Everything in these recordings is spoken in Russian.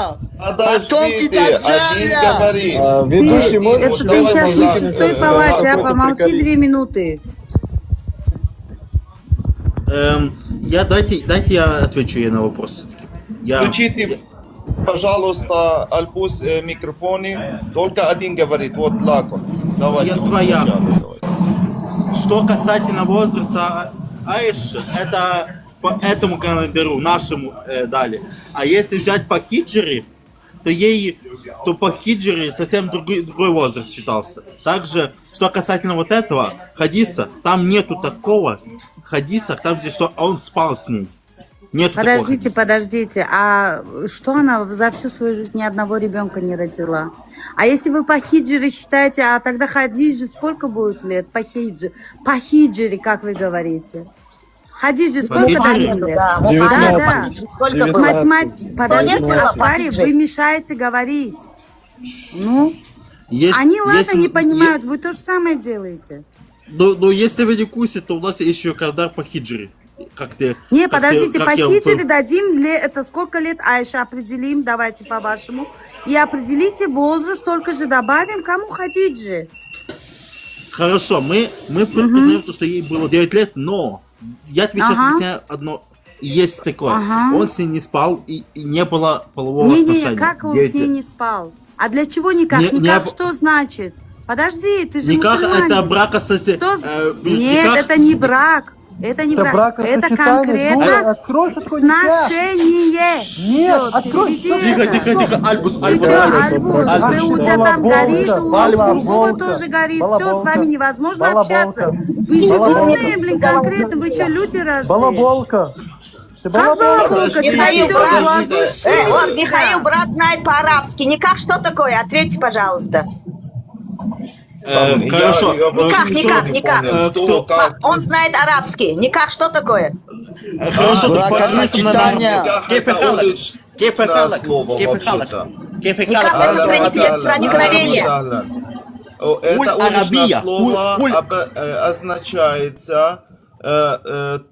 Джалия! Потомки Подождите, один Даджалия! говорит. Ведущий, Это можешь ты давай сейчас в назад, шестой палате, а помолчи 2 минуты. Дайте я отвечу ей на вопрос все-таки. Включите, пожалуйста, Альбус микрофоны. Только один говорит. Вот Лакон. Давайте. Что касательно возраста Аиш, это по этому календарю, нашему дали. А если взять по хиджре, то по хиджре совсем другой возраст считался. Также, что касательно вот этого хадиса, там нету такого хадиса, там где что он спал с ней. Нету Подождите, а что она за всю свою жизнь ни одного ребенка не родила? А если вы по хиджре считаете, а тогда Хадиджи сколько будет лет по хиджре? По хиджре, как вы говорите? Хадиджи сколько дадим лет? Да. Математика. Подождите, Аспари, вы мешаете говорить. Ну, они, ладно, не понимают, вы то же самое делаете. Но если вы не кусите, то у нас еще календарь по хиджре. Не, подождите, по хиджре дадим, это сколько лет Айша определим, давайте по-вашему. И определите возраст, столько же добавим, кому Хадиджи. Хорошо, мы признаем то, что ей было 9 лет, но я тебе сейчас объясняю одно. Есть такое. Он с ней не спал и не было полового отношения. Не, как он с ней не спал? А для чего никак? Никак что значит? Подожди, ты же никак мусульманин. Это бракосочетание. Нет, это не брак. Это не брак, это конкретно сношение. Нет, открой. Тихо, Альбус. У тебя там горит, у другого тоже горит. Все, с вами невозможно общаться. Вы животные, блин, конкретно. Вы что, люди разве? Балаболка. Как балаболка? Тебя все Вот, Михаил, брат, знает по-арабски. Никак что такое? Ответьте, пожалуйста. Хорошо. Никак. Он знает арабский. Никак что такое? Хорошо, бракосочетание. Проникновение. Это уличное слово означается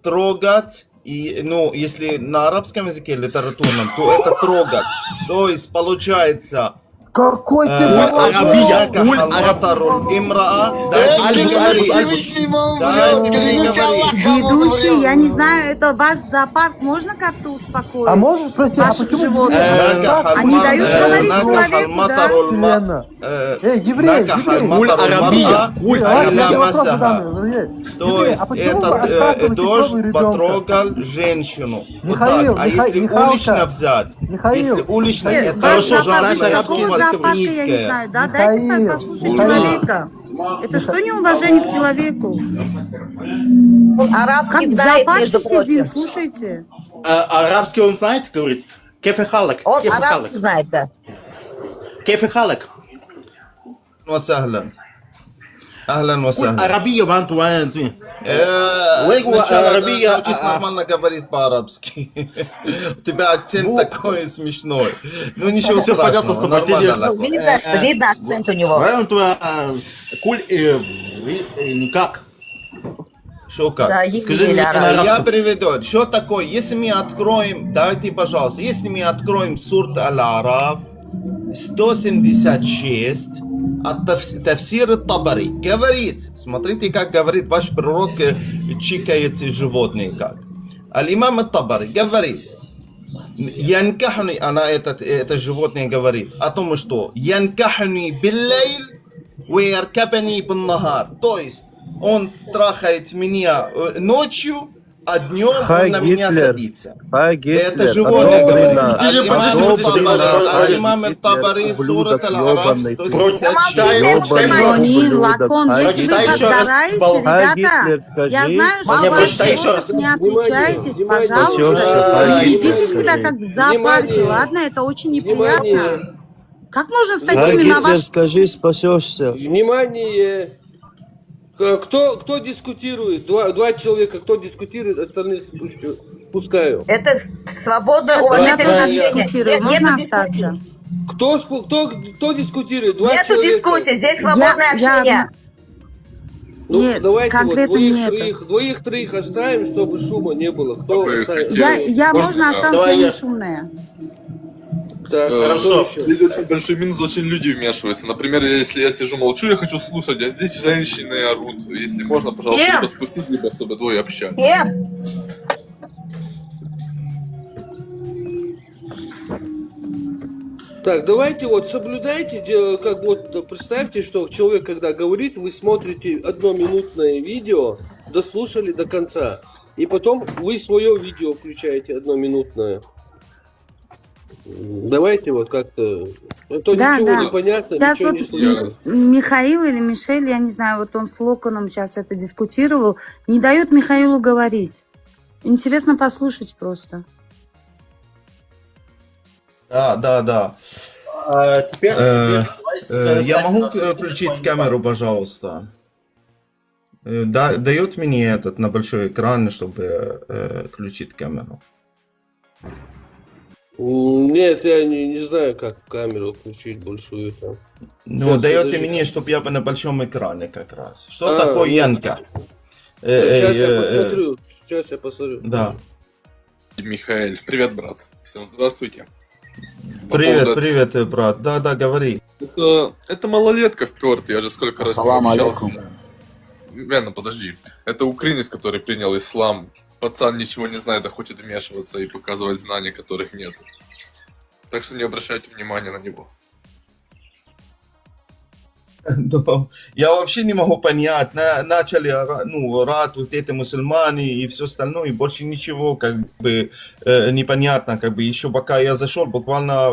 трогать. И, если на арабском языке литературном, то это трогать. То есть получается. Какой ты Ведущий, я не знаю, это ваш зоопарк, можно как-то успокоить? А можешь спросить, ваших животных? Они дают говорить человеку, да? Еврей. То есть этот дождь потрогал женщину. Вот так. А если улично взять? Если улично, это хорошо, знаешь арабский язык. Я не знаю, да? Дайте послушать человека. Это что неуважение к человеку? Арабский как в знает, зоопарке сидим, слушайте. Арабский он знает, говорит? Кефехалек. Он арабский знает, да. Кефехалек. وسهلا اهلا وسهلا عربية وانتو وين عربية очень нормально говорит по-арабски. У тебя акцент такой смешной. Ну ничего страшного, нормально. Видно акцент у него. Никак. Что как? Скажи мне я приведу. Что такое? Если мы откроем, давайте, пожалуйста, если мы откроем сурт Аль-Араф 176 от Тафсир Табари говорит, смотрите, как говорит ваш пророк, чикает животные как. Аль-Имам Табари говорит, янкахни, она это животное говорит о том, что янкахни биллейл ваяркабани бин-нахар, то есть он трахает меня ночью, а днем он на меня садится. Это животное говорит. Аль-Имам Табари, сурат Аль-Араф 176. Лакон, если вы подгораете, ребята, я знаю, что вы не отвечаетесь, пожалуйста. Не ведите себя как в зоопарке, ладно? Это очень неприятно. Как можно с такими на ваш... Скажи, спасешься. Внимание! Кто дискутирует? Два человека, кто дискутирует, остальные спускаю. Это свобода. Я тоже дискутирую, можно остаться? Кто дискутирует? Нету дискуссии, здесь свободное общение. Нет, давайте конкретно нет. Двоих-троих оставим, чтобы шума не было. Кто оставит? Я можно останусь, я не шумная. Так, Хорошо. что еще? Здесь очень большой минус, очень люди вмешиваются. Например, если я сижу молчу, я хочу слушать, а здесь женщины орут. Если можно, пожалуйста, Кем? либо спустить, либо чтобы двое общались. Так, давайте вот соблюдайте, как вот представьте, что человек, когда говорит, вы смотрите одноминутное видео, дослушали до конца, и потом вы свое видео включаете одноминутное. Давайте вот как-то, а то Да, ничего да. не понятно, Сейчас ничего вот не слышно. Михаил или Мишель, я не знаю, вот он с Локоном сейчас это дискутировал, не дает Михаилу говорить. Интересно послушать просто. Да. Теперь давай Я могу касательно включить Symphony камеру, пожалуйста? Дает мне этот на большой экран, чтобы включить камеру. Нет, я не знаю, как камеру включить большую там. Ну, Сейчас, дает подожди. мне, чтобы я на большом экране как раз. Что А, такое ну, Янка? Сейчас я посмотрю. Сейчас я посмотрю. Да. Михаил, привет, брат. Всем здравствуйте. По поводу Привет, брат. Да, говори. Это малолетка впертый, я же сколько раз с ним Ассаламу общался. алейкум. Лена, подожди. Это украинец, который принял ислам. Пацан ничего не знает, а хочет вмешиваться и показывать знания, которых нет. Так что не обращайте внимания на него. Но я вообще не могу понять. Начали рад вот эти мусульмане и все остальное, и больше ничего как бы непонятно. Как бы еще пока я зашел, буквально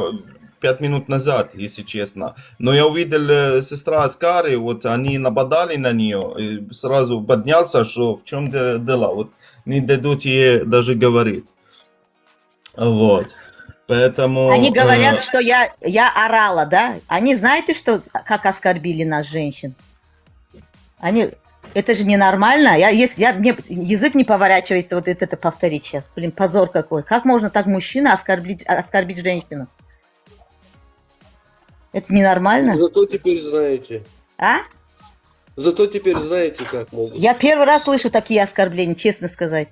5 минут назад, если честно. Но я увидел сестра Аскари, вот они нападали на нее, и сразу поднялся, что в чем дело. Вот не дадут ей даже говорить. Вот. Поэтому... Они говорят, что я орала, да? Они знаете, что, как оскорбили нас, женщин? Это же ненормально. Мне язык не поворачивается вот это повторить сейчас. Блин, позор какой. Как можно так мужчина оскорбить женщину? Это ненормально. Зато теперь знаете. А? Зато теперь знаете, как могут. Я первый раз слышу такие оскорбления, честно сказать.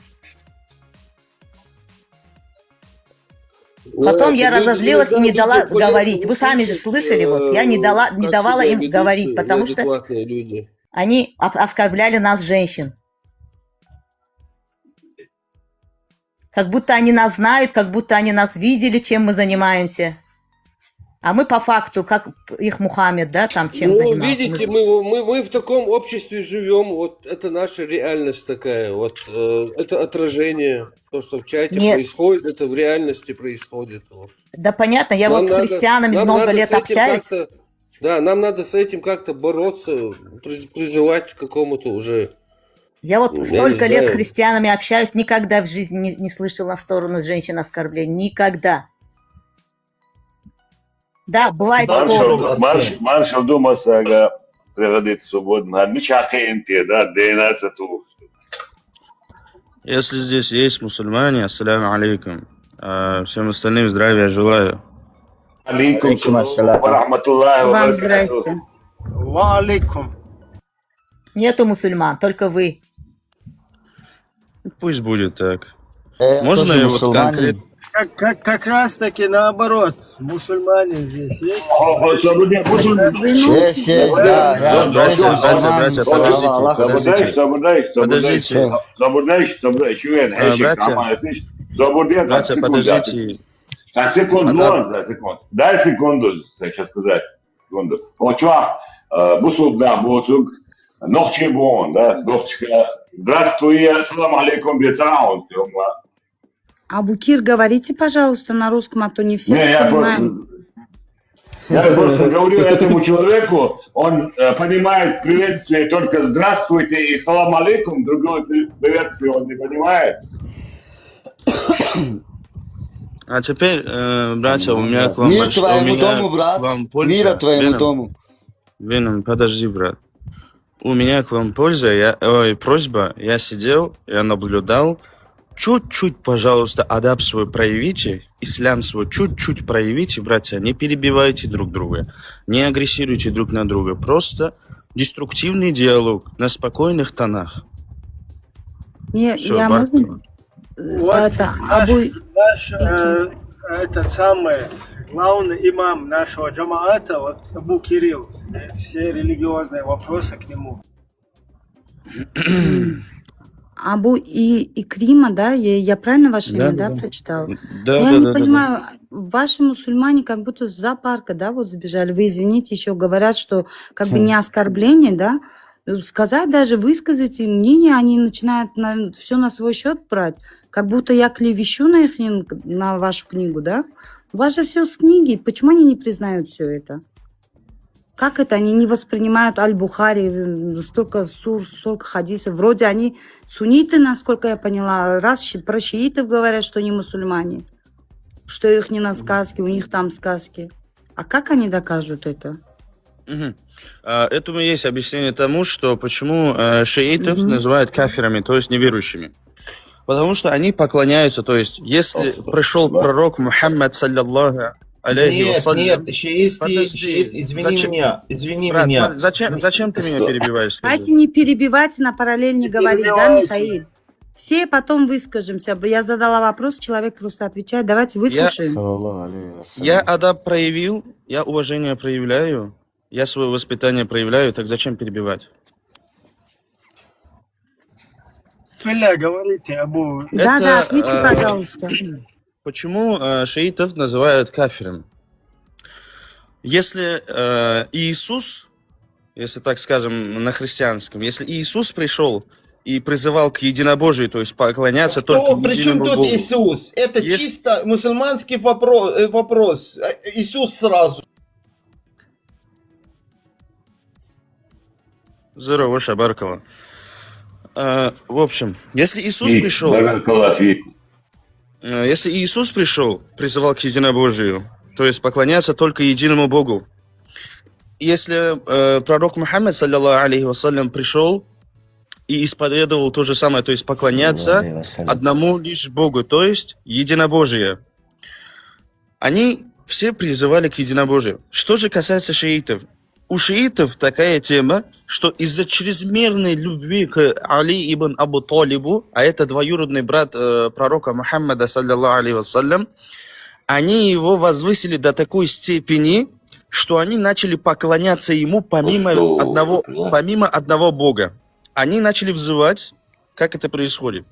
Потом я разозлилась и не дала говорить. Вы сами же слышали, вот я не давала им говорить, потому что люди. они оскорбляли нас, женщин. Как будто они нас знают, как будто они нас видели, чем мы занимаемся. А мы по факту, как их Мухаммед, да, там чем занимался. Видите, мы в таком обществе живем, вот это наша реальность такая, вот это отражение, то, что в чате происходит, это в реальности происходит. Вот. Да, понятно, я вот с христианами много лет общаюсь. Да, нам надо с этим как-то бороться, призывать к какому-то уже... Я вот столько лет с христианами общаюсь, никогда в жизни не слышала на сторону женщин оскорблений, никогда. Да, бывает споры. Маршал думаса пригодит свободно. Да, Если здесь есть мусульмане, ассаляму алейкум. Всем остальным здравия желаю. Алейкум ассалям. Вам здрасте. Ва алейкум. Нету мусульман, только вы. Пусть будет так. Можно я вот конкретно... Как раз таки наоборот. Мусульмане здесь есть. Есть, да. Братья, подождите. Братья, подождите. Секунду. Дай секунду, сейчас сказать. Секунду. Бусулда, Нохчебон, да, здравствуй, ассаламу алейкум, бецаун. Абукир, говорите, пожалуйста, на русском, а то не все понимаем. Я просто говорю этому человеку, он понимает приветствие только здравствуйте и салам алейкум, другое приветствие он не понимает. А теперь, братья, у меня к вам Мир твоему дому, брат. Мира твоему дому. Веном, подожди, брат. У меня к вам просьба. Я сидел, я наблюдал. Чуть-чуть, пожалуйста, адаб свой проявите, ислам свой чуть-чуть проявите, братья. Не перебивайте друг друга, не агрессируйте друг на друга. Просто деструктивный диалог на спокойных тонах. Я можно? Вот наш этот самый главный имам нашего джамаата, вот Абу Кирилл, все религиозные вопросы к нему. Абу и Крима, да? Я правильно ваше имя, да, прочитала? Я не понимаю, ваши мусульмане как будто с зоопарка, да, вот сбежали. Вы извините, еще говорят, что как бы не оскорбление, да? Сказать даже, высказать им мнение, они начинают все на свой счет брать, как будто я клевещу на их, на вашу книгу, да? У вас же все с книги, почему они не признают все это? Как это они не воспринимают Аль-Бухари, столько сур, столько хадисов? Вроде они сунниты, насколько я поняла, раз про шиитов говорят, что они мусульмане, что их не на сказки, у них там сказки. А как они докажут это? Этому есть объяснение тому, что почему шиитов называют кафирами, то есть неверующими. Потому что они поклоняются, то есть если пришел пророк Мухаммад, саллаллаху алейхи вассалям... Нет, извини брат, меня. Смотри, зачем ты меня перебиваешь? Давайте не перебивать, на параллель не говорить, да, Михаил? Все потом выскажемся. Я задала вопрос, человек просто отвечает. Давайте выслушаем. Я адаб проявил, я уважение проявляю, я свое воспитание проявляю, так зачем перебивать? Говорите, Абу. Да, ответьте, пожалуйста. Почему шиитов называют кафиром? Если Иисус, если так скажем на христианском, если Иисус пришел и призывал к единобожию, то есть поклоняться только единому Богу. При чем тут Иисус? Это чисто мусульманский вопрос. Иисус сразу. Здорово, Шабаркова. В общем, если Иисус пришел... Если Иисус пришел, призывал к единобожию, то есть поклоняться только единому Богу. Если пророк Мухаммад, саллаллаху алейхи вассалям, пришел и исповедовал то же самое, то есть поклоняться одному лишь Богу, то есть единобожие. Они все призывали к единобожию. Что же касается шиитов? У шиитов такая тема, что из-за чрезмерной любви к Али ибн Абу Талибу, а это двоюродный брат пророка Мухаммада, саллаллаху алейхи вассалям, они его возвысили до такой степени, что они начали поклоняться ему помимо одного Бога. Они начали взывать, как это происходит.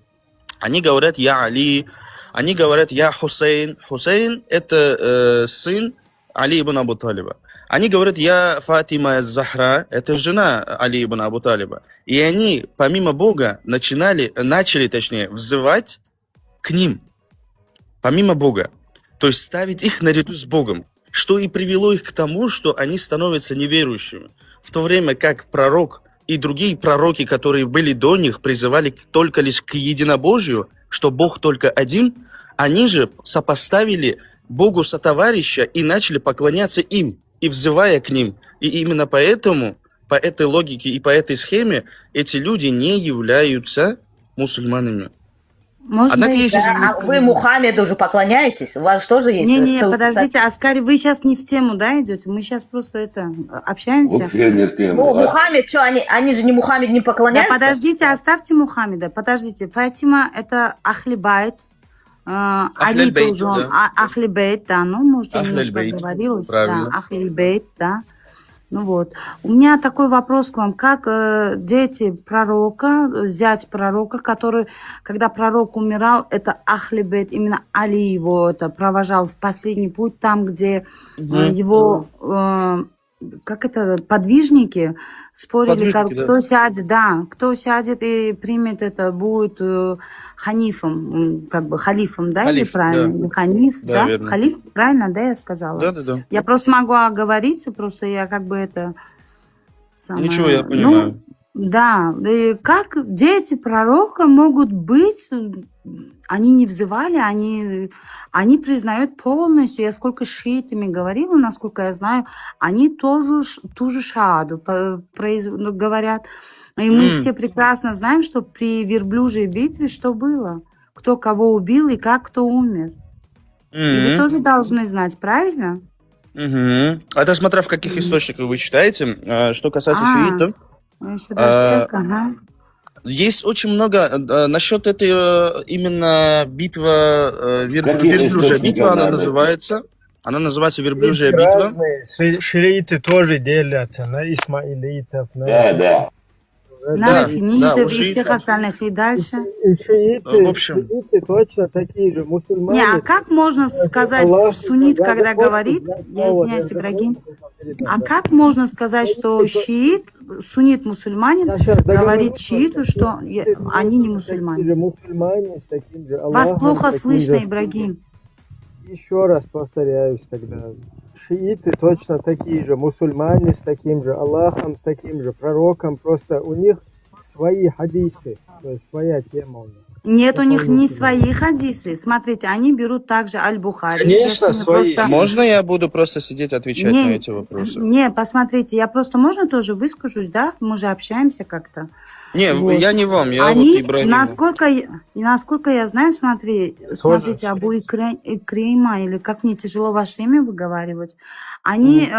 Они говорят «Я Али», они говорят «Я Хусейн». Хусейн – это сын Али ибн Абу Талиба. Они говорят «Я Фатима Захра», это жена Али ибн Абу Талиба. И они, помимо Бога, начали взывать к ним, помимо Бога. То есть ставить их наряду с Богом. Что и привело их к тому, что они становятся неверующими. В то время как пророк и другие пророки, которые были до них, призывали только лишь к единобожию, что Бог только один, они же сопоставили Богу сотоварища и начали поклоняться им, и взывая к ним. И именно поэтому, по этой логике и по этой схеме, эти люди не являются мусульманами. Можно вы Мухаммеду уже поклоняетесь? У вас тоже есть? Не, подождите, Аскари, вы сейчас не в тему, да, идете? Мы сейчас просто общаемся. Мухаммед, что, они же не Мухаммед не поклоняются? Да, подождите, оставьте Мухаммеда, подождите. Фатима – это Ахли-байт. Али тоже, Ахли-бейт, да, ну, может, я немножко оговорилась. Да, Ахли-бейт, да. Ну вот. У меня такой вопрос к вам. Как дети пророка, зять пророка, который, когда пророк умирал, это Ахли-бейт, именно Али его провожал в последний путь, там, где его... подвижники спорили, кто сядет, кто сядет и примет это, будет халифом, да, халиф, или правильно? Да. Ханиф, да? Верно. Халиф, правильно, да, я сказала? Да. Я просто могу оговориться, просто я Ничего, я понимаю. Да, и как дети пророка могут быть, они не взывали, они признают полностью, я сколько с шиитами говорила, насколько я знаю, они тоже ту же шааду говорят. И мы все прекрасно знаем, что при верблюжьей битве что было, кто кого убил и как кто умер. И вы тоже должны знать, правильно? Это смотря в каких источниках вы читаете. Что касается шиитов, есть очень много насчет этой именно битва верблюжья. Битва она называется. Она называется верблюжья Есть битва. разные. Шииты тоже делятся на исмаилитов. Да. На Да, рафинитов у и шиитов. всех остальных. И дальше. И шииты, В общем. шииты точно такие же мусульмане. Не, а как можно сказать, Аллах, суннит, я когда закончу, говорит, я извиняюсь, закончу, Ибрагим, закончу. а как можно сказать, что шиит, суннит мусульманин, Я щас говорит договорю, шииту, что они не такие мусульмане? же мусульмане с таким же Вас Аллахом, плохо с таким слышно, же- Ибрагим. Еще раз повторяюсь тогда. Шииты точно такие же мусульмане с таким же Аллахом, с таким же пророком. Просто у них свои хадисы, то есть своя тема у них. Нет, у них не Дополнительно. свои хадисы. Смотрите, они берут также Аль-Бухари. Конечно, Если мне свои. просто- Можно я буду просто сидеть отвечать на эти вопросы? Не, посмотрите, я просто, можно тоже выскажусь, да? Мы же общаемся как-то. Не, Вот. я не вам, я Они, вот Ибрагиму. насколько я знаю, смотрите, Абу Икрима, или как мне тяжело ваше имя выговаривать, они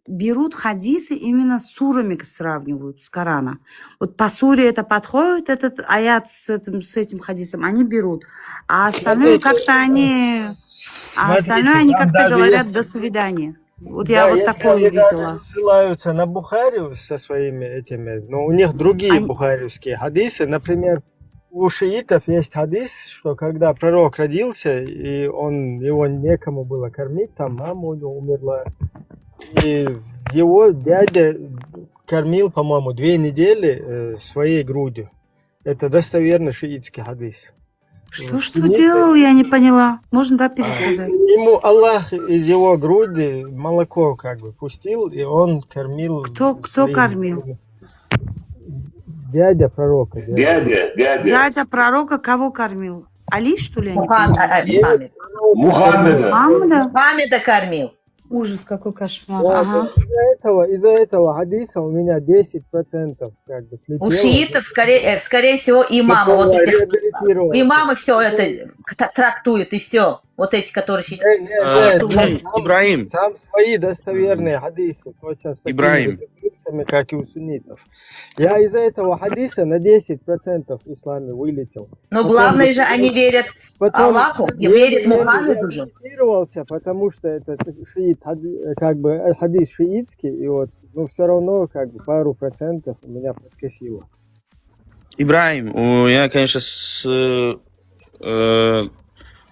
берут хадисы именно с сурами сравнивают, с Корана. Вот по суре это подходит, этот аят с этим хадисом, они берут. А остальное Смотрите, как-то они... А смотрите, остальное они там как-то даже говорят есть- «до свидания». Вот Да, я вот если такое они даже видела. ссылаются на Бухарию со своими этими, но у них другие Они- бухаревские хадисы. Например, у шиитов есть хадис, что когда пророк родился, и его некому было кормить, там мама у него умерла, и его дядя кормил, по-моему, 2 недели своей грудью. Это достоверный шиитский хадис. Что Шииты- делал, я не поняла. Можно, да, пересказать? Ему Аллах из его груди молоко как бы пустил, и он кормил. Кто своим- кормил? Дядя пророка. Дядя. Дядя пророка кого кормил? Али, что ли? я не Мухаммед. понимаю? Мухаммеда. Мухаммада? Мухаммеда кормил. Ужас, какой кошмар. Вот, Ага. из-за этого хадиса у меня 10% как бы слетело. У шиитов, скорее всего, имамы. Вот Которое эти, реабилитировалось. имамы все это трактуют, и все. Вот эти, которые считают. Ибрагим. Там свои достоверные хадисы, точно с такими Ибрагим. же текстами, как и у суннитов. Я из-за этого хадиса на 10% в исламе вылетел. Но главное же, они верят Аллаху, и верят Мухаммеду же. реабилитировался, потому что это шиит, как бы хадис шиитский, и вот, ну, все равно, как бы, пару процентов у меня подкосило. Ибрагим, я, конечно, с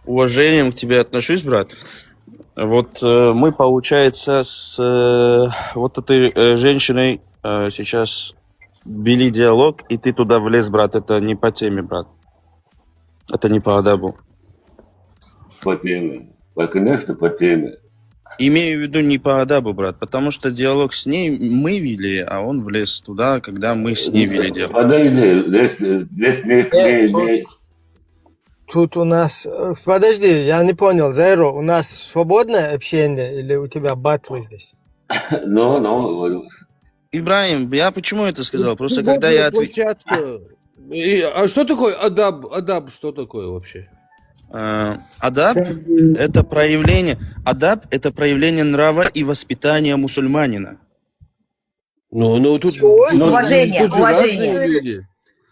уважением к тебе отношусь, брат. Вот мы, получается, с вот этой женщиной сейчас вели диалог, и ты туда влез, брат. Это не по теме, брат. Это не по адабу. По теме. Конечно, по теме. Имею в виду не по адабу, брат, потому что диалог с ней мы вели, а он влез туда, когда мы с ней вели диалог. Подожди, здесь не... Тут у нас... Подожди, я не понял, Зайро, у нас свободное общение или у тебя батлы здесь? Ну, Ибрагим, я почему это сказал? Просто Свободная когда я ответил... площадка. А что такое адаб? Адаб что такое вообще? Адаб – это проявление нрава и воспитания мусульманина. Ну тут... Уважение, тут же уважение. разные люди.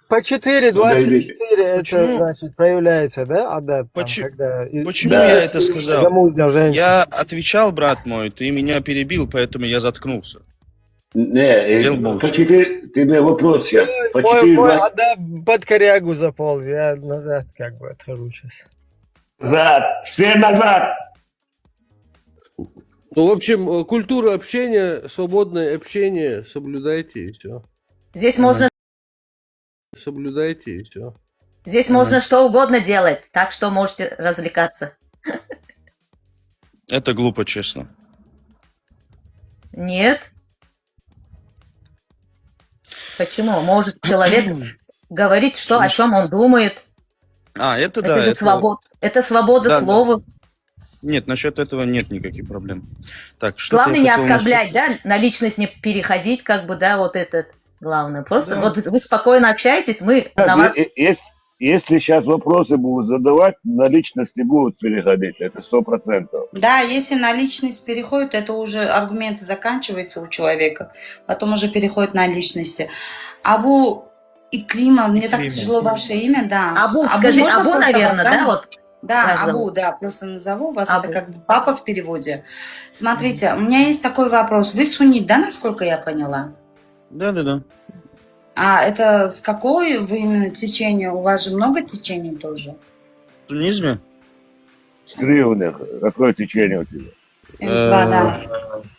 По 4,24 это, Почему? значит, проявляется, да, адаб? Там, Почему? когда Почему я это сказал? замужняя женщина. Я отвечал, брат мой, ты меня перебил, поэтому я заткнулся. Не, по 4... Ты мне вопрос сейчас. По Мой 4... адаб под корягу заполз, я назад как бы отхожу сейчас. Назад! Все назад! Ну, в общем, культура общения, свободное общение, соблюдайте и все. Здесь можно, Соблюдайте и все. здесь можно что угодно делать, так что можете развлекаться. Это глупо, честно. Нет. Почему? Может человек говорить, что, о чем он думает. Это Это да. же это свобода Да, да. слова. Нет, насчет этого нет никаких проблем. Так, что Главное ты не хотел оскорблять, да, на личность не переходить, как бы, да, вот это главное. Просто вот вы спокойно общаетесь, мы на вас... Если сейчас вопросы будут задавать, на личность не будут переходить, это 100%. Да, если на личность переходит, это уже аргументы заканчиваются у человека, потом уже переходит на личности. Абу Икрима, мне так тяжело ваше имя, да. Абу, скажи, можно Абу, просто наверное, вас, да, вот? Да, Вас Абу, зовут? да, просто назову вас, Абу. это как бы папа в переводе. Смотрите, у меня есть такой вопрос. Вы суннит, да, насколько я поняла? Да-да-да. А это с какой вы именно течения? У вас же много течений тоже? В суннизме? Скривных. Какое течение у тебя? 72, да.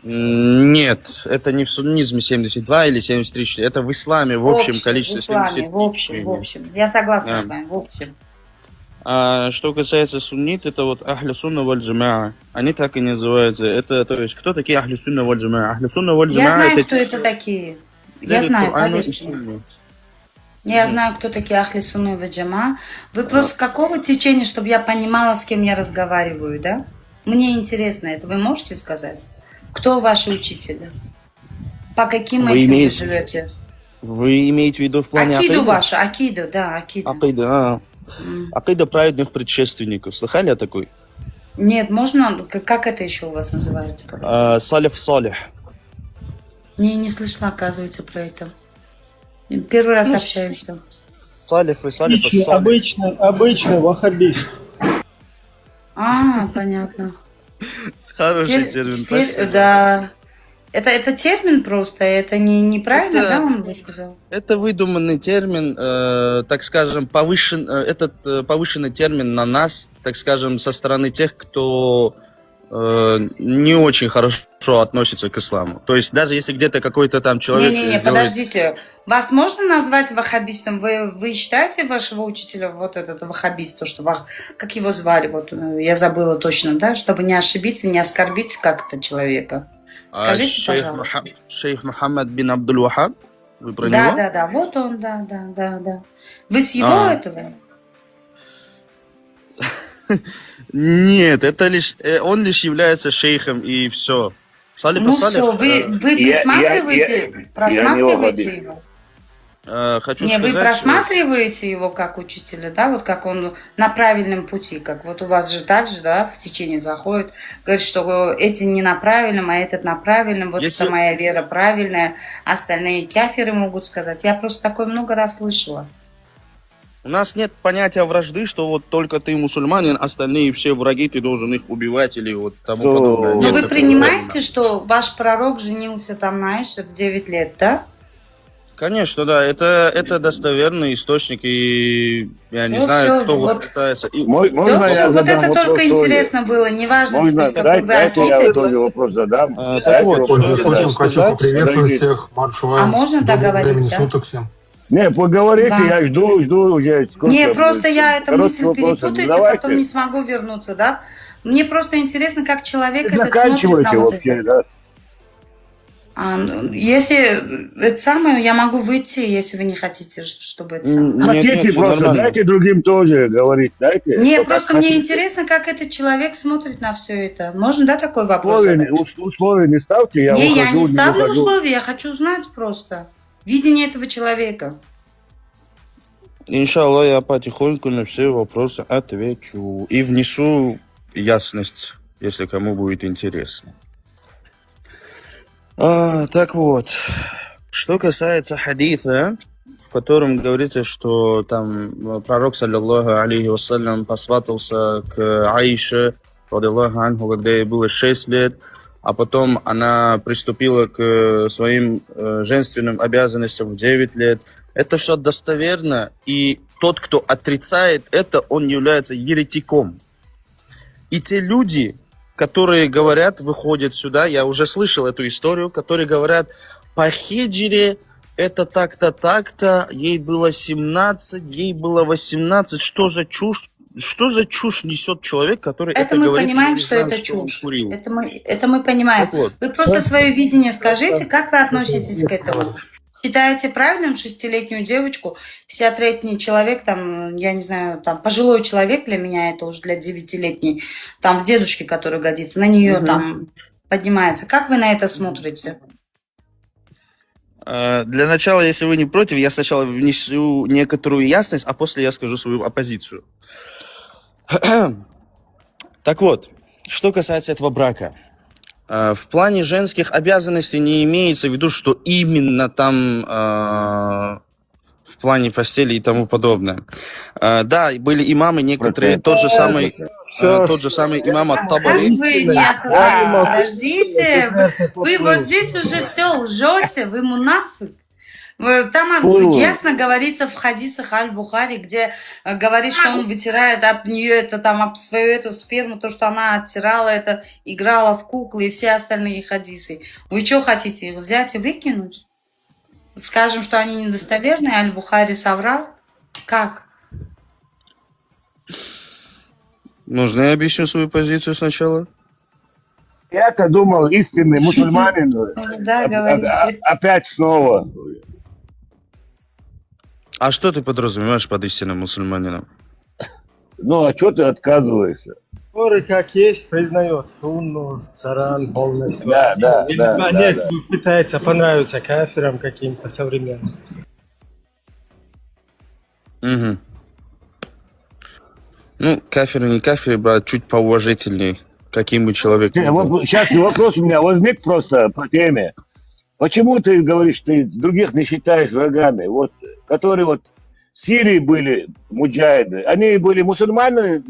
Нет, это не в суннизме 72 или 73. Это в исламе в общем количестве в исламе, 73. в общем. Я согласна Да. с вами, в общем. А что касается суннит, это вот ахлю сунна валь джамаа. Они так и называются. Это, то есть, кто такие ахлю сунна валь джамаа? Ахлю сунна валь Я джамаа знаю, это кто это такие. Я Дали знаю, Курану и поверьте. Сунне. Я знаю, кто такие Ахли Сунны ва Джама. Вы просто какого течения, чтобы я понимала, с кем я разговариваю, да? Мне интересно это. Вы можете сказать? Кто ваши учители? По каким Вы этим вы имеете- живете? Вы имеете в виду в плане Акиду акиды? вашу, Акиду, да, Акиду. Акида, Акида праведных предшественников. Слыхали о такой? Нет, можно, как это еще у вас называется? Салиф салих. Не слышала, оказывается, про это. Первый раз Ну, общаюсь. Салиф и салиф Отличный, обычный ваххабист. А, понятно. Хороший термин, спасибо. Да. Это термин просто, это неправильно, Это- да, он высказал? Это выдуманный термин, так скажем, повышенный термин на нас, так скажем, со стороны тех, кто не очень хорошо относится к исламу. То есть даже если где-то какой-то там человек Не-не-не, сделает- подождите. Вас можно назвать ваххабистом? Вы считаете вашего учителя вот этот ваххабист, то, что как его звали, вот я забыла точно, да, чтобы не ошибиться, не оскорбить как-то человека. Скажите, пожалуйста. Шейх Мухаммад бин Абдул-Вахаб? Вы про Да, него? да, да, вот он, да. Вы с его этого? Нет, это лишь он лишь является шейхом и все. Салиф Ну Салих, все, вы присматриваете, просматриваете его? хочу Не, вы сказать, просматриваете его как учителя, да, вот как он на правильном пути, как вот у вас же так же, да, в течение заходит, говорит, что эти не на правильном, а этот на правильном, вот Если- это моя вера правильная, остальные кафиры могут сказать. Я просто такое много раз слышала. у нас нет понятия вражды, что вот только ты мусульманин, остальные все враги, ты должен их убивать или вот тому Что? подобное. Но Нет вы такого. принимаете, что ваш пророк женился там на Айше в 9 лет, да? Конечно, да, это достоверный источник, и я не Ну, знаю, всё, кто вот. пытается... и- Можно Да, я всё, вот задам это вопрос только тоже? интересно было, неважно, Можно, теперь, с какой вы дайте я акиды. тоже вопрос задам. Так Дайте вот, вопрос что я задам. хотел Хочу сказать. поприветствовать Подождите. всех. Марк, желаю А можно доброго договорить, времени да? суток всем. Не, поговорите, Да. я жду уже. Сколько Не, будет? просто я эту Короткий мысль вопрос. перепутаете, Давайте. потом не смогу вернуться, да? Мне просто интересно, как человек этот смотрит Заканчивайте на вот вообще, это. да. Если это самое, я могу выйти, если вы не хотите, чтобы это самое. Нет, Хотите всё просто, нормально. дайте другим тоже говорить, дайте. Не, Кто просто как мне хотите. интересно, как этот человек смотрит на все это. Можно, да, такой вопрос задать? Условия не ставьте, я Не, ухожу, я не ставлю ухожу. условия, я хочу знать просто видение этого человека. Иншаллах, я потихоньку на все вопросы отвечу и внесу ясность, если кому будет интересно. Так вот, что касается хадиса, в котором говорится, что там пророк, саллиллаху алейхи вассалям, посватался к Аише, радиллаху анху, когда ей было 6 лет, а потом она приступила к своим женственным обязанностям в 9 лет. Это все достоверно, и тот, кто отрицает это, он является еретиком. И те люди, которые говорят, выходят сюда, я уже слышал эту историю, которые говорят, по хиджре это так-то, так-то, ей было 17, ей было 18, что за чушь? Что за чушь несет человек, который это Мы говорит? понимаем, я не что знаю, это что он чушь. курил. Это мы понимаем. Так вот. Вы просто свое видение скажите, как вы относитесь к этому? Считаете правильным 6-летнюю девочку, 50-летний человек, там, я не знаю, там, пожилой человек для меня, это уже для 9-летней, там, в дедушке, который годится, на нее там поднимается. Как вы на это смотрите? Для начала, если вы не против, я сначала внесу некоторую ясность, а после я скажу свою оппозицию. Так вот, что касается этого брака. В плане женских обязанностей не имеется в виду, что именно там в плане постели и тому подобное. Да, были имамы некоторые, тот же самый имам Как Ат-Табари. вы не осознаете? Подождите, вы вот здесь уже все лжете, вы мунафик. Там ясно говорится в хадисах Аль-Бухари, где говорит, что он вытирает об нее это там об свою эту сперму, то, что она оттирала это, играла в куклы и все остальные хадисы. Вы что хотите, их взять и выкинуть? Скажем, что они недостоверные, Аль-Бухари соврал? Как? Можно я объясню свою позицию сначала? Я-то думал, истинный мусульманин. Да, говорите. Опять снова. А что ты подразумеваешь под истинным мусульманином? Ну, а что ты отказываешься? Который как есть признает Сунну, Коран полностью. Да. Нет, пытается понравиться кафирам каким-то современным. Угу. Ну, кафиры не кафиры, брат, чуть поуважительней, каким бы человек ни был. Сейчас вопрос у меня возник просто по теме. Почему ты говоришь, ты других не считаешь врагами? Вот, которые вот в Сирии были муджахиды, они были мусульмане,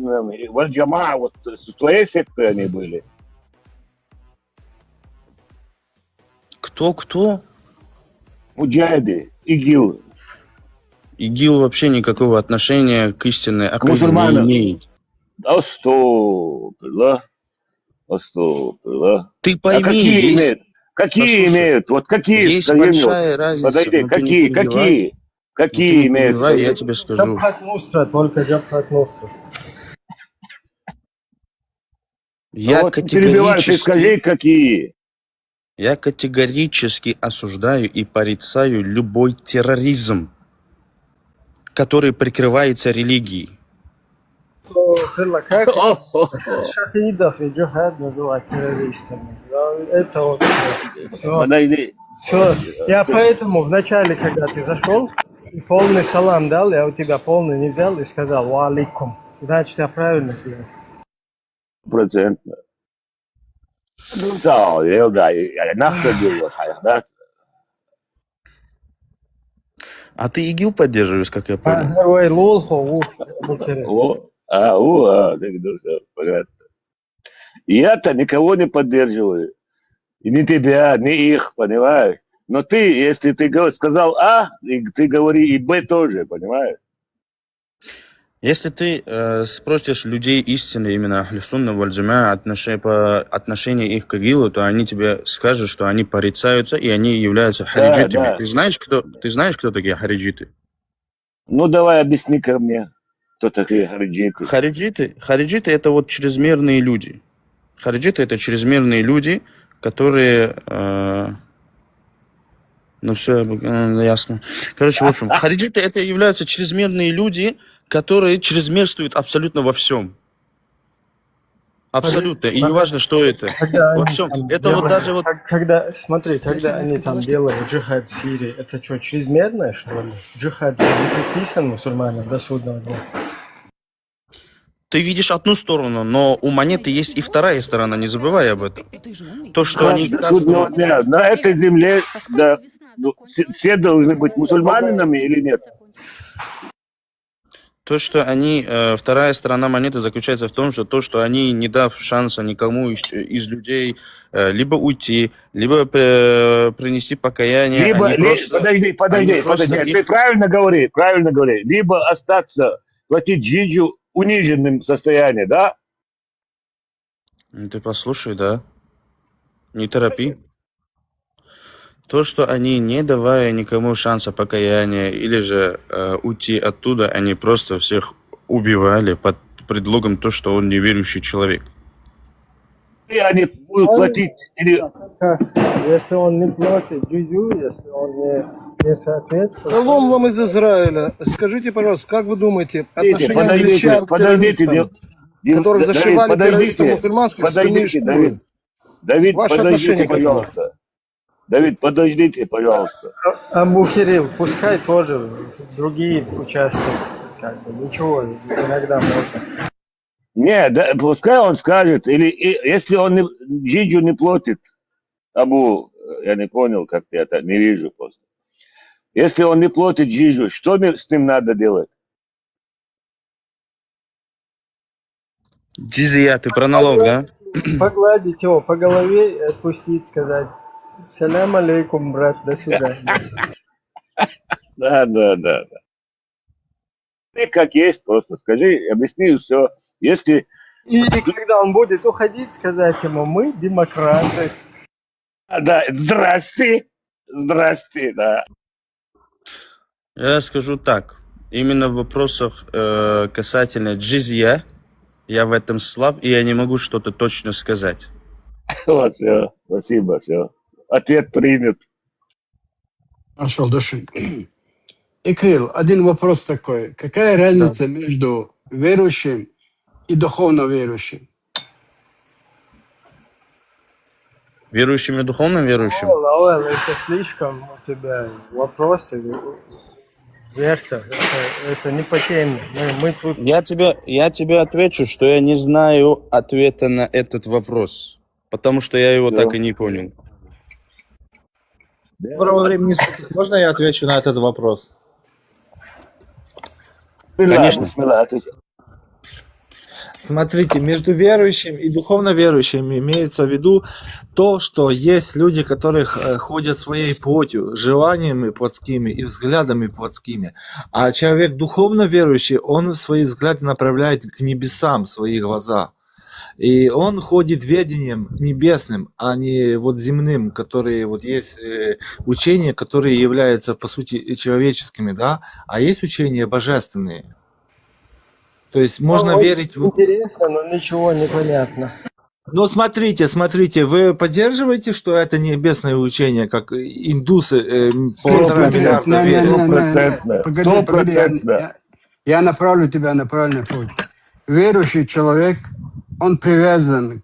валь-джама, вот с твоей секты они были. Кто? Муджахиды, ИГИЛ. ИГИЛ вообще никакого отношения к истинной акиде не имеет. Астагфируллах. Ты пойми, Какие имеют? Вот какие? Есть большая разница. Подожди, какие имеют? Я тебе скажу. Джабхат Нусрат, только Джабхат Нусрат. Я категорически осуждаю и порицаю любой терроризм, который прикрывается религией. Как шахидов и джихад называть террористами. Это вот все. Я поэтому вначале, когда ты зашел, полный салам дал, я у тебя полный не взял и сказал «Ва алейкум». Значит, я правильно сделал. 100%. А ты ИГИЛ поддерживаешь, как я понял? Я-то никого не поддерживаю. И ни тебя, ни их, понимаешь? Но ты, если ты сказал А, ты говори и Б тоже, понимаешь? Если ты спросишь людей истины, именно Ахлю-Сунна валь-Джамаа, по отношению их к ИГИЛу, то они тебе скажут, что они порицаются и они являются хариджитами. Да. Ты знаешь, кто такие хариджиты? Ну, давай объясни ко мне, кто такие хариджиты. Хариджиты это вот чрезмерные люди. Хариджиты это чрезмерные люди, которые... ну, все ясно. Короче, в общем, хариджиты это являются чрезмерные люди, которые чрезмерствуют абсолютно во всем. Абсолютно. И не важно, что это. Во всем. Это вот даже вот... Когда они там делали джихад в Сирии, это что, чрезмерное, что ли? Джихад не предписан мусульманам до судного дня. Ты видишь одну сторону, но у монеты есть и вторая сторона, не забывай об этом. То, что они... На этой земле все должны быть мусульманинами или нет? То, что они, вторая сторона монеты заключается в том, что они, не дав шанса никому из людей либо уйти, либо принести покаяние, Подожди, ты правильно говори, либо остаться, платить джиджу в униженном состоянии, да? Ты послушай, да? Не торопи. То, что они, не давая никому шанса покаяния или же уйти оттуда, они просто всех убивали под предлогом то, что он неверующий человек. И они будут платить? Если он не платит джизю, если он не соответствует... Шалом вам из Израиля. Скажите, пожалуйста, как вы думаете, отношение англичан к террористам, которых зашивали террористов мусульманских в стальные шкуры? Давид, ваше отношение к этому? Давид, подождите, пожалуйста. Абу Кирилл, пускай тоже другие участвуют. Как бы, ничего, иногда можно. Не, да, пускай он скажет, или если он джиджу не платит, Абу, я не понял, как я это не вижу просто. Если он не платит джизю, что с ним надо делать? Джизия, ты про налог, да? Погладить его по голове и отпустить, сказать: салям алейкум, брат, до свидания. Да. Ты как есть, просто скажи, объясни все. Если... И когда он будет уходить, сказать ему: мы демократы. Да, здрасте, да. Я скажу так. Именно в вопросах касательно джизья, я в этом слаб, и я не могу что-то точно сказать. Вот, все, спасибо, все. Ответ принят. Хорошо, дошли. Икрил, один вопрос такой. Какая разница между верующим и духовно верующим? Верующим и духовно верующим? Лауэл, это слишком у тебя вопросы. Верта, это не по теме. Мы тут... Я тебе отвечу, что я не знаю ответа на этот вопрос, потому что я его так и не понял. Доброго времени суток. Можно я отвечу на этот вопрос? Конечно. Смотрите, между верующим и духовно верующим имеется в виду то, что есть люди, которые ходят своей плотью, желаниями плотскими и взглядами плотскими. А человек духовно верующий, он свои взгляды направляет к небесам, свои глаза. И он ходит ведением небесным, а не вот земным, которые вот есть учения, которые являются по сути человеческими, да, а есть учения божественные. То есть можно верить в... Интересно, но ничего не понятно. Ну, смотрите, вы поддерживаете, что это небесное учение, как индусы полтора миллиарда? Погоди, я направлю тебя на правильный путь. Верующий человек, он привязан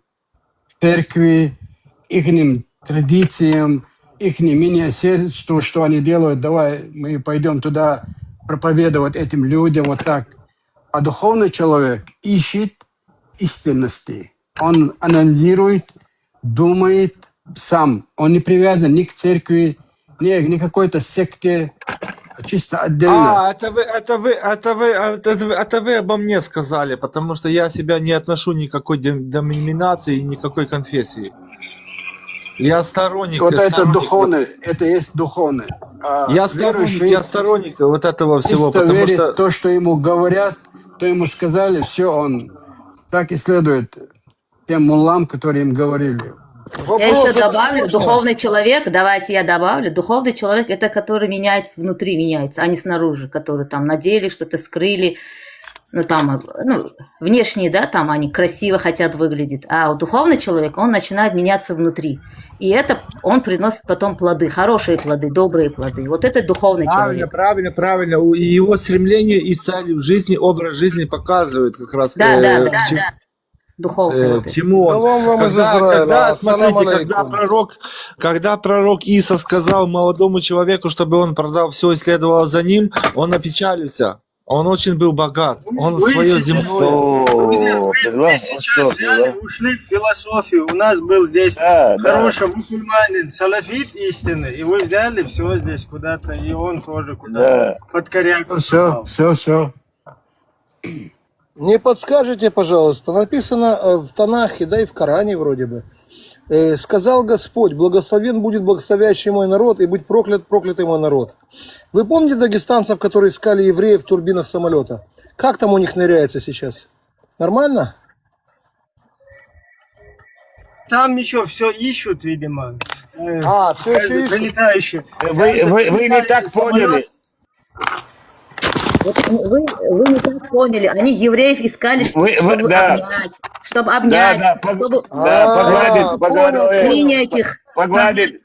к церкви, их традициям, их министерству, что они делают. Давай мы пойдем туда проповедовать этим людям, вот так. А духовный человек ищет истинности. Он анализирует, думает сам. Он не привязан ни к церкви, ни к какой-то секте, чисто отдельно. Это вы обо мне сказали, потому что я себя не отношу ни к какой деноминации, ни к какой конфессии. Я сторонник. Вот это духовное, это есть духовное. Я сторонник вот этого всего, потому верит что... то, что ему говорят, то ему сказали, все, он так и следует тем муллам, которые им говорили. Я еще добавлю, духовный человек, давайте я добавлю, духовный человек это который меняется внутри, меняется, а не снаружи, который там надели, что-то скрыли, внешне, да, там они красиво хотят выглядеть, а вот духовный человек, он начинает меняться внутри, и это он приносит потом плоды, хорошие плоды, добрые плоды, вот это духовный человек. Правильно, и его стремление и цели в жизни, образ жизни показывает как раз. Да. Духовный. К чему он? Когда пророк Иса сказал молодому человеку, чтобы он продал все и следовал за ним, он опечалился. Он очень был богат. Он свое земное. Вы сейчас взяли, ушли в философию. У нас был здесь хороший мусульманин, салафит истинный. И вы взяли все здесь куда-то, и он тоже куда-то под коряк. Все. Не подскажете, пожалуйста, написано в Танахе, да и в Коране вроде бы. Сказал Господь: благословен будет благословящий мой народ, и будь проклят проклятый мой народ. Вы помните дагестанцев, которые искали евреев в турбинах самолета? Как там у них ныряется сейчас? Нормально? Там еще все ищут, видимо. Все еще ищут. Прилетающие. Вы не так поняли. Вы не так поняли. Они евреев искали, чтобы обнять, принять их. Погладить.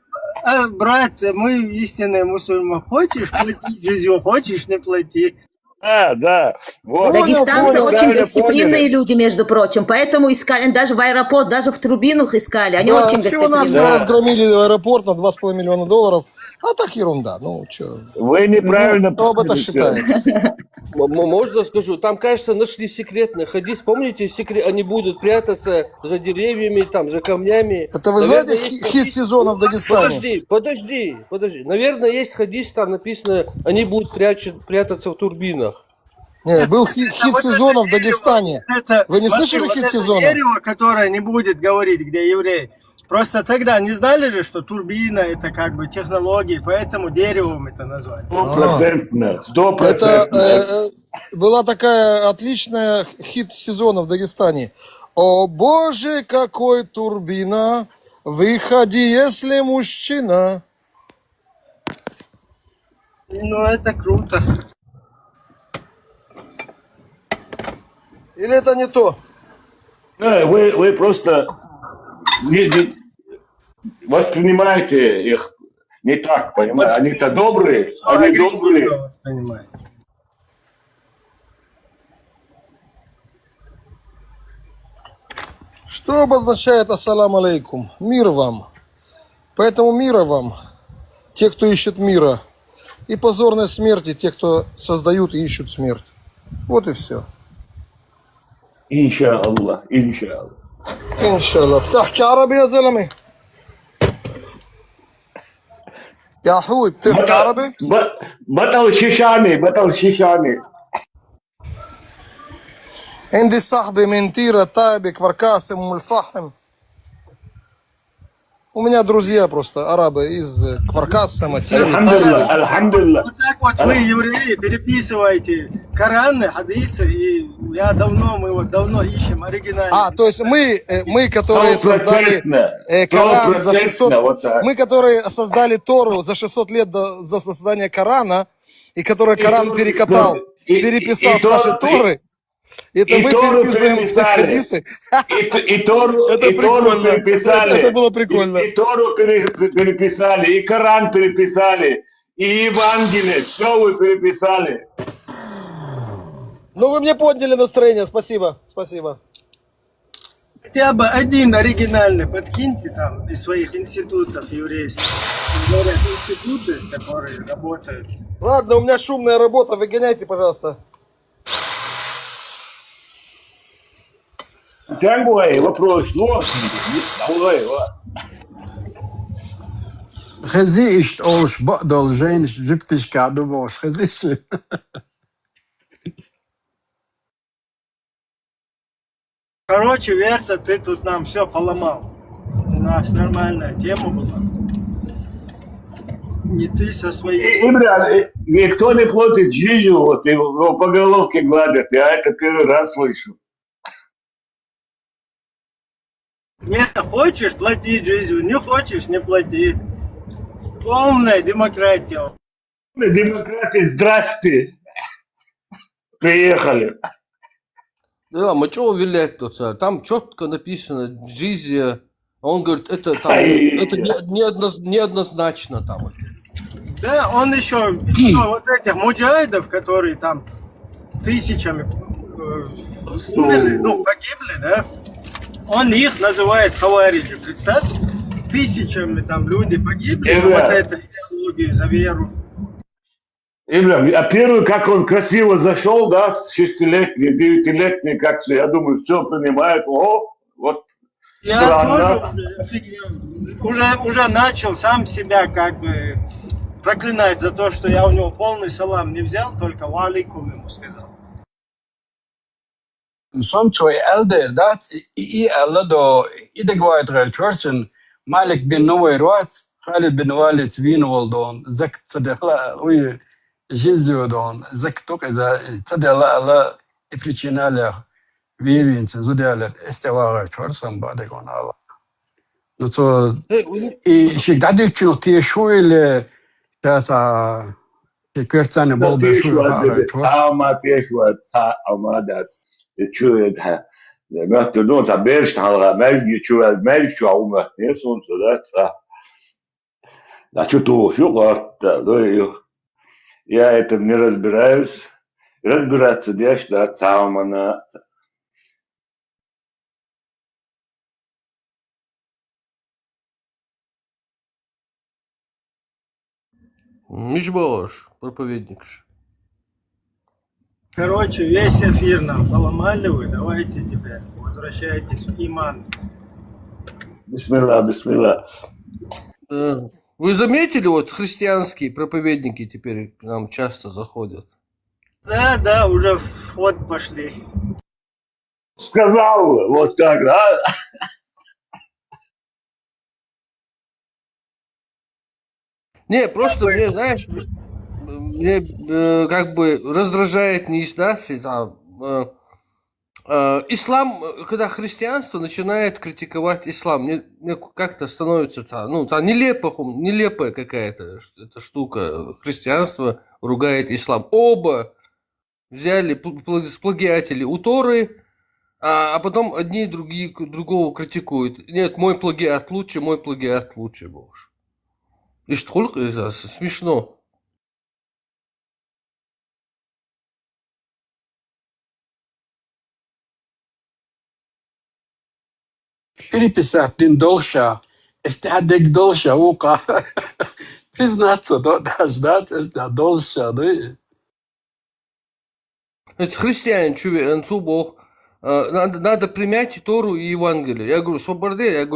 Брат, мы истинные мусульмане. Хочешь платить джизью, хочешь не плати. Да. Вот. Дагестанцы очень гостеприимные люди, между прочим, поэтому искали даже в аэропорт, даже в турбинах искали. Они очень гостеприимные. Всего-навсего разгромили аэропорт на $2,5 миллиона. А так ерунда. Ну, что? Вы неправильно Кто об этом считает? Можно скажу? Там, кажется, нашли секретный хадис. Помните, они будут прятаться за деревьями, там, за камнями. Это вы Наверное, знаете есть хит сезона в Дагестане? Подожди. Наверное, есть хадис, там написано, они будут прятаться в турбинах. Не, был хит сезона в Дагестане. Вы не слышали хит сезона? Дерево, которое не будет говорить, где евреи. Просто тогда не знали же, что турбина это как бы технологии, поэтому деревом это назвали. 100%. Это была такая отличная хит сезона в Дагестане. О боже, какой турбина, выходи, если мужчина. Ну это круто. Или это не то? Вы просто воспринимаете их не так, понимаете? Они-то добрые, они добрые. Что обозначает ассалам алейкум? Мир вам. Поэтому мира вам, те, кто ищет мира. И позорной смерти, те, кто создают и ищут смерть. Вот и все. Иншаллах, иншаллах. иншаллах. تحكي عربي يا زلمة؟ يا حوي بتحكي عربي؟ بطل شيشاني. عندي صاحبي من تيرة طابة كفركاسة أم الفحم. У меня друзья просто арабы из Кваркаса, Матиры, Альхамдулилlah. Вот так вот вы, евреи, переписываете Кораны, хадисы, и мы давно ищем оригинальные. то есть мы, которые создали Коран за 600, мы, которые создали Тору за 600 лет за создания Корана, и которые Коран переписал с нашей Торы, это мы переписываем хадисы. Это прикольно. Это было прикольно. И Тору переписали, и Коран переписали, и Евангелие. Все вы переписали. Ну, вы мне подняли настроение. Спасибо. Спасибо. Хотя бы один оригинальный подкиньте там из своих институтов еврейских. Говорят, институты, которые работают. Ладно, у меня шумная работа. Выгоняйте, пожалуйста. Тянгуай, вопрос сложный. خزي اشتوش بقدر جينش جبتش كعدو بوش خزيش. Короче, Верта, ты тут нам все поломал. У нас нормальная тема была. Не ты со своей... Никто не платит жизнью, вот его по головке гладят. Я это первый раз слышу. Не хочешь платить жизнью, не хочешь не плати. Полная демократия. Демократия, здрасте. Приехали. Да, мы чего вилять тут, там четко написано джизия. Он говорит, это неоднозначно там. Да, он еще вот этих муджахидов, которые там тысячами умерли, погибли, да? Он их называет хавариджи, представь? Тысячами там люди погибли за вот эту идеологию, за веру. А первый, как он красиво зашел, да, 6-летний, 9-летний, как я думаю, все понимает. Вот. Я тоже офигел. Уже начал сам себя как бы проклинать за то, что я у него полный салам не взял, только валикум ему сказал. Som tror jag äldre, dat i alla då, i det kvartret churchen, Malik bin Noy Roat, Khalid bin Walid Winwal don, zak tsadela, ой, Jizio don, zak только за tsadela alla i причиняли вивинцы, зудяли, эстевара чурсом бадегон alla. Ну то, и щегда чул те шуили, это квартаны был большой Сама пешва, амадат. Чует, möchte nur unter Belsch, Melch, чует Melch, Aume, ist und so das. Да что-то я это не разбираюсь. Разбираться дальше, да, самана. Мишбош, проповедник. Короче, весь эфир нам поломали вы. Давайте теперь возвращайтесь в иман. Бисмилlah, бисмилlah. Да. Вы заметили, вот христианские проповедники теперь к нам часто заходят? Да, да, уже в ход пошли. Сказал вот так, да? Не, просто мне, знаешь, мне как бы раздражает не ислам, когда христианство начинает критиковать ислам, мне как-то становится нелепая какая-то эта штука. Христианство ругает ислам. Оба взяли, сплагиатели у Торы, а потом одни и другие другого критикуют. Нет, мой плагиат лучше, Боже. И что это смешно. Переписать дольше, стадик дольше, ука. Признаться, да, ждать, дольше, да. Это христианин, Бог. Надо принять Тору и Евангелие. Я говорю, свободе,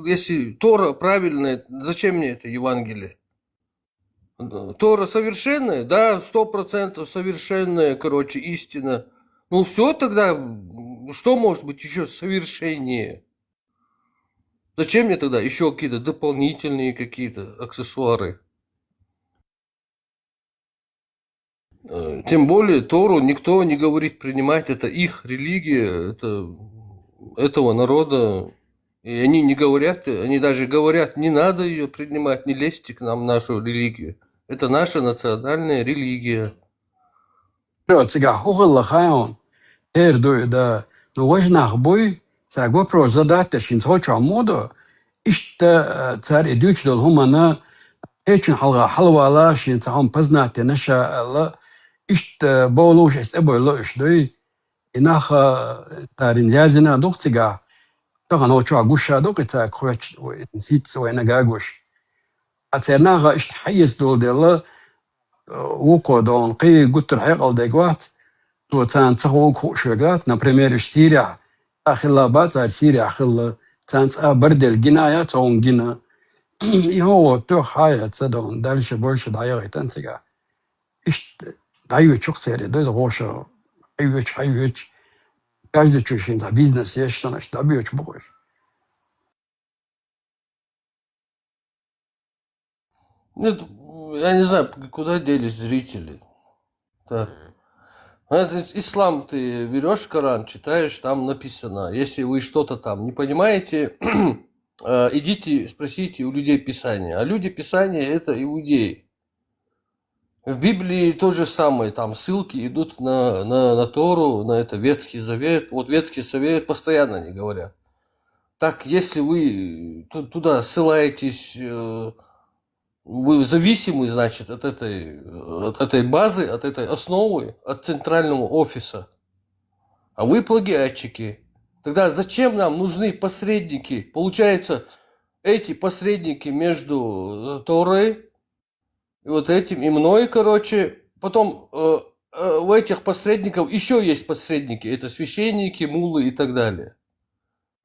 если Тора правильная, зачем мне это Евангелие? Тора совершенная, да, 100% совершенная, истина. Ну все тогда, что может быть еще совершеннее? Зачем мне тогда еще какие-то дополнительные какие-то аксессуары? Тем более Тору никто не говорит принимать, это их религия, это этого народа. И они не говорят, они даже говорят, не надо ее принимать, не лезьте к нам в нашу религию. Это наша национальная религия. طبعا هو شو عقوشة دوقة خوش نسيت سوى نجاجوش أترناها إشتحيز دول ديلا وقو دون قي قلت الحق على ديقوات تو تان تخو خوشجات نبريمير سيريا أخلا بات سيريا أخلا تان برد الجناية تون جنا هو تو حياة تدون دالش بولش دايرة تنسجا إشت دايو شوك سيري ده غوشة أيوش каждый чуть-чуть за бизнес есть, что значит добьешь больше. Нет, я не знаю, куда делись зрители. Так. Ислам ты берешь Коран, читаешь, там написано, если вы что-то там не понимаете, идите спросите у людей Писания. А люди Писания это иудеи. В Библии то же самое, там ссылки идут на Тору, на это Ветхий Завет. Вот Ветхий Завет постоянно не говорят. Так, если вы туда ссылаетесь, вы зависимы, значит, от этой базы, от этой основы, от центрального офиса. А вы плагиатчики. Тогда зачем нам нужны посредники? Получается, эти посредники между Торой, и вот этим и мной, потом у этих посредников еще есть посредники, это священники, мулы и так далее.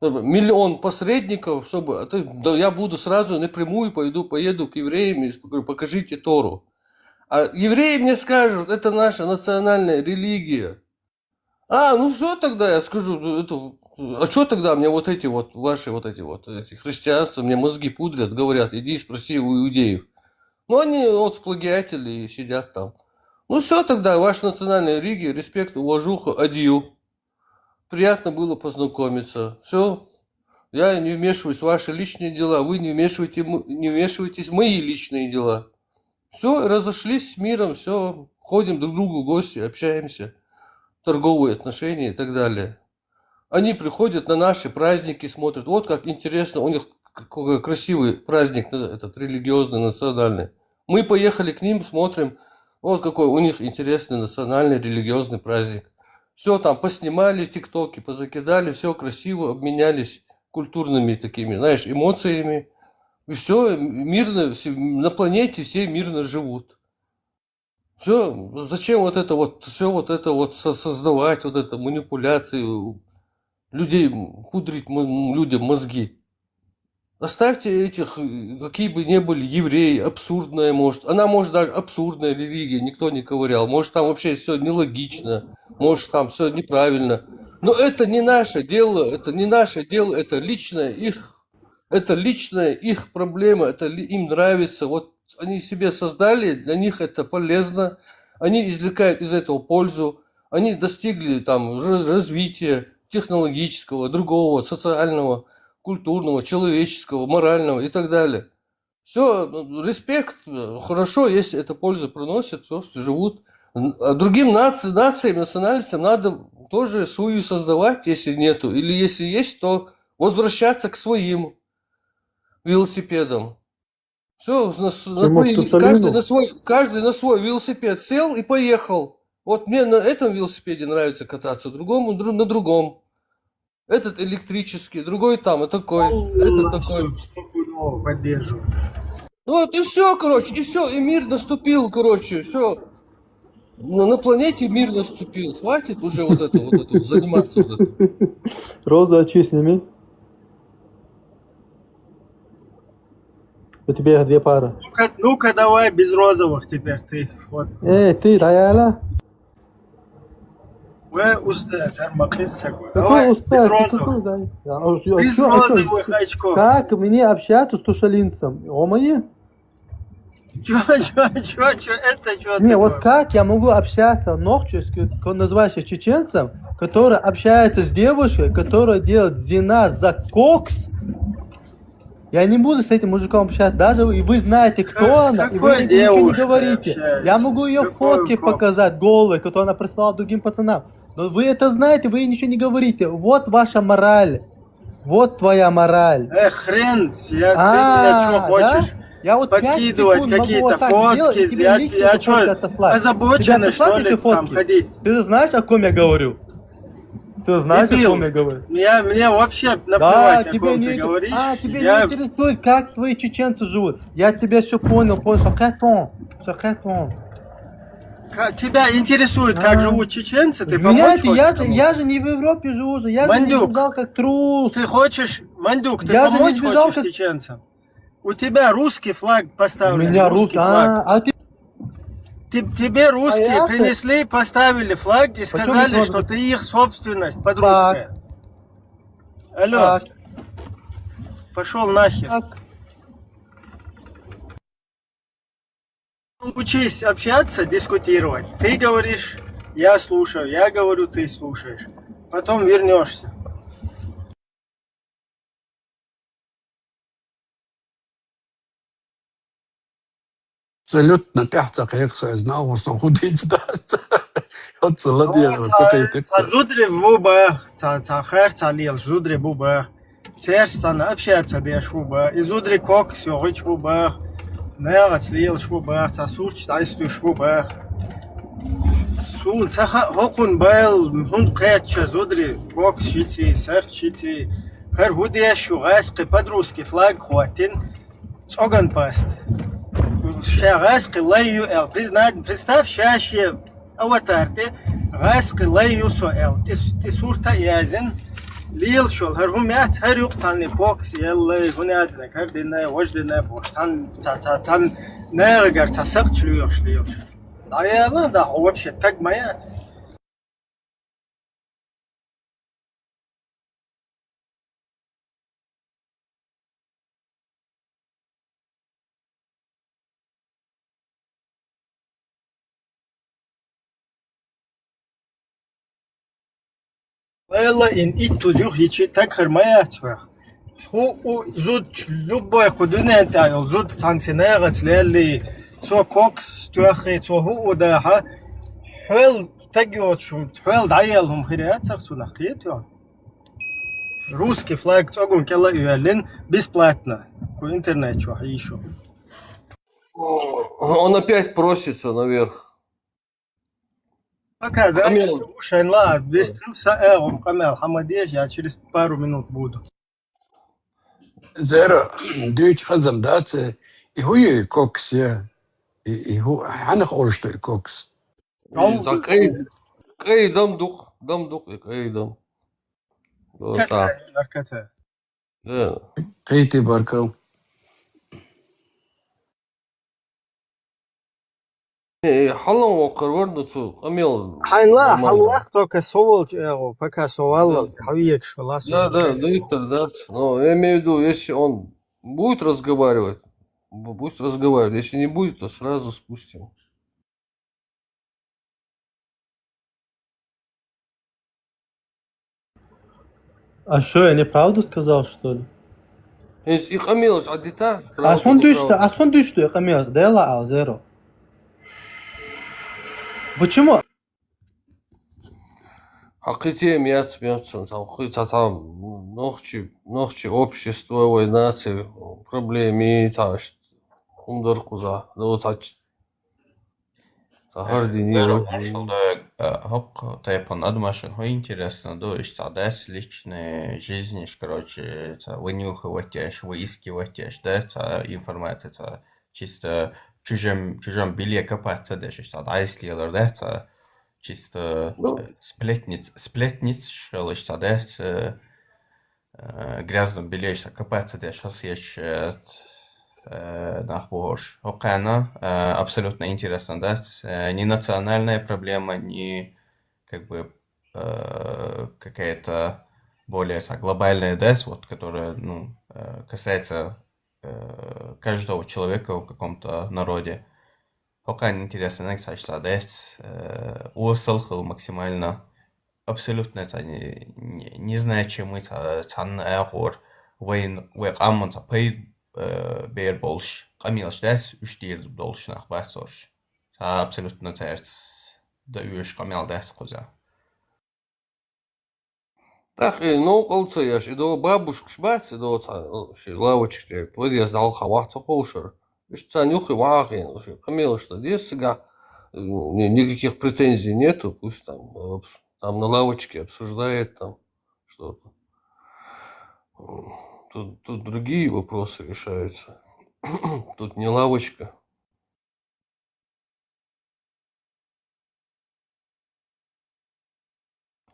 Миллион посредников, я буду сразу напрямую поеду к евреям и говорю, покажите Тору. А евреи мне скажут, это наша национальная религия. Ну все тогда, я скажу, а что тогда мне вот эти вот, ваши вот эти христианства, мне мозги пудрят, говорят, иди спроси у иудеев. Они сплагиатели и сидят там. Все тогда, ваша национальная религия, респект, уважуха, адью. Приятно было познакомиться. Все. Я не вмешиваюсь в ваши личные дела, вы не вмешиваетесь в мои личные дела. Все, разошлись с миром, все. Ходим друг к другу в гости, общаемся. Торговые отношения и так далее. Они приходят на наши праздники, смотрят. Вот как интересно, у них какой красивый праздник этот религиозный, национальный. Мы поехали к ним, смотрим, вот какой у них интересный национальный религиозный праздник. Все там поснимали, тиктоки позакидали, все красиво, обменялись культурными такими, знаешь, эмоциями. И все мирно, на планете все мирно живут. Все, зачем вот это вот, все вот это вот создавать, вот это манипуляции, людей, пудрить людям мозги. Оставьте этих, какие бы ни были евреи, абсурдная, может, она может даже абсурдная религия, никто не ковырял, может там вообще все нелогично, может там все неправильно, но это не наше дело, это личное их проблема, это им нравится, вот они себе создали, для них это полезно, они извлекают из этого пользу, они достигли там развития технологического, другого, социального, культурного, человеческого, морального и так далее. Все, респект, хорошо, если это пользу приносит, просто живут. А другим нациям, национальностям надо тоже свою создавать, если нету. Или если есть, то возвращаться к своим велосипедам. Все, каждый на свой велосипед сел и поехал. Вот мне на этом велосипеде нравится кататься, другому на другом. Этот электрический, другой там, и такой, этот такой. Поддерживаю. Вот и все, короче, и мир наступил, короче, все. На планете мир наступил. Хватит уже вот это заниматься вот этим. Розу очи сними. У тебя их 2 пары. Ну-ка, давай без розовых теперь ты. Вот. Ты, Даяла. Вы устали, Какой давай устал? без розовых. Без розовых очков. Как мне общаться с тушалинцем? О-мои? Чё, это что? Не, вот как я могу общаться ночью с называющим чеченцем, который общается с девушкой, которая делает зина за кокс? Я не буду с этим мужиком общаться, даже и вы знаете, кто она, и вы ничего не говорите. Я могу ее фотки показать, голые, которые она прислала другим пацанам. Но вы это знаете, вы ничего не говорите. Вот ваша мораль. Вот твоя мораль. Хрен, ты меня что хочешь? Да? Я вот подкидывать какие-то фотки, я что, озабоченный, что ли, там ходить? Ты знаешь, о ком я говорю? Ты знаешь, о ком я говорю? Мне вообще наплевать, о ком ты говоришь. Тебе не интересует, как твои чеченцы живут. Я тебя все понял. Тебя интересует, как живут чеченцы? Ты помочь хочешь? Я же не в Европе живу, я же не сбежал как трус. Ты хочешь, Мандюк, ты помочь хочешь чеченцам? У тебя русский флаг поставлен. У меня русский флаг. Тебе русские принесли, поставили флаг и сказали, что ты их собственность под русская. Алло. Пошел нахер. Учись общаться, дискутировать. Ты говоришь, я слушаю, я говорю, ты слушаешь. Потом вернешься. Абсолютно пятак, я знал, что худеть даст. Вот целодел. Зудри вубах, хэр цалил, зудри вубах. Серж сан общаться деш вубах. И зудри кок сёгыч вубах. Нэр цлил вубах, сурч дайсту вубах. Сун цаха хокун бэл хун кэтча зудри кок шити, сэр шити. Хэр худия шугайски подрусский флаг хватин. Цоган паст. Представь чаще аватарте غاسق لا يسأل تسورتا يازن ليل شول هرهمات هر يقطعني بوكس يلا هنا أدنى كردنا وجدنا بورسان تان نرجع تسقط شليوش لا يلا ده هو بشيء تج مايات Ела ин иттузюх ичи так хермаятвах. Ху зуд любой кудунент айол зуд сантинерец лели цо кокс туахи цо ху удаха хел тагиот шум хел дайел хум хириатсах сунахиетё. Русский флаг цогун кела юэлин бесплатно. Ку интернет чуах еще. Он опять просится наверх. Пока Шайнла, вестился Эром, Камел, Хамадеш, я через пару минут буду. Зеро, дюч хазам даце, и хуй коксе, هو حنخ أورشتو الكوكس Так, эй, дам дух, эй, дам. Вот так. Narkata. Да. قيتي باركو Халам вакар варнацу, амел. Хайнла, Нормально. халвах только совал, пока совал, хавиек шалас. Да, Виктор, да. Но я имею в виду, если он будет разговаривать, пусть разговаривает. Если не будет, то сразу спустим. А что, я неправду сказал, что ли? Если их амелаш, а дита? Asfon düştü, yıkamıyoruz. Dela al, zero. Почему? Хаките мяцун, там нохчи общество, ой, нации, проблемы, таш, умдаркуза, тач, Здорово, начал, да, хоп, тайпан адмашин, хо интересно, да, да, личной жизни, короче, это вынюхиваешь, выискиваешь, да, это информация, это чисто в чужом белье копаться, даже, а если, да, это чисто сплетниц, шелыш, да, это грязном белье, копаться, да, сейчас есть нахбош. Окана абсолютно интересно, да? Не национальная проблема, не как бы какая-то более глобальная, да, вот, которая, ну, касается каждого человека в каком-то народе. Окана интересно, да, усылхыл максимально абсолютно это не значимый цан агор вейн амман пей бер болш камилш дас үштир болшнах басош абсолютно терц да үш камил дас коза. Так, ну, колца яш, и до бабушек шбац, и до лавочки, подъезд дал хавахца хоушер. Вишь, нюхай вахи, камил, что здесь сега никаких претензий нету, пусть там на лавочке обсуждает там что-то. Тут другие вопросы решаются. Тут не лавочка.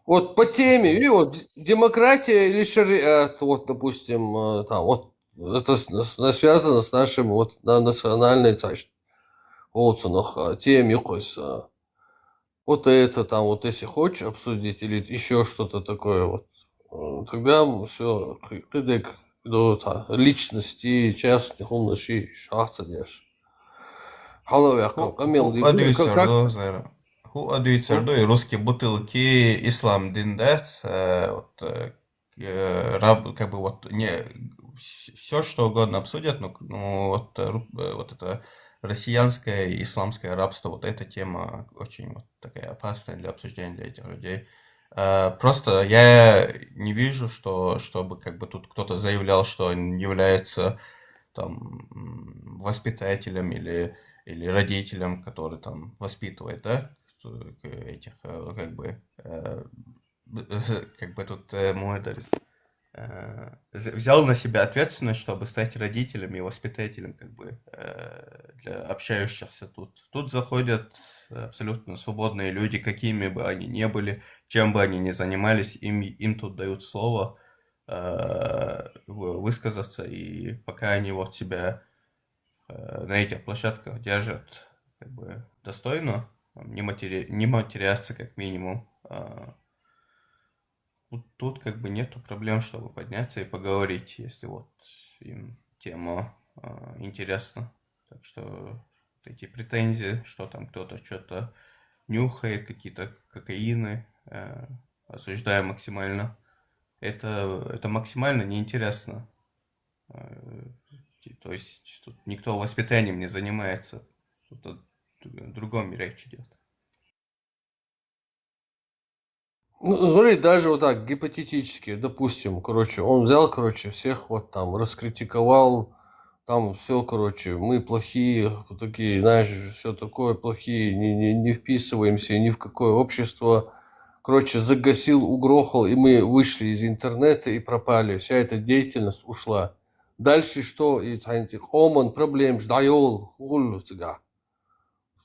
Вот по теме, и вот демократия или шариат, вот, допустим, там, вот, это связано с нашим, вот, национальной теме, вот это там, вот, если хочешь обсудить, или еще что-то такое, вот, тогда все, личности, частных, умноши, шахцадеш. Ху адуицер, и русские бутылки, ислам диндет, вот, как бы вот не все что угодно обсудят, но вот это россиянское и исламское рабство, вот эта тема очень вот такая опасная для обсуждения для этих людей. Просто я не вижу, чтобы как бы тут кто-то заявлял, что он является там воспитателем или родителем, который там воспитывает, да, этих как бы тут Муэдалис взял на себя ответственность, чтобы стать родителем и воспитателем как бы для общающихся тут. Тут заходят абсолютно свободные люди, какими бы они ни были, чем бы они ни занимались, им тут дают слово высказаться, и пока они вот себя на этих площадках держат как бы достойно, не матерятся как минимум, тут как бы нету проблем, чтобы подняться и поговорить, если вот им тема интересна. Так что эти претензии, что там кто-то что-то нюхает, какие-то кокаины, осуждаем максимально. Это максимально неинтересно. То есть тут никто воспитанием не занимается. Тут о другом речь идет. Ну, смотри, даже вот так, гипотетически, допустим, короче, он взял, короче, всех вот там раскритиковал, там все, короче, мы плохие, такие, знаешь, все такое плохие, не вписываемся ни в какое общество, короче, загасил, угрохал, и мы вышли из интернета и пропали, вся эта деятельность ушла. Дальше что? И оман проблем ждает,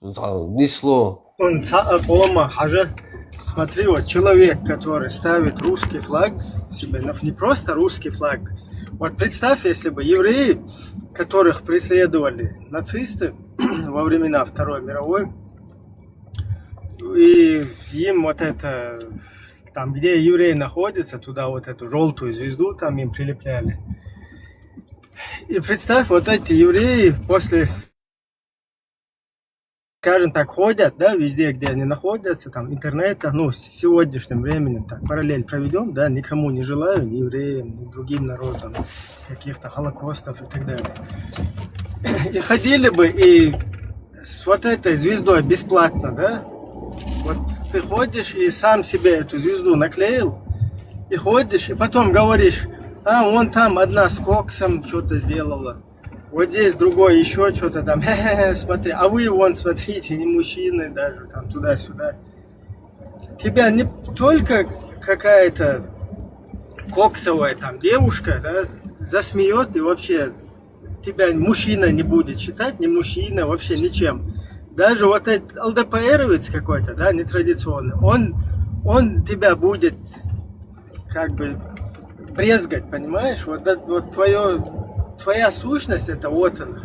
несло. Он Колома Хажа. Смотри, вот человек, который ставит русский флаг себе, но не просто русский флаг. Вот представь, если бы евреи, которых преследовали нацисты во времена Второй мировой, и им вот это, там, где евреи находятся, туда вот эту желтую звезду там им прилепляли. И представь, вот эти евреи после, скажем так, ходят, да, везде, где они находятся, там, интернета, ну, с сегодняшним временем, так, параллель проведем, да, никому не желаю, ни евреям, ни другим народам, каких-то холокостов и так далее. И ходили бы и с вот этой звездой бесплатно, да, вот ты ходишь и сам себе эту звезду наклеил, и ходишь, и потом говоришь, а, вон там одна с коксом что-то сделала. Вот здесь другой еще что-то там, смотри, а вы вон, смотрите, не мужчины даже, там, туда-сюда. Тебя не только какая-то коксовая там девушка, да, засмеет, и вообще тебя мужчина не будет считать, не мужчина, вообще ничем. Даже вот этот ЛДПРовец какой-то, да, нетрадиционный, он тебя будет как бы брезгать, понимаешь? Вот твоя сущность, это вот она.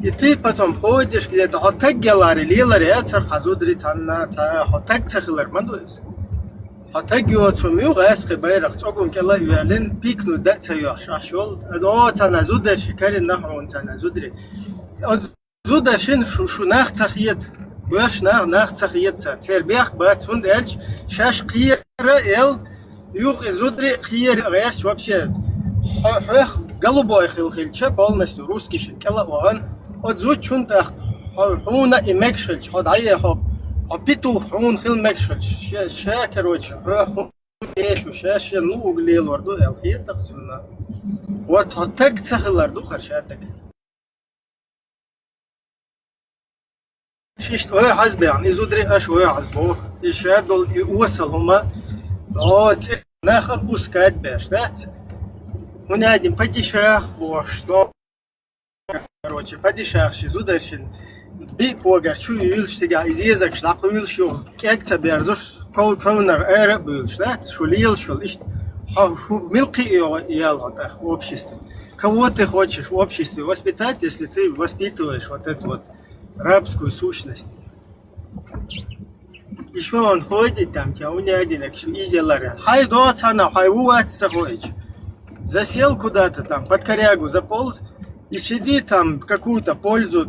И ты потом ходишь где-то, хотак гелари, лилари, ацар хазудри цанна, хотак цахилар мандуис. Хотак геоцумю, гайсхи байрах, цогун кела юалин, пикну да цаюаш, ашол, о цана зудер, шикарин нахрун цана зудри. Зуда шин шунах цахиет, баш нах цахиет цан, цербях бац, он эльч, шаш кира эл, юх и зудри кир гайрш вообще. Голубой хилхильча полностью русский шинкела он от зучунта хуна и мекшельч от ае хоп опиту хун хил мекшельч ша короче эшу ша ну углел варду элхиетах суна вот так цахиларду харшатак شيشت ويا حزب يعني زودري اش ويا حزبو يشادل يوصل هما ناخذ بوسكات باش دات ونادم падишах, что, короче, падишах, зудашин, бик вогар, чуюл, что из язык шлакуил, что кекца берзуш, ковнер эра был, что шулил, что лишь, мелкий ел так в обществе. Кого ты хочешь в обществе воспитать, если ты воспитываешь вот эту вот рабскую сущность? Еще он ходит там, тебя у него один, изделаря. Хай доцана, хай уатса ходишь. Засел куда-то там, под корягу заполз и сиди там, какую-то пользу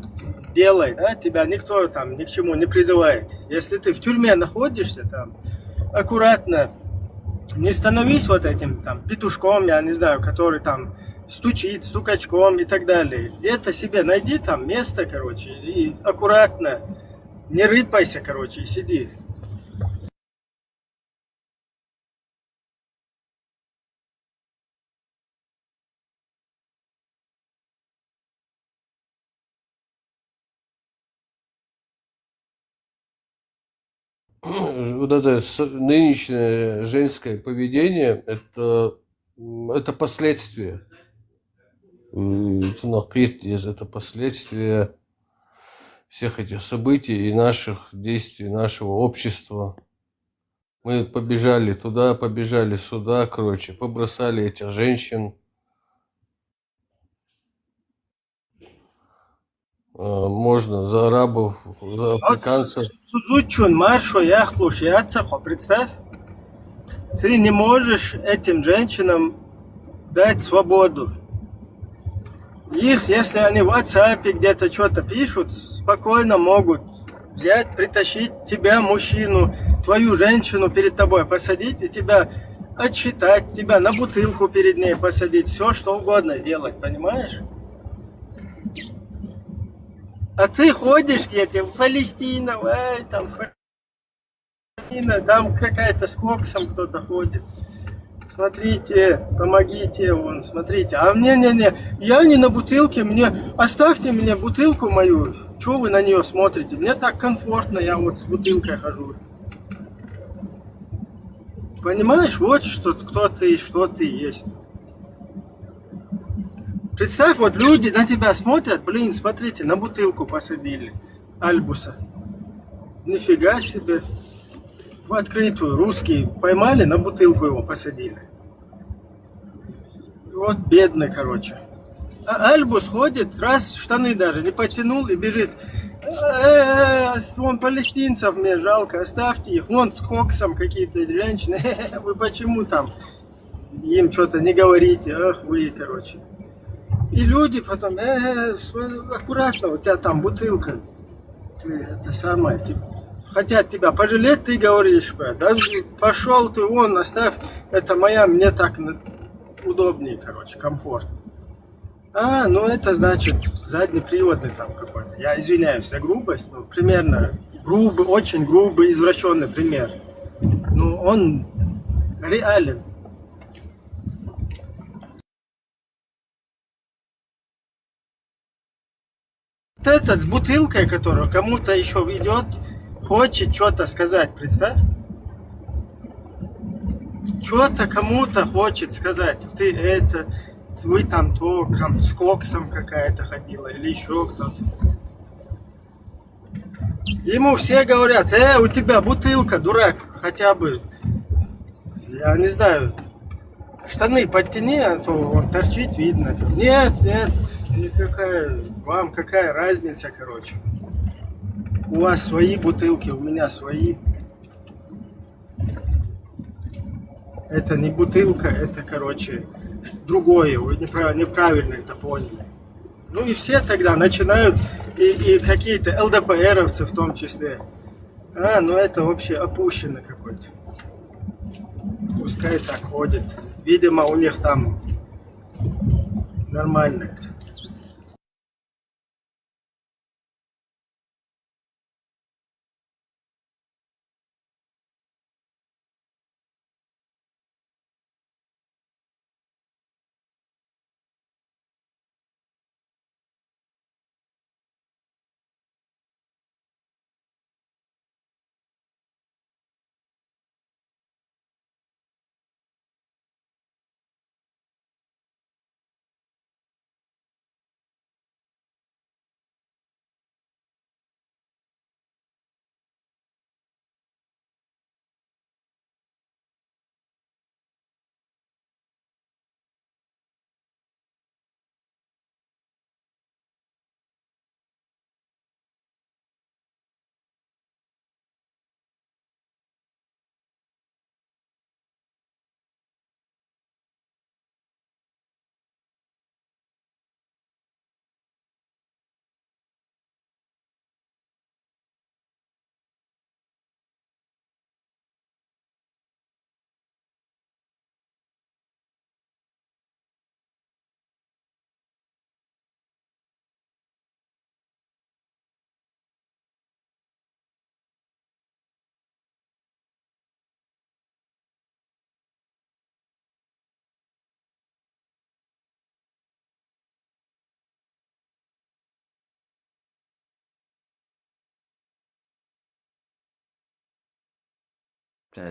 делай, да, тебя никто там ни к чему не призывает. Если ты в тюрьме находишься там, аккуратно, не становись вот этим там петушком, я не знаю, который там стучит, стукачком и так далее. Где-то себе найди там место, короче, и аккуратно, не рыпайся, короче, и сиди. Вот это нынешнее женское поведение, это последствия. Это последствия всех этих событий и наших действий, нашего общества. Мы побежали туда, побежали сюда, короче, побросали этих женщин. Можно за арабов, за африканцев. Представь, ты не можешь этим женщинам дать свободу. Их, если они в WhatsApp где-то что-то пишут, спокойно могут взять, притащить тебя, мужчину, твою женщину перед тобой посадить и тебя отсчитать, тебя на бутылку перед ней посадить, все что угодно сделать, понимаешь? А ты ходишь где-то в Палестину, там какая-то с коксом кто-то ходит. Смотрите, помогите, вон, смотрите. А мне, я не на бутылке, оставьте мне бутылку мою. Чего вы на нее смотрите? Мне так комфортно, я вот с бутылкой хожу. Понимаешь, вот кто ты и что ты есть. Представь, вот люди на тебя смотрят, блин, смотрите, на бутылку посадили. Альбуса. Нифига себе. В открытую русские поймали, на бутылку его посадили. И вот бедный, короче. А Альбус ходит, раз штаны даже не потянул и бежит. Вон палестинцев мне жалко, оставьте их. Вон с коксом какие-то женщины. Вы почему там им что-то не говорите? Ах вы, короче. И люди потом, аккуратно, у тебя там бутылка. Ты это самое, хотят тебя пожалеть, ты говоришь, да пошел ты вон, оставь, это моя, мне так удобнее, короче, комфортно. Ну это значит заднеприводный там какой-то. Я извиняюсь за грубость, но примерно грубый, очень грубый, извращенный пример. Но он реален. Вот этот с бутылкой, которая кому-то еще идет, хочет что-то сказать, представь. Что-то кому-то хочет сказать. Ты это, вы там то, там с коксом какая-то ходила или еще кто-то. Ему все говорят, у тебя бутылка, дурак, хотя бы, я не знаю, штаны подтяни, а то он торчит, видно. Нет, никакая, вам какая разница, короче. У вас свои бутылки, у меня свои. Это не бутылка, это, короче, другое. Вы неправильно это поняли. Ну и все тогда начинают, и какие-то ЛДПРовцы в том числе. Ну это вообще опущено какой-то. Пускай так ходит. Видимо, у них там нормально это.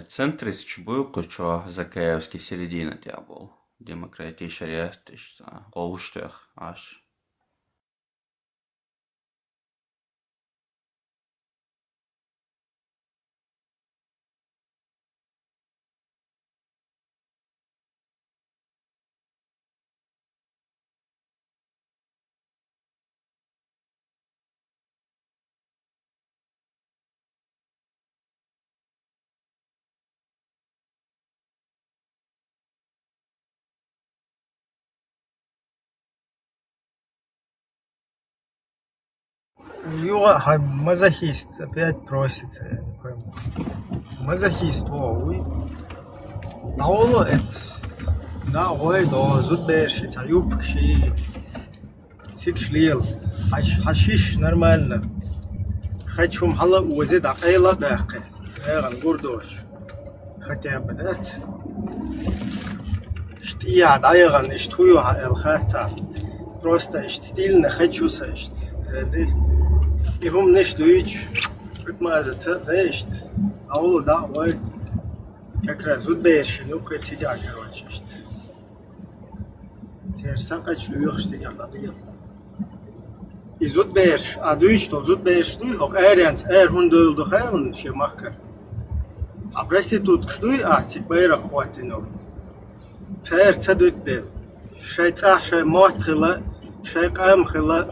Центрист был, что Закаевский середина тебя был. Демократический рест, Голштех аж. Мазохист опять просится, я не пойму. Мазохист, ой. Науло эц. Да, ой, да, зудбеши, цаюбкши. Сикшлил. Хашиш нормально. Хочу мхала узи да айла дахке. Эган гурдош. Хотя бы, да? Штия, да, эган, иштую элхата. Просто стильно хочу сашт. И هم نشدویچ بتمازه داشت اول دعوه как раз زود بهش نوکه تیجا короче تیر ساقش لویخش تیجا قضیه İzut beş, adı üç to zut beş duy, ok erens hun döldü hayvan şey mahkar. A prostitut duy, tik bayrak kuatino. Çer çadut del. Şey çah şey mat khila, şey qam khila,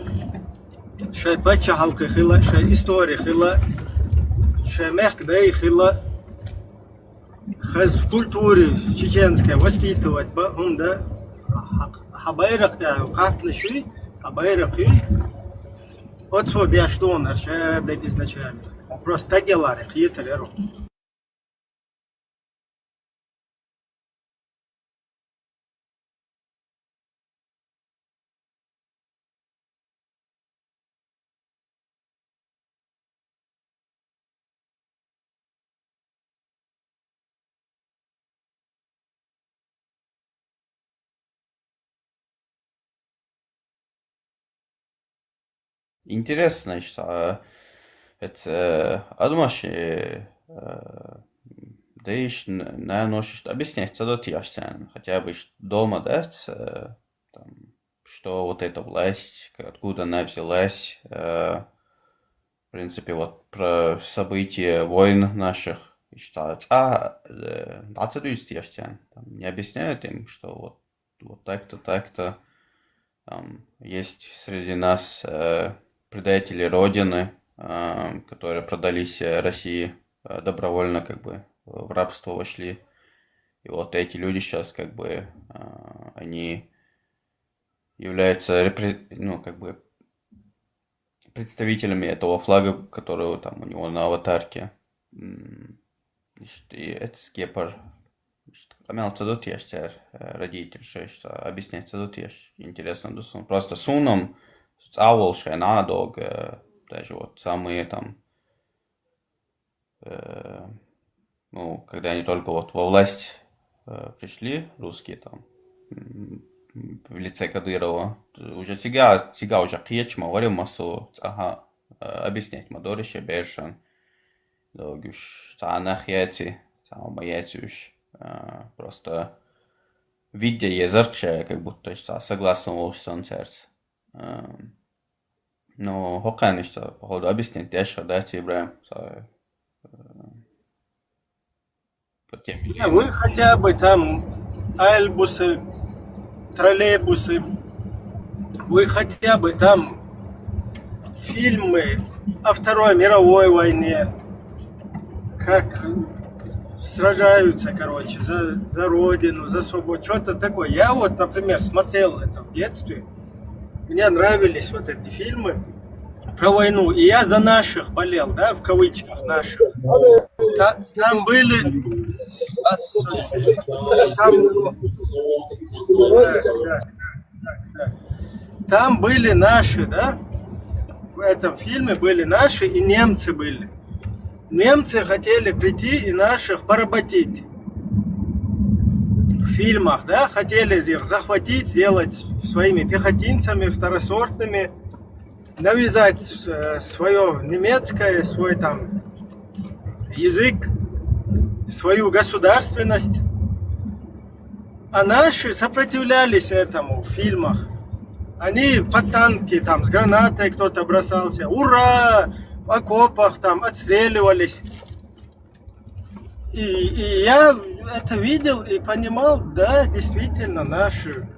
şey paça halkı khila, şey istori khila, şey mehkday khila. Хаз в культуре чеченской воспитывать, он да, хабайрах да, как наши, хабайрах и вот что я что он аж да изначально, просто так делали, хитрый. Интересно, что это адмаши даешь на ночь объяснять цадот яшцен, хотя бы дома, да, там, что вот эта власть, откуда она взялась, в принципе, вот про события войн наших, и что, да, цадуist яшцен, не объясняют им, что вот так-то, там, есть среди нас предатели Родины, которые продались России добровольно, как бы в рабство вошли. И вот эти люди сейчас, как бы, они являются, ну, как бы, представителями этого флага, который там у него на аватарке. И это скепар. Камел цадут яшцер родитель, что объяснять цадут яш интересно досун. Просто суном цавол шайнадог, даже вот самые там, ну, когда они только вот во власть пришли, русские там, в лице Кадырова, уже сега уже кьечма, говорим массу, ага, объяснять мадорище бершан, догуш, цанах яйци, самомаяцюш. Просто видя езеркше, как будто согласно волшебству сердце. Но хоккайни, что, походу, объяснить дешево, да, тебе, по тем Не, вы хотя бы там альбусы, троллейбусы, вы хотя бы там фильмы о Второй мировой войне, как сражаются, короче, за родину, за свободу, что-то такое. Я вот, например, смотрел это в детстве, мне нравились вот эти фильмы про войну, и я за наших болел, да, в кавычках наших. Там были... Там были наши, да, в этом фильме были наши и немцы были. Немцы хотели прийти и наших поработить. В фильмах, да, хотели их захватить, сделать своими пехотинцами, второсортными, навязать свое немецкое, свой там язык, свою государственность. А наши сопротивлялись этому в фильмах. Они под танки, там, с гранатой кто-то бросался. Ура! В окопах там отстреливались. И я это видел и понимал, да, действительно, наши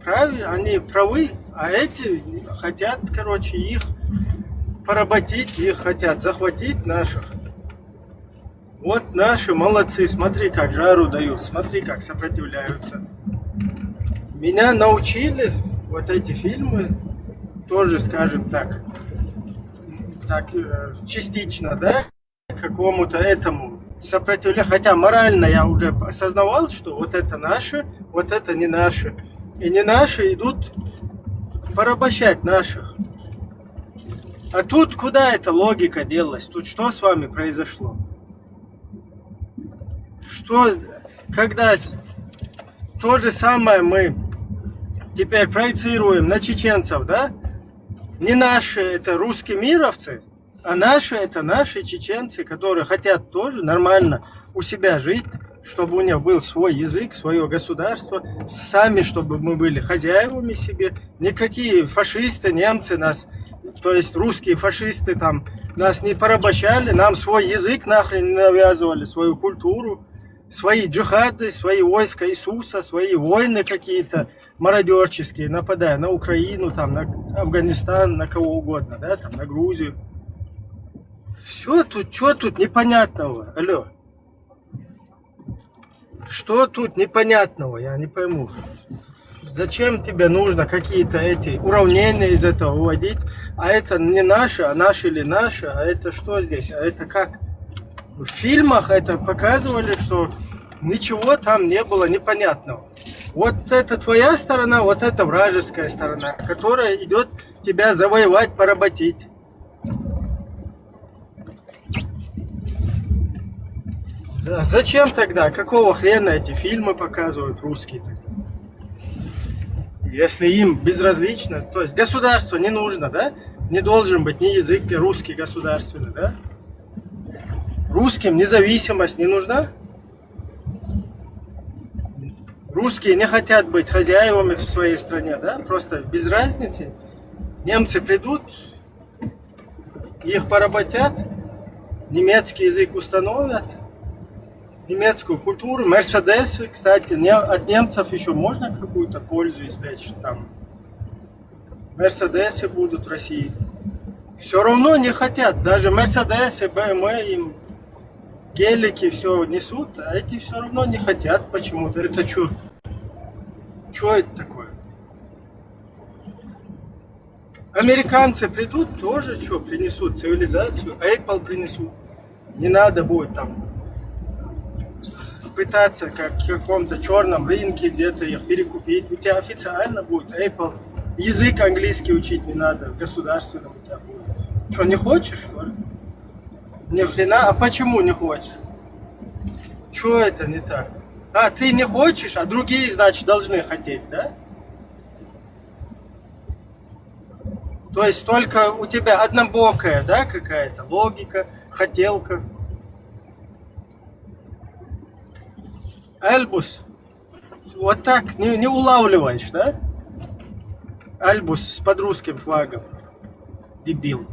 они правы, а эти хотят, короче, их поработить, их хотят захватить наших. Вот наши молодцы, смотри, как жару дают, смотри, как сопротивляются. Меня научили вот эти фильмы, тоже, скажем так частично, да, какому-то этому сопротивлению. Хотя морально я уже осознавал, что вот это наше, вот это не наше. И не наши идут порабощать наших. А тут куда эта логика делась? Тут что с вами произошло? Что, когда то же самое мы теперь проецируем на чеченцев, да? Не наши это русские мировцы, а наши это наши чеченцы, которые хотят тоже нормально у себя жить, чтобы у них был свой язык, свое государство, сами, чтобы мы были хозяевами себе. Никакие фашисты, немцы нас то есть русские фашисты там нас не порабощали, нам свой язык нахрен не навязывали, свою культуру, свои джихады, свои войска Иисуса, свои войны какие-то мародерческие, нападая на Украину, там, на Афганистан, на кого угодно, да, там, на Грузию. Все тут, что тут непонятного, алло? Что тут непонятного, я не пойму. Зачем тебе нужно какие-то эти уравнения из этого выводить? А это не наше, а наше или наше, а это что здесь? А это как? В фильмах это показывали, что ничего там не было непонятного. Вот это твоя сторона, вот это вражеская сторона, которая идет тебя завоевать, поработить. Зачем тогда? Какого хрена эти фильмы показывают русские тогда? Если им безразлично, то есть государство не нужно, да? Не должен быть ни язык русский государственный, да? Русским независимость не нужна? Русские не хотят быть хозяевами в своей стране, да? Просто без разницы. Немцы придут, их поработят, немецкий язык установят, немецкую культуру, мерседесы, кстати, от немцев еще можно какую-то пользу извлечь, там, мерседесы будут в России. Все равно не хотят, даже мерседесы, БМВ им, гелики все несут, а эти все равно не хотят почему-то. Это что? Что это такое? Американцы придут, тоже что, принесут цивилизацию, Apple принесут. Не надо будет там пытаться как в каком-то черном рынке где-то их перекупить. У тебя официально будет Apple. Язык английский учить не надо, государственным у тебя будет. Что, не хочешь, что ли? Ни хрена, а почему не хочешь? Что это не так? А, ты не хочешь, а другие, значит, должны хотеть, да? То есть только у тебя однобокая, да, какая-то логика, хотелка. Альбус. Вот так, не улавливаешь, да? Альбус под русским флагом. Дебил.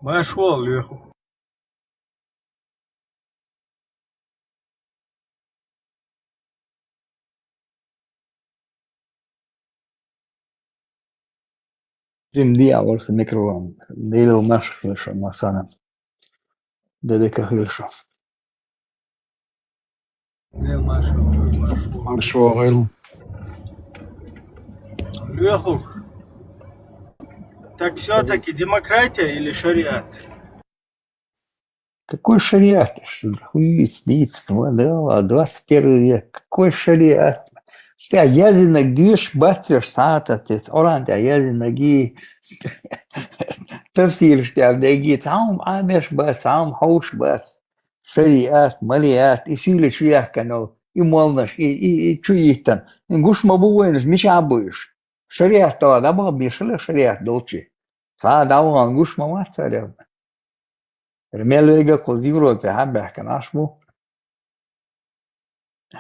Пошел, Леху. Diavol se mikrofon. Delil naš хорошо, на самом. Dedeka хорошо. Маршал. Леху. Так все-таки демократия или шариат? Какой шариат? Что за хуйня сидит? 21 век. Какой шариат? Sitä jäljellä gyös batsers saatat, että oranta jäljellä gi tafsirista jäljellä taum abesh bat taum hosh bat shariat maliat isile shuyakano imolnash и чуитан. Гуш мабуэнш мишабыш. Шариат то да ба бишла шариат долчи. Са даван гуш мамат царев. Ремелвега козивро те хабах нашму.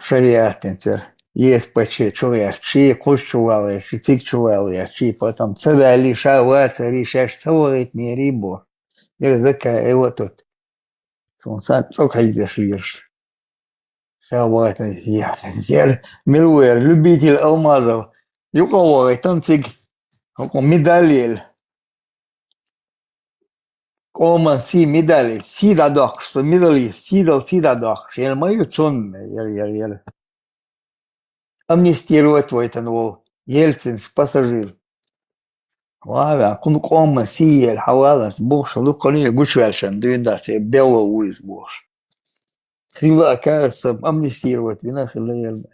Шариат тенцер. Есть почти человек, чьи кушчували, чьи тикчували, чьи потом цедали шаваться, решаешь целует не рибу. Языка его тут. Он сам цокайзешь вирш. Шавать, я милуэр, любитель алмазов. Юковой, танцик, медалель. Кома си медали, сидадох, что медали, сидадох. Шел мою цон, ел. Амнистировать Войтенвол, Ельцин, пассажир. Valla kun komma siel havalas boş lukoni güçvelşen düğünde se belo uiz boş. Хила кажется амнистировать вина хилер.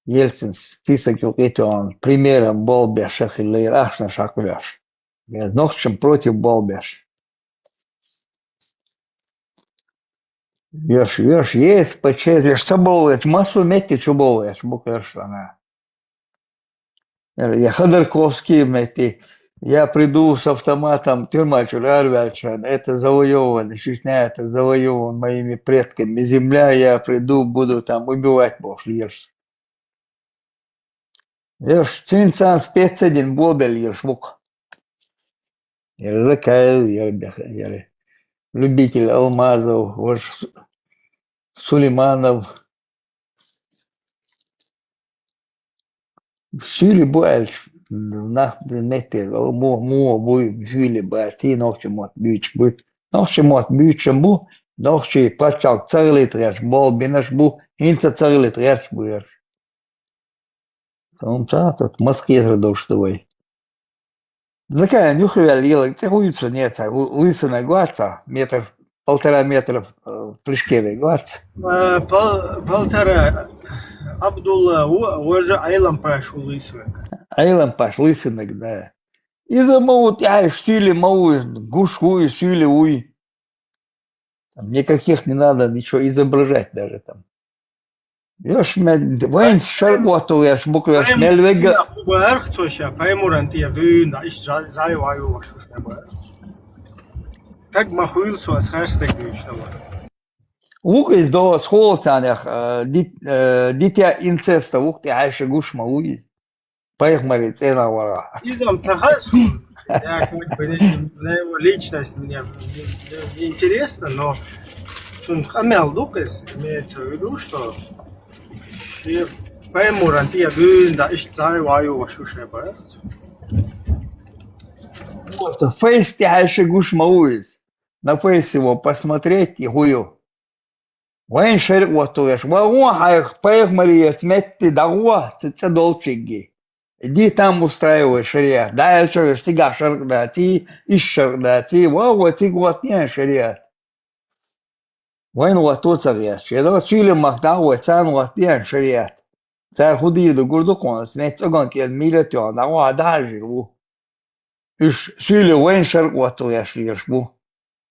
Ельцин список он примером Болбеша хилер ашна шаквяш. Я нохчем против Болбеш. Веш, есть почезлишь соболыч, массу мети чуболыч, букершана. Я Ходорковский, мети. Я приду с автоматом, тюрьма Чурарвячан, это завоевано, Чечня это завоеван моими предками, земля, я приду, буду там убивать, бог, ешь. Ешь, цинцан спецедин, бобель, ешь, бук. Я закаю, я любитель алмазов, Сулейманов. Süli больше, nach Mitte, буй, süli бати, ночи мот büyük bu, ночи мот büyük bu, ночи пачал царлит реш, бол бинаш bu, инца царлит реш буер. Самца тут Москве родовштовой. Закая нюхвял ела, те уются нет, лысина глаца, полтора метра в прыжке глац. Полтора. Абдулла, уже Айлам Паш лысинок. Айлам Паш лысинок, да. И за мау тяешь, сили мау, гушуй, сили уй. Там никаких не надо ничего изображать даже там. Ёш, вайн шарботу, яш букваш мельвега. Бухар хтоша, паймурантия, дюнда, иш зай ваю вашуш не бухар. Так махуил суас хастек дючного. Ук из до схолцанях, дитя инцеста, ук ты айше гуш мауиз. Поехали цена вара. Изам цахасу, я как бы на его личность мне не интересно, но он хамел дукес, имеется в виду, что паймурантия дюнда, иш зай ваю вашуш не бухар. Фейс ты айше гуш мауиз. На фейс его посмотреть и гую. وين شرق وطويش وروح поех Мария сметти дагуа цедолчиги. Иди там устраивай шариат. Дальше сега шарк дати, иш шарк дати, вау цигуатня шариат. Вайн вату царья. Шедо сюле махда вацан ватня шариат. Цар худи до гурдукон смет цоган кел милетё дагуа дажи. Иш сюле вайн шарк ватуяш лишбу.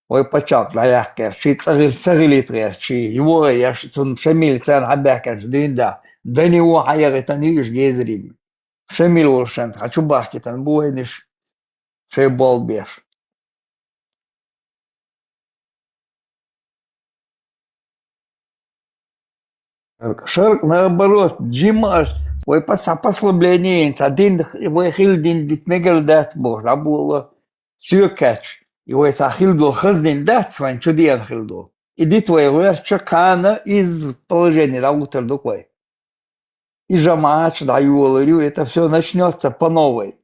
Ой, почак, лаяхкер, чи царилитрер, чи его яш цун шемил цан абякер, динда, да него хаяр это ниш гезрим. Шемил ушен, хочу бахки тан буэниш, шей болбеш. Шарк наоборот, джимаш, ой, послабление, один, ой, хилдин, дитмегал дат бог, рабуло, сюркач. Его сахилдо хаздин датсван чудиан хилдо. Иди твой вер чакана из положения раутер докой. И жамач даю ларю, это все начнется по новой.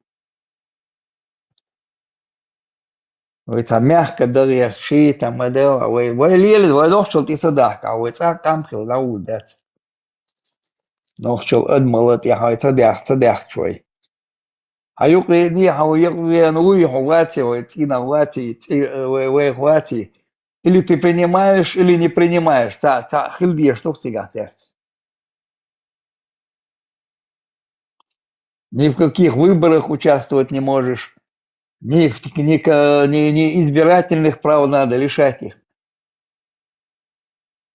Вы там мягко даришь, ши там модель, вы лели, вы нохчел ты садахка, вы там хил раут дат. Нохчел адмалат я хай цадях чой. А юкрени хауюкрен уй хвати, ой тина хвати, ой хвати. Или ты принимаешь, или не принимаешь. Хилди, что всегда сердце. Ни в каких выборах участвовать не можешь. Ни избирательных прав надо лишать их.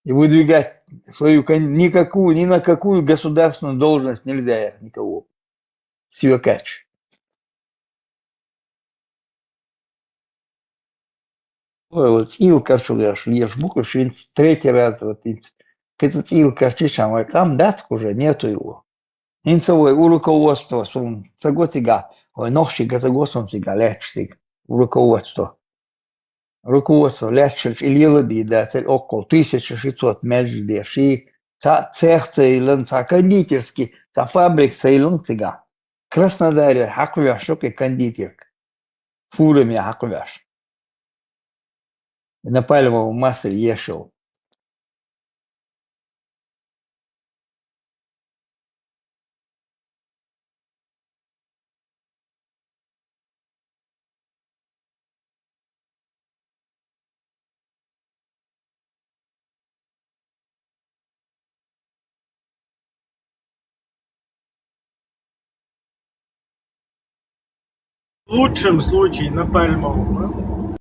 И выдвигать свою ни на какую государственную должность нельзя их никого. Сюркач. Ой, вот цилка шуляш, леш буквы, третий раз вот это цилка чичам, кам датск уже нету его. Инцевой у руководства сум цаготига, ой нохшига цагосом сига лечсиг у руководства. Руководство лечсиг илилади да около 1600 межде ши цех цейлен, кондитерский, фабрик цейлен цига. Краснодаре хаквяш, шоке кондитерк. Фурами хаквяш. На пальмовом масле ешил. В лучшем случае на Пальмову.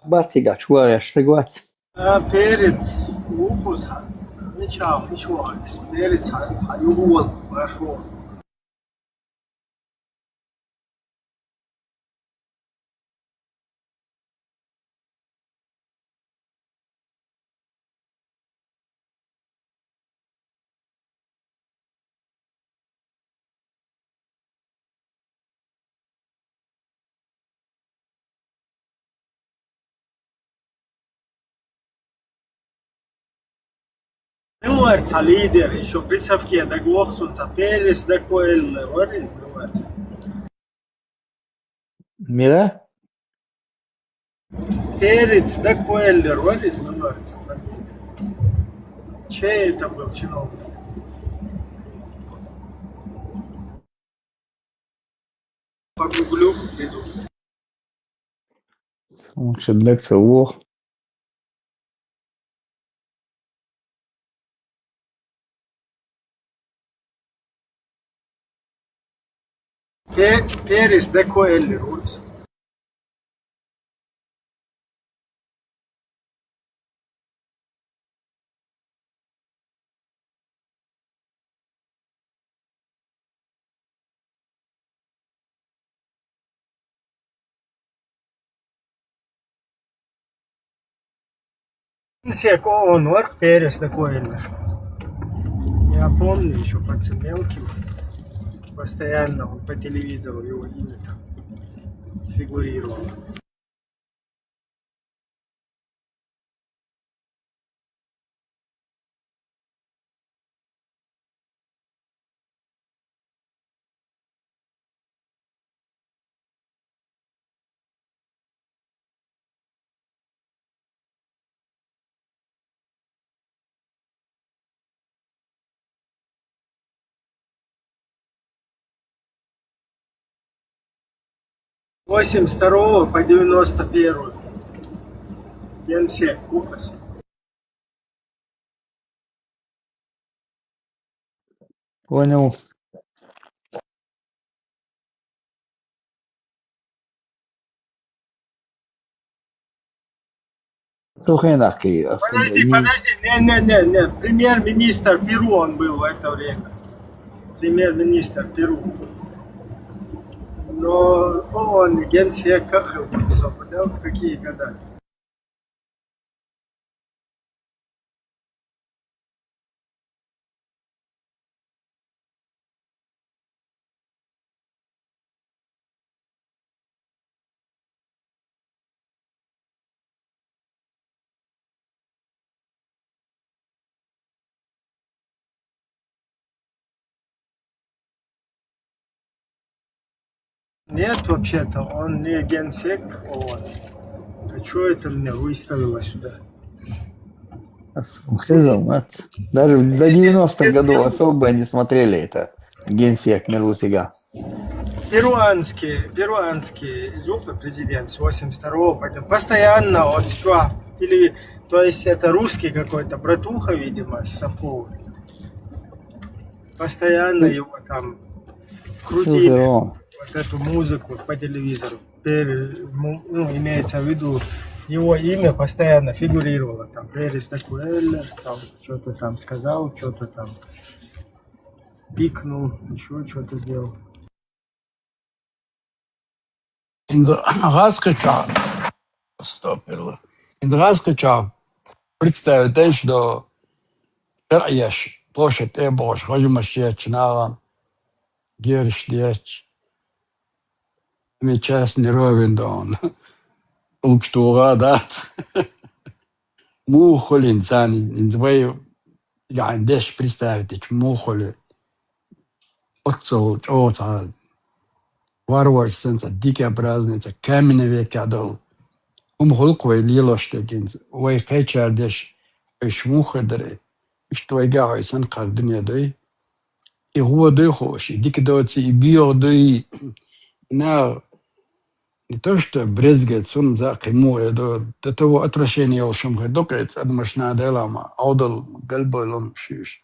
Batiga, čuvaš se gods. Перец, укус, ничего, перец, югол, хорошо. Milvērts līderi, šo prisavkie degloks un capēlis dekoēli, varīs milvērts. Mira? Перец декоэли, varīs milvērts. Че это был чиновник? Погуглю, приду. Лучше для целого. Перец декоэли, varīs. Генсек ООН, вар перец декоэли. Я помню еще пацан мелким. Постоянно он по телевизору его имя там фигурировало. С 82 по 91. Генсек, ужас. Понял. Слухай, нахуй. Подожди, не. Премьер-министр Перу он был в это время. Премьер-министр Перу. Но он генсек Кахал, понял, в какие года? Нет, вообще-то, он не генсек ООН. А что это мне выставило сюда? Даже до 90-х годов особо не смотрели это. Генсек Мерлусига. Перуанский звук президент с 82-го. Постоянно он что? То есть это русский какой-то братуха, видимо, Совковый. Постоянно его там крутили. Вот эту музыку по телевизору. Имеется в виду, его имя постоянно фигурировало. Там Перес Декуэллер, что-то там сказал, что-то там пикнул, еще что-то сделал. In de Raskachar представляешь, что Раеш, площадь Эбош, Хожимашеч, Нара, Герштеч, Мечас Неровендон, Улктура, дат, Мухолин, Сани, инзвей, я деш представить, Мухоли, Отцол, Ота, Варварсенца, дикобразница, каменный векадол. Холкой лилоштегин, ой, кайчардеш, ой, шмухадре, что играет сан кардинедой, и годы хоши, дикидоти, и биоды, на не то что брезгает, сон за ему, до того отвращения, что он докает, адмашна делама, аудал гальболом шиш.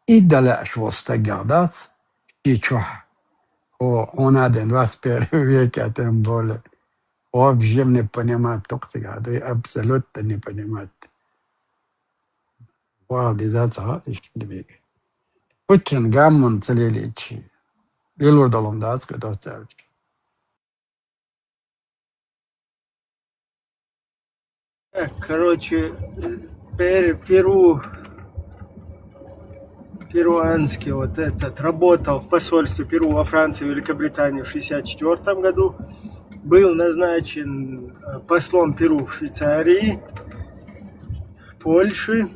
И далее шел стагадат, и чух. Он один 21 веке, тем более. Вообще не понимает, и абсолютно не понимает. Реализация их. Очень гаммон целиличи. Илурдалом датска доцель. Короче, перуанский вот этот работал в посольстве Перу во Франции, Великобритании в 1964 году. Был назначен послом Перу в Швейцарии, Польше.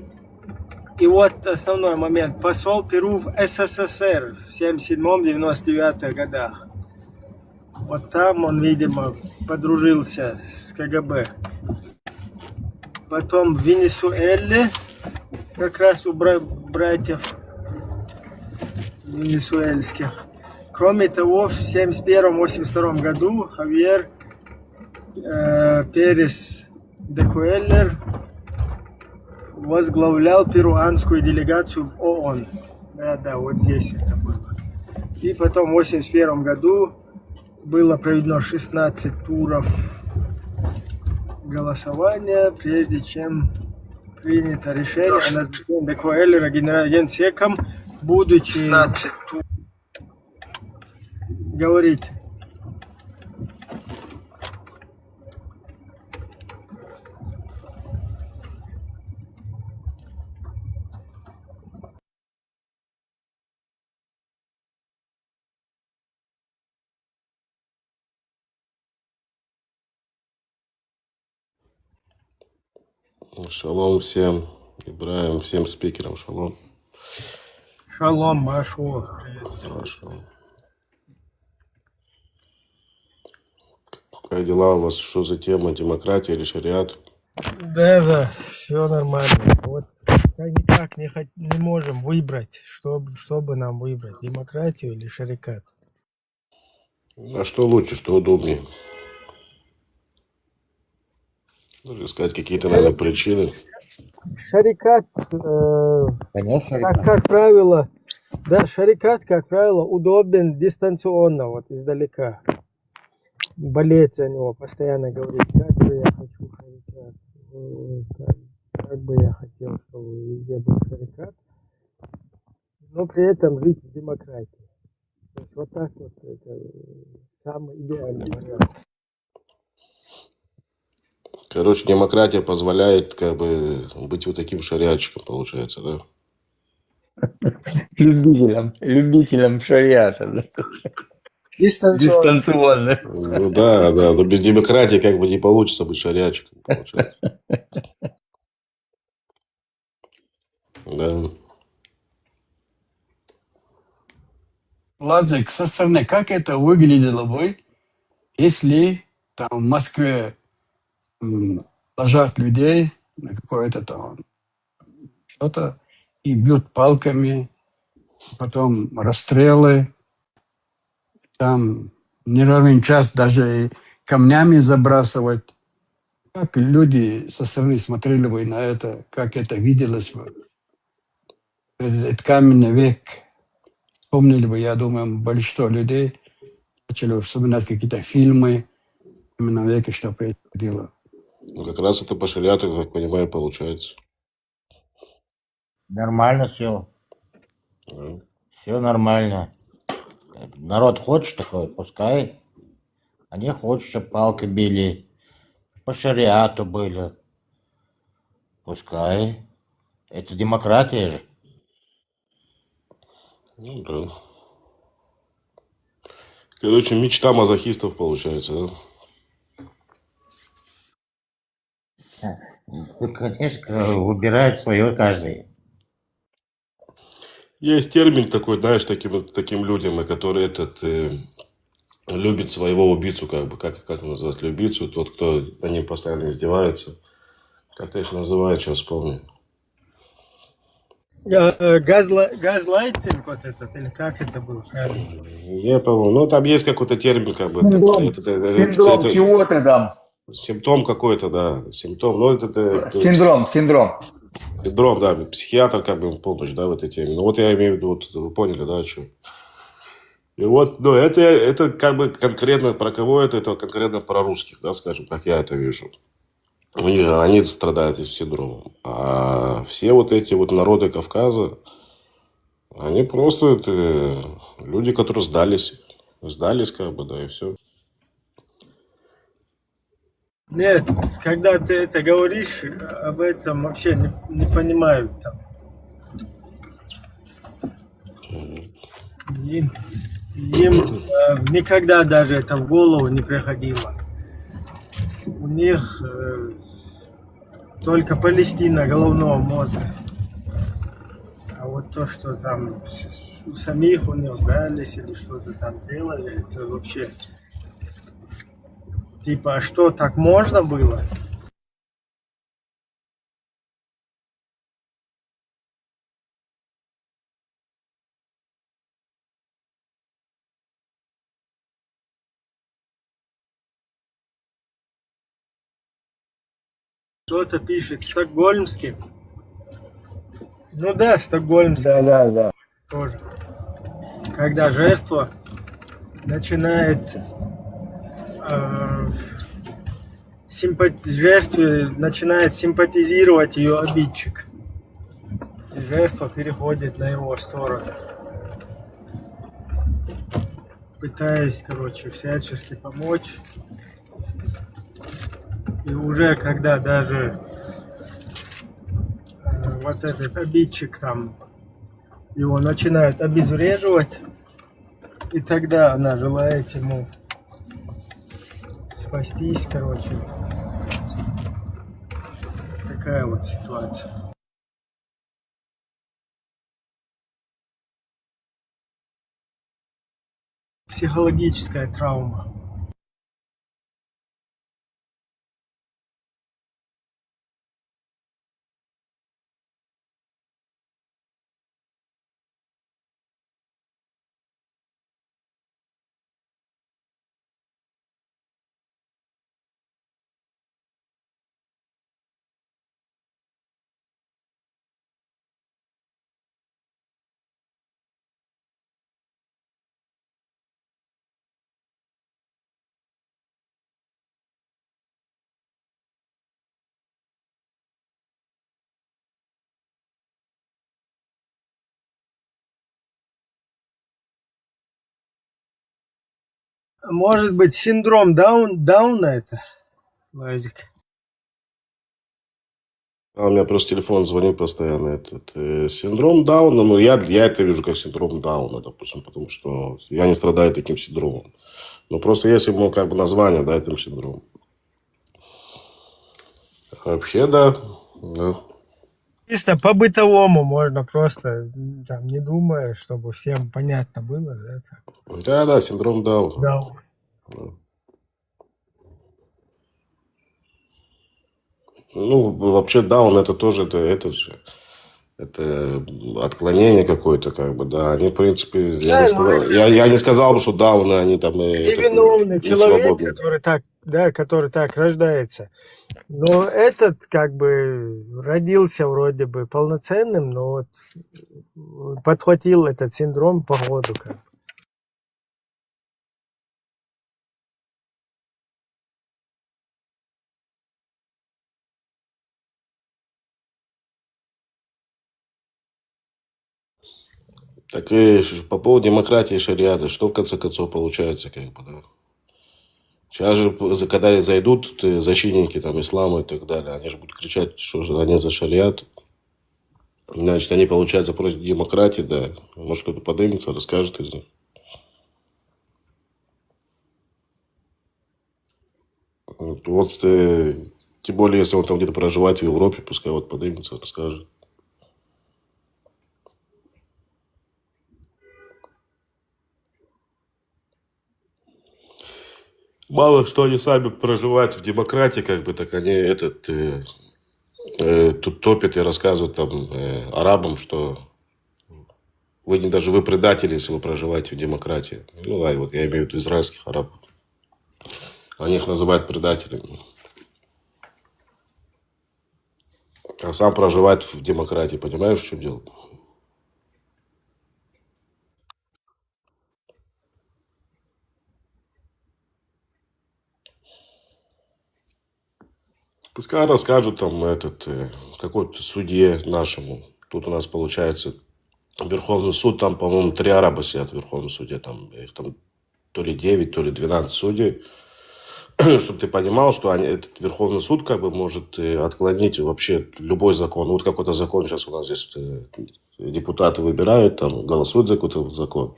И вот основной момент. Посол Перу в СССР в 1977-1999 годах. Вот там он, видимо, подружился с КГБ. Потом в Венесуэле, как раз у братьев венесуэльских. Кроме того, в 1971-1982 году Хавьер Перес де Куэллер возглавлял перуанскую делегацию в ООН. Да, вот здесь это было. И потом в 1981 году было проведено 16 туров голосования, прежде чем принято решение о назначении де Куэллера генерал-генсеком, будучи 16 туров. Говорить. Шалом всем, Ибраим, всем спикерам, шалом. Шалом, Машу. Шалом. Как дела у вас? Что за тема? Демократия или шариат? Да, все нормально. Вот никак не можем выбрать, чтобы нам выбрать, демократию или шарикат. А что лучше, что удобнее? Нужно искать какие-то, наверное, причины. Шарикат, как правило, шарикат, как правило, удобен дистанционно, вот издалека. Болеть за него, постоянно говорить, как бы я хочу шарикат, как бы я хотел, чтобы везде был шарикат, но при этом жить в демократии. То есть вот так вот, это самый идеальный вариант. Короче, демократия позволяет как бы быть вот таким шариатчиком, получается, да? Любителям шариата, да? Дистанционно. Ну да, но без демократии как бы не получится быть шариатчиком, получается. Да. Лазик, со стороны, как это выглядело бы, если там в Москве ложат людей на какое-то там что-то и бьют палками, потом расстрелы, там не равен час даже и камнями забрасывать. Как люди со стороны смотрели бы на это, как это виделось бы. Этот каменный век. Вспомнили бы, я думаю, большинство людей начали вспоминать какие-то фильмы в каменном веке, что происходило. Ну, как раз это по шариату, как понимаю, получается. Нормально все. Да. Все нормально. Народ хочет такой, пускай. А не хочет, чтобы палкой били. По шариату были. Пускай. Это демократия же. Ну да. Короче, мечта мазохистов получается, да? Ну, конечно, выбирает свое каждый. Есть термин такой, знаешь, таким людям, которые любит своего убийцу, как бы, как называть, убийцу, тот, кто на ним постоянно издевается. Как-то их называют, сейчас вспомню. Газлайтинг вот этот, или как это было? Я по-моему, ну там есть какой-то термин, как бы. Синдром чего-то там. Симптом какой-то, да. Симптом, ну это... Синдром. Синдром, да. Психиатр как бы помощь, да, в этой теме. Ну вот я имею в виду, вот вы поняли, да, о чем. И вот, ну, это как бы конкретно про кого это конкретно про русских, да, скажем, как я это вижу. Они страдают этим синдромом. А все вот эти вот народы Кавказа, они просто люди, которые сдались как бы, да, и все. Нет, когда ты это говоришь, об этом вообще не понимают там. Им никогда даже это в голову не приходило. У них только Палестина головного мозга. А вот то, что там у самих у них сдались или что-то там делали, это вообще... Типа, а что, так можно было? Кто-то пишет стокгольмский. Ну да, стокгольмский. Да. Тоже. Когда жертва начинает жертве начинает симпатизировать ее обидчик. И жертва переходит на его сторону. Пытаясь, короче, всячески помочь. И уже когда даже вот этот обидчик там его начинают обезвреживать, и тогда она желает ему спастись, короче. Такая вот ситуация. Психологическая травма. Может быть, синдром Дауна это, Лазик? У меня просто телефон звонит постоянно. Синдром Дауна, ну я это вижу как синдром Дауна, допустим, потому что я не страдаю таким синдромом. Но просто есть ему как бы название, да, этим синдромом. Вообще, да. Чисто по-бытовому можно просто, там, не думая, чтобы всем понятно было. Да, синдром Дауна. Да. Ну, вообще Даун это тоже, это отклонение какое-то, как бы, да. Они, в принципе, я не сказал бы, что Дауны, они там Невиновный человек, который так рождается. Но этот как бы родился вроде бы полноценным, но вот подхватил этот синдром по году. Как бы. Так и по поводу демократии и шариата, что в конце концов получается, как бы, да. Сейчас же, когда зайдут защитники там, ислама и так далее, они же будут кричать, что они за шариат. Значит, они, получается, против демократии, да. Может, кто-то поднимется, расскажет из них. Вот, тем более, если он там где-то проживает в Европе, пускай вот поднимется, расскажет. Мало что они сами проживают в демократии, как бы, так они тут топят и рассказывают там арабам, что даже вы предатели, если вы проживаете в демократии. Ну да, вот я имею в виду израильских арабов. Они их называют предателями. А сам проживает в демократии. Понимаешь, в чем дело? Пускай расскажут там какой-то судье нашему. Тут у нас получается Верховный суд, там, по-моему, 3 араба сидят в Верховном суде. Там, их там то ли 9, то ли 12 судей. Чтобы ты понимал, что этот Верховный суд как бы может отклонить вообще любой закон. Вот какой-то закон сейчас у нас здесь депутаты выбирают, там голосуют за какой-то закон.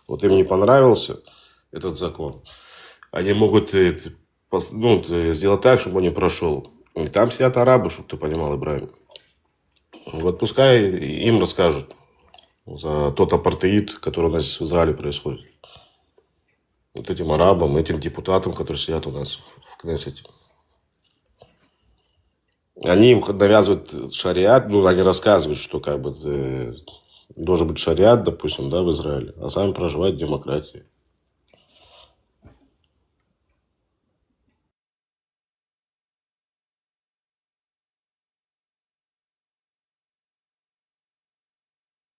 Вот им не понравился этот закон. Они могут сделать так, чтобы он не прошел. И там сидят арабы, чтобы ты понимал, Ибрагим. Вот пускай им расскажут за тот апартеид, который у нас в Израиле происходит. Вот этим арабам, этим депутатам, которые сидят у нас в Кнессете. Они им навязывают шариат, они рассказывают, что как бы должен быть шариат, допустим, да, в Израиле, а сами проживают в демократии.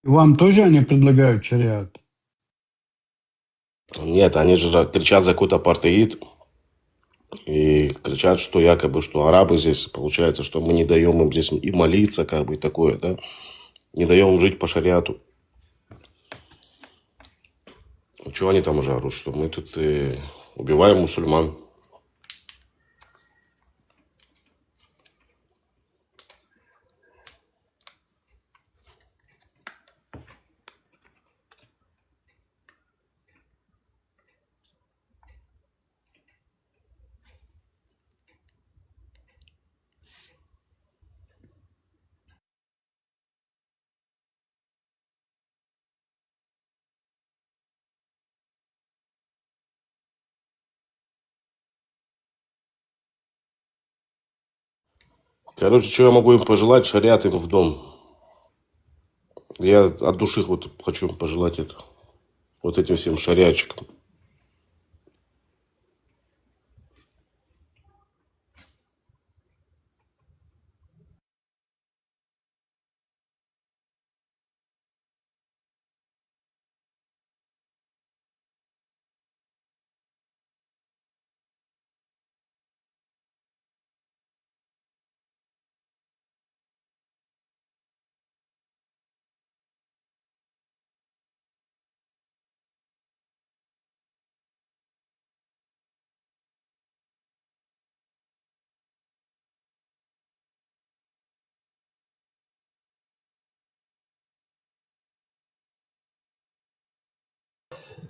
Вам тоже они предлагают шариат? Нет, они же кричат за какой-то апартеид. И кричат, что якобы, что арабы здесь, получается, что мы не даем им здесь и молиться, как бы, и такое, да. Не даем им жить по шариату. Чего они там уже орут? Что мы тут убиваем мусульман. Короче, что я могу им пожелать? Шариат им в дом. Я от души вот хочу им пожелать это. Вот этим всем шариатчикам.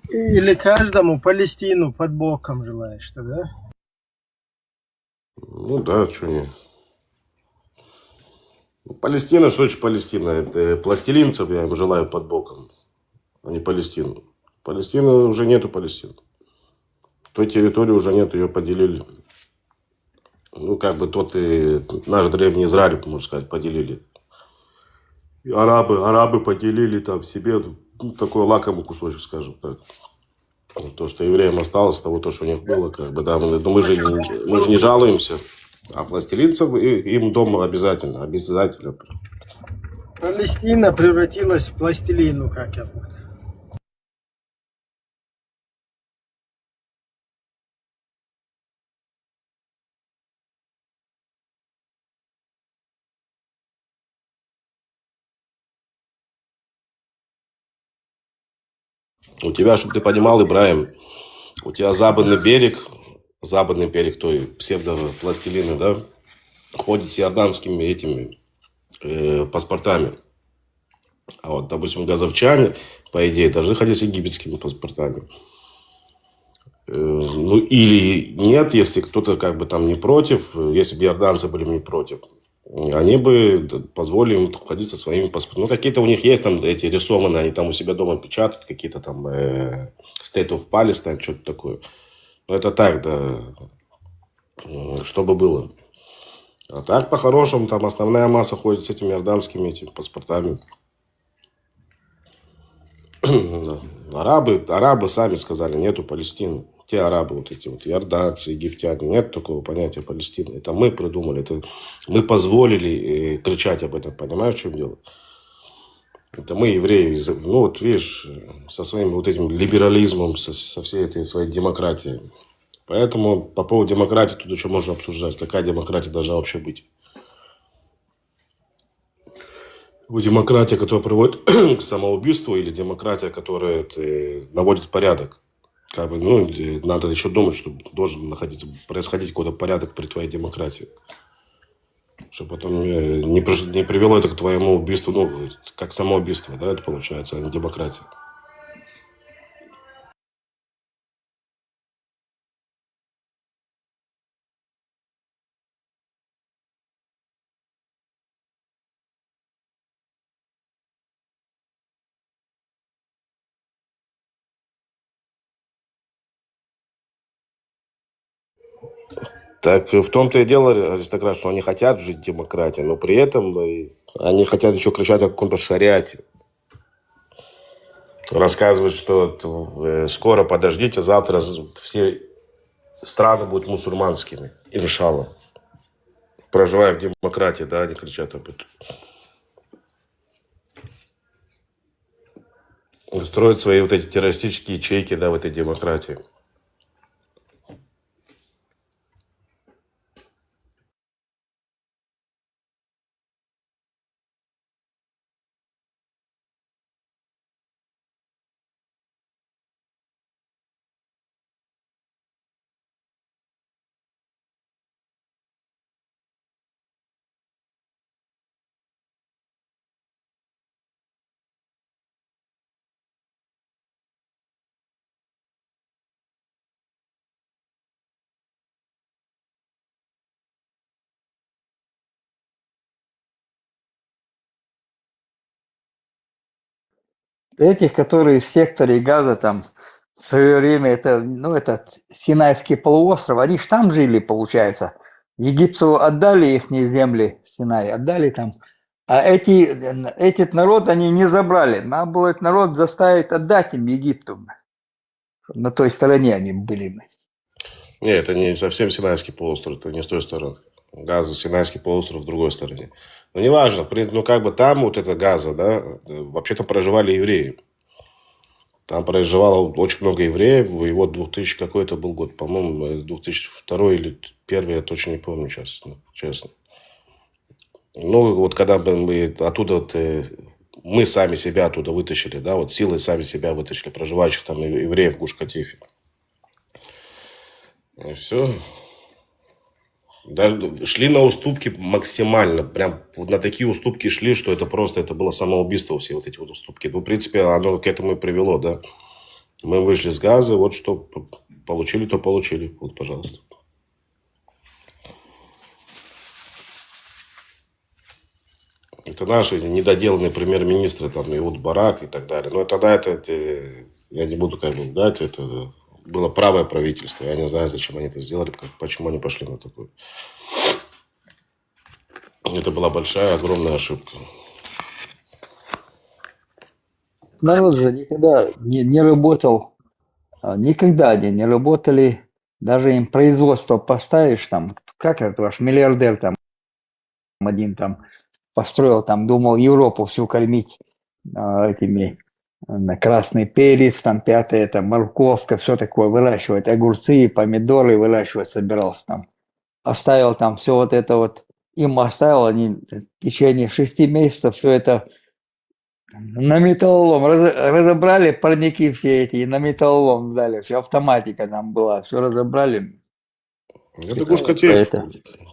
Или каждому Палестину под боком желаешь, что, да? Ну да, что не. Палестина, что значит Палестина? Это пластилинцев я им желаю под боком, а не Палестину. Палестины уже нету Палестины. Той территории уже нет, ее поделили. Ну, как бы тот и наш древний Израиль, можно сказать, поделили. И арабы поделили там себе такой лакомый кусочек, скажем так. То, что евреям осталось, того, то, что у них было, как бы, да, мы же не жалуемся. А пластилинцев им дома обязательно. Палестина превратилась в пластилину, как я понял. У тебя, чтобы ты понимал, Ибрагим, у тебя западный берег, той псевдопластилины, да, ходит с иорданскими этими паспортами. А вот, допустим, газовчане, по идее, должны ходить с египетскими паспортами. Ну, или нет, если кто-то как бы там не против, если бы иорданцы были не против, они бы позволили им ходить со своими паспортами. Ну, какие-то у них есть там эти рисованные, они там у себя дома печатают, какие-то там State of Palestine, что-то такое. Но это так, да, чтобы было. А так, по-хорошему, там основная масса ходит с этими иорданскими паспортами. Арабы сами сказали, нету Палестины. Те арабы, вот эти вот иорданцы, египтяне, нет такого понятия Палестины. Это мы придумали, это мы позволили кричать об этом, понимаешь, в чем дело? Это мы, евреи, ну вот видишь, со своим вот этим либерализмом, со всей этой своей демократией. Поэтому по поводу демократии тут еще можно обсуждать, какая демократия должна вообще быть. Демократия, которая приводит к самоубийству, или демократия, которая наводит порядок. Как бы, ну, надо еще думать, что должен происходить какой-то порядок при твоей демократии. Чтобы потом не привело это к твоему убийству, ну, как самоубийство, да, это получается, а не демократия. Так в том-то и дело, аристократ, что они хотят жить в демократии, но при этом они хотят еще кричать о каком-то шариате. Рассказывают, что скоро, подождите, завтра все страны будут мусульманскими, иншалла. Проживая в демократии, да, они кричат об этом. Строят свои вот эти террористические ячейки, да, в этой демократии. Этих, которые в секторе Газа там в свое время, это, ну, этот Синайский полуостров, они ж там жили, получается. Египцу отдали их земли, Синай, отдали там. А этот народ они не забрали. Надо было этот народ заставить отдать им Египту. На той стороне они были. Нет, это не совсем Синайский полуостров, это не с той стороны. Газа, Синайский полуостров в другой стороне. Но неважно, ну как бы там вот это Газа, да, вообще-то проживали евреи. Там проживало очень много евреев, и вот 2000 какой-то был год, по-моему, 2002 или 2001, я точно не помню сейчас, честно. Ну вот когда бы мы оттуда, вот, мы сами себя оттуда вытащили, да, вот силой сами себя вытащили, проживающих там евреев в Гуш-Катифе. И все. Даже шли на уступки максимально. Прям вот на такие уступки шли, что это просто, это было самоубийство, все вот эти вот уступки. Ну, в принципе, оно к этому и привело, да. Мы вышли с Газа, вот что получили, то получили. Вот, пожалуйста. Это наши недоделанные премьер-министры, там, Иуд Барак и так далее. Но тогда я не буду как бы дать, это было правое правительство. Я не знаю, зачем они это сделали, почему они пошли на такое. Это была большая, огромная ошибка. Народ же никогда не работал, никогда они не работали, даже им производство поставишь, там, как это ваш миллиардер там один там построил, там думал Европу всю кормить этими красный перец, там пятое, это морковка, все такое выращивать, огурцы, помидоры выращивать собирался там. Оставил там все вот это вот, им оставил, они в течение 6 месяцев все это на металлолом разобрали, парники все эти, и на металлолом дали, все автоматика там была, все разобрали. Это Гуш-Катиф.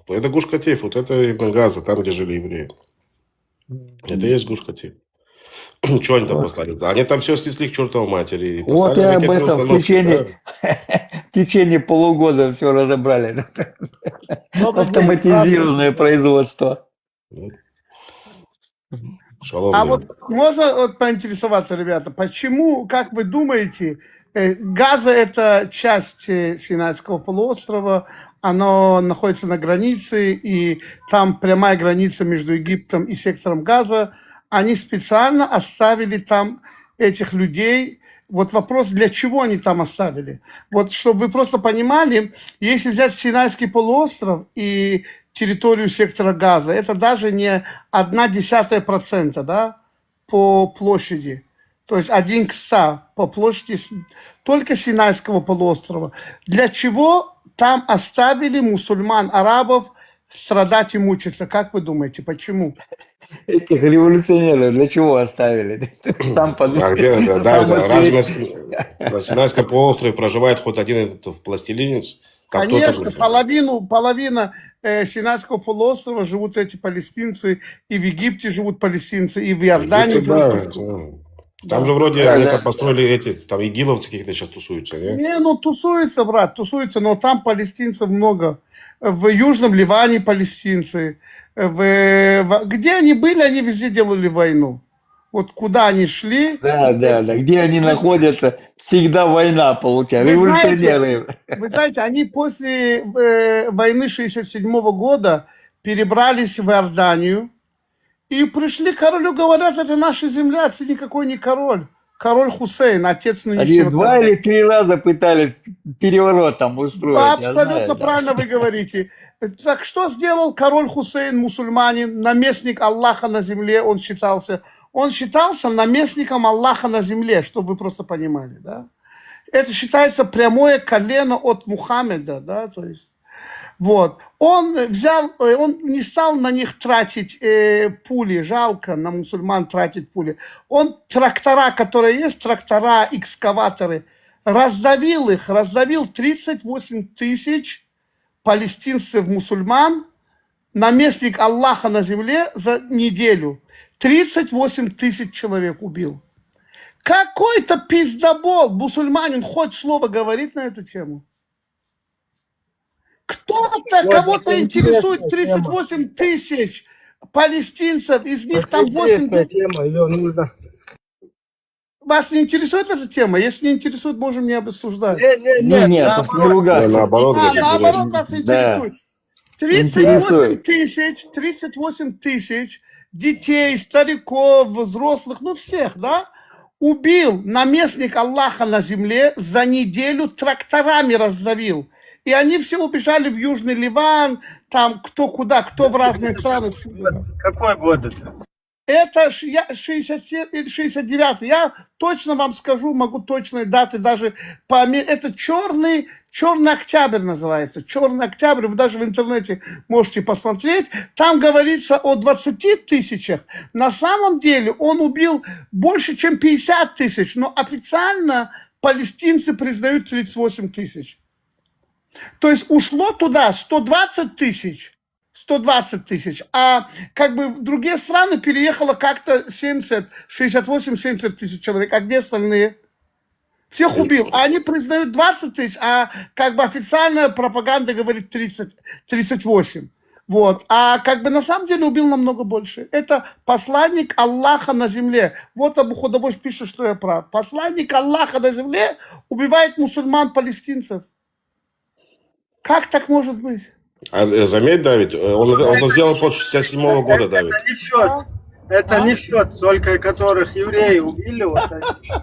Это Гуш-Катиф, вот это именно Газа, там, где жили евреи. Это и есть Гуш-Катиф. Что они там поставили? Они там все снесли к чертовой матери. Вот я об этом в течение полугода все разобрали. Автоматизированное производство. А вот можно вот поинтересоваться, ребята, почему, как вы думаете, Газа это часть Синайского полуострова, оно находится на границе, и там прямая граница между Египтом и сектором Газа. Они специально оставили там этих людей. Вот вопрос, для чего они там оставили? Вот, чтобы вы просто понимали, если взять Синайский полуостров и территорию сектора Газа, это даже не 0,1%, да, по площади. То есть 1 к 100 по площади только Синайского полуострова. Для чего там оставили мусульман, арабов страдать и мучиться? Как вы думаете, почему? Этих революционеров для чего оставили? Сам подумай. А где, разве на Синайском полуострове проживает хоть один этот пластилинец? Конечно, половина Синайского полуострова живут эти палестинцы, и в Египте живут палестинцы, и в Иордании живут. Там же вроде они там построили эти, там игиловцы какие-то сейчас тусуются, не? Не, ну тусуются, брат, тусуются, но там палестинцев много. В Южном Ливане палестинцы. Где они были, они везде делали войну. Вот куда они шли. Да. Где они находятся, всегда война получается. Революционеры. Вы знаете, они после войны 1967 года перебрались в Иорданию. И пришли к королю, говорят, это наша земля, это никакой не король. Король Хусейн, отец нынешнего. Они 2 или 3 раза пытались переворот там устроить. Абсолютно правильно вы говорите. Так что сделал король Хусейн, мусульманин, наместник Аллаха на земле, он считался? Он считался наместником Аллаха на земле, чтобы вы просто понимали, да? Это считается прямое колено от Мухаммеда, да, то есть. Вот. Он не стал на них тратить пули, жалко на мусульман тратить пули. Он трактора, которые есть, трактора, экскаваторы, раздавил 38 тысяч палестинцев мусульман, наместник Аллаха на земле за неделю. 38 тысяч человек убил. Какой-то пиздобол, мусульманин, хоть слово говорит на эту тему? Кого-то интересует 38 тысяч палестинцев, из них там 8... тема, ее нужно... Вас не интересует эта тема? Если не интересует, можем не обсуждать. Нет, наоборот. Наоборот, нас интересует. 38 тысяч детей, стариков, взрослых, ну всех, да, убил наместник Аллаха на земле, за неделю тракторами раздавил. И они все убежали в Южный Ливан, там кто куда, кто в разные страны. Какой год это? Это 67 или 69. Я точно вам скажу, могу точные даты даже по... Это черный октябрь называется. Черный октябрь, вы даже в интернете можете посмотреть. Там говорится о 20 тысячах. На самом деле он убил больше, чем 50 тысяч. Но официально палестинцы признают 38 тысяч. То есть ушло туда 120 тысяч, а как бы в другие страны переехало как-то 68-70 тысяч человек. А где остальные? Всех убил. А они признают 20 тысяч, а как бы официальная пропаганда говорит 38. Вот. А как бы на самом деле убил намного больше. Это посланник Аллаха на земле. Вот Абу Худабош пишет, что я прав. Посланник Аллаха на земле убивает мусульман-палестинцев. Как так может быть? А заметь, Давид, он это сделал после 67-го года, Давид. Это не в счет. Это не в счет, только которых евреи убили, вот это не в счет.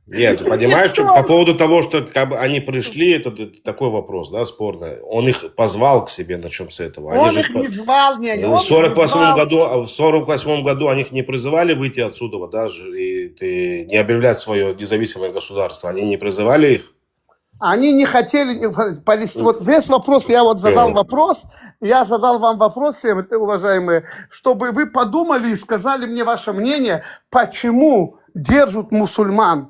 Нет, ты понимаешь, что по поводу того, что как бы они пришли, это такой вопрос, да, спорный. Он их позвал к себе, начнем с этого. Он их не звал, не. В 48 году они их не призывали выйти отсюда, даже и не объявлять свое независимое государство. Они не призывали их. Они не хотели, вот весь вопрос, я вот задал вопрос, я задал вам вопрос, всем, уважаемые, чтобы вы подумали и сказали мне ваше мнение, почему держат мусульман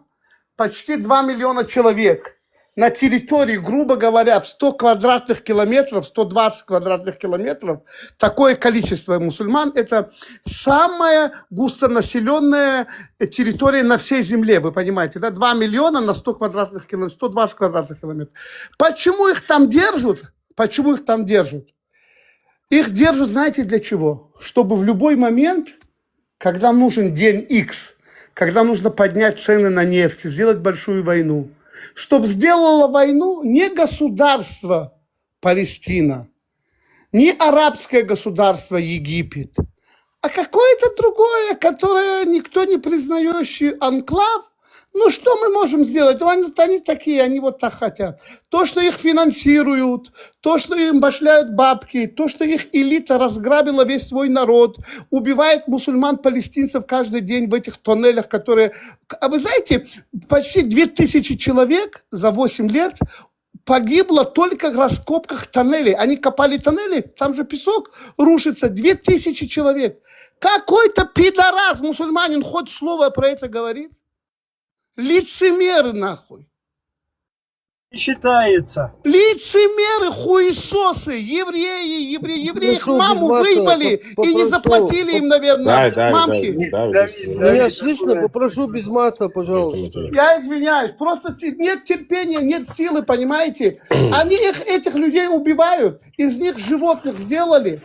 почти 2 миллиона человек на территории, грубо говоря, в 100 квадратных километров, 120 квадратных километров, такое количество мусульман, это самая густонаселенная территория на всей земле, вы понимаете, да? 2 миллиона на 100 квадратных километров, 120 квадратных километров. Почему их там держат? Почему их там держат? Их держат, знаете, для чего? Чтобы в любой момент, когда нужен день X, когда нужно поднять цены на нефть, сделать большую войну, чтобы сделало войну не государство Палестина, не арабское государство Египет, а какое-то другое, которое никто не признающий анклав. Ну, что мы можем сделать? Они такие, они вот так хотят. То, что их финансируют, то, что им башляют бабки, то, что их элита разграбила весь свой народ, убивает мусульман-палестинцев каждый день в этих тоннелях, которые... А вы знаете, почти 2000 человек за 8 лет погибло только в раскопках тоннелей. Они копали тоннели, там же песок рушится, 2000 человек. Какой-то пидорас, мусульманин, хоть слово про это говорит? Лицемеры, нахуй. Не считается. Лицемеры, хуесосы, евреи их маму выебали и не заплатили им, наверное, мамки. Меня слышно? Попрошу без мата, пожалуйста. Я извиняюсь, просто нет терпения, нет силы, понимаете? Они этих людей убивают, из них животных сделали.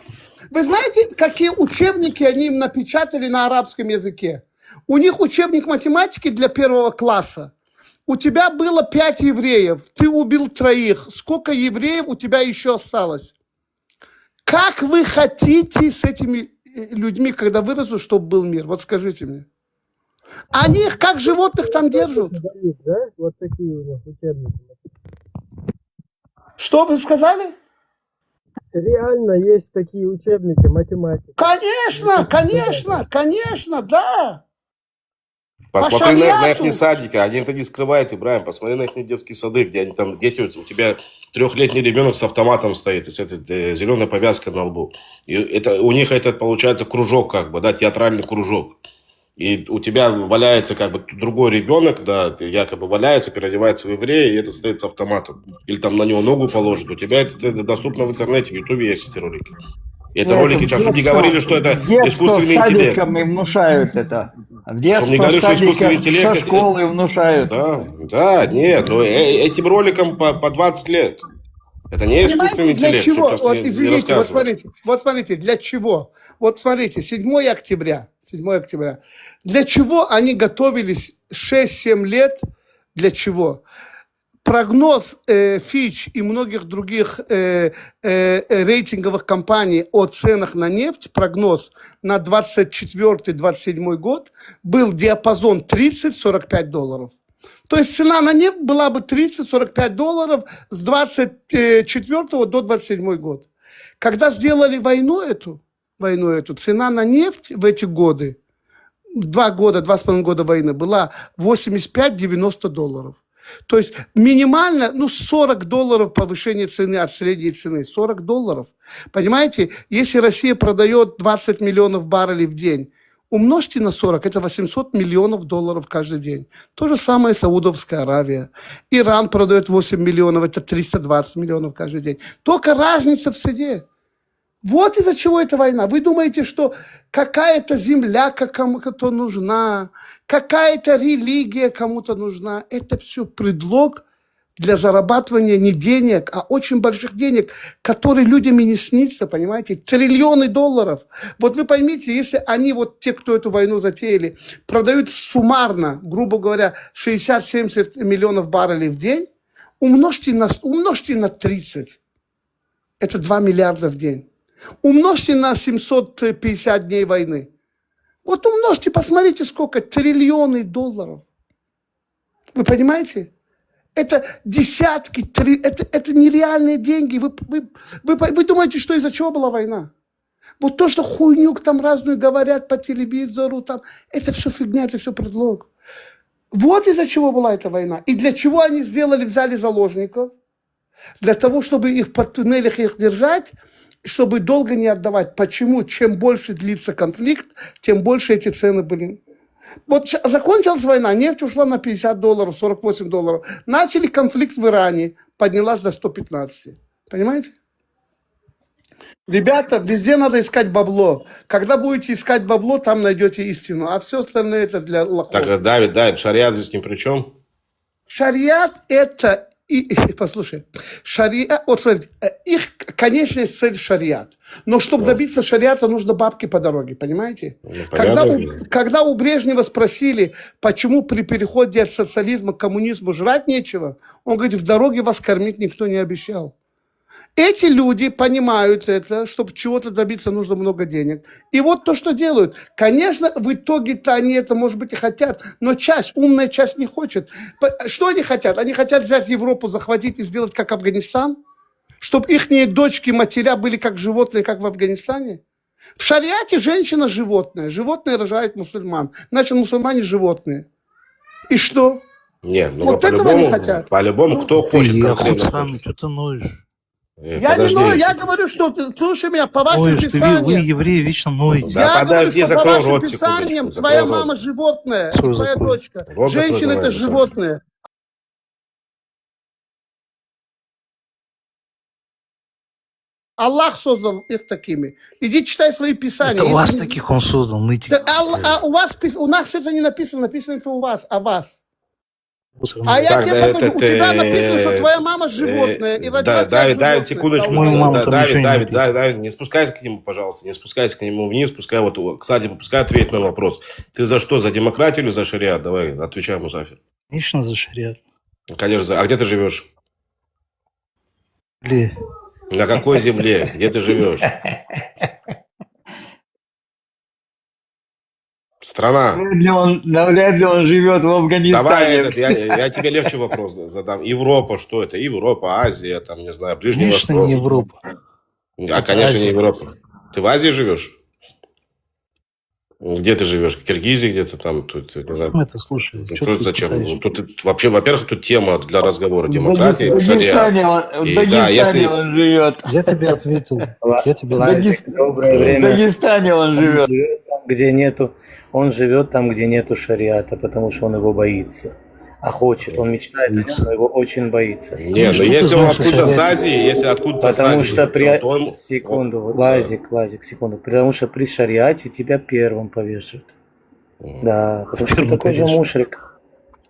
Вы знаете, какие учебники они им напечатали на арабском языке? У них учебник математики для 1 класса. У тебя было 5 евреев, ты убил 3. Сколько евреев у тебя еще осталось? Как вы хотите с этими людьми, когда вырастут, чтобы был мир? Вот скажите мне. Они их как животных там держат. Да? Вот такие у них учебники. Что вы сказали? Реально есть такие учебники математики. Конечно, да. Посмотри на их садики, они это не скрывают, Ибрахим. Посмотри на их детские сады, где они там, дети, у тебя 3-летний ребенок с автоматом стоит, и с этой зеленой повязкой на лбу. И это, у них это получается кружок, как бы, да, театральный кружок. И у тебя валяется как бы другой ребенок, да, якобы валяется, переодевается в еврея, и этот стоит с автоматом. Или там на него ногу положит. У тебя это доступно в интернете, в Ютубе есть эти ролики. И это ролики, чтобы не говорили, что это искусственный интеллект. Им внушают это. В Чтобы не говорили, что искусственный интеллект. Со школы внушают. Да, нет, но этим роликам по 20 лет. Это не искусственный интеллект. Для чего? Вот, извините, вот смотрите, для чего? Вот смотрите, 7 октября. Для чего они готовились 6-7 лет? Для чего? Прогноз Fitch и многих других рейтинговых компаний о ценах на нефть, прогноз на 24-27 год был диапазон $30-45. То есть цена на нефть была бы $30-45 с 24 до 27 год. Когда сделали войну эту, цена на нефть в эти годы, 2,5 года войны, была $85-90. То есть минимально, $40 повышение цены от средней цены. $40. Понимаете, если Россия продает 20 миллионов баррелей в день, умножьте на 40, это $800 миллионов каждый день. То же самое Саудовская Аравия. Иран продает 8 миллионов, это 320 миллионов каждый день. Только разница в цене. Вот из-за чего эта война. Вы думаете, что какая-то земля кому-то нужна, какая-то религия кому-то нужна. Это все предлог для зарабатывания не денег, а очень больших денег, которые людям и не снится, понимаете? $триллионы. Вот вы поймите, если они, вот те, кто эту войну затеяли, продают суммарно, грубо говоря, 60-70 миллионов баррелей в день, умножьте на 30. Это 2 миллиарда в день. Умножьте на 750 дней войны. Вот умножьте, посмотрите, сколько $триллионы. Вы понимаете? Это десятки, это нереальные деньги. Вы думаете, что из-за чего была война? Вот то, что хуйню там разную говорят по телевизору, там, это все фигня, это все предлог. Вот из-за чего была эта война. И для чего они взяли заложников? Для того, чтобы их под туннелях их держать, чтобы долго не отдавать. Почему? Чем больше длится конфликт, тем больше эти цены были. Вот закончилась война, нефть ушла на $50, $48. Начали конфликт в Иране, поднялась до 115. Понимаете? Ребята, везде надо искать бабло. Когда будете искать бабло, там найдете истину. А все остальное это для лохов. Так, Давид, шариат здесь ни при чем? Шариат это... послушай, шариат... Вот смотрите, их конечная цель шариат. Но чтобы добиться шариата, нужно бабки по дороге, понимаете? Когда у Брежнева спросили, почему при переходе от социализма к коммунизму жрать нечего, он говорит, в дороге вас кормить никто не обещал. Эти люди понимают это, чтобы чего-то добиться, нужно много денег. И вот то, что делают. Конечно, в итоге-то они это, может быть, и хотят, но умная часть не хочет. Что они хотят? Они хотят взять Европу, захватить и сделать как Афганистан, чтобы их дочки, матеря были как животные, как в Афганистане. В шариате женщина животное. Животные рожают мусульман. Значит, мусульмане животные. И что? Нет, ну вот этого они хотят. По-любому, кто хочет конкретно. Что ты ноешь? Я не ною, я говорю, что слушай меня, по вашим писаниям. Вы, евреи, вечно ноете. Я говорю, что по вашим писаниям твоя мама животное, и твоя дочка. Женщины это животные. Аллах создал их такими. Иди читай свои писания. Это вас таких он создал, нытик. У нас это не написано, написано это у вас, о вас. А я тебе покажу, у тебя написано, что твоя мама животное. И Давид, секундочку. Давид, не спускайся к нему, пожалуйста. Не спускайся к нему вниз. Пускай кстати, пускай ответит на вопрос. Ты за что? За демократию или за шариат? Давай, отвечай, Мусафир. Конечно, за шариат. Конечно, а где ты живешь? Где? На какой земле? Где ты живешь? Страна. Навряд ли он живет в Афганистане. Давай, я тебе легче вопрос задам. Европа, что это? Европа, Азия, там, не знаю, Ближний Восток. Конечно, не Европа. Конечно, не Европа. Ты в Азии живешь? Где ты живешь? В Киргизии где-то там? Тут, не знаю. Это, слушай. Что зачем? Тут, вообще, во-первых, тут тема для разговора демократии. В Дагестане он живет. Я тебе ответил. В Дагестане он живет. Он живет там, где нету шариата, потому что он его боится. А хочет, он мечтает, но его очень боится. Нет, но если он откуда с Азии, если откуда с Азии... Потому что секунду, Лазик, секунду. Потому что при шариате тебя первым повешают. Да, потому что ты такой же мушрик.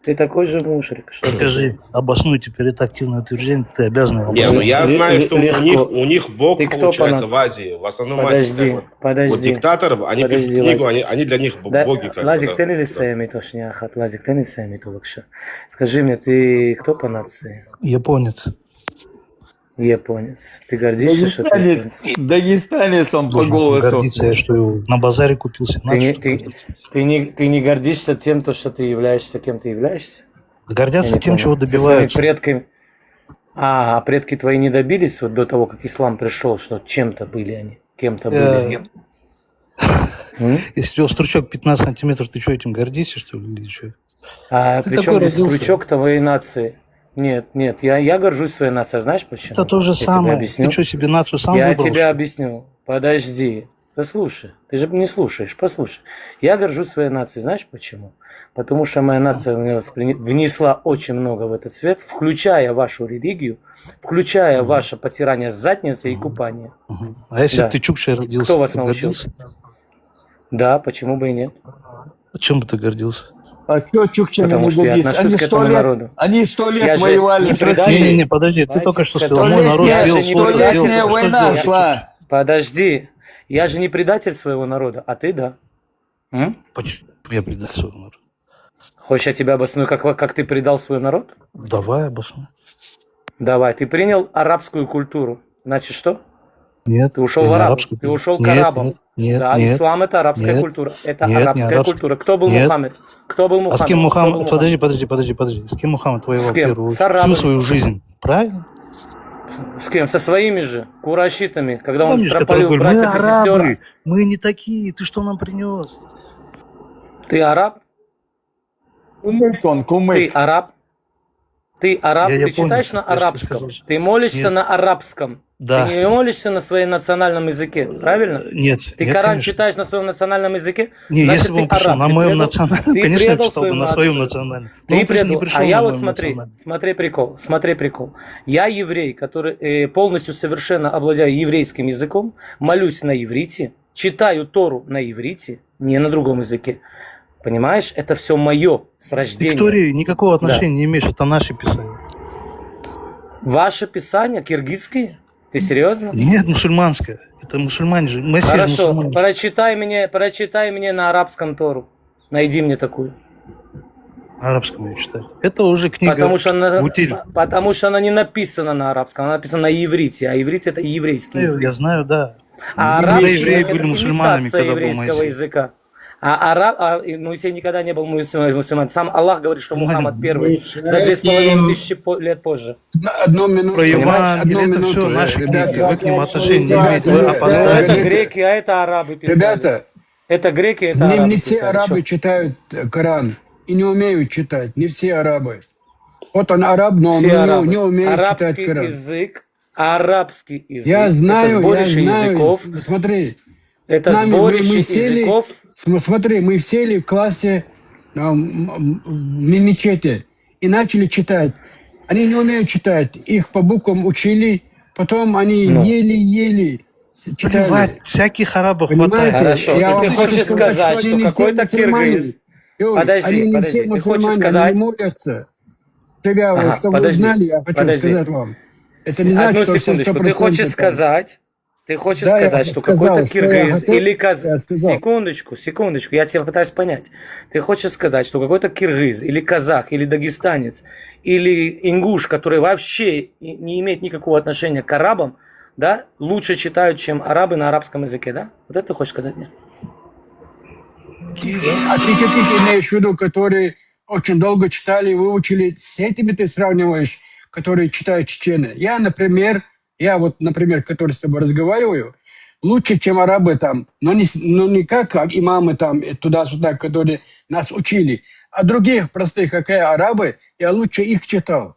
Ты такой же мушрик. Покажи, обоснуй теперь это активное утверждение, ты обязан его обоснуть. Я знаю, что у них Бог получается в Азии, в основном Азии. Вот диктаторов, они пишут книгу, они для них боги. Лазик, ты не сами то, шняхат. Лазик, ты не сами то вообще. Скажи мне, ты кто по нации? Японец. Японец. Ты гордишься, что ты японец? Дагестанец он по голосу. Гордиться, я что, на базаре купился. Ты не гордишься тем, что ты являешься, кем ты являешься? Гордятся тем, чего добиваются. Предками. А предки твои не добились вот до того, как ислам пришел, что чем-то были они, кем-то были. Если у тебя стручок 15 сантиметров, ты что, этим гордишься, что ли, или что? А причем здесь стручок твоей нации? Нет, я горжусь своей нацией. Знаешь почему? Это то же самое. Ты что, себе нацию сам выбрал? Я тебе объясню. Подожди. Послушай. Ты же не слушаешь. Послушай. Я горжусь своей нацией. Знаешь почему? Потому что моя нация внесла очень много в этот свет, включая вашу религию, включая ваше потирание задницы и купание. А если ты чукчей родился? Кто вас научил? Да, почему бы и нет? А чем бы ты гордился? А что чукчами не гордись? Они 100 лет воевали с Россией. Не, подожди, ты только что сказал, мой народ сделал 100-летняя война шла. Подожди, я же не предатель своего народа, а ты да. Почему я предал своего народа? Хочешь, я тебя обосную, как ты предал свой народ? Давай обоснуй. Давай, ты принял арабскую культуру, значит что? Нет. Ты ушел в арабскую, ты ушел к арабам. Нет, да, ислам это арабская культура. Это арабская культура. Кто был Мухаммед? Кто был Мухаммед? А с кем Мухаммед? Подожди. С кем Мухаммед воевал первую всю свою жизнь? Правильно? С кем? Со своими же курайшитами, когда он стропалил братьев и сестер. Мы не такие. Ты что нам принес? Ты араб? Ты араб? Ты араб? Ты читаешь на арабском? Ты молишься на арабском? Да. Ты не молишься на своем национальном языке, правильно? Нет. Ты Коран читаешь на своем национальном языке? Нет, значит, если бы он пришел на моем национальном, конечно, я читал бы на своем национальном. Ты предал. А я вот смотри прикол. Я еврей, который полностью совершенно обладаю еврейским языком, молюсь на иврите, читаю Тору на иврите, не на другом языке. Понимаешь, это все мое с рождения. Ты к Торе никакого отношения не имеешь, это наши писания. Ваши писания киргизские? Ты серьезно? Нет, мусульманская. Это мусульмане же. Мессия же Хорошо, мусульмане. прочитай мне на арабском Тору. Найди мне такую. На арабском ее читать. Это уже книга Гутиль. Потому что она не написана на арабском, она написана на иврите, а иврит это еврейский язык. Я знаю, да. А арабский евреи язык были это мусульманами, имитация когда был еврейского Моисей. языка. И Моисей никогда не был мусульман. Сам Аллах говорит, что Мухаммад первый за 2500 лет позже. Одну минуту. Про Евангелие, это минуту, все наши книги. ребята. Вы к ним отношения не имеете. Вы опоздали. Это греки, а это арабы писали. Ребята, это греки, это арабы не все писали. арабы читают Коран и не умеют читать. Не все арабы. Вот он араб, но он не умеет читать Коран. Арабский язык. Я знаю, это сборище языков. Смотри. Это сборище языков. Смотри, мы сели в классе в мечети и начали читать. Они не умеют читать. Их по буквам учили, потом они еле-еле читали. Плевать, всяких арабов хватает. Хорошо, ты хочешь сказать, что какой-то киргиз... Подожди, ты хочешь сказать... Они молятся. Тебя, чтобы вы знали, я хочу сказать вам. Это не Одну значит, что секундочку, ты хочешь сказать... Ты хочешь Да, сказать, я что сказал, какой-то что я киргиз хотел, или я казах... сказал. Секундочку, я тебя пытаюсь понять. Ты хочешь сказать, что какой-то киргиз или казах, или дагестанец, или ингуш, который вообще не имеет никакого отношения к арабам, да, лучше читают, чем арабы на арабском языке, да? Вот это ты хочешь сказать мне? А ты каких имеешь в виду, которые очень долго читали и выучили, с этими ты сравниваешь, которые читают чечены? Я, например, который с тобой разговариваю, лучше, чем арабы там, но не как имамы там туда-сюда, которые нас учили, а других простых, как арабы, я лучше их читал.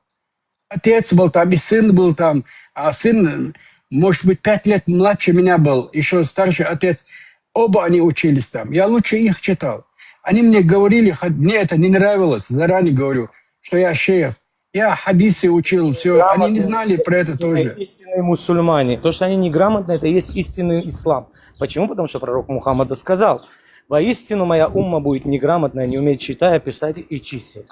Отец был там, и сын был там, а сын, может быть, 5 лет младше меня был, еще старший отец. Оба они учились там. Я лучше их читал. Они мне говорили, мне это не нравилось, заранее говорю, что я шейх. Я хадисы учил, все. Они не знали про это тоже. Истинные мусульмане. То, что они неграмотные, это и есть истинный ислам. Почему? Потому что пророк Мухаммад сказал: воистину моя умма будет неграмотная, не умеет читать, писать и чистить.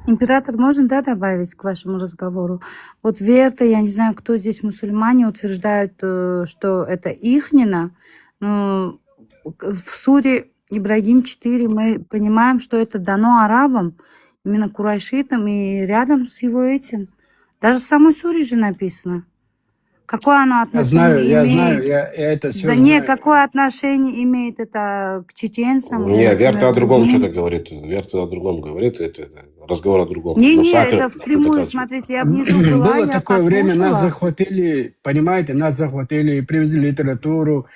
Император, можно, да, добавить к вашему разговору? Вот Верта, я не знаю, кто здесь мусульмане, утверждают, что это ихнина. Но в суре Ибрагим 4 мы понимаем, что это дано арабам, именно курайшитам, и рядом с его этим. Даже в самой суре же написано. Какое оно отношение имеет? Я знаю, я это все Да знаю. не, какое отношение имеет это к чеченцам? Не, Верта о другом что-то говорит. Верта о другом говорит. Это разговор о другом. Не, Мусафир, это впрямую, смотрите, я внизу была, Было я такое время, нас послушала. захватили, понимаете, нас захватили, привезли литературу,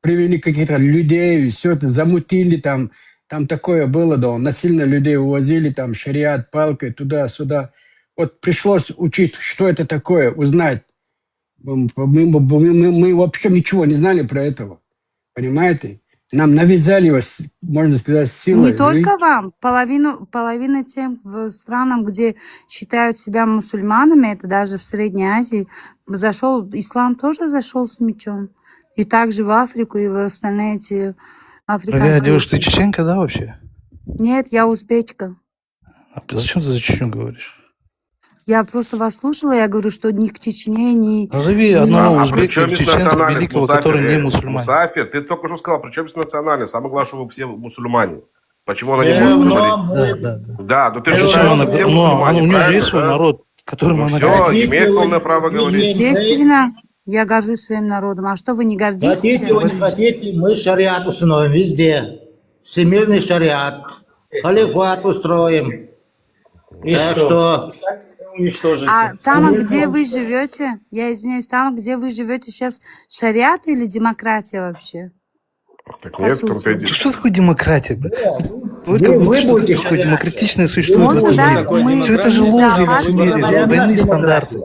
привели каких-то людей, все это замутили там. Там такое было, да, насильно людей увозили, там шариат, палкой, туда-сюда. Вот пришлось учить, что это такое, узнать. Мы вообще ничего не знали про этого. Понимаете? Нам навязали, можно сказать, силой. Не только вам, половина тем в странам, где считают себя мусульманами, это даже в Средней Азии, ислам тоже зашел с мечом. И также в Африку, и в остальные эти африканские... Девушка, ты чеченка, да, вообще? Нет, я узбечка. А зачем ты за Чечню говоришь? Я просто вас слушала, я говорю, что ни к Чечне, ни... Назови одного узбека, чеченца великого, который не мусульманин. Мусафир, ты только что сказал, причем здесь национальность. Самое главное, что вы все мусульмане. Почему она не может говорить? Да, но ты же все мусульмане. У него же есть свой народ, которым она все, имеет полное право говорить. Естественно, я горжусь своим народом. А что вы не гордитесь? Хотите, вы не хотите, мы шариат установим везде. Всемирный шариат. Халифат устроим. И так что... Уничтожите. А там, где вы живете, я извиняюсь, там, где вы живете сейчас, шариат или демократия вообще? Так нет, в том-то и дело. Что такое демократия, бля? Вы Что будете такое шариат. демократичное существует в Вот, этом да, мире? мы- Все это же ложь Да, в мире, двойные стандарты.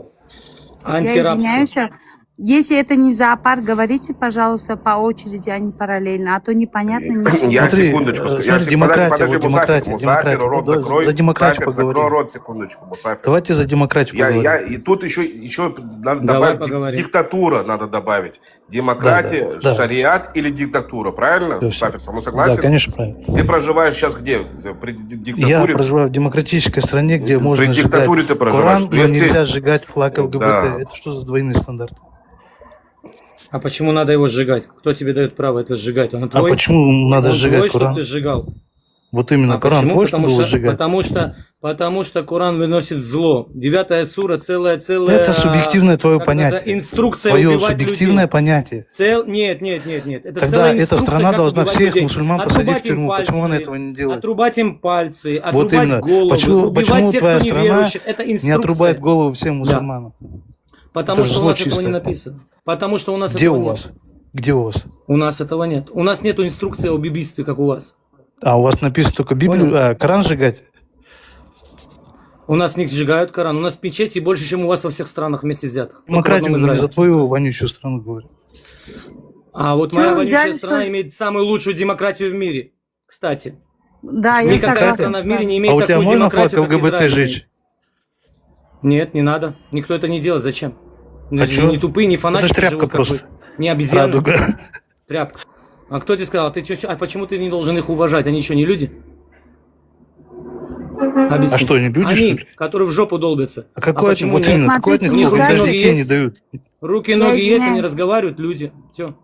Я извиняюсь, если это не зоопарк, говорите, пожалуйста, по очереди, а не параллельно, а то непонятно ничего. Я Смотри, секундочку. смотри, демократия, вот демократия, Мусафир, рот демократия. закрой. За демократию Мусафир, закрой поговорим. рот, секундочку, Мусафир. Давайте за демократию поговорим. И тут еще надо Давай добавить поговорим. диктатура надо добавить. Демократия, Да. шариат или диктатура, правильно? Всё. Мусафир, со мной согласен? Да, конечно, правильно. Ты проживаешь сейчас где? При диктатуре? Я проживаю в демократической стране, где При можно сжигать диктатуре ты проживаешь. Коран, Ну, но если ты- нельзя сжигать флаг ЛГБТ. Да. Это что за двойные стандарты? А почему надо его сжигать? Кто тебе дает право это сжигать? Он твой? А почему надо он сжигать твой, Коран? чтобы ты сжигал? Вот именно, Коран почему? твой, чтобы его сжигать? Потому что Коран выносит зло. 9 сура, целая... Это субъективное твое понятие. Инструкция Твое убивать субъективное людей. понятие. Нет. Это Тогда целая эта инструкция, страна как должна убивать всех людей. мусульман Отрубать посадить в им тюрьму. пальцы, Почему она этого не делает? Отрубать им пальцы, Вот отрубать именно. головы, Почему убивать тех, твоя кто страна неверующих. Это не инструкция. отрубает голову всем мусульманам? Потому Это же что у зло нас этого не чистое. написано. Потому что у нас Где этого у нет. вас? Где у вас? У нас этого нет. У нас нет инструкции об убийстве, как у вас. А у вас написано только Библию, Коран сжигать? У нас не сжигают Коран. У нас печати больше, чем у вас во всех странах вместе взятых. Демократию не за твою вонючую страну говорю. А вот Чё моя вы вонючая взяли, страна что- имеет самую лучшую демократию в мире. Кстати. Да, я Никакая согласна страна с в мире вами. не имеет А у тебя такую можно флаг демократию, как ЛГБТ Израиль жечь? имеет. Нет, не надо. Никто это не делает. Зачем? А чё? Не тупые, не фанатики Это ж тряпка живут, как просто. вы. Не обезьяны. Радуга. Тряпка. А кто тебе сказал? А почему ты не должен их уважать? Они что, не люди? Объясни. А что, они люди, Они, что ли? которые в жопу долбятся. А какой почему вот нет? именно, какой от них У них толк? руки, Даже ноги детей не есть, дают. руки, Я ноги есть, они извиняюсь. разговаривают, люди. Все.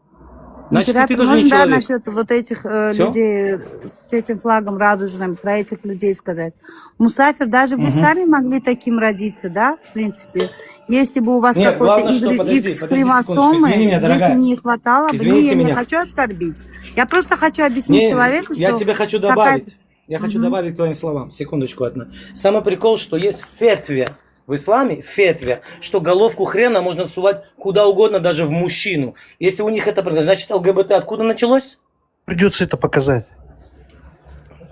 Значит, и ты Император, тоже не можно, да, человек. насчет вот этих Всё? людей с этим флагом радужным, про этих людей сказать. Мусафир, даже вы сами могли таким родиться, да, в принципе? Если бы у вас Нет, какой-то главное, что- подожди, X-хромосомы, секундочку, извини меня, если дорогая. не хватало бы, Извините не, я не меня. хочу оскорбить. Я просто хочу объяснить Не, человеку, что... я тебе хочу какая-то- добавить. Я хочу добавить к твоим словам. Секундочку одну. Самый прикол, что есть фетве в исламе, фетве, что головку хрена можно всувать куда угодно, даже в мужчину. Если у них это... Значит, ЛГБТ откуда началось? Придется это показать.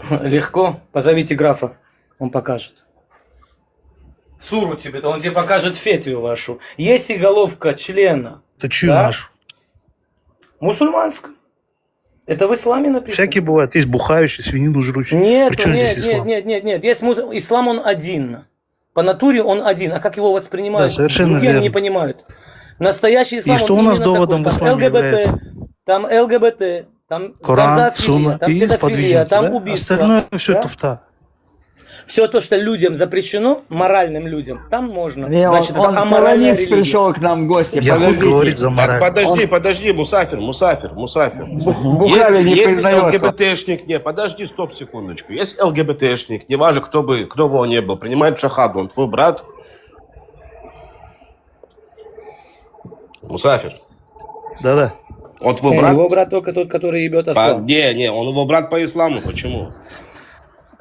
Легко. Позовите графа. Он покажет. Суру тебе, то он тебе покажет фетвию вашу. Если головка члена... Ты чью да? нашу? Мусульманская. Это в исламе написано. Всякие бывают. Есть бухающий, свинину жрущий. Нет, Причем нет, здесь ислам? нет. Есть ислам, он один. По натуре он один. А как его воспринимают? Да, совершенно Другие они верно. не понимают. Настоящий ислам, И что он у нас именно доводом такой. в исламе является? Там ЛГБТ, там Коран, зоофилия, сунна там и педофилия, сподвижники, там да? убийство. Остальное все Да? туфта. Все то, что людям запрещено, моральным людям, там можно. Не, Значит, это он аморальная коммунист религия. пришел к нам в гости. Я хуй подождите. говорит за мораль. Так, подожди, Мусафир. Бухари не Если признает. ЛГБТшник, не, подожди, стоп, секундочку. Если ЛГБТшник, неважно, кто бы он ни был, принимает шахаду, он твой брат? Мусафир. Да-да. Он твой брат? Его брат только тот, который ебет ислам. Не, он его брат по исламу. Почему?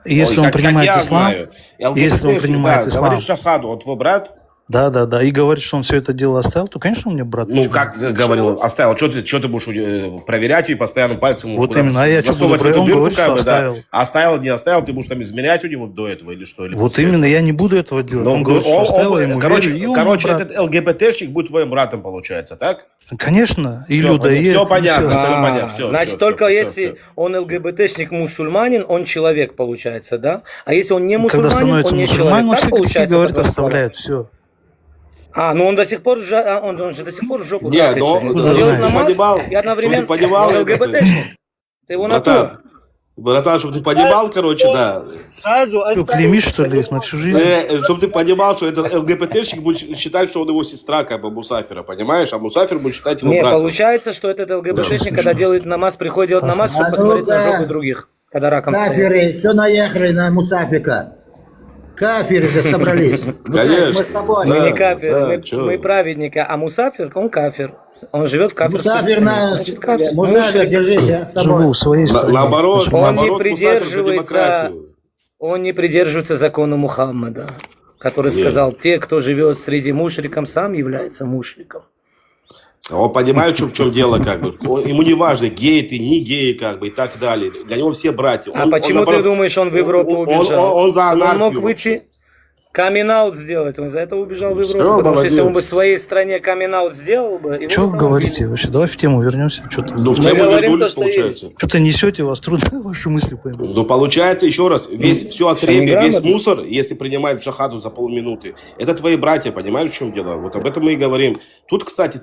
Если Ой, он как принимает я ислам, знаю, если он ЛГБТшник, принимает да, ислам, говорит шахаду, он твой брат? да, и говорит, что он все это дело оставил, то, конечно, он мне брат. Ну, как говорил, оставил. Что ты будешь проверять и постоянно пальцем ему Вот куда-то именно, а я что буду засовывать в эту проверять? Он дырку, говорит, как что бы, да. оставил. Оставил, не оставил, ты будешь там измерять у него до этого или что? Или Вот после именно, этого? я не буду этого делать. Ну, Он говорит, что оставил, я ему верю, и он короче, брат. этот ЛГБТшник будет твоим братом, получается, так? Конечно, и Всё, людоед, всё и понятно, всё всё остальное. понятно. Всё, Значит, всё, только всё, если всё. он ЛГБТшник мусульманин, он человек, получается, да? А если он не Когда мусульманин, становится он не мусульманином, человек. все Так грехи, получается? говорит, по твоим словам? оставляет, все. Ну он до сих пор, он же до сих пор в жопу Не, трахается. но Он Куда делает знаешь? намаз Понимал, и одновременно чтобы ты понимал, он это- ЛГБТшник. Это его натура. Братан, чтобы ты понимал, короче, да. Сразу Что, клеймишь, что ли, их на всю жизнь? Чтобы ты понимал, что этот ЛГБТшник будет считать, что он его сестра, как бы, Мусафира, понимаешь? А Мусафир будет считать его Не, братом. получается, что этот ЛГБТшник, Да. когда делает намаз, приходит делать намаз, чтобы А посмотреть на ну-ка. жопу других, когда раком стоят. Кафиры, что наехали на Мусафика? Кафиры же собрались. Мусафик, мы с тобой. Мы Да, не кафир, да, чё? мы праведники, а Мусафир, он кафир. Он живет в кафирской Мусафир, стране. Значит, кафир. Мусафир, держись, я с тобой. Живу в своей стране. Наоборот, Он не Мусафир за придерживается, демократию. он не придерживается закона Мухаммада, который Нет. сказал, те, кто живет среди мушриков, сам является мушриком. Он понимает, в чем дело, как бы. Ему не важно, гей ты, не гей, как бы, и так далее. Для него все братья. А почему ты думаешь, он в Европу убежал? Он за Он анархию мог вообще. выйти, камин-аут сделать, он за это убежал в Европу, Всё, потому что если он бы молодец. в своей стране камин-аут сделал бы... его Что бы говорите вообще? Давай в тему вернемся. Что-то Ну, в Мы тему говорим вернулись, то, что получается. что-то несете, вас трудно ваши мысли поймут. Ну, получается, еще раз, все Что, отребье, весь неграмотно? мусор, если принимают шахаду за полминуты, это твои братья, понимаешь, в чем дело? Вот об этом мы и говорим. Тут, кстати,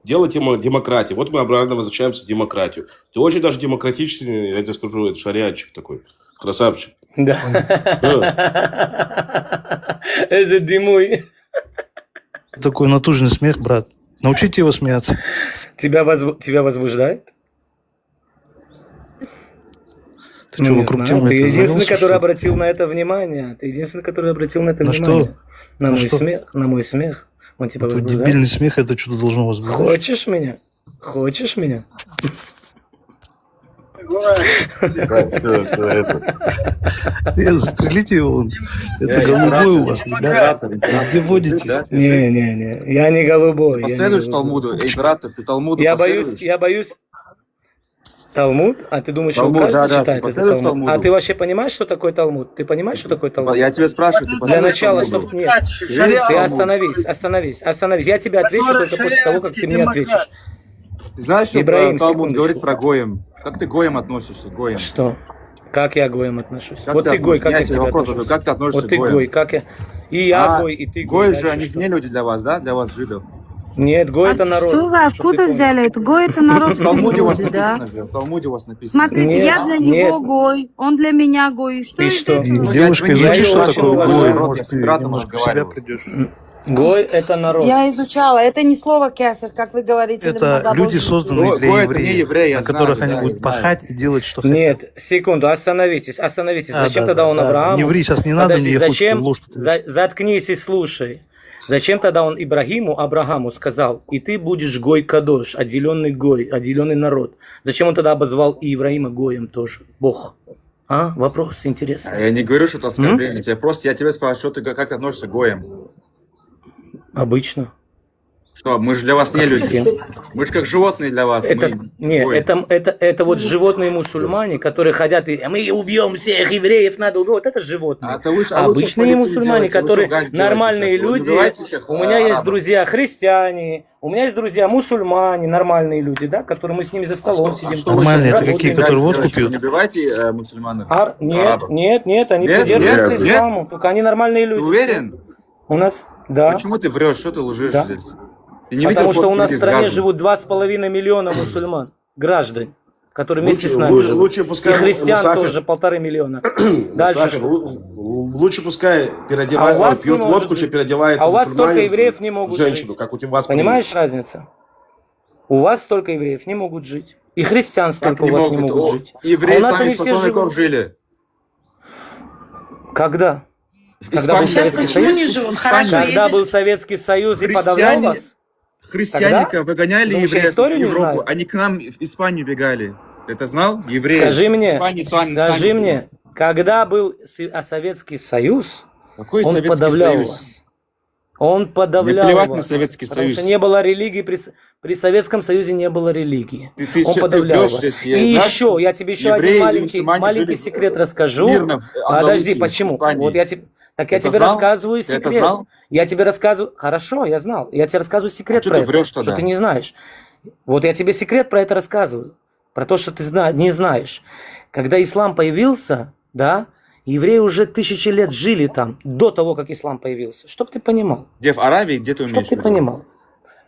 дело тема демократии. Вот мы обратно возвращаемся к демократию. Ты очень даже демократичный, я тебе скажу, это шариатчик такой. Красавчик. Да. Это дымой. Такой натужный смех, брат. Научите его смеяться. Тебя возбуждает? Ты что, вокруг темы Ты это единственный, завелся, который что ли? обратил на это внимание. Ты единственный, который обратил на это На внимание. что? На На мой что? смех. На мой смех. Он тебя Твой возбуждает? дебильный смех, это что-то должно возбуждать. Хочешь меня? Хочешь меня? Застрелите его. Это голубой у вас, ребята. Где водитесь? Не, я не голубой. Последуешь Талмуду? Эй, брат, ты Талмуду Я последуешь? боюсь. Талмуд? А ты думаешь, Талмуд, что каждый да, ты читает этот последуешь Талмуд? Талмуду? А ты вообще понимаешь, что такое Талмуд? Ты понимаешь, что такое Талмуд? Я тебя спрашиваю, ты Для последуешь начала, Талмуду? чтоб... Нет, ты остановись. Я тебе отвечу только после того, как ты мне ответишь. Ты знаешь, что Ибраим, Талмуд секундочку. говорит про Гоем? Как ты к Гоем относишься, к Гоем? Что? Как я к Гоям отношусь? Как Вот ты Гой, относишься? как я к тебе тебе вопрос отношусь? задаю. Как ты относишься Вот к ты Гоям? Гой, как я... И я Гой, и ты Гой. Гои же, Дальше они что? не люди для вас, да? Для вас, жидов. Нет, Гой это народ. Что вы откуда взяли это? Гой это народ, В Талмуде у вас люди, да? написано, в Талмуде у вас написано. Смотрите, Нет, я для него Гой, он для меня Гой. И что И из что? этого? Девушка, изучи, что такое Гой. уважаю. Может, ты немножко в себя придешь. Гой это народ. Я изучала. Это не слово кефир, как вы говорите. или Это люди, многобожник. созданные для Гой это не евреев, еврей, я на знаю, которых да, они я будут знаю. пахать и делать, что хотят. Нет, секунду, остановитесь. Зачем тогда он Аврааму? Не ври, сейчас не надо Подожди, мне зачем? ложь. Заткнись и слушай. Зачем тогда он Абрахаму сказал, и ты будешь Гой Кадош, отделенный Гой, отделенный народ? Зачем он тогда обозвал и Ивраима Гоем тоже? Бог. А? Вопрос интересный. Я не говорю, что это оскорбление. Я тебя спрашиваю, что ты как ты относишься к Гоям? Обычно. Что, мы же для вас не люди. Всем. Мы же как животные для вас. Это, мы не, Гои. это вот животные мусульмане, которые хотят, и мы убьем всех евреев, надо убивать. Вот это животные. Обычные мусульмане, которые нормальные люди. У меня есть друзья христиане, у меня есть друзья мусульмане, нормальные люди, да, которые мы с ними за столом сидим. Нормальные, это какие, которые водку Не пьют? убивайте мусульман. Нет, они Нет, придерживаются нет, исламу, только они нормальные люди. Ты уверен? У нас, да. Почему ты врешь? Что ты лжешь Да. здесь? Ты не видел Потому что фотки у нас в людей с стране газом? живут 2,5 миллиона мусульман, граждан, которые вместе с нами живут. Лучше пускай И христиан Мусафир- тоже 1,5 миллиона. Дальше Мусафир, что? лучше пускай А у вас не пьет может водку, быть. чем переодевается А у вас мусульманин столько евреев не могут в женщину, жить. как у вас. Понимаешь разницу? У вас столько евреев не могут жить. И христиан столько у вас не могут жить. Евреи А у нас с нами они все спокойно живут. жили. Когда? Когда был Испания. Советский Союз? Когда был Советский Союз и подавлял вас? Христиане Тогда? выгоняли Думаешь, я евреев в историю не Европу, знаю? они к нам в Испанию бегали. Ты это знал? Евреи. Скажи мне, Испании сами когда был Советский Союз, Какой он Советский подавлял Союз? вас. Он подавлял Мне плевать на вас. Советский Потому Союз. что не было религии, при Советском Союзе не было религии. Ты Он всё- подавлял ты вас. врешь здесь, И знаешь, еще, я тебе еще евреи один и мусульмане маленький жили секрет расскажу. мирно в Подожди, Андалусии, почему? в Испании. Вот я тебе... Так я Ты это тебе знал? рассказываю Ты это секрет. знал? Я тебе рассказываю... Хорошо, я знал. Я тебе рассказываю секрет что про ты это. врешь Что тогда? ты не знаешь. Вот я тебе секрет про это рассказываю. Про то, что ты не знаешь. Когда ислам появился, да, евреи уже 1000 лет жили там, до того, как ислам появился. Чтоб ты понимал. Где в Аравии, где ты Чтоб умеешь? ты понимал.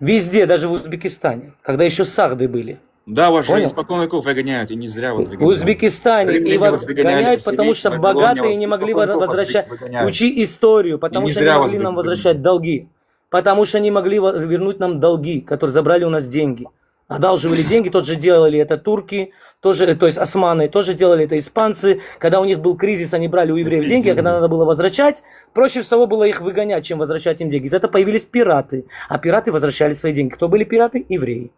Везде, даже в Узбекистане. Когда еще сахды были. Да, вас же Понял? испокон веков выгоняют, и не зря вас В выгоняют. Узбекистане Римляне и вас выгоняли, гоняют, потому что Сирийцы, Вавилония богатые вас не могли испокон веков возвращать. выгоняют. Учи историю, потому И не что не зря могли вас нам выгоняют. возвращать долги. Потому что не могли вернуть нам долги, которые забрали у нас деньги. Одалживали деньги, тот же делали это турки, тоже, то есть османы, тоже делали это испанцы. Когда у них был кризис, они брали у евреев деньги, а когда надо было возвращать, проще всего было их выгонять, чем возвращать им деньги. Из-за этого появились пираты, а пираты возвращали свои деньги. Кто были пираты? Евреи.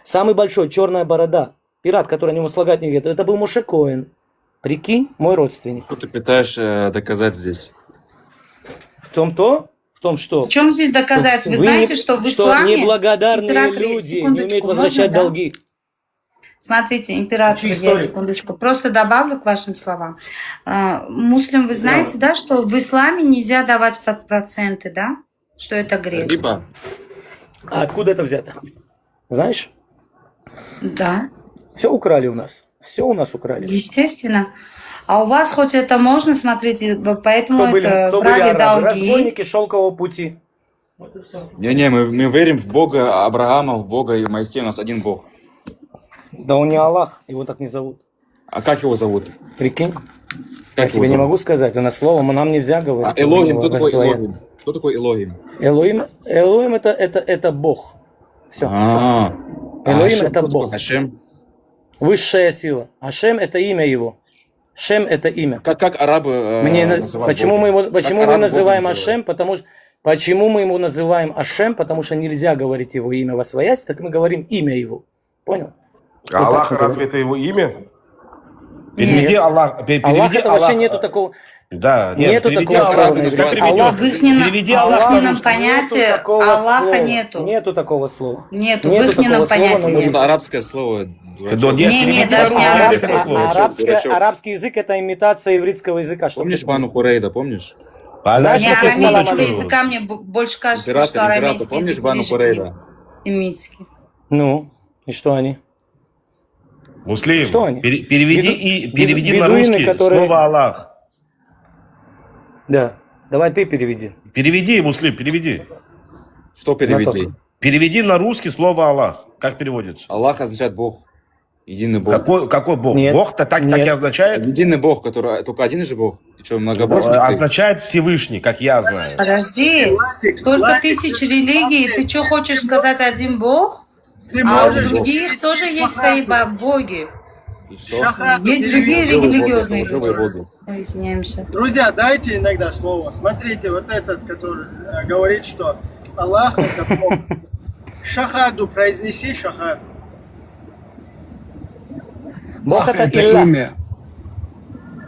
Самый большой, черная борода, пират, который о нем слагать не ведает, это был Моше Коэн. Прикинь, мой родственник. Что ты пытаешься доказать здесь? В том, что... В чем здесь доказать? Вы знаете, что в что исламе неблагодарные императоры- люди не секундочку, умеют можно, возвращать да? долги. Смотрите, император, Учи я историю. секундочку, просто добавлю к вашим словам. Муслим, вы знаете, да, что в исламе нельзя давать под проценты, да? Что это грех? Либо. А откуда это взято? Знаешь? Да, Все украли у нас. Все у нас украли. естественно. А у вас хоть это можно, смотрите, поэтому Кто были это брали арабы? долги. Разбойники шелкового пути. Вот и все. Не-не, мы верим в Бога Авраама, в Бога и Моисея, у нас один Бог. Да он не Аллах, его так не зовут. А как его зовут? Прикинь? Как Я его тебе не зовут? могу сказать, у нас слово нам нельзя говорить. А Элогим, кто Его такой своя. Элогим? Кто такой Элогим? Элоим это Бог. Все. А Элоим Ашем это кто такой? Бог. Ашем? Высшая сила. Ашем это имя его. Шем это имя. Как арабы называют Почему Бога? мы Как мы арабы Бога называем называют? Ашем? Почему мы его называем Ашем? Потому что нельзя говорить его имя во своясь, так мы говорим имя его. Понял? А Вот Аллах так разве это его имя? Нет. Переведи Аллах. Аллах Переведи это вообще нету такого. Да, нет, Нету переведи такого слова Аллах. на Как иврите. переведешь? Аллах В ихнем, Переведи в Аллах на ихнем русский. понятии Такого Аллаха слова. нету. Нету такого слова. Нету, в Нету ихнем такого слова, понятии но Может, нету. арабское слово? Да, Дурачок. нет, Не, переведи даже на не русский. арабский. Есть такое слово. Дурачок. Арабский язык это имитация еврейского языка. Что Помнишь ты Бану Хурейда, помнишь? Знаешь, Не, какой салам арамейского алейкум? языка мне больше кажется, что Император, арамейский помнишь язык Бану ближе к Хурейда? семитский. Ну, и что они? Муслим, Что они? переведи на Бедуины, русский которые- слово Аллах. Да. Давай ты переведи. Переведи, Муслим, переведи. Что перевели? Переведи на русский слово Аллах. Как переводится? Аллах означает Бог. Единый Бог. Какой Бог? Нет. Бог-то так и означает? Единый Бог, который только один же Бог. Ты что, многобожник? ты? Означает Всевышний, как я знаю. Подожди, столько тысяч религий, ты что хочешь сказать один бог? Ты А у можешь других тоже есть свои боги. И что? Есть другие Лживые боги, религиозные лживые боги. боги. Ой, извиняемся. Друзья, дайте иногда слово. Смотрите, вот этот, который говорит, что Аллах это Бог. Шахаду произнеси, шахаду. Бог это это Илля. имя.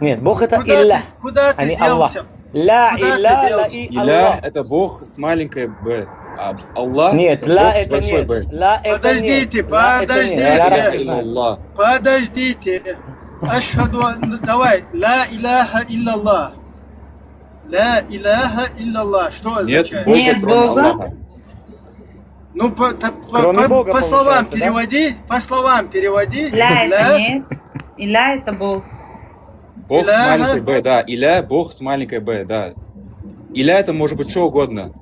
Нет, Бог это Куда Илля. ты, куда а ты не Аллах. делся? Ля, Куда ты Илля, ла делся? и Иля Аллах. это Бог с маленькой Б. А Аллах Нет, это ла Бог с это большой нет. Б. Ла это Подождите, нет. Ла это нет. Я арабский подождите. знаю. Аллах. Подождите. Ашхаду, давай. Ла иляха илляллах. Ла иляха илляллах. Что Нет означает? Бога, Нет кроме Бога. Аллаха. Ну, Кроме Бога, по словам получается, да? переводи. По словам переводи. Ля это нет. Иля это бог. Бог с Иляха. маленькой Б, да. Иля, Бог с маленькой Б, да. Иля это может быть что угодно.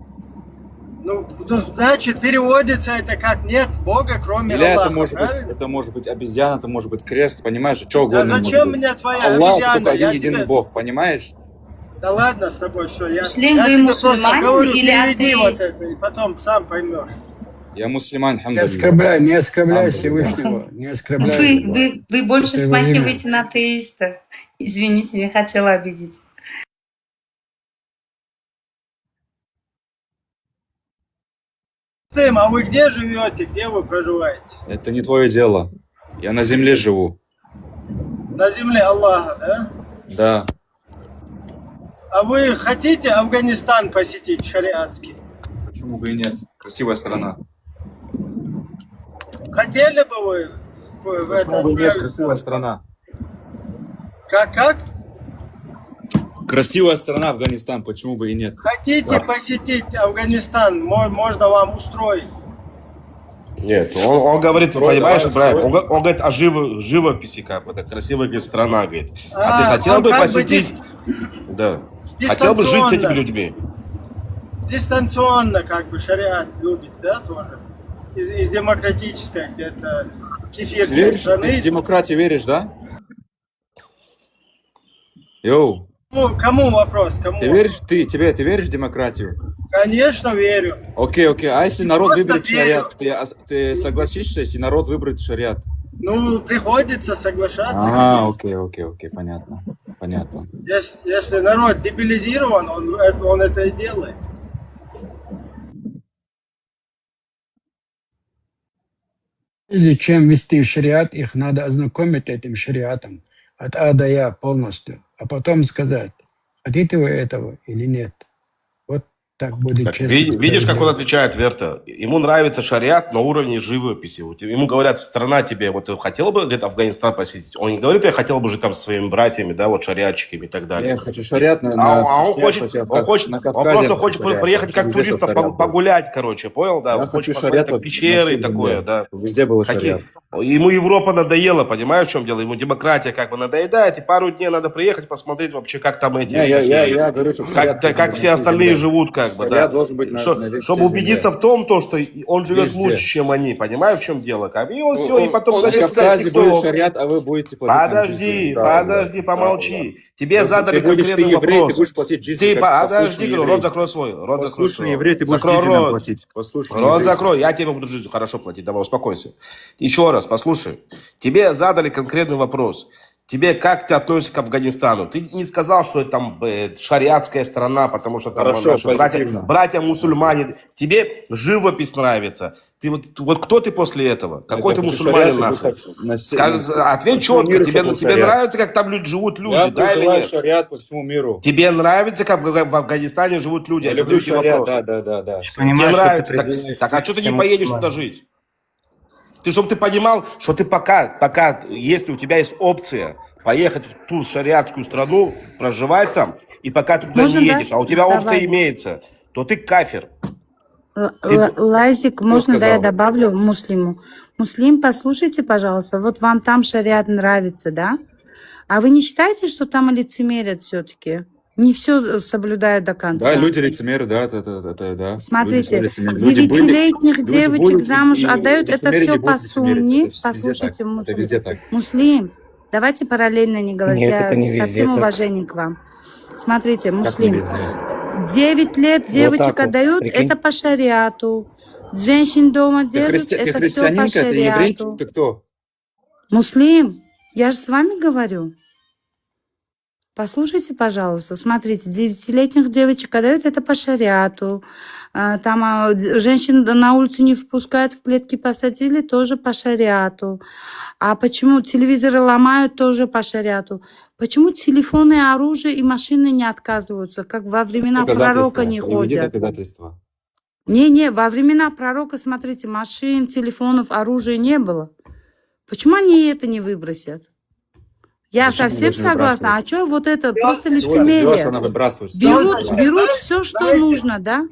Ну, значит, переводится это как нет Бога, кроме Иля Аллаха. это может быть обезьяна, это может быть крест, понимаешь? Что угодно. А может зачем быть. мне твоя Аллах обезьяна? только один Я единый тебе- Бог, понимаешь? Да ладно с тобой, все, я Муслим, я вы тебе просто мусульманин говорю, или переведи вот атеист? это, и потом сам поймешь. Я мусульман, Не хамдулилля. оскорбляй Алхамдулилля. Всевышнего. Не оскорбляй его. Вы больше Это его имя. смахиваете на атеиста. Извините, не хотела обидеть. Сэм, а вы где живете, где вы проживаете? Это не твое дело. Я на земле живу. На земле Аллаха, да? Да. А вы хотите Афганистан посетить, шариатский? Почему бы и нет? Красивая страна. Хотели бы вы в Почему бы и нет? это... Красивая страна. Как? Красивая страна Афганистан, почему бы и нет? Хотите посетить Афганистан, можно вам устроить. Нет, он говорит, понимаешь, давай, Брайан, он говорит о живописи, как бы, это красивая говорит, страна, говорит. А ты А, хотел он бы как бы посетить? Да. Хотел бы жить с этими дистанционно. людьми? Дистанционно, как бы, шариат любит, да, тоже? Из демократической где-то кефирской Веришь? Ты страны. в демократию веришь, да? Йоу, Кому вопрос? Кому? ты веришь, ты веришь в демократию? Конечно, верю. Окей, а если народ Просто выберет верю. шариат, ты согласишься, если народ выберет шариат? Ну, приходится соглашаться, конечно. Окей, понятно. Если народ дебилизирован, он это и делает. Прежде чем ввести шариат, их надо ознакомить этим шариатом от А до Я полностью, а потом сказать, хотите вы этого или нет. Вот так будет Так, честно. видишь, как он справедливо. отвечает, Верта? Ему нравится шариат на уровне живописи. Вот ему говорят, страна тебе, вот ты хотел бы, говорит, Афганистан посетить? Он не говорит, я хотел бы жить там со своими братьями, да, вот шариатчиками и так далее. Я хочу шариат Он просто хочет приехать как турист погулять, короче, понял, да? Я Он хочет хочу посмотреть шариат там вот пещеры и на всем такое, земле. да. Везде был шариат. Ему Европа надоела, понимаешь, в чем дело? Ему демократия как бы надоедает, и пару дней надо приехать посмотреть вообще, как там эти... Не, я говорю, что шариат как все на остальные земле. живут, как бы, Шариат да. должен быть на весь Чтобы земле. убедиться в том, то, что он живет Везде. лучше, чем они. Понимаешь, в чем дело? Как бы. И он все, и потом На зайдет в Кавказе будет TikTok. шариат, а вы будете платить нам Подожди, джизью. Правда, подожди, помолчи. правда. Тебе Ну, задали ты будешь, конкретный ты еврей, вопрос. ты будешь платить джизью, Ты как подожди, послушный говорю, еврей. рот закрой свой. Рот закрой Послушный свой. еврей, ты будешь Закрой джизью нам рот. платить. Послушный Рот еврей. закрой, я тебе буду жизнь хорошо платить, давай успокойся. Еще раз, послушай. Тебе задали конкретный вопрос. Тебе как ты относишься к Афганистану? Ты не сказал, что это там шариатская страна, потому что там Хорошо, наши позитивно. братья мусульмане. Тебе живопись нравится. Ты вот кто ты после этого? Какой Я ты хочу мусульманин шариат, нахуй? чтобы Ответь по всему четко. миру, Тебе чтобы был тебе шариат. нравится, как там живут люди, Я да или призываю нет? шариат по всему миру. Тебе нравится, как в Афганистане живут люди? Я Я люблю задаю тебе шариат, вопрос. да. Тебе нравится? Так а что ты не поедешь туда жить? Чтобы ты понимал, что ты пока, если у тебя есть опция поехать в ту шариатскую страну, проживать там, и пока ты туда Можно, не да? едешь, а у тебя опция Давай. имеется, то ты кафир. Лазик, можно, да, я сказал? добавлю муслиму? Муслим, послушайте, пожалуйста, вот вам там шариат нравится, да? А вы не считаете, что там лицемерят все-таки? Не все соблюдают до конца. Да, люди лицемеры, да, да. Смотрите, Люди лицемеры. Люди были, 9-летних люди девочек будут, замуж и отдают, это лицемерие все не по будет лицемерить. сунне. Это везде Послушайте, так. Это везде так. Муслим, давайте параллельно не говорить, Нет, я это не со везде всем так. уважением к вам. Смотрите, Как не муслим, везде? 9 лет девочек так вот, отдают, прикинь. это по шариату. Женщин дома Ты, держат, ты это все по христианинка, ты еврей, шариату. ты кто? Муслим, я же с вами говорю. Послушайте, пожалуйста, смотрите, 9-летних девочек отдают, это по шариату. Там женщин на улицу не впускают, в клетки посадили, тоже по шариату. А почему телевизоры ломают, тоже по шариату. Почему телефоны, оружие и машины не отказываются, как во времена пророка не Приведи ходят? доказательства. Не, во времена пророка, смотрите, машин, телефонов, оружия не было. Почему они это не выбросят? Я Зачем совсем они должны согласна. А выбрасывать? что вот это просто Делаешь, лицемерие? она выбрасывает. Берут все, что Знаете, нужно, да?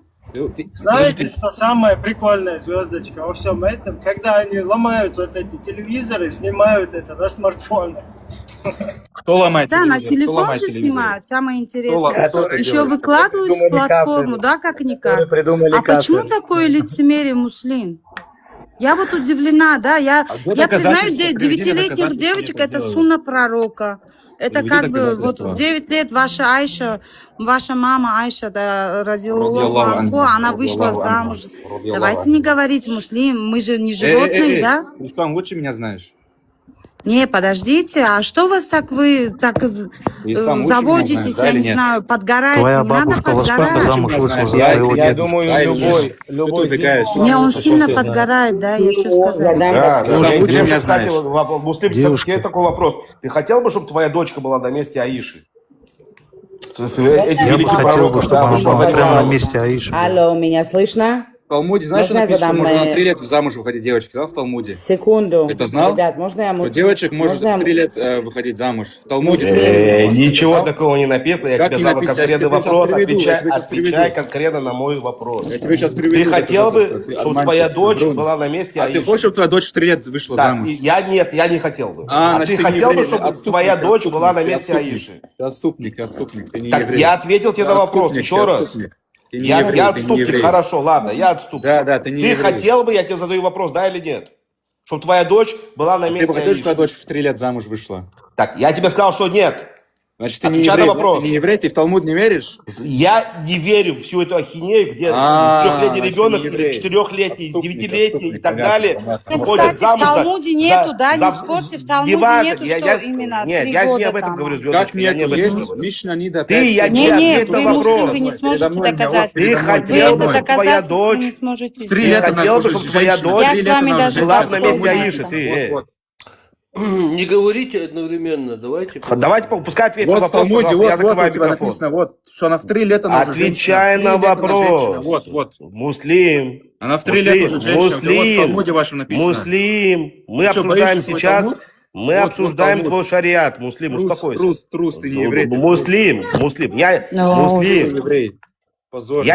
Знаете, что самая прикольная звездочка во всем этом? Когда они ломают вот эти телевизоры, снимают это на смартфоны. Кто ломает Да, на телевизор? Кто телефон ломает же телевизор? снимают, самое Кто интересное. это Еще делает? выкладывают в платформу, да, как-никак. А почему такое лицемерие, муслим? Я вот удивлена, да, я где признаю, доказательства? Приведи 9-летних доказательства, девочек что это делают. сунна пророка. Это Приведи как бы вот доказательства. в 9 лет ваша Айша, ваша мама Айша, да, Радиаллаху разилаллаху анху, анху, она вышла радиаллаху замуж. анху, Давайте радиаллаху не говорить муслим, мы же не животные, да? Ты что, лучше меня знаешь? Не, подождите, а что вас так вы так Ты сам лучше меня заводитесь, знаешь, да я или не нет? знаю, подгораете, Твоя не надо бабушка подгорать. замуж вышла за Я твоего я дедушку. думаю, Да или нет? любой здесь... Не, он сильно подгорает, да, я что сказать. Да, Ты уж лучше тебе, меня кстати, знаешь. Муслим, Девушка. тебе такой вопрос. Ты хотел бы, чтобы твоя дочка была на месте Аиши? Эти Я бы великие хотел, пророки, чтобы да, она вышла была за прямо на замуж. месте Аиши. Алло, меня слышно? В Талмуде, знаешь, что Можно я написано, что задам, можно на 3 лет замуж выходить девочки, да, в Талмуде? Секунду. Это знал? Ребят, можно я Что мут- девочек может можно я в 3 лет выходить замуж. В Талмуде написано. Ничего Знал? такого не написано. Я Как тебе не задал написано? конкретный Я тебе сейчас вопрос. приведу, я тебе сейчас Отвечай приведу. конкретно на мой вопрос. Я тебе сейчас приведу. Ты хотел бы, доказательства. Ты чтобы обманщик, твоя дочь врун. была на месте А Аиши? ты хочешь, чтобы твоя дочь в 3 лет вышла Так, замуж? я не хотел бы. А, А значит, ты ты не хотел бы, еврей, чтобы отступник, твоя ты дочь была на отступник, месте ты Аиши? Ты отступник, ты не Так, еврей. я ответил тебе Ты на вопрос отступник, еще ты раз. отступник. Ты не Я еврей, ты не отступник, еврей. хорошо, ладно, я отступник. Да, ты не Ты еврей. хотел бы, я тебе задаю вопрос, да или нет? Чтобы твоя дочь была на Ты месте бы хотел, чтобы твоя Аиши. дочь в 3 лет замуж вышла? Так, я тебе сказал, что нет. Значит, ты не Отвечай на еврей, да? вопрос. Ты не еврей, ты в Талмуд не веришь? Я не верю в всю эту ахинею, где трехлетний значит, ребенок не или еврей. 4-летний, Отступник, 9-летний и так понятно, далее понятно. выходят Кстати, в замуж за- Талмуде нету, да, не за- спорьте, в Талмуде неважно, нету, я- что я- именно Нет, 3 я же не года об этом там. говорю, Как звездочка, я не нет? об этом Есть говорю. Мишна Нида Ты, я 5. тебе Нет, ответь на вы муслим, вопрос. вы не сможете Передо мной, доказать. Ты передо мной. хотел Вы бы, это чтобы твоя доказательство дочь... не сможете В 3 сделать. лет Ты она хотел бы, уже чтобы твоя женщина. дочь Я В 3 с лет вами она даже уже была женщина. на месте поспорила. Аиши? Ты, Вот. Не говорите одновременно, давайте. Давайте, пускай ответит на Вот в вопрос, Талмуде, пожалуйста, я вот закрываю у тебя микрофон. написано, вот, что она в 3 лет она уже Отвечай женщина. на В 3 лет она женщина. вопрос. Вот. Муслим. Она в 3 лет уже женщина. Вот в Муслим. Талмуде вашем написано. Муслим. Мы Ты что, обсуждаем боишься свой сейчас... Талмуд? Мы Вот, обсуждаем вот твой шариат, Муслим, Трус, успокойся. трус, ты не еврей. ты Муслим. трус. Муслим. Ты еврей. Позор.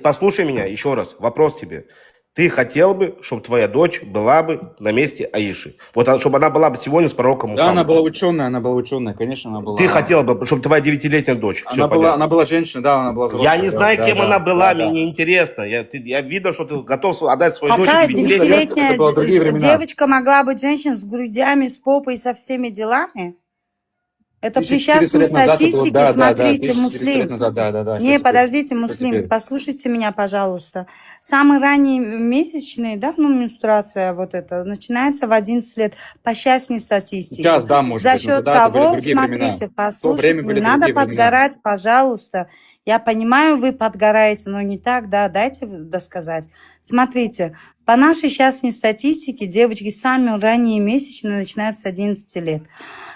Послушай меня еще раз, вопрос тебе. Ты хотел бы, чтобы твоя дочь была бы на месте Аиши. Вот чтобы она была бы сегодня с пророком Да, Мухаммадом. она была ученая, конечно, она была. Ты хотел бы, чтобы твоя 9-летняя дочь. Она была женщина, да, она была взрослая. Я не знаю, да, кем да, она была, да, мне не интересно. Я видно, что ты готов отдать свою дочь. Какая 9-летней. 9-летняя девочка могла быть женщиной с грудями, с попой, со всеми делами? Это при 1400 частной лет назад это было- статистике, да, смотрите, 1400 лет муслим. назад, да. Не, Сейчас подождите, теперь. муслим, Теперь. послушайте меня, пожалуйста. Самые ранние месячные, да, менструация вот это, начинается в 11 лет по частной статистике. Сейчас, да, может За быть, но счет тогда это были того, другие времена. смотрите, В то послушайте, время не были надо другие времена. подгорать, пожалуйста. Я понимаю, вы подгораете, но не так, да, дайте досказать. Смотрите, по нашей частной статистике девочки самые ранние месячные начинаются с 11 лет.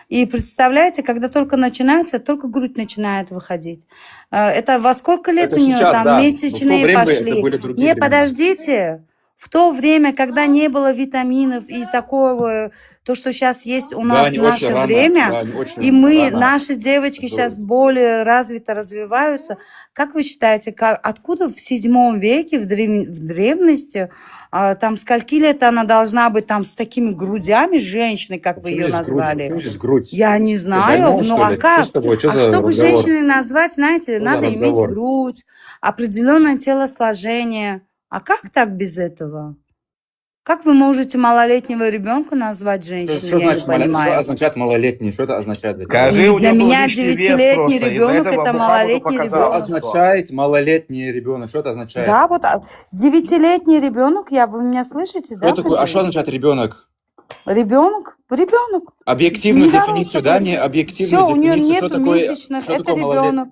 И представляете, когда только начинаются, только грудь начинает выходить. Это во сколько лет Это у нее сейчас, там да. Но в то месячные время пошли? это были другие Не, времена. подождите. В то время, когда не было витаминов и такого, то, что сейчас есть у нас не в очень наше рано, время, да, не очень и мы, рано. наши девочки сейчас более развито развиваются. Как вы считаете, откуда в 7 веке, в древности, там скольки лет она должна быть там с такими грудями женщины, как вы ее назвали? Почему здесь грудь? Я не Ты знаю, больной, ну что а ли? как? Что с тобой? Что А за чтобы разговор? женщиной назвать, знаете, Что за надо иметь разговор? грудь, определенное телосложение. А как так без этого? Как вы можете малолетнего ребенка назвать женщиной? Что Я значит не понимаю. Что означает малолетний? Что это означает для тебя? Скажи, у Для него был меня лишний вес 9-летний просто. Из-за ребенок этого это Мухаммаду малолетний показалось, Что ребенок. означает малолетний ребенок? Что это означает? Да, вот 9-летний ребенок, вы меня слышите, да? Что такое? А что означает ребенок? Ребенок? Объективную Недорослый дефиницию, да? Не ребенок. объективную Все, у нее дефиницию. Что нету такое, месячных, что это такое малолетний? ребенок.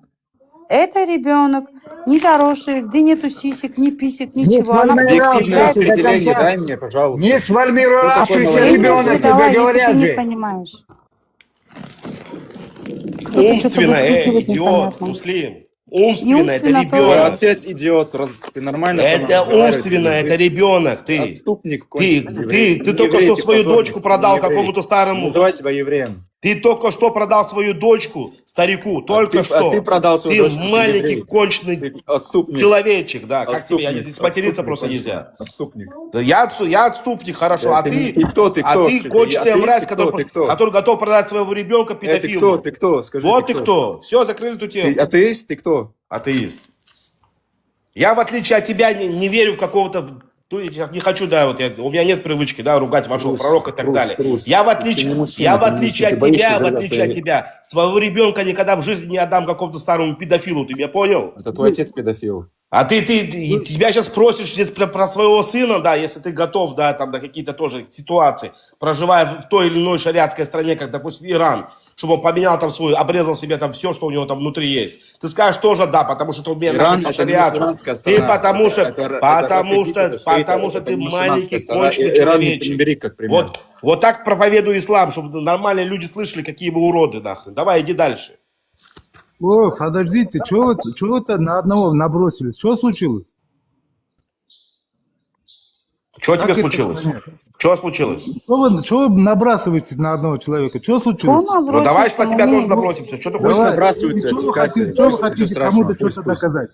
Это ребенок, не доросший, где нету сисек, ни писек, Не ничего. Она Объективное сформировавшийся до определение конца. дай мне, пожалуйста. Не Что такое сформировавшийся малолетний? ребенок, давай, тебе если ты говорят не же. понимаешь. Кто-то что-то Умственно, выкрикивает идиот, непонятно. Муслим. И Умственно, это умственно Твой ребенок. отец идиот. Ты нормально со мной Это разговариваешь? умственно, Или это ребенок. Ты отступник конченый еврей? ты только Еврей, что ты свою позорник, дочку продал не еврей. какому-то старому. Называй себя евреем. Ты только что продал свою дочку старику. Только что. ты продал свою Ты дочку, ты маленький еврей. конченый Ты отступник. человечек, да. Как тебе? Отступник. Здесь материться Отступник просто конченый. нельзя. Отступник. Да я отступник, хорошо. Да, А ты кто? Ты а кто? ты конченая Атеист, мразь, ты кто? Ты кто? который готов продать своего ребенка Ты педофилу. кто? Ты кто? Скажи, Вот ты кто. Все, закрыли эту тему. Ты атеист? Ты кто? Атеист. Я, в отличие от тебя, не верю в какого-то... Я не хочу, да, у меня нет привычки, да, ругать вашего пророка и так далее. Я, в отличие от тебя, своего ребенка никогда в жизни не отдам какому-то старому педофилу, ты меня понял? Это твой отец педофил. А тебя сейчас просишь здесь про своего сына, да, если ты готов, да, там, на какие-то тоже ситуации, проживая в той или иной шариатской стране, как, допустим, Иран, чтобы он поменял там свой, обрезал себе там все, что у него там внутри есть. Ты скажешь тоже да, потому что ты умеешь Иран по это не шариату. мусульманская Ты страна. потому что это ты мусульманская маленький страна. конченый Иран не бери человечек. как пример. Вот так проповедую ислам, чтобы нормальные люди слышали, какие вы уроды, нахрен. Давай, иди дальше. О, подождите, чего вы-то на одного набросились? Что случилось? Что Как тебе это случилось? понять? Что случилось? Что вы набрасываетесь на одного человека? Что случилось? Ну давай на тебя тоже набросимся. Что ты хочешь набрасываться? Что вы хотите кому-то что-то доказать?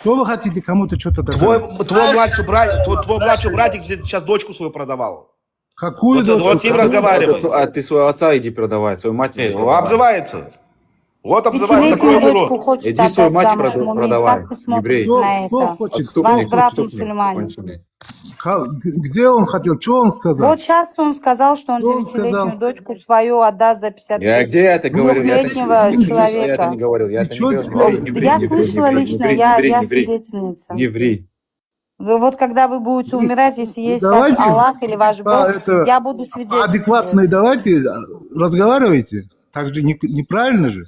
Что вы хотите кому-то что-то доказать? Твой младший братик сейчас дочку свою продавал. Какую дочку? Вот с ним разговаривай. А ты своего отца иди продавай, свою мать иди продавай. Обзывается. Вот обзывается, закрой Пятилетнюю ему дочку рот. хочет Иди свою отдать мать замуж Мумин. продавай, Как вы смотрите еврей. на Кто это? хочет? Ваш брат отступник мусульманин. конченый. Где он хотел? Что он сказал? Вот сейчас он сказал, что он Что он 9-летнюю сказал? дочку свою отдаст за 50 Я где это говорил? Я это человека. не говорил. Я это не чё говорил. теперь? Я слышала лично, я свидетельница. Еврей. Вот когда вы будете умирать, если есть ваш Давайте, Аллах или ваш Бог, это я буду свидетельствовать. адекватно давайте разговаривайте. Так же неправильно же.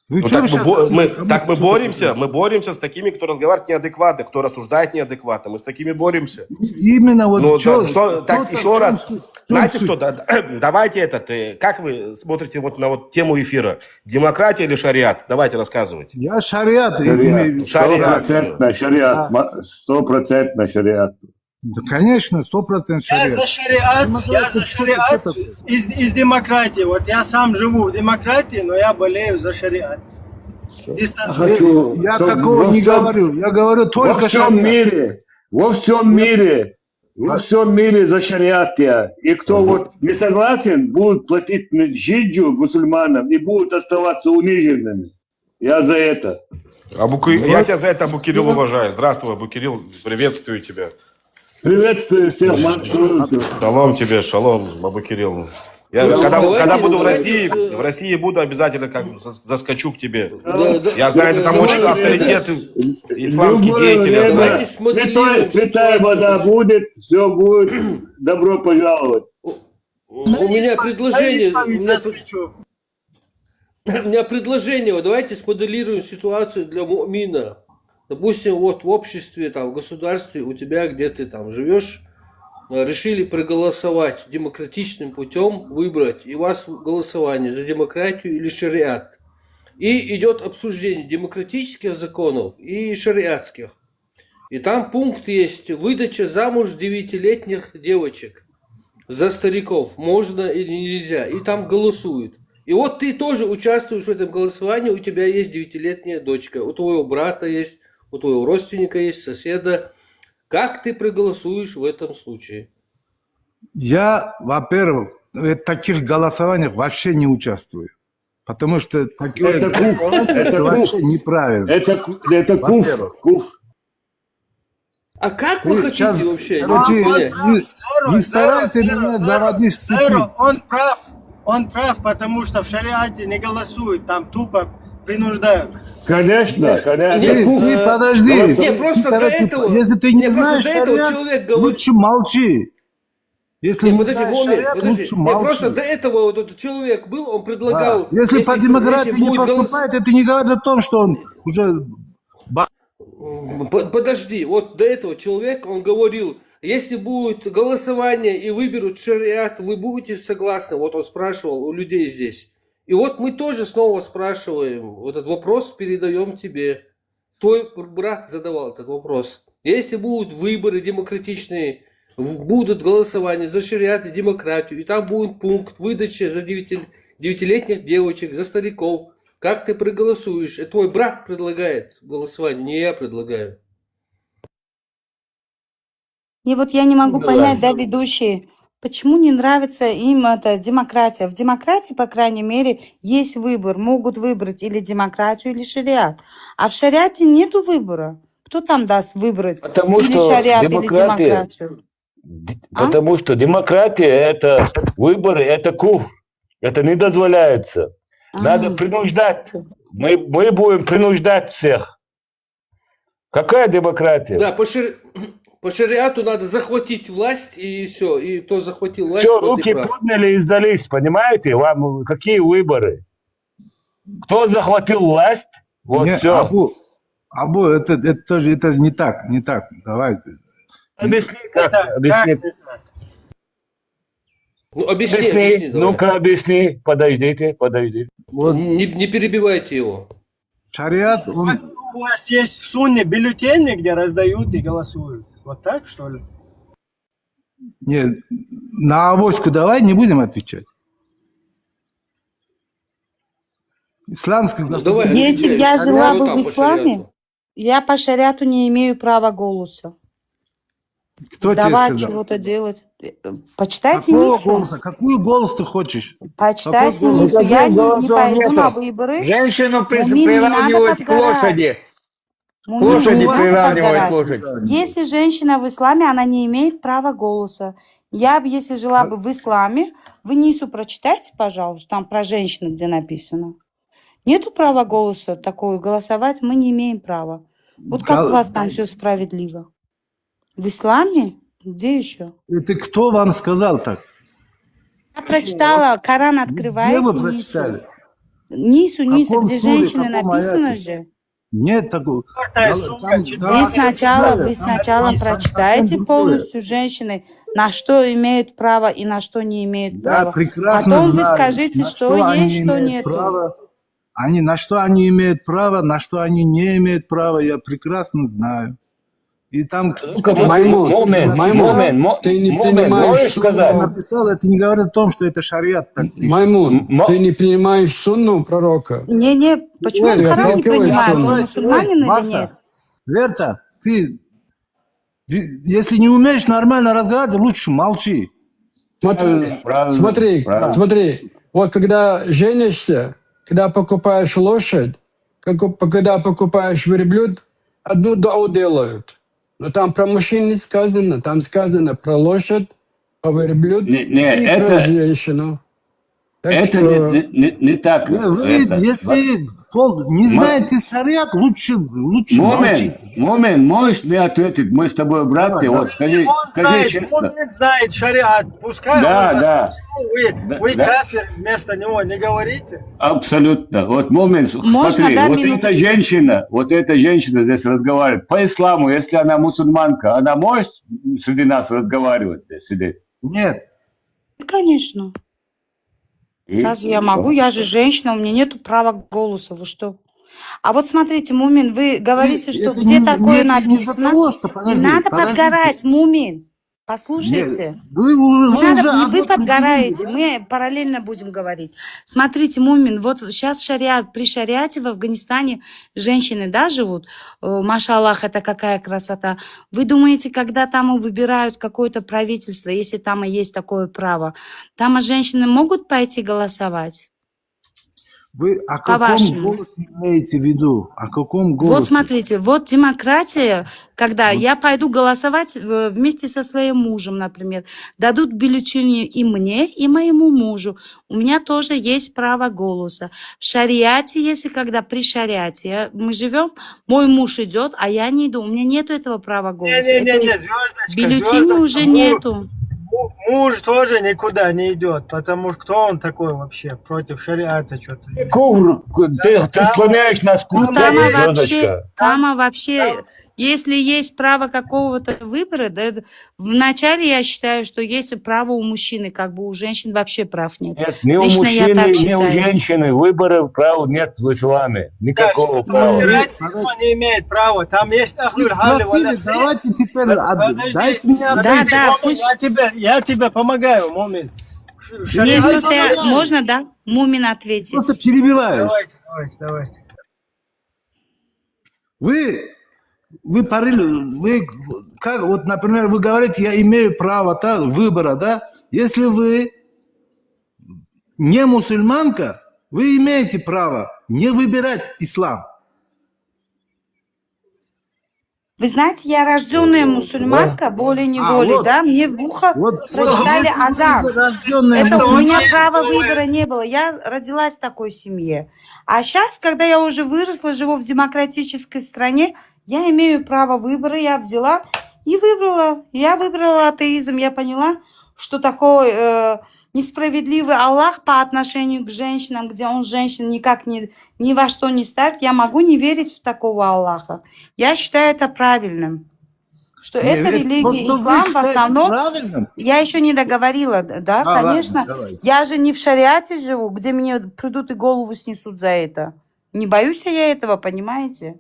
Вы Ну, чё так вы мы щас- мы боремся с такими, кто разговаривает неадекватно, кто рассуждает неадекватно. Мы с такими боремся. Именно вот Ну, чё- так, чё- еще чё- раз. чё- Знаете чё- что, давайте как вы смотрите вот на вот тему эфира? Демократия или шариат? Давайте рассказывайте. Я шариат. Шариат. Стопроцентно шариат. 100% шариат. Да, конечно, 100% Я шариат. за шариат из демократии. Вот я сам живу в демократии, но я болею за шариат. хочу, Я чтобы такого не говорю. Я говорю только во всем мире за шариат. И кто вот не согласен, будет платить джидью мусульманам и будут оставаться униженными. Я за это. Я тебя за это, Абу Кирилл, уважаю. Здравствуй, Абу Кирилл, приветствую тебя. Приветствую всех. Шалом тебе, шалом, Абу Кирилл. Когда буду в России буду обязательно заскочу к тебе. Я знаю, ты там очень авторитет, исламский деятель. Святая вода будет, все будет, добро пожаловать. У меня предложение. У меня предложение. Давайте смоделируем ситуацию для му'мина. Допустим, вот в обществе, там, в государстве, у тебя, где ты там живешь, решили проголосовать демократичным путем, выбрать, и у вас голосование за демократию или шариат. И идет обсуждение демократических законов и шариатских. И там пункт есть: выдача замуж 9-летних девочек за стариков. Можно или нельзя. И там голосуют. И вот ты тоже участвуешь в этом голосовании, у тебя есть 9-летняя дочка, у твоего брата есть, у твоего родственника есть, соседа. Как ты проголосуешь в этом случае? Я, во-первых, в таких голосованиях вообще не участвую. Потому что такие это вообще неправильно. Это куф. А как вы хотите вообще? Короче, не старайтесь меня заводить в цепи. Он прав, потому что в шариате не голосуют, там тупо принуждают. Конечно. Ты подожди. Не, просто до этого, если ты не знаешь шариат, человек говорит... лучше молчи. Если не знаешь шариат, подожди. лучше молчи. Просто до этого вот этот человек был, он предлагал... Если по демократии не поступает, это не говорит о том, что он уже... Подожди, вот до этого человека он говорил: если будет голосование и выберут шариат, вы будете согласны? Вот он спрашивал у людей здесь. И вот мы тоже снова спрашиваем, вот этот вопрос передаем тебе. Твой брат задавал этот вопрос. Если будут выборы демократичные, будут голосования за шариат и демократию, и там будет пункт выдачи за 9-летних девочек, за стариков, как ты проголосуешь? Это твой брат предлагает голосование, не я предлагаю. И вот я не могу понять, да, ведущие, почему не нравится им эта демократия. В демократии, по крайней мере, есть выбор. Могут выбрать или демократию, или шариат. А в шариате нету выбора. Кто там даст выбрать Потому или что шариат, или демократия, демократию? потому что демократия это выборы, это куф. Это не дозволяется. Надо принуждать. Мы будем принуждать всех. Какая демократия? Да, по шариату надо захватить власть, и все. И кто захватил власть, Все, тот руки и прав. подняли и сдались, понимаете? Вам какие выборы? Кто захватил власть? Вот Не, все. Абу, это тоже это не так. Давай. Объясни, как? Объясни. Ну, объясни, давай. Ну-ка, объясни. Подождите. Вот. Не перебивайте его. Шариат, У вас есть в Сунне бюллетени, где раздают и голосуют. Вот так, что ли? Не, на авоську давай не будем отвечать. Исламский государство. Если бы я жила бы в по исламе, шариату. я по шариату не имею права голоса. Кто тебе Сдавать, сказал? чего-то делать. Почитайте Какого Нису. голоса? Какую голос ты хочешь? Почитайте Какой голос? Нису. Я не Голосов пойду нету. на выборы. Женщину Мумин не надо приравнивают к подгорать. лошади. К Мумин не лошади надо приравнивают подгорать. лошадь. Если женщина в исламе, она не имеет права голоса. Я бы, если жила бы в исламе, вы Нису прочитайте, пожалуйста, там про женщину, где написано. Нету права голоса такого, голосовать мы не имеем права. Вот как у вас там все справедливо? В исламе? Где еще? Это кто вам сказал так? Я прочитала, Коран Где открываете, вы Нису. прочитали? Нису, В каком где суре, в женщины каком написано аяте? же. Нет такого. Вы сначала прочитайте полностью женщины, на что имеют право и на что не имеют Я права. прекрасно Потом вы знаю, скажите, на что они есть, что имеют нету. право. На что они имеют право, на что они не имеют права, я прекрасно знаю. И там Маймун, ты не принимаешь сунну. написал, это не говорит о том, что это шариат. Так пишет. Маймун, ты не принимаешь сунну пророка. Не, почему он Коран не принимает? Он мусульманин или нет? Верта, ты, если не умеешь нормально разговаривать, лучше молчи. Смотри. Вот когда женишься, когда покупаешь лошадь, когда покупаешь верблюд, одну дау делают. Но там про мужчин не сказано, там сказано про лошадь, про верблюд и про женщину. Не так. Если не знаете шариат, лучше молчите. Момент, можешь мне ответить? Мы с тобой братья. Вот, скажи честно. Он знает шариат. Пускай Да. вы кафир вместо него не говорите. Абсолютно. Вот момент, смотри, вот эта женщина здесь разговаривает. По исламу, если она мусульманка, она может среди нас разговаривать здесь сидеть? Нет. Конечно. Разве я могу? Я же женщина, у меня нету права голоса. Вы что? А вот смотрите, Мумин, вы говорите, что где такое написано. Не надо подгорать, Мумин. Послушайте. Вы подгораете, мы параллельно будем говорить. Смотрите, Мумин, вот сейчас шариат, при шариате в Афганистане женщины, да, живут. Маша Аллах, это какая красота. Вы думаете, когда там выбирают какое-то правительство, если там и есть такое право, там женщины могут пойти голосовать? Вы о каком голосе имеете в виду? О каком голосе? Вот смотрите, вот демократия, когда я пойду голосовать вместе со своим мужем, например, дадут бюллетени и мне, и моему мужу. У меня тоже есть право голоса. В шариате, если когда при шариате мы живем, мой муж идет, а я не иду, у меня нету этого права голоса. Звездочка, Бюллетеней уже нету. Муж тоже никуда не идет, потому что кто он такой вообще против шариата что-то? Ты склоняешь нас к Там вообще, если есть право какого-то выбора, да, вначале я считаю, что есть право у мужчины, как бы у женщин вообще прав нет. Нет, ни у Лично я мужчины, так ни у считаю. женщины выборов прав нет в исламе. Никакого права. Никто не имеет права, там есть ахлюль хали. Давайте теперь, дайте мне Я тебе помогаю, Мумин. Мне просто можно, да, Мумин ответить? Просто перебиваюсь. Давайте. Вы парили, как, вот, например, вы говорите, я имею право выбора, да? Если вы не мусульманка, вы имеете право не выбирать ислам. Вы знаете, я рожденная мусульманка, волей-неволей, да, мне в ухо прочитали азан. Это у меня права выбора не было. Я родилась в такой семье. А сейчас, когда я уже выросла, живу в демократической стране, я имею право выбора, я взяла и выбрала. Я выбрала атеизм, я поняла, что такой несправедливый Аллах по отношению к женщинам, где он женщин никак ни во что не ставит. Я могу не верить в такого Аллаха. Я считаю это правильным. Что это религия ислам в основном... Правильным? Я еще не договорила, да, конечно. Ладно, я же не в шариате живу, где мне придут и голову снесут за это. Не боюсь я этого, понимаете?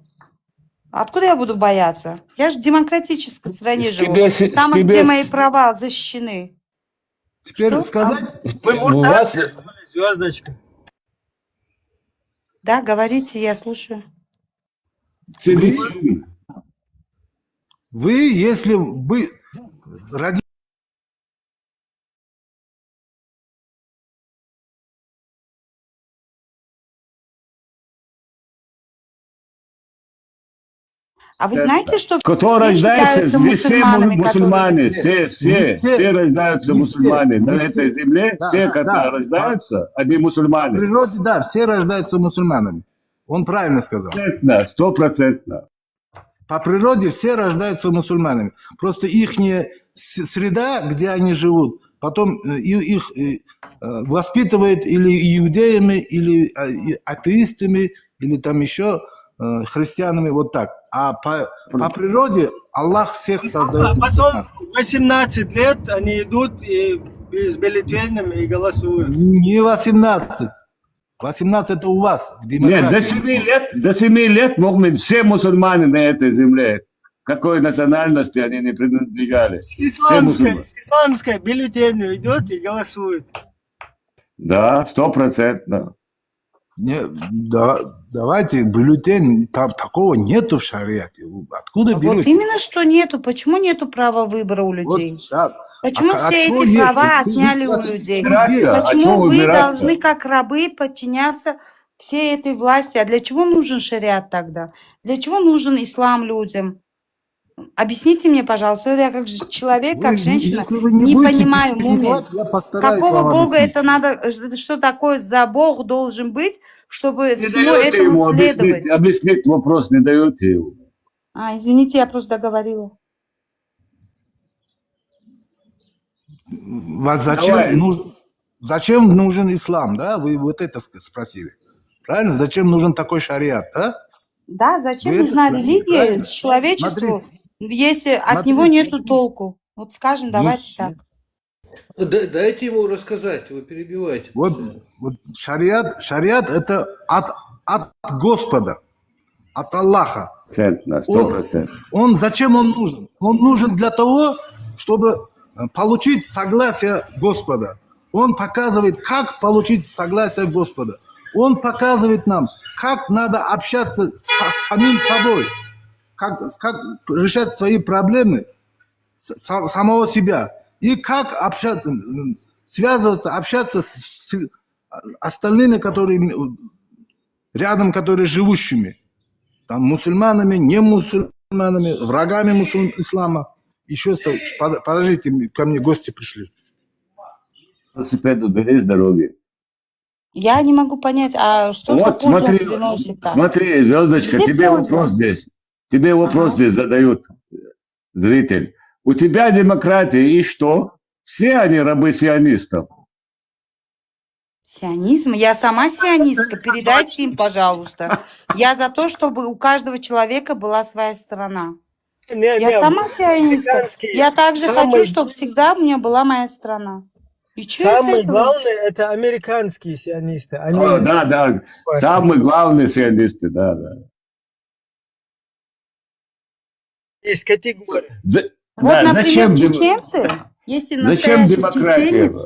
Откуда я буду бояться? Я же в демократической стране живу. Там, где мои права защищены. Теперь сказать... Звездочка. Да, говорите, я слушаю. Вы, если бы родились... А вы знаете, что кто все рождается, считаются все мусульманами, все рождаются мусульмане. На этой земле все, которые рождаются, они мусульмане. В природе, да, все рождаются мусульманами. Он правильно сказал. 100%. По природе все рождаются мусульманами. Просто их среда, где они живут, потом их воспитывает или иудеями, или атеистами, или там еще христианами, вот так. А по природе Аллах всех создает. А потом 18 лет они идут и с бюллетенями и голосуют. Не 18. 18 это у вас в демократии. Нет, до 7 лет могут быть все мусульмане на этой земле. какой национальности они не принадлежали. С Все мусульмане. исламской бюллетенью идет и голосует. Да, 100%. Не, да, давайте, бюллетень, там такого нету в шариате. Откуда Вот берете? именно что нету. Почему нету права выбора у людей? Сейчас. Почему А все чё эти нет? права Ты отняли у сейчас людей? выбирать-то? А чё Почему вы выбирать-то? должны как рабы подчиняться всей этой власти? А для чего нужен шариат тогда? Для чего нужен ислам людям? Объясните мне, пожалуйста, я как человек, как женщина, если вы не не будете понимаю момент. перебивать, я постараюсь Какого вам бога объяснить. это надо, что такое за бог должен быть, чтобы Не всему даете этому ему следовать? объяснить вопрос, не даете ему. Извините, я просто договорила. Вас Давай. зачем нужен ислам, да? Вы вот это спросили. Правильно? Зачем нужен такой шариат, да? Да, зачем Вы это нужна спросили, религия правильно? человечеству, Смотрите, если от смотрите. него нету толку? Вот скажем, давайте так. Дайте ему рассказать, вы перебиваете. Вот шариат это от Господа, от Аллаха. На 100%. Зачем он нужен? Он нужен для того, чтобы получить согласие Господа. Он показывает, как получить согласие Господа. Он показывает нам, как надо общаться с самим собой, как решать свои проблемы самого себя. И как общаться, связываться, общаться с остальными, которые рядом, которые живущими. Там мусульманами, не мусульманами, врагами ислама. Еще подождите, ко мне гости пришли. Велосипед убери с дороги. Я не могу понять, а что за Вот, пользу он смотри, приносит-то? смотри, звездочка, Где тебе польза? вопрос здесь. Тебе вопрос здесь задают зритель. У тебя демократия, и что? Все они рабы сионистов. Сионизм? Я сама сионистка, передайте им, пожалуйста. Я за то, чтобы у каждого человека была своя сторона. Я сама сионистка. Я также хочу, чтобы всегда у меня была моя страна. И чё из Самое этого? главное, это американские сионисты. Они Да. Самые главные сионисты, да. есть категория. Вот, например, Зачем чеченцы, если зачем настоящий демократия? чеченец,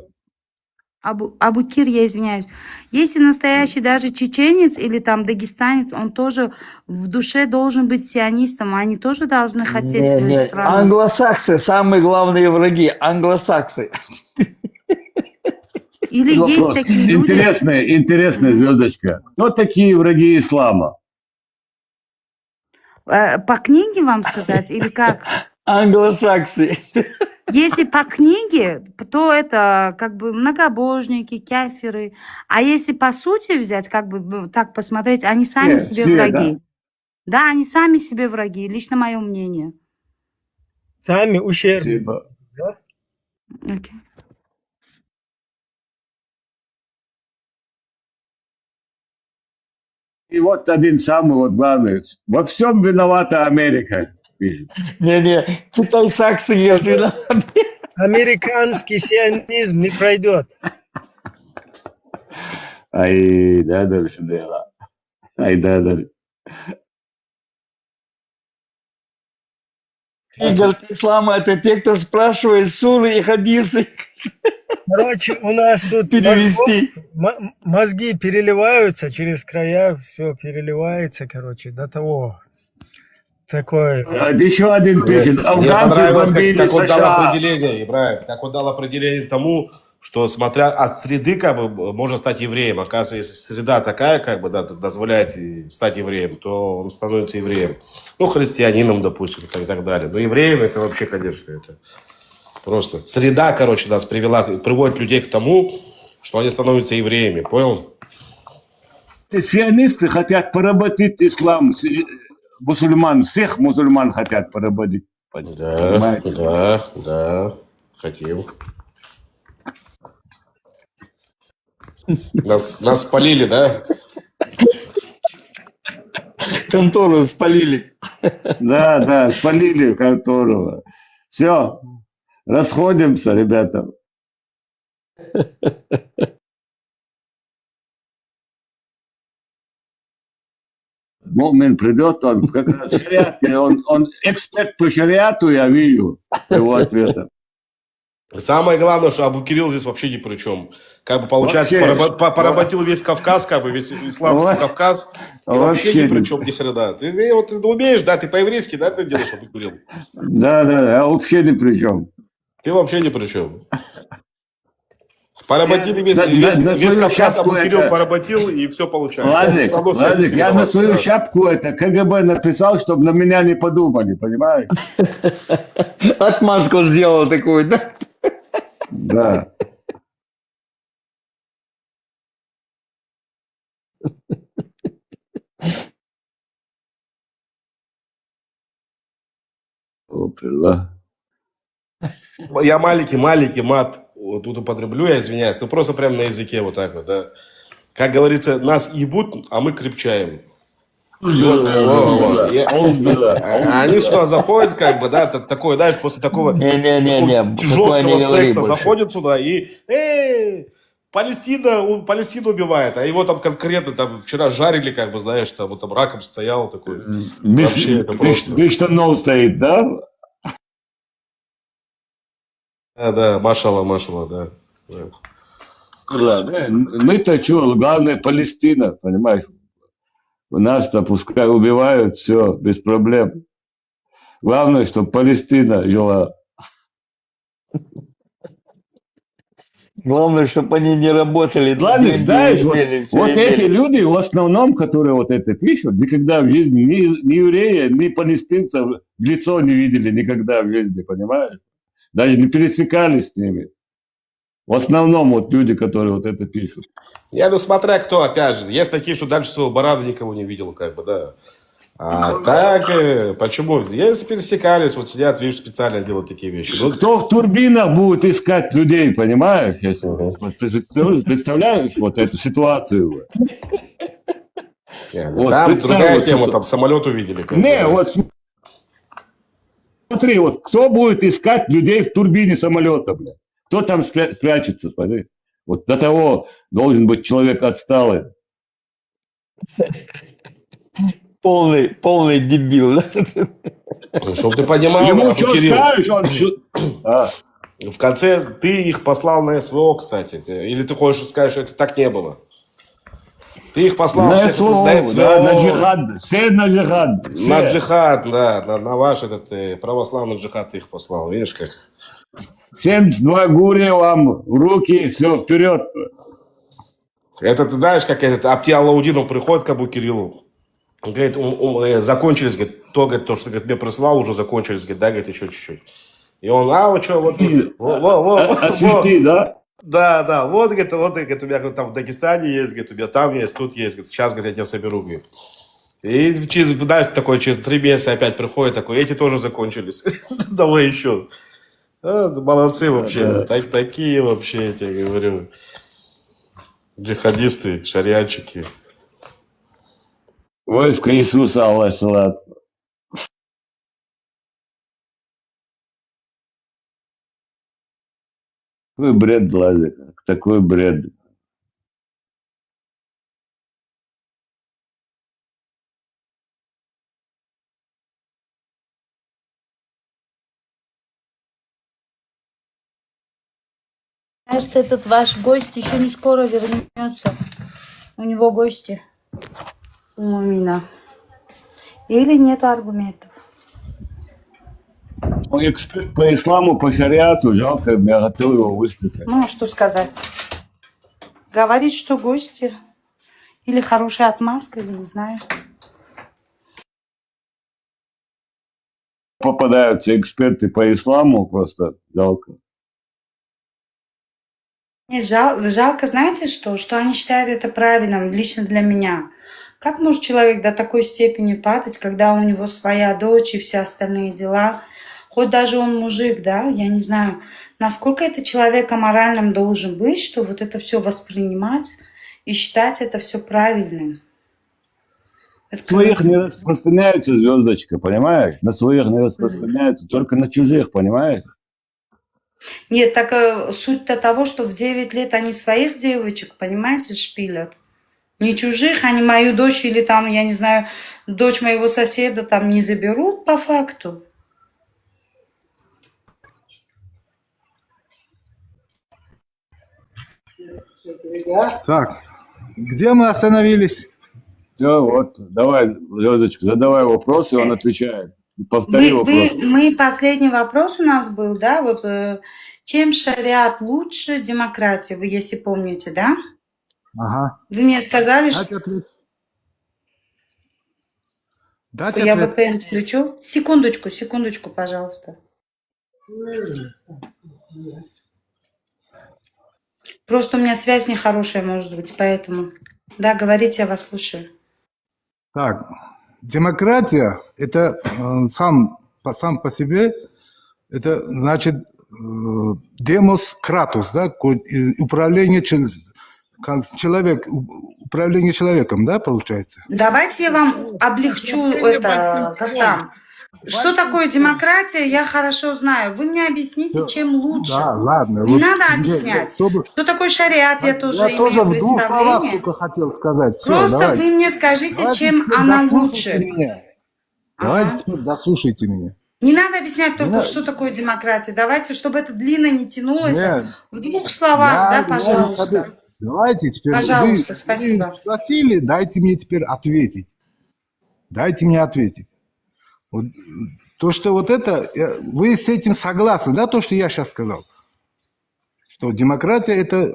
Абукир, я извиняюсь, если настоящий даже чеченец или там дагестанец, он тоже в душе должен быть сионистом, они тоже должны хотеть свою Нет, страну. англосаксы, самые главные враги, англосаксы. Или есть Вопрос. такие люди... Интересная звездочка. Кто такие враги ислама? По книге вам сказать или как? Англосаксы. Если по книге, то это как бы многобожники, кафиры. А если по сути взять, как бы так посмотреть, они сами себе все, враги. Да, они сами себе враги, лично мое мнение. Сами ущербны. Спасибо. Да? Окей. И вот один самый вот главный. Во всем виновата Америка. Пишет. Не, китай-саксы не виноваты. Американский сионизм не пройдет. Ай, да, да. Ай, да. Игорь ислама это те, кто спрашивает суры и хадисы. Короче, у нас тут Перевести. мозги переливаются через края, все переливается, короче, до того. Такое. Еще один пишет. Мне Афганцы понравилось, бомбили как он дал США. определение, Ибраим, как он дал определение тому, что смотря от среды, как бы, можно стать евреем. Оказывается, если среда такая, как бы, да, дозволяет стать евреем, то он становится евреем. Ну, христианином, допустим, и так далее. Но евреем это вообще, конечно, это просто... Среда, короче, нас приводит людей к тому, что они становятся евреями. Понял? Сионисты хотят поработить ислам. Мусульман, всех мусульман хотят поработить. Да, хотим. Нас спалили, да? Контору спалили. Да, спалили контору. Все, расходимся, ребята. мумин придет, он как раз шариатке, он эксперт по шариату, я вижу его ответом. Самое главное, что Абу Кирилл здесь вообще ни при чем. Как бы получается, Вообще. поработил весь Кавказ, как бы весь исламский Во- Кавказ. И вообще Вообще ни при ни- чем, ни хрена. Ты вот ты умеешь, да, ты по-еврейски, да, ты делаешь, Абу Кирилл? Да, я вообще ни при чем. Ты вообще ни при чем. Поработили весь на свою Кавказ, шапку Абу Кирилл это- поработил, и все получается. Владик, Всё равно Владик, все я на виноваты, свою да. шапку это КГБ написал, чтобы на меня не подумали, понимаешь? Отмазку сделал такую, да? Да. Опа. Я маленький мат вот тут употреблю, я извиняюсь, но просто прям на языке вот так вот, да. Как говорится, нас ебут, а мы крепчаем. Вот. Они сюда заходят, как бы, да, такое, знаешь, после такого Не-не-не, жесткого не говори секса больше. заходят сюда и Палестину убивает, а его там конкретно там вчера жарили, как бы, знаешь, там вот там раком стоял такой. Вообще это просто. Без штанов стоит, да? Да, машалла, да. Ладно, мы-то что, главное Палестина, понимаешь? У нас-то пускай убивают, все, без проблем. Главное, чтобы Палестина жила. Главное, чтобы они не работали. Ладно, 2 знаешь, недели, все вот имели. эти люди, в основном, которые вот это пишут, никогда в жизни ни еврея, ни палестинцев в лицо не видели никогда в жизни, понимаешь? Даже не пересекались с ними. В основном вот люди, которые вот это пишут. Я, ну, смотря кто, опять же. Есть такие, что дальше своего барана никого не видел, как бы, да. А так, почему? Если пересекались, вот сидят, видишь, специально делают такие вещи. Ну, Кто в турбинах будет искать людей, понимаешь? Если, вот представляешь вот эту ситуацию? Вот, там представь, другая вот тема, что- там самолет увидели. как бы, Не, да. вот смотри, вот кто будет искать людей в турбине самолета, бля? Кто там спрячется, смотри? Вот до того должен быть человек отсталый. Полный дебил. Ну, чтобы ты понимал, Ему Абу что Кирилл, скажешь, он... в конце ты их послал на СВО, кстати. Или ты хочешь сказать, что это так не было? Ты их послал На всех СВО, на СВО, да, на джихад, все на джихад. все. на джихад, да, на ваш этот православный джихад ты их послал, видишь как? 72 гурия вам в руки, все, вперед. Это ты знаешь, как этот Апти Аллаудинов приходит к Абу Кириллу. Он говорит, закончились, говорит, то, что говорит, мне прислал, уже закончились, говорит, да, говорит, еще чуть-чуть. И он, вот что, вот, Цветы, да? Да, вот, говорит, у меня говорит, там в Дагестане есть, говорит, у меня там есть, тут есть, говорит, сейчас, говорит, я тебя соберу, говорит. И через, знаешь, такой, через 3 месяца опять приходит такой, эти тоже закончились, давай еще. Молодцы вообще, такие вообще, я тебе говорю, джихадисты, шариатчики. Войско Иисуса, Аллах салат. Такой бред, Владик, такой бред. Кажется, этот ваш гость еще не скоро вернется. У него гости. У Мумина. Или нет аргументов. Он эксперт по исламу, по шариату, жалко, я готов его выслушать. Ну, что сказать. Говорит, что гости. Или хорошая отмазка, или не знаю. Попадаются эксперты по исламу, просто жалко. Мне жалко, знаете что? Что они считают это правильным, лично для меня. Как может человек до такой степени падать, когда у него своя дочь и все остальные дела? Хоть даже он мужик, да, я не знаю, насколько это человек аморальным должен быть, что вот это все воспринимать и считать это все правильным. На своих не распространяется звездочка, понимаешь? На своих не распространяется, только на чужих, понимаешь? Нет, так суть-то того, что в 9 лет они своих девочек, понимаете, шпилят. Не чужих, они мою дочь или там, я не знаю, дочь моего соседа там не заберут по факту. Так, где мы остановились? Все, вот, давай, Лёдочка, задавай вопрос, и он отвечает. Повтори вопрос. Мы последний вопрос у нас был, да, вот чем шариат лучше демократии, вы если помните, да? Ага. Вы мне сказали, что я VPN включу. Секундочку, пожалуйста. Просто у меня связь нехорошая, может быть, поэтому. Да, говорите, я вас слушаю. Так, демократия – это сам по себе, это значит демос кратус, да, управление управление человеком, да, получается? Давайте я вам облегчу это, как там. Что такое демократия, я хорошо знаю. Вы мне объясните, чем лучше. Да, ладно. Не надо объяснять. Что такое шариат, я тоже имею в двух словах представление. только хотел сказать. Всё, Просто давайте. вы мне скажите, Давайте чем теперь она дослушайте лучше. меня. Давайте теперь дослушайте меня. Не надо объяснять только, Нет. что такое демократия. Давайте, чтобы это длинно не тянулось. Нет. В двух словах, да, пожалуйста. Давайте теперь. Пожалуйста, Вы спасибо. спросили, дайте мне теперь ответить. Дайте мне ответить. Вот, то, что вот это, вы с этим согласны, да, то, что я сейчас сказал? Что демократия – это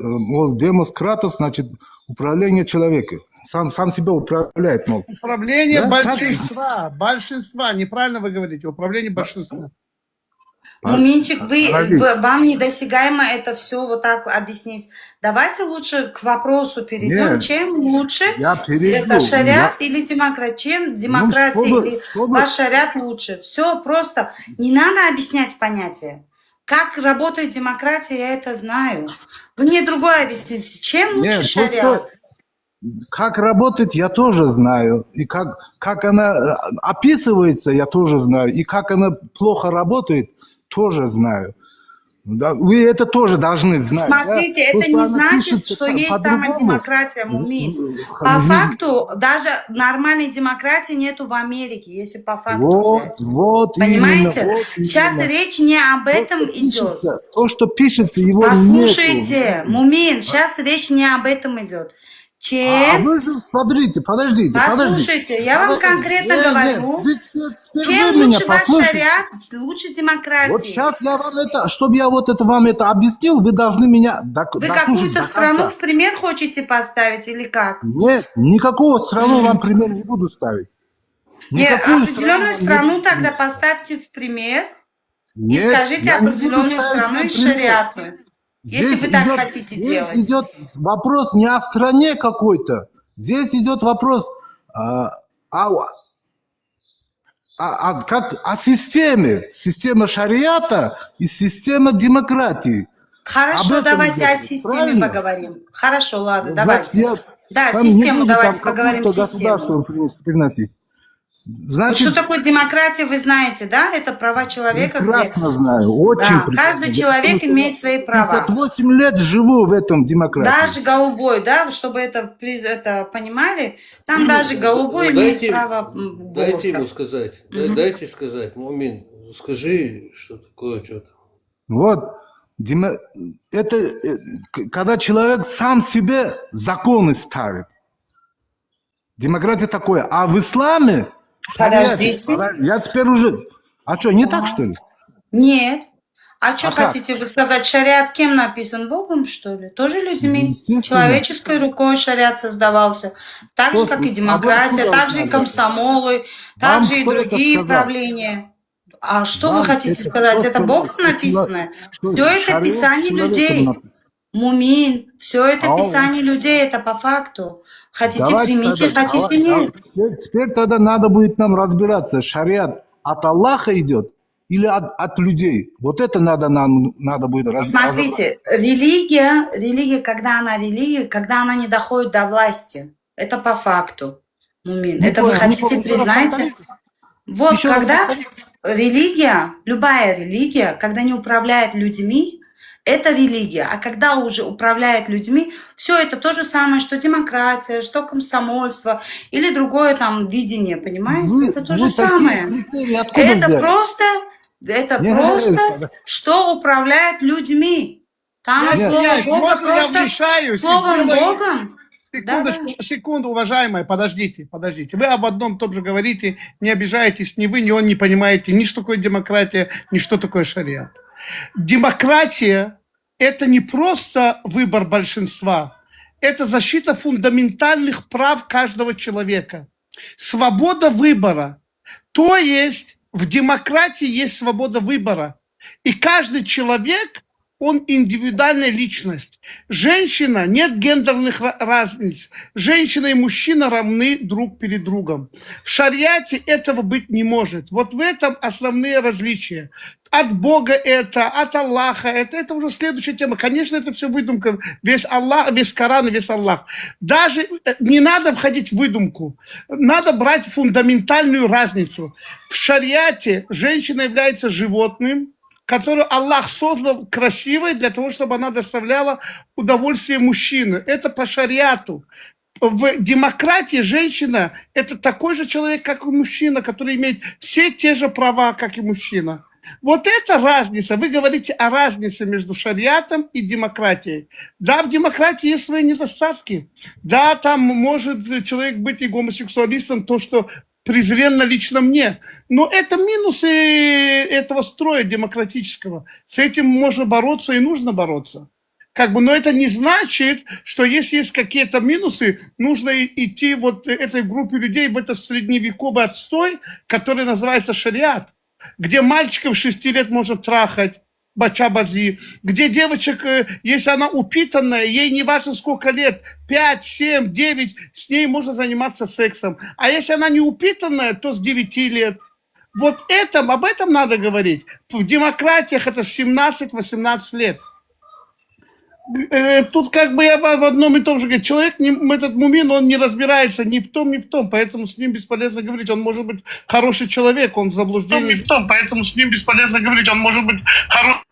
демос кратос, значит, управление человека. Сам себя управляет, мол. Управление Да? большинства. Неправильно вы говорите. Управление большинства. Муминчик, вам недосягаемо это все вот так объяснить. Давайте лучше к вопросу перейдем. Нет, чем лучше я перейду. это шариат или демократия? Чем демократия или ваш шариат лучше? Все просто. Не надо объяснять понятие. Как работает демократия, я это знаю. Вы мне другое объясните. Чем лучше Нет, шариат? Как работает, я тоже знаю. И как она описывается, я тоже знаю. И как она плохо работает, тоже знаю. Да, вы это тоже должны знать. Смотрите, да? это не значит, что есть там демократия, Мумин. По факту, даже нормальной демократии нету в Америке, если по факту взять. Понимаете? Именно, сейчас речь не об этом идет. То, что пишется, его Послушайте, нету. Мумин, сейчас речь не об этом идет. Чем? Вы же, подождите. Послушайте, я вам конкретно говорю, теперь чем вы меня лучше ваш послушайте. шариат, лучше демократии. Вот сейчас я вам чтобы я вам это объяснил, вы должны меня Вы какую-то страну в пример хотите поставить или как? Нет, никакого страну вам пример не буду ставить. Нет, Никакую определенную страну тогда поставьте в пример и скажите определенную страну и шариатную. Если вы так хотите делать. Здесь идет вопрос не о стране какой-то. Здесь идет вопрос о системе. Система шариата и система демократии. Хорошо, давайте о системе поговорим. Хорошо, ладно, давайте. Да, там систему, не буду давайте там поговорим какое-то систему. государство приносить. Значит, Вот что такое демократия, вы знаете, да? Это права человека. прекрасно знаю, очень Да, прекрасно. каждый человек имеет свои права. 58 лет живу в этом демократии. Даже голубой, да, чтобы это понимали, там даже голубой имеет право Дайте ему голоса. сказать. Дайте сказать. Мумин, скажи, что такое, что там. Вот. Это когда человек сам себе законы ставит. Демократия такое. А в исламе... Подождите. Я теперь уже... А что, не так, что ли? Нет. А что А как? хотите вы сказать? Шариат кем написан? Богом, что ли? Тоже людьми? Естественно. Человеческой рукой шариат создавался. Так же, как и демократия, откуда так же и знаете? комсомолы, так Вам же и кто это другие сказал? правления. А что Вам вы хотите это сказать? кто Это Богом написано? что Все это шариат писание человеком людей. написан. Мумин, все это А писание людей, это по факту. Хотите Давайте примите, тогда, хотите нет. Теперь тогда надо будет нам разбираться, шариат от Аллаха идет или от людей. Вот это надо будет разбираться. Смотрите, религия, когда она не доходит до власти. Это по факту, Мумин. Это вы хотите признать? Вот когда религия, любая религия, когда не управляет людьми, это религия. А когда уже управляет людьми, все это то же самое, что демократия, что комсомольство или другое там видение, понимаете? Это то же самое. Это просто, что управляет людьми. Там слово Бога просто словом Богом. Секунду, уважаемая, подождите. Вы об одном и том же говорите, не обижайтесь, ни вы, ни он не понимаете, ни что такое демократия, ни что такое шариат. Демократия – это не просто выбор большинства, это защита фундаментальных прав каждого человека. Свобода выбора. То есть в демократии есть свобода выбора. И каждый человек, он индивидуальная личность. Женщина, нет гендерных разниц. Женщина и мужчина равны друг перед другом. В шариате этого быть не может. Вот в этом основные различия. От Бога это, от Аллаха это уже следующая тема. Конечно, это все выдумка. Весь Аллах, весь Коран и весь Аллах. Даже не надо входить в выдумку. Надо брать фундаментальную разницу. В шариате женщина является животным, которую Аллах создал красивой для того, чтобы она доставляла удовольствие мужчине. Это по шариату. В демократии женщина – это такой же человек, как и мужчина, который имеет все те же права, как и мужчина. Вот это разница. Вы говорите о разнице между шариатом и демократией. Да, в демократии есть свои недостатки. Да, там может человек быть и гомосексуалистом, то, что презренно лично мне. Но это минусы этого строя демократического. С этим можно бороться и нужно бороться. Но это не значит, что если есть какие-то минусы, нужно идти вот этой группе людей в этот средневековый отстой, который называется шариат, где мальчиков 6 лет можно трахать, бача-бази, где девочек, если она упитанная, ей не важно сколько лет, 5, 7, 9, с ней можно заниматься сексом. А если она не упитанная, то с 9 лет. Вот об этом надо говорить. В демократиях это 17-18 лет. Тут я в одном и том же говорю, человек, этот мумин, он не разбирается ни в том, поэтому с ним бесполезно говорить, он может быть хороший человек, он в заблуждении. Поэтому с ним бесполезно говорить, он может быть хороший.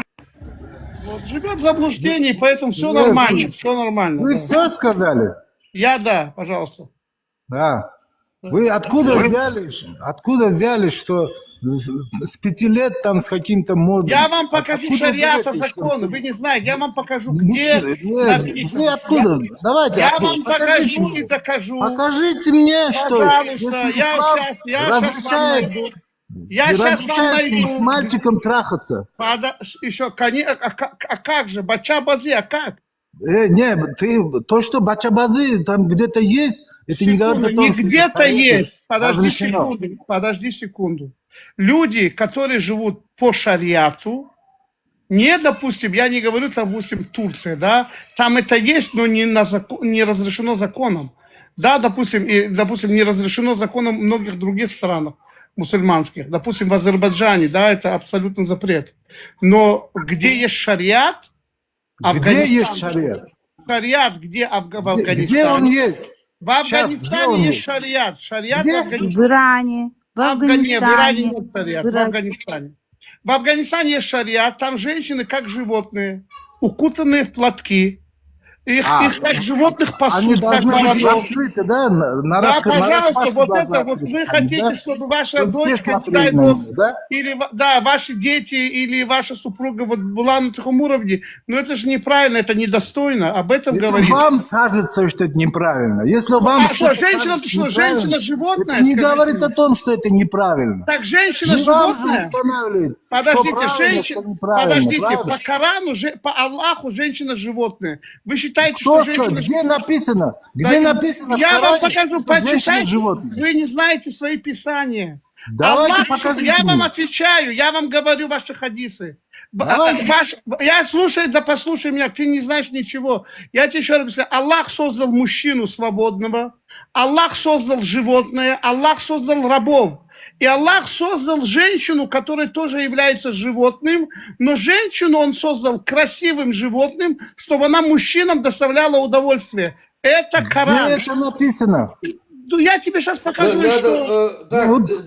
Вот, живет в заблуждении, поэтому все нормально, все нормально. Вы все сказали? Да, пожалуйста. Да. Вы откуда взяли, что с 5 лет там с каким-то модом? Я вам покажу шариата законы, вы не знаете, я вам покажу, где написано. Вы откуда? Давайте. Я вам покажу и докажу. Покажите мне, что пожалуйста, я сейчас вам найду. С мальчиком трахаться. Еще, а как же, бача-бази, а как? То, что бача-бази там где-то есть, это не говорит о том, что... где-то есть. Подожди секунду. Люди, которые живут по шариату, допустим, я не говорю, допустим, Турция, да, там это есть, но не разрешено законом. Да, допустим, не разрешено законом в многих других странах мусульманских. Допустим, в Азербайджане, да, это абсолютно запрет. Но где есть шариат? Где есть шариат? Шариат, где в Афганистане? Где он есть? В Афганистане есть шариат. Шариат в Афганистане. В Иране. В Афганистане. В Афганистане. В Афганистане есть шариат, там женщины как животные, укутанные в платки. Их как животных пасут. Они должны быть раскрыты, да? Да, пожалуйста, вот это вот вы хотите, чтобы ваша дочка, дай Бог, или ваши дети, или ваша супруга вот была на таком уровне, но это же неправильно, это недостойно, об этом говорить. Вам кажется, что это неправильно. Если вам женщина животное? Это не говорит о том, что это неправильно. Так женщина животное? Подождите, по Корану, по Аллаху женщина животное. Вы считаете, что женщина... Где написано? Где написано? Я вам покажу, почитайте. Вы не знаете свои писания. Давайте покажите. Я вам отвечаю, я вам говорю ваши хадисы. Послушай меня, ты не знаешь ничего. Я тебе еще раз объясняю. Аллах создал мужчину свободного, Аллах создал животное, Аллах создал рабов. И Аллах создал женщину, которая тоже является животным, но женщину Он создал красивым животным, чтобы она мужчинам доставляла удовольствие. Это Коран. Где это написано? я тебе сейчас покажу, что...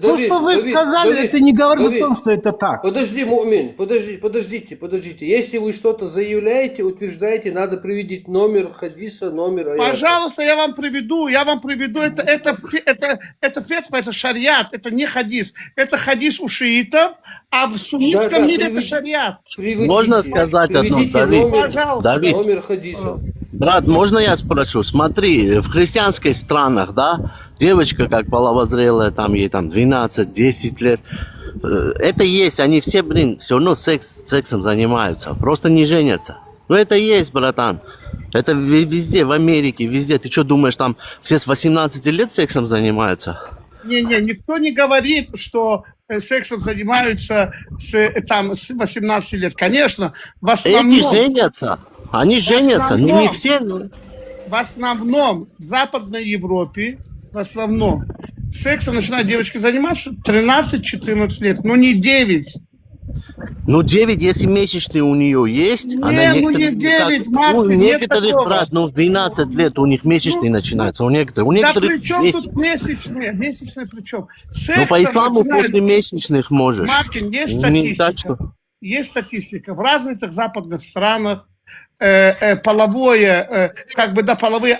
То, что вы сказали, это не говорит о том, что это так. Подожди, Мумин, подождите. Если вы что-то заявляете, утверждаете, надо приводить номер хадиса, номер аята. Пожалуйста, я вам приведу, это фетва, это шариат, это не хадис. Это хадис у шиитов, а в суннитском мире это шариат. Можно сказать одно, Давид? Давид, Номер хадисов. брат, можно я спрошу? Смотри, в христианских странах, да, девочка как половозрелая, там ей там 12-10 лет, это есть, они все, все равно сексом занимаются, просто не женятся. Ну это есть, братан. Это везде, в Америке, везде. Ты что думаешь, там все с 18 лет сексом занимаются? Не, никто не говорит, что сексом занимаются с 18 лет. Конечно, в основном... Эти женятся. Они женятся, но не все. В основном в Западной Европе, сексом начинают девочки заниматься 13-14 лет, но не 9. Ну, 9, если месячные у нее есть, Не, она ну не 9, Макс, у нет некоторых, такого. брат, ну, в 12 лет у них месячные начинаются, у некоторых Да при чем 10. тут месячные? Месячные при чем? Ну, по исламу после месячных можешь. Мартин, есть Не так, статистика. что... Есть статистика. В развитых западных странах половые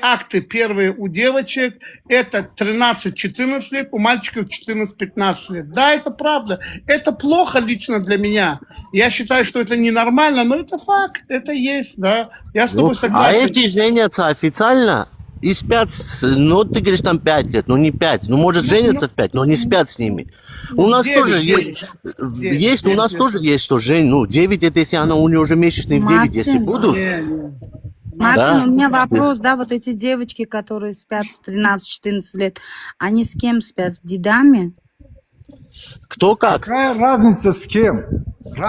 акты первые у девочек это 13-14 лет, у мальчиков 14-15 лет. Да, это правда. Это плохо лично для меня. Я считаю, что это ненормально, но это факт. Это есть, да. Я с тобой А согласен. эти женятся официально и спят, ну, ты говоришь, там 5 лет, ну, не 5. Ну, может, женятся в 5, но не спят с ними. У нас 9, тоже 9. есть, у нас тоже есть, что 9, это если она у нее уже месячные в 9, если будут. Мартин, Да. у меня вопрос, да, вот эти девочки, которые спят в 13-14 лет, они с кем спят? С дедами? Кто как? Какая разница с кем?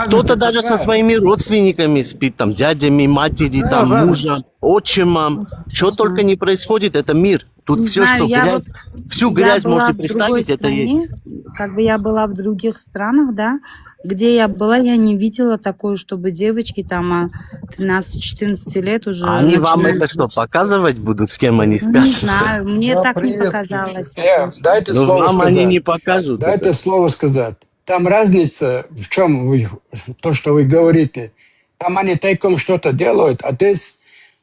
Кто-то даже со своими родственниками спит, там, дядями, матери, там, мужем, отчимом. Что только не происходит, это мир. Тут Не все, знаю, что я грязь, вот- всю я грязь была можете в другой представить, это стране, есть. как бы я была в других странах, да, где я была, я не видела такое, чтобы девочки там 13-14 лет уже А они вам начинают... это что, показывать будут, с кем они спят? Не знаю, мне так не показалось. Дайте Ну, слово вам сказать. они не покажут. Дайте слово сказать. Там разница в чем то, что вы говорите. Там они тайком что-то делают, а здесь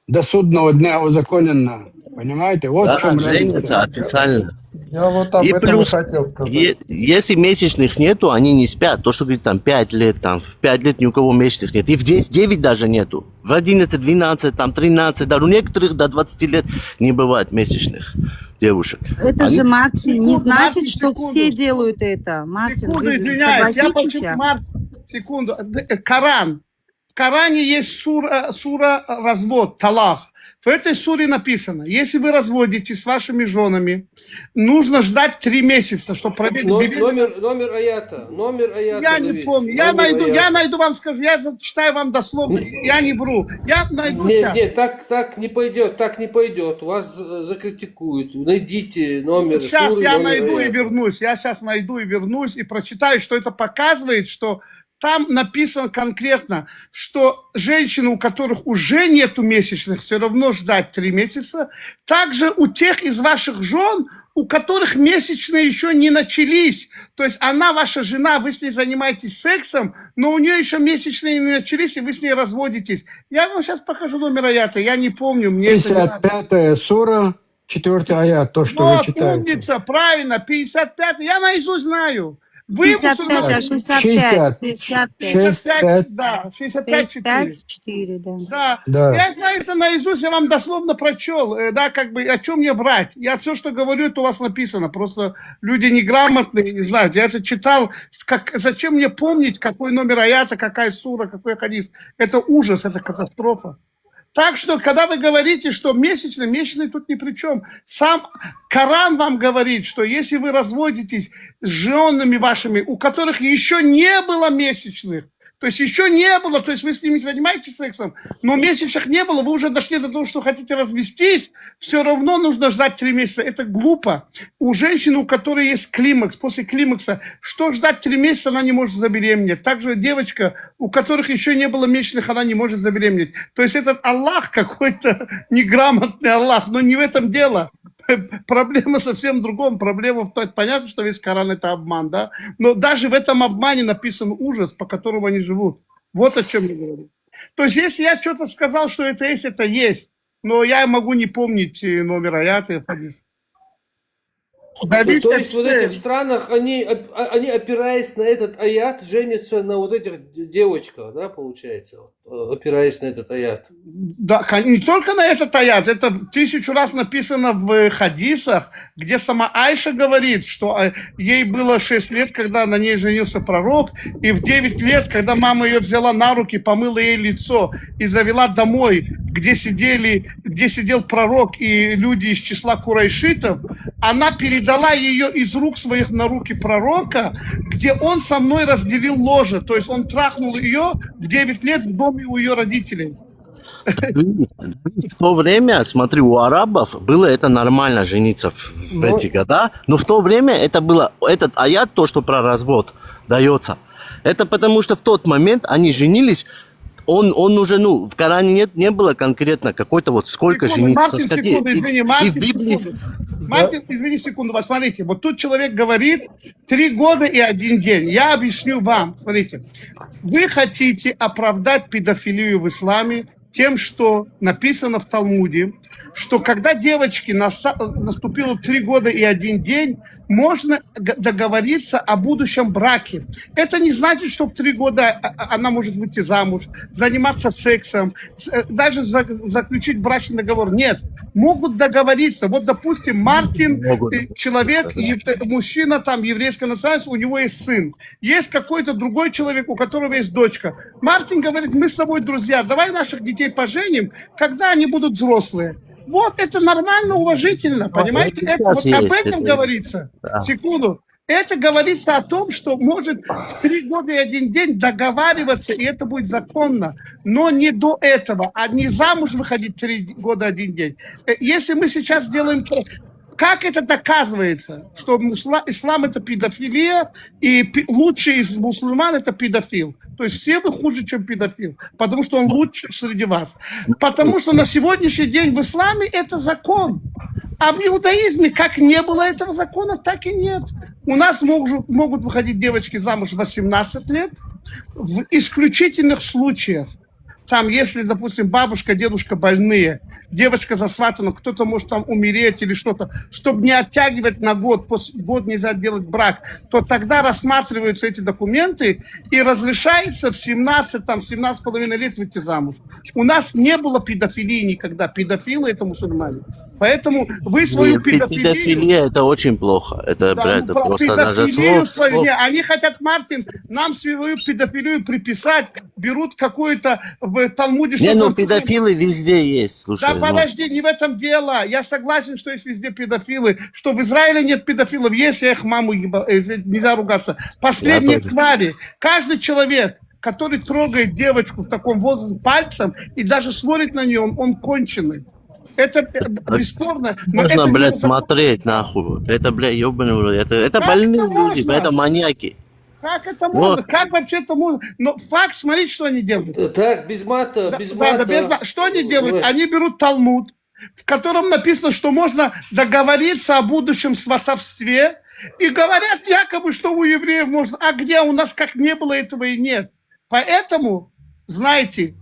до судного дня узаконено. Понимаете? Вот Да, в чем женятся разница. официально. Я вот об И этом плюс, и хотел сказать. если месячных нету, они не спят. То, что говорит, там 5 лет, там в 5 лет ни у кого месячных нет. И в 9 даже нету. В 11, 12, там 13, даже у некоторых до 20 лет не бывает месячных девушек. Это Они- же, Мартин, не Секунду, значит, Мартин, что секунду. все делают это. Мартин, Секунду, вы извиняюсь, я согласитесь? секунду. Коран. В Коране есть сура развод, талах. В этой суре написано, если вы разводитесь с вашими женами, нужно ждать 3 месяца, чтобы проверить. Номер аята. Я не Давид. помню. Номер Я аята. найду, вам скажу. Я зачитаю вам дословно. Я не вру. Я найду. Нет, щас. нет, так не пойдет. Вас закритикуют. Найдите номер Сейчас суры, я номер найду и аята. вернусь. Я сейчас найду и вернусь и прочитаю, что это показывает, что там написано конкретно, что женщины, у которых уже нету месячных, все равно ждать 3 месяца. Также у тех из ваших жен, у которых месячные еще не начались. То есть она, ваша жена, вы с ней занимаетесь сексом, но у нее еще месячные не начались, и вы с ней разводитесь. Я вам сейчас покажу номер аята. Я не помню. Мне это не надо. 55-я сура, 4 аят, то, что вы Вот, читаете. умница, правильно, 55. Я наизусть знаю. Вы 55, а 65, 65, да, 65, 65, 4, да. Да. Да. Я знаю это наизусть, я вам дословно прочел, да, как бы, о чем мне врать. Я все, что говорю, это у вас написано, просто люди неграмотные, не знают. Я это читал, зачем мне помнить, какой номер аята, какая сура, какой хадис. Это ужас, это катастрофа. Так что, когда вы говорите, что месячный тут ни при чем. Сам Коран вам говорит, что если вы разводитесь с женами вашими, у которых еще не было месячных, то есть еще не было, то есть вы с ними занимаетесь сексом, но месячных не было, вы уже дошли до того, что хотите развестись, все равно нужно ждать 3 месяца. Это глупо. У женщины, у которой есть климакс, после климакса, что ждать 3 месяца, она не может забеременеть. Также девочка, у которых еще не было месячных, она не может забеременеть. То есть этот Аллах какой-то неграмотный Аллах, но не в этом дело. Проблема совсем в другом. Проблема в том, понятно, что весь Коран это обман, да? Но даже в этом обмане написан ужас, по которому они живут. Вот о чем я говорю. То есть, если я что-то сказал, что это есть, это есть. Но я могу не помнить номер аята и хадис. То есть вот в этих странах они, опираясь на этот аят, женятся на вот этих девочках, да, получается, опираясь на этот аят. Да, не только на этот аят, это 1000 раз написано в хадисах, где сама Айша говорит, что ей было 6 лет, когда на ней женился пророк, и в 9 лет, когда мама ее взяла на руки, помыла ей лицо и завела домой, где сидел пророк и люди из числа курайшитов, она передала ее из рук своих на руки пророка, где он со мной разделил ложе. То есть он трахнул ее в 9 лет в доме у ее родителей. В то время, смотри, у арабов было это нормально жениться в эти года, но в то время это было, этот аят, то, что про развод дается, это потому что в тот момент они женились. Он уже, в Коране не было конкретно какой-то вот сколько жениться. Мартин, извини секунду, смотрите, вот тут человек говорит 3 года и 1 день. Я объясню вам, смотрите, вы хотите оправдать педофилию в исламе тем, что написано в Талмуде, что когда девочке наступило 3 года и 1 день, можно договориться о будущем браке. Это не значит, что в 3 года она может выйти замуж, заниматься сексом, даже заключить брачный договор. Нет, могут договориться. Вот, допустим, Мартин, человек, мужчина там еврейской национальности, у него есть сын. Есть какой-то другой человек, у которого есть дочка. Мартин говорит, мы с тобой друзья, давай наших детей поженим, когда они будут взрослые. Вот это нормально, уважительно, понимаете? Это, вот об этом говорится. Да. Секунду. Это говорится о том, что может в 3 года и 1 день договариваться, и это будет законно. Но не до этого, а не замуж выходить 3 года 1 день. Если мы сейчас делаем... Как это доказывается, что ислам это педофилия, и лучший из мусульман это педофил? То есть все вы хуже, чем педофил, потому что он лучше среди вас. Потому что на сегодняшний день в исламе это закон. А в иудаизме как не было этого закона, так и нет. У нас могут выходить девочки замуж в 18 лет в исключительных случаях. Там, если, допустим, бабушка, дедушка больные, девочка засватана, кто-то может там умереть или что-то, чтобы не оттягивать на год, год нельзя делать брак, то тогда рассматриваются эти документы и разрешается в 17,5 лет выйти замуж. У нас не было педофилии никогда. Педофилы – это мусульмане. Поэтому вы свою педофилию... Педофилия – это очень плохо. Это, да, это просто даже слово... Они хотят, Мартин, нам свою педофилию приписать, берут какую-то в Талмуде... Не, педофилы везде есть, слушай. Да подожди, не в этом дело. Я согласен, что есть везде педофилы, что в Израиле нет педофилов. Есть, я их маму нельзя ругаться. Последние твари. Каждый человек, который трогает девочку в таком возрасте пальцем и даже смотрит на нее, он конченый. Это бесспорно. Можно, это блядь, смотреть, нахуй. Это, блядь, ебаный, это больные люди, это маньяки. Как это можно? Как вообще это можно? Но факт, смотрите, что они делают. Так, без мата, без мата. Что они делают? Они берут Талмуд, в котором написано, что можно договориться о будущем сватовстве, и говорят якобы, что у евреев можно. А где у нас как не было этого и нет. Поэтому, знаете,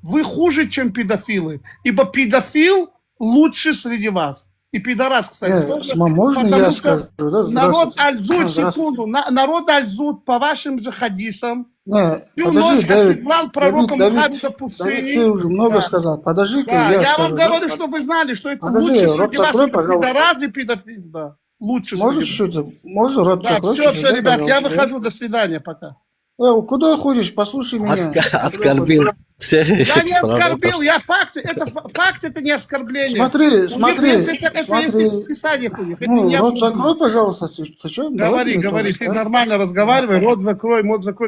вы хуже, чем педофилы, ибо педофил лучше среди вас. И пидорас, кстати, тоже, можно я скажу? Да? Народ Аль-Зуд, секунду, народ Аль-Зуд, по вашим же хадисам, всю ночь оседлал пророка Мухаммеда в пустыне. Ты уже много сказал, подожди-ка, да, я скажу. вам говорю, что вы знали, что это подожди, лучше рот среди вас, закрой, пожалуйста. пидорас и педофил, да. Лучше. Можешь что-то? Можно рот да, закрой? все, ребят, я выхожу, до свидания, пока. Куда ходишь? Послушай меня. Оскорбил. Я не оскорбил, я факты. Факт это не оскорбление. Смотри. Это писание у них. Рот закрой, пожалуйста. Ты что? Говори. Ты нормально разговаривай. Рот закрой,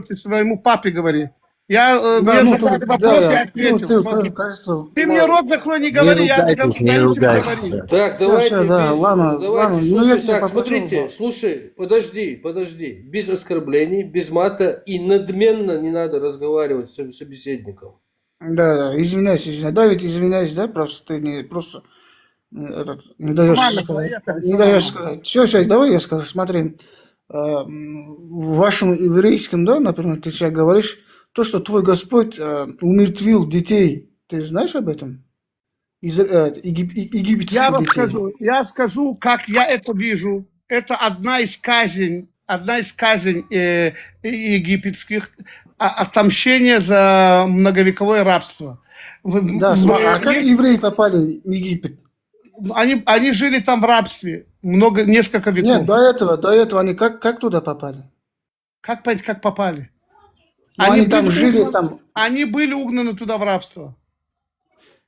ты своему папе говори. Мне задали вопрос, я ответил. Ты мне рот закрой, не говори, не ругайся. Так, давайте, ладно. Слушай, так, смотрите, слушай, подожди. Без оскорблений, без мата и надменно не надо разговаривать с собеседником. Да, извиняюсь. Да, ведь извиняюсь, да, просто ты не просто... Не даешь Нормально, сказать. поехали, Не всё даешь нормально. сказать. Все, давай я скажу. Смотри, в вашем еврейском, да, например, ты сейчас говоришь, то, что твой Господь умертвил детей. Ты знаешь об этом? Египетских Я детей. я скажу, как я это вижу. Это одна из казней египетских, отомщение за многовековое рабство. Да, а как евреи попали в Египет? Они жили там в рабстве несколько веков. Нет, до этого они как туда попали? Как понять, как попали? Ну, они там жили, там... Они были угнаны туда в рабство.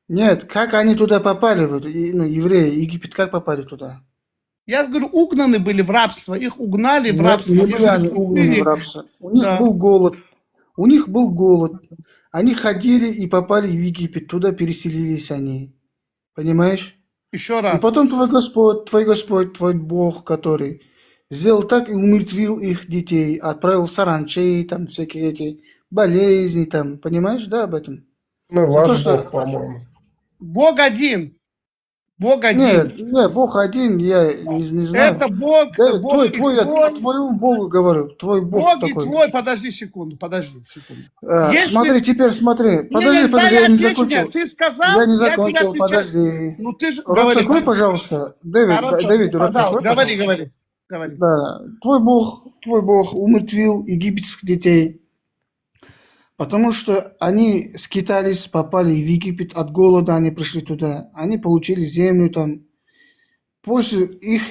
Нет, как они туда попали, вот, евреи, Египет, как попали туда? Я говорю, угнаны были в рабство, их угнали в Нет, рабство. не были они угнаны в рабство. У них был голод. У них был голод. Они ходили и попали в Египет, туда переселились они. Понимаешь? Еще раз. И потом твой Господь, твой Бог, который сделал так и умертвил их детей, отправил саранчей, там всякие эти болезни, там, понимаешь, да, об этом? Ну, За ваш то, что- Бог, по-моему. Бог один. Бог один. Нет, Бог один, я не знаю. Это Бог, Да, Бог и твой, о твоему Богу говорю, твой Бог Бог и такой. твой, подожди секунду. Если- Смотри, теперь смотри. Подожди, дай я не отвечу закончил. мне. Ты сказал, Я не тебе закончил, отвечаю. подожди. Ну ты же Рот говори. закрой, пожалуйста. Народ, Давид, рот да, закрой, говори, пожалуйста. говори. Да, твой Бог умертвил египетских детей, потому что они скитались, попали в Египет, от голода они пришли туда, они получили землю там. После их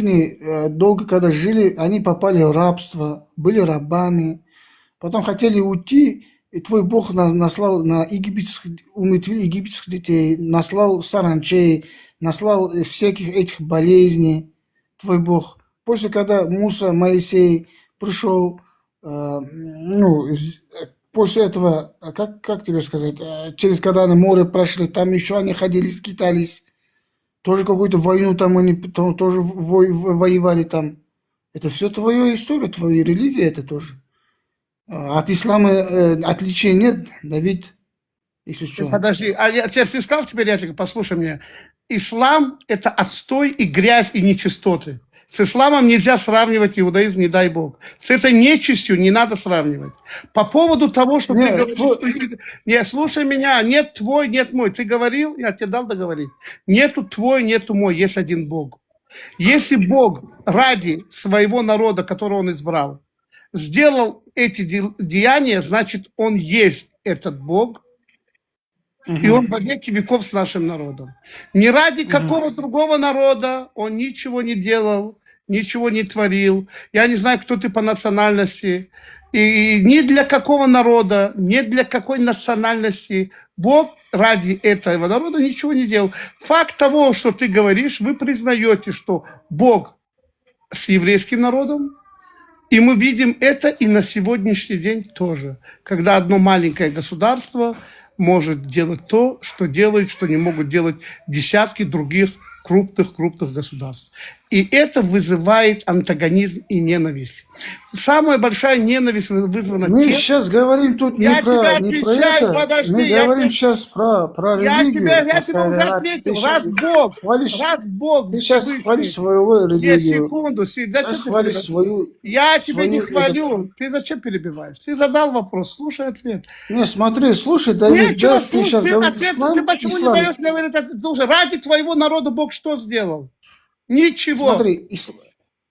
долго, когда жили, они попали в рабство, были рабами, потом хотели уйти, и твой Бог наслал на умертвил египетских детей, наслал саранчей, наслал всяких этих болезней, твой Бог. После, когда Моисей пришел, после этого, как тебе сказать, через когда они море прошли, там еще они ходили, скитались, тоже какую-то войну там они тоже воевали там. Это все твоя история, твоя религия это тоже. От ислама отличия нет, Давид, если что. Подожди, ты сказал теперь, я послушай меня. Ислам – это отстой и грязь и нечистоты. С исламом нельзя сравнивать иудаизм, не дай бог. С этой нечистью не надо сравнивать. По поводу того, что ты говоришь, что... Нет, слушай меня, нет твой, нет мой. Ты говорил, я тебе дал договорить. Нету твой, нету мой, есть один Бог. Если Бог ради своего народа, которого Он избрал, сделал эти деяния, значит, Он есть этот Бог, и Он во веки веков с нашим народом. Не ради какого другого народа Он ничего не делал, ничего не творил. Я не знаю, кто ты по национальности. И ни для какого народа, ни для какой национальности Бог ради этого народа ничего не делал. Факт того, что ты говоришь, вы признаете, что Бог с еврейским народом, и мы видим это и на сегодняшний день тоже, когда одно маленькое государство может делать то, что делают, что не могут делать десятки других крупных государств. И это вызывает антагонизм и ненависть. Самая большая ненависть вызвана Мы тем... сейчас говорим тут не про это, подожди, мы говорим сейчас про религию. Я тебе уже ответил, раз Бог, ты сейчас хвалишь свою религию. секунду, Сейчас хвалишь свою... Я тебя не свою хвалю. Ты зачем перебиваешь? Ты задал вопрос, слушай ответ. Не, смотри, слушай, Давид, Нечего да, ты сейчас слушать говоришь ответ. ислам, Ты почему ислам. не даешь мне говорить ответ? Слушай, ради твоего народа Бог что сделал? Ничего. Смотри,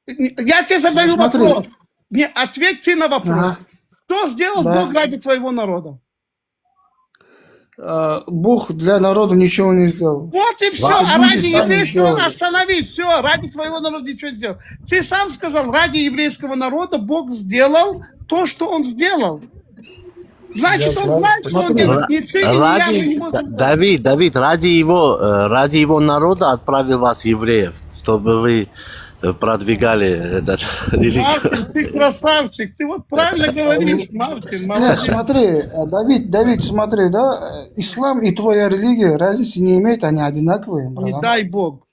Я тебе задаю Смотри. вопрос. Не, ответь ты на вопрос. Ага. Что сделал Да. Бог ради твоего народа? Бог для народа ничего не сделал. Вот и все. Ладно, А люди ради сами еврейского сделали. остановись. Все, ради твоего народа ничего не сделал. Ты сам сказал, ради еврейского народа Бог сделал то, что Он сделал. Значит, Он знает, что Он делает. Ни ты, ни я, мы не можем. Давид, ради его народа отправил вас, евреев, чтобы вы продвигали этот религию. Мартин, ты красавчик. Ты вот правильно говоришь, Мартин. Не, молодец. смотри, Давид, смотри, да, ислам и твоя религия разницы не имеют, они одинаковые. Не братан. дай Бог.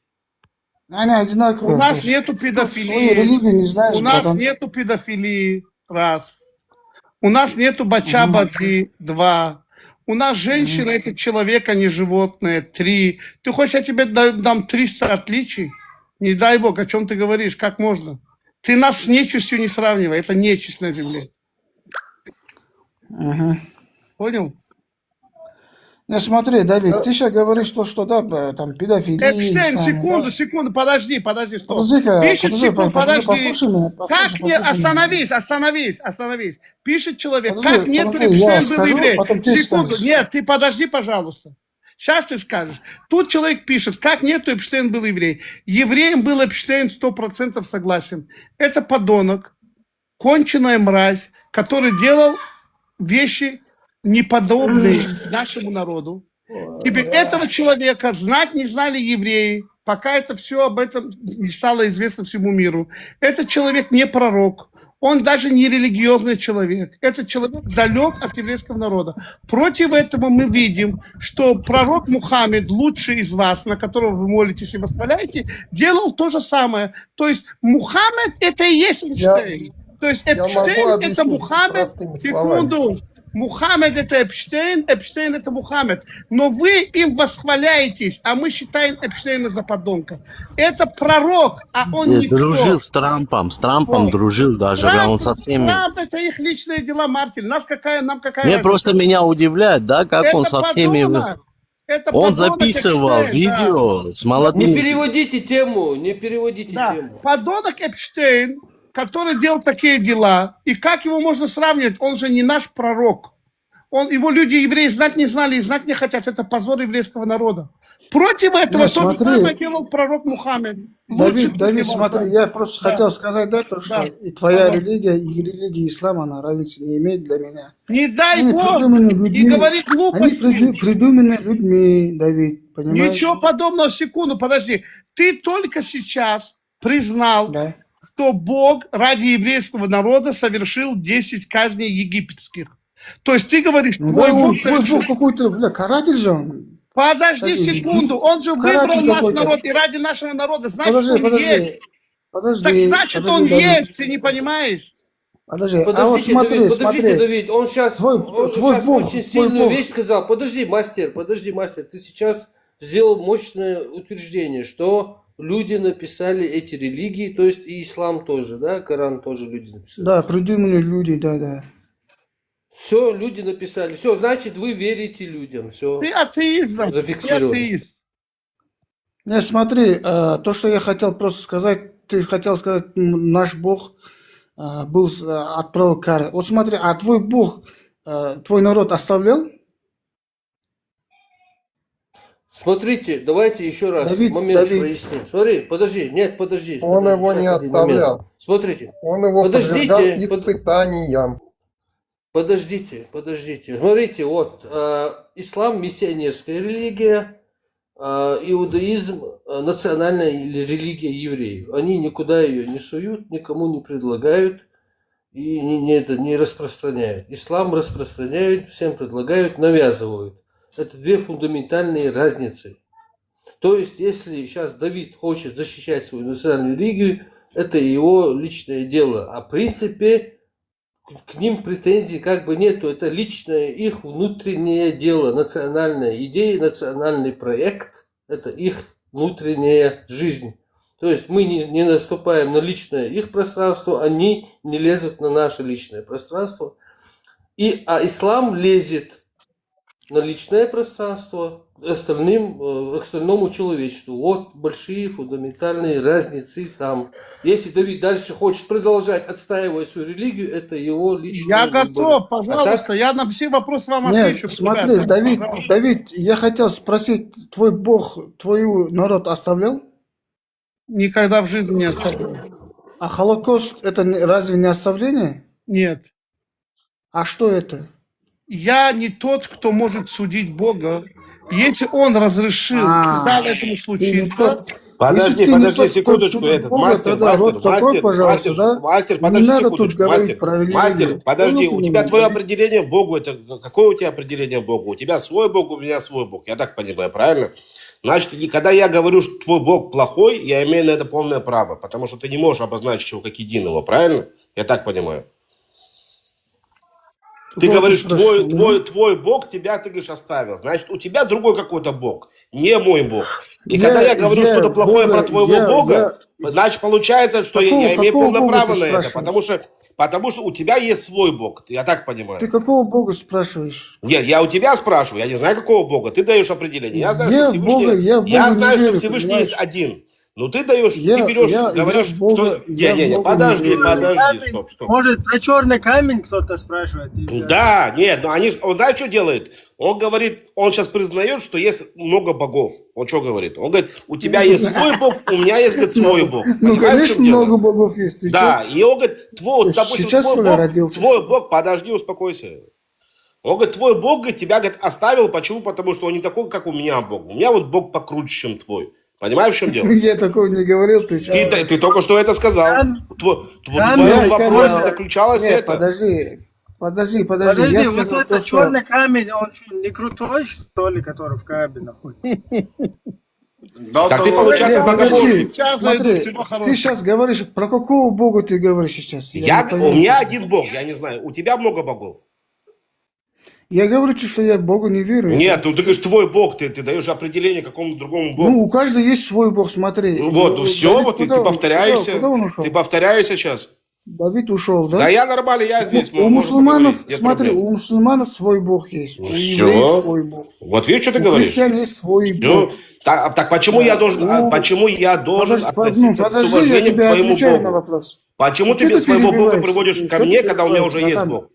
Они одинаковые. У нас То есть нету свою педофилии. религию не знаешь, У нас братан. нету педофилии. Раз. У нас нету бачабази. Два. У нас женщина это человек, а не животное. 3. Ты хочешь, я тебе дам 300 отличий? Не дай бог, о чем ты говоришь, как можно? Ты нас с нечистью не сравнивай, это нечисть на земле. Ага. Понял? Ну смотри, Давид, ты сейчас говоришь, что да, там педофилия. Эпштейн, ислам, секунду, подожди, стоп. Подожди-ка, Пишет, секунду, подожди. послушай меня, Как не... послушай. Остановись. Пишет человек, Подожди, как нет, подожди, я Эпштейн был скажу, еврей. потом ты Секунду, скажешь. нет, ты подожди, пожалуйста. Сейчас ты скажешь. Тут человек пишет, как нету, Эпштейн был еврей. Евреем был Эпштейн, 100% согласен. Это подонок, конченая мразь, который делал вещи неподобные нашему народу. Теперь этого человека знать не знали евреи, пока это все об этом не стало известно всему миру. Этот человек не пророк, он даже не религиозный человек. Этот человек далек от еврейского народа. Против этого мы видим, что пророк Мухаммед, лучший из вас, на которого вы молитесь и восхваляете, делал то же самое. То есть Мухаммед это и есть Эпштейн. То есть Эпштейн это Мухаммед. Секунду. Мухаммед это Эпштейн, Эпштейн это Мухаммед. Но вы им восхваляетесь, а мы считаем Эпштейна за подонка. Это пророк, а он никто. Дружил с Трампом дружил даже, да, он со всеми. Трамп это их личные дела, Мартин. Нам какая Мне просто меня удивляет, да, как это он со всеми... Это Он подонок записывал Эпштейн, видео с молодыми... Не переводите тему, не переводите тему. Подонок Эпштейн, который делал такие дела, и как его можно сравнивать? Он же не наш пророк. Его люди, евреи, знать не знали и знать не хотят. Это позор еврейского народа. Против этого то же самое делал пророк Мухаммед. Давид, смотри, я просто хотел сказать, да, то, что и твоя религия, и религия ислама, она разницы не имеет для меня. Не дай Они Бог, придуманы людьми, не говори глупости. Они придуманы людьми, Давид, понимаешь? Ничего подобного, секунду, подожди. Ты только сейчас признал, что Бог ради еврейского народа совершил 10 казней египетских. То есть ты говоришь, твой Бог какой-то, каратель же он. Подожди секунду, он же выбрал наш народ и ради нашего народа, значит, он есть. Так значит, он есть, ты не понимаешь? Подождите, Давид, он сейчас очень сильную вещь сказал. Подожди, мастер, ты сейчас сделал мощное утверждение, что люди написали эти религии, то есть и ислам тоже, да, Коран тоже люди написали. Да, придумали люди, да. Все, люди написали. Все, значит, вы верите людям. Все. Ты атеист, зафиксировано. Ты атеист. Не, смотри, то, что я хотел просто сказать, ты хотел сказать, наш Бог отправил кары. Вот смотри, а твой Бог, твой народ оставлял? Смотрите, давайте еще раз момент проясним. Смотри, подожди. Он его не оставлял. Смотрите. Он его подвергал испытаниям. Подождите. Смотрите, вот, ислам миссионерская религия, иудаизм национальная религия евреев. Они никуда ее не суют, никому не предлагают и не распространяют. Ислам распространяют, всем предлагают, навязывают. Это две фундаментальные разницы. То есть, если сейчас Давид хочет защищать свою национальную религию, это его личное дело. А в принципе, к ним претензий как бы нету. Это личное их внутреннее дело, национальная идея, национальный проект. Это их внутренняя жизнь. То есть мы не наступаем на личное их пространство, они не лезут на наше личное пространство. А ислам лезет на личное пространство остальному человечеству. Вот большие фундаментальные разницы там. Если Давид дальше хочет продолжать отстаивать свою религию, это его личный Я выбор. готов, пожалуйста, я на все вопросы вам отвечу. Нет, смотри, Давид, я хотел спросить, твой Бог, твой народ оставлял? Никогда в жизни не оставлял. А Холокост, это разве не оставление? Нет. А что это? Я не тот, кто может судить Бога. Если он разрешил, дал этому случиться... Подожди, секундочку, мастер, подожди, у тебя твое определение Богу, это какое у тебя определение Богу? У тебя свой Бог, у меня свой Бог, я так понимаю, правильно? Значит, когда я говорю, что твой Бог плохой, я имею на это полное право, потому что ты не можешь обозначить его как единого, правильно? Я так понимаю. Ты Какого говоришь, спрашиваешь? твой Бог тебя, ты говоришь, оставил. Значит, у тебя другой какой-то Бог, не мой Бог. И Я- когда я говорю я что-то плохое Бога- про твоего я- Бога, значит, получается, что я имею какого полное Бога право ты на это. спрашиваешь? Потому что у тебя есть свой Бог. Я так понимаю. Ты какого Бога спрашиваешь? Нет, я у тебя спрашиваю, я не знаю, какого Бога. Ты даешь определение. Я знаю, Я что Всевышний, Бога- я в я Бога знаю, не что верю, Всевышний понимаешь? есть один. Но ты даешь, Я- ты берешь, я говоришь, в Бога- что... я в Не, Бога подожди, не верю. подожди, стоп. Может, про черный камень кто-то спрашивает? Да, нет, но они, он знаешь, что делает? Он говорит, он сейчас признает, что есть много богов. Он что говорит? Он говорит, у тебя есть свой Бог, у меня есть, говорит, свой Бог. Ну, Понимаешь, в конечно, чем дело? много богов есть. Ты Да, чё? и он говорит, твой, Ты допустим, сейчас, твой что ли, Бог, родился? твой Бог, подожди, успокойся. Он говорит, твой Бог, говорит, тебя, говорит, оставил. Почему? Потому что он не такой, как у меня Бог. У меня вот Бог покруче, чем твой. Понимаешь, в чем дело? Я такого не говорил, ты чё? Ты только что это сказал. В Я твоем сказал- вопросе заключалось Нет, это. Подожди. Подожди, Я вот сказал это то, что- черный камень, он что, не крутой, что ли, который в Каабе находится? Так ты, получается, Нет, подожди, богоборщик. смотри, ты сейчас говоришь, про какого бога ты говоришь сейчас? Я не У пойму. меня один Бог, я не знаю. У тебя много богов. Я говорю, что я Богу не верю. Нет, ну ты говоришь, твой Бог, ты даешь определение какому-то другому Богу. Ну, у каждого есть свой Бог, смотри. Ну вот, ну все, Давид, вот ты куда он- повторяешься. Куда он ушел? Ты повторяешься сейчас. Давид ушел, да? Да я нормально, я здесь. У можем мусульманов, поговорить, нет смотри, проблем. у мусульманов свой Бог есть. У Всё. евреев свой Бог. Вот видишь, что ты У говоришь? христиан есть свой Всё. Бог. Так почему Да. я должен, Ну, почему я должен Подожди, относиться с подожди, я уважением к тебе твоему отвечаю на Богу? вопрос. Почему Ну, ты чё без своего Бога перебиваешь? приводишь ко Чё ты мне, когда у меня уже перебиваешь, есть братан? Бог?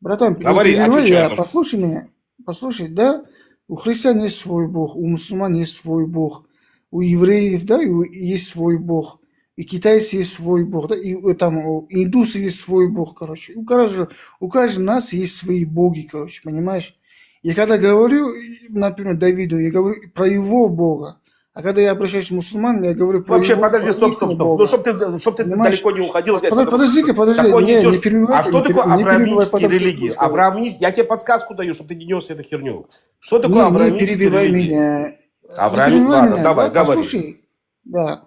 Братан, Говори, не перебивай, отвечай, я, пожалуйста. послушай меня. Послушай, да, у христиан есть свой Бог, у мусульман есть свой Бог, у евреев, да, есть свой Бог, и китайцев есть свой Бог, да, и там у индусов есть свой Бог, короче. У каждого нас есть свои боги, короче, понимаешь? Я когда говорю, например, Давиду, я говорю про его Бога, а когда я обращаюсь к мусульманам, я говорю про Вообще, его, подожди, про стоп. ихнего Ну, Бога. чтоб ты Понимаешь? далеко не уходил. я тебе Подожди-ка, подожди, такое не несешь. перебивай. А что такое не перебивай, авраамические потом ты религии? скажешь. Я тебе подсказку даю, чтобы ты не нес эту херню. Что такое Не авраамические перебивай религии? меня. Не Авраам, перебивай ладно, меня, давай, да, говори. послушай. Да.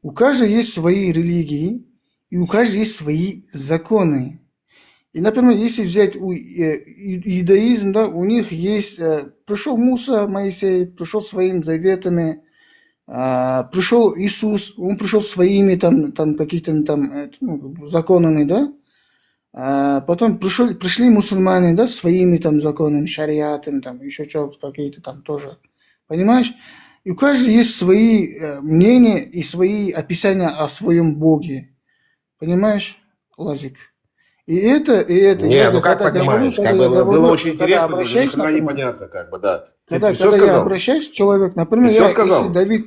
У каждого есть свои религии, и у каждого есть свои законы. И, например, если взять иудаизм, да, у них есть... пришел Муса, Моисей, пришел своими заветами, пришел Иисус, он пришел своими там какими-то там законами, да. Потом пришли мусульмане, да, своими там законами, шариатами, там еще что-то какие-то там тоже. Понимаешь? И у каждого есть свои мнения и свои описания о своем Боге. Понимаешь, Лазик? И это... Не, я ну как когда понимаешь, говорю, как когда бы я было говорю, очень когда интересно, но ни обращаюсь, хрена например, непонятно, как бы, да. Ты когда все я сказал? обращаюсь к человеку, например, Ты всё сказал? если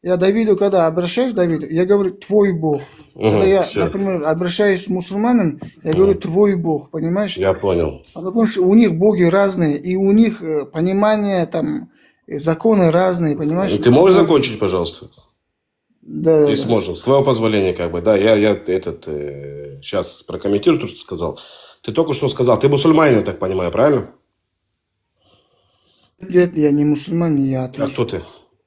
я Давиду, когда обращаюсь к Давиду, я говорю «твой Бог». Когда я, всё. например, обращаюсь к мусульманам, я говорю «твой Бог», понимаешь? Я понял. Потому что у них боги разные, и у них понимание, там, законы разные, понимаешь? Ты можешь закончить, пожалуйста? Да. Если можно, с твоего позволения, как бы, да, я сейчас прокомментирую то, что ты сказал. Ты только что сказал, ты мусульманин, я так понимаю, правильно? Нет, я не мусульманин, я А атеист. кто ты?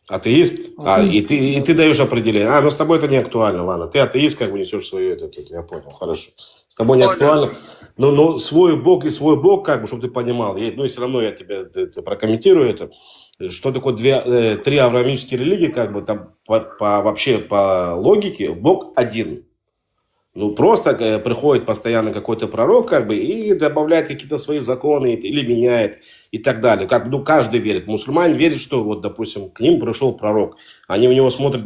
Атеист? Атеист, И ты даешь определение. Но с тобой это не актуально, ладно. Ты атеист, как бы несешь свою, я понял, хорошо. С тобой не актуально. Но свой Бог и свой Бог, как бы, чтобы ты понимал. Ну и все равно я тебе прокомментирую это. Что такое три авраамические религии, как бы, там вообще по логике, Бог один. Ну, просто приходит постоянно какой-то пророк, как бы, и добавляет какие-то свои законы, или меняет, и так далее. Как бы, ну, каждый верит. Мусульмане верят, что, вот, допустим, к ним пришел пророк. Они на него смотрят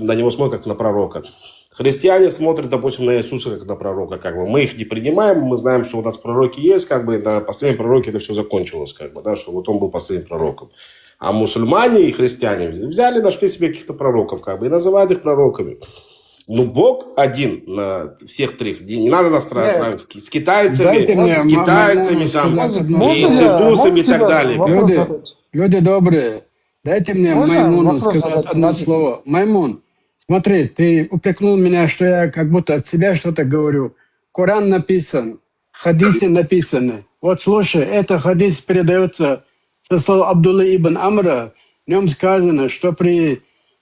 как на пророка. Христиане смотрят, допустим, на Иисуса как на пророка. Как бы. Мы их не принимаем, мы знаем, что у нас пророки есть, как бы, на последнем пророке это все закончилось, как бы, да, что вот он был последним пророком. А мусульмане и христиане взяли, нашли себе каких-то пророков, как бы, и называют их пророками. Ну, Бог один на всех трех. Не надо нас сравнивать с китайцами, там, и с индусами и так далее. Люди добрые, дайте мне Маймуну сказать одно слово. Маймун, смотри, ты упрекнул меня, что я как будто от себя что-то говорю. Коран написан, хадисы написаны. Вот слушай, это хадис передается со слов Абдуллы ибн Амра. В нем сказано, что при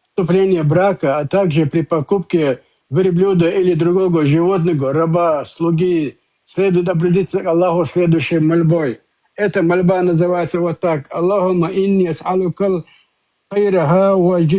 вступлении брака, а также при покупке верблюда или другого животного, раба, слуги, следует обратиться к Аллаху следующей мольбой. Эта мольба называется вот так. Аллахума инни ас'алукал خيرها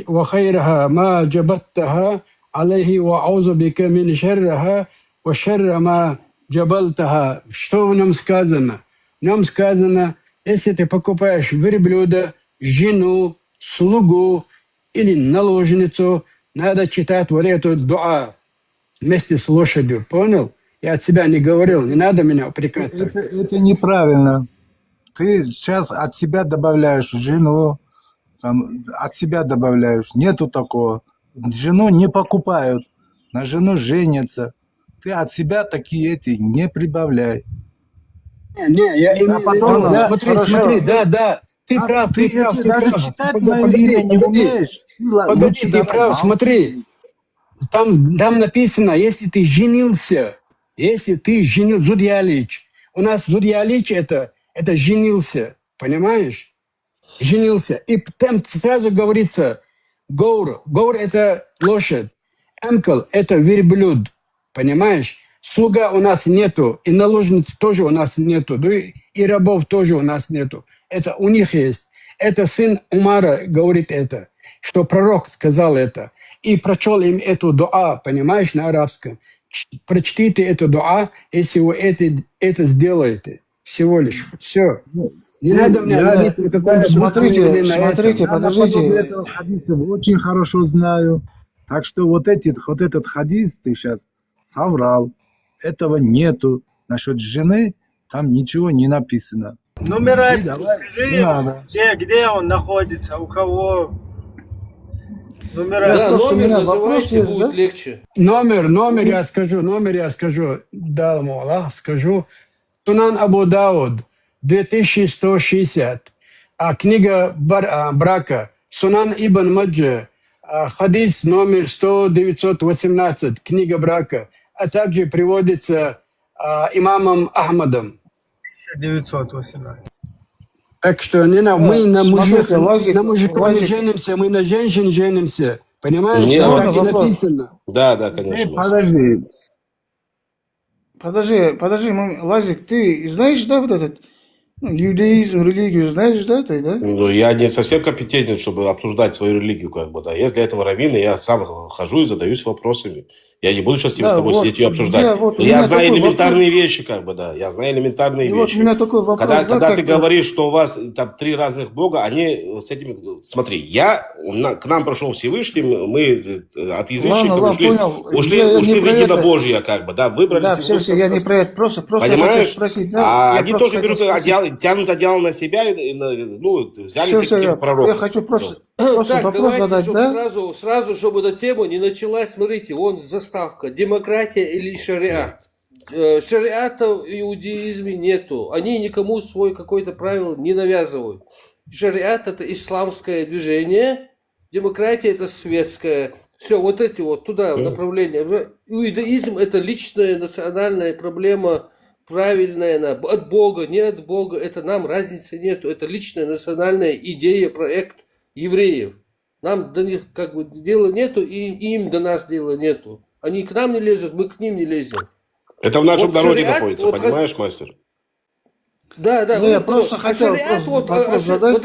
وخيرها ما جبلتها عليه وأعوذ بك من شرها وشر ما جبلتها. Что в нем сказано? В нем сказано, если ты покупаешь верблюда, жену, слугу или наложницу, надо читать вот эту дуа вместе с лошадью. Понял? Я от себя не говорил, не надо меня упрекать. Это неправильно. Ты сейчас от себя добавляешь жену, там, от себя добавляешь. Нету такого. Жену не покупают, на жену женятся. Ты от себя такие эти не прибавляй. Не, я имею в виду, смотри, да, ты прав, ты прав. Погоди, ты прав, смотри. Там написано, если ты женился, Зудьялич. У нас Зудьялич это женился, понимаешь? Женился. И там сразу говорится, гаур это лошадь, эмкл это верблюд, понимаешь? Слуга у нас нету, и наложниц тоже у нас нету, да и рабов тоже у нас нету. Это у них есть. Это сын Умара говорит это, что пророк сказал это. И прочел им эту дуа, понимаешь, на арабском. Прочтите эту дуа, если вы это сделаете. Всего лишь. Все. Не надо мне говорить, Смотрите, подождите. Этого хадиса очень хорошо знаю. Так что вот этот хадис ты сейчас соврал. Этого нету. Насчет жены там ничего не написано. Номер один, скажи ему, надо. где он находится, у кого. Номер Да, один. номер называйте, будет легче. Номер я скажу. Дал ему Аллах, скажу. Сунан Абу Дауд, 2160. Книга брака. Сунан Ибн Маджа, хадис номер 918, книга брака. А также приводится имамом Ахмадом. 918. Так что не надо, мы на мужиков Лазик. не женимся, мы на женщин женимся. Понимаешь? Не, Там вот так и написано. Да, конечно. Подожди, Лазик, ты знаешь, да, вот этот иудаизм, религию знаешь, да, ты, да? Ну, я не совсем компетентен, чтобы обсуждать свою религию, как бы, да. Есть для этого раввин, и я сам хожу и задаюсь вопросами. Я не буду сейчас с тобой сидеть и обсуждать. Я знаю элементарные вещи, как бы, да. Я знаю элементарные вещи. Вот у меня такой вопрос. Когда ты говоришь, что у вас там 3 разных бога, они с этим... Смотри, к нам пришел Всевышний, мы от язычников ушли в единобожие, как бы, да, выбрали... Да, все, я не про это, просто понимаешь? хочу спросить. Да, они тоже берут, тянут одеяло на себя, взяли каких-то пророков. Я хочу просто Так, вопрос давайте, задать, чтобы да? сразу, чтобы эта тема не началась, смотрите, вон заставка, демократия или шариат. Шариата в иудаизме нету, они никому свой какой-то правил не навязывают. Шариат это исламское движение, демократия это светское. Все, вот эти вот туда направления. Иудаизм это личная национальная проблема, правильная она, от Бога, не от Бога, это нам разницы нету, это личная национальная идея, проект евреев. Нам до них как бы дела нету, и им до нас дела нету. Они к нам не лезут, мы к ним не лезем. Это в нашем народе шариат, находится, понимаешь, мастер? Да. Я просто хотел задать.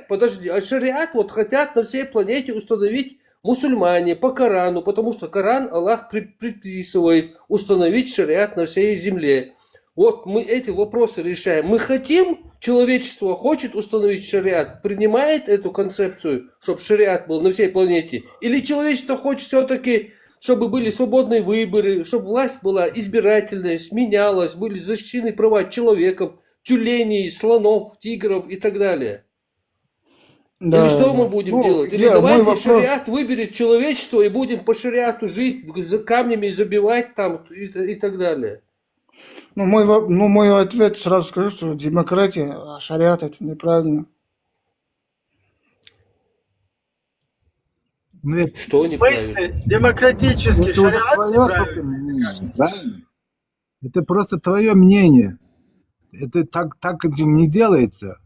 Подожди, шариат вот хотят на всей планете установить мусульмане по Корану, потому что Коран Аллах предписывает установить шариат на всей земле. Вот мы эти вопросы решаем. Мы хотим, человечество хочет установить шариат, принимает эту концепцию, чтобы шариат был на всей планете, или человечество хочет все-таки, чтобы были свободные выборы, чтобы власть была избирательная, сменялась, были защищены права человеков, тюленей, слонов, тигров и так далее. Да. Или что мы будем делать? Или давайте шариат выберет человечество и будем по шариату жить, за камнями забивать там и так далее. Мой ответ сразу скажу, что демократия, а шариат это неправильно. Что в смысле? Демократический шариат неправильно. Правильно? Это просто твое мнение. Это так не делается.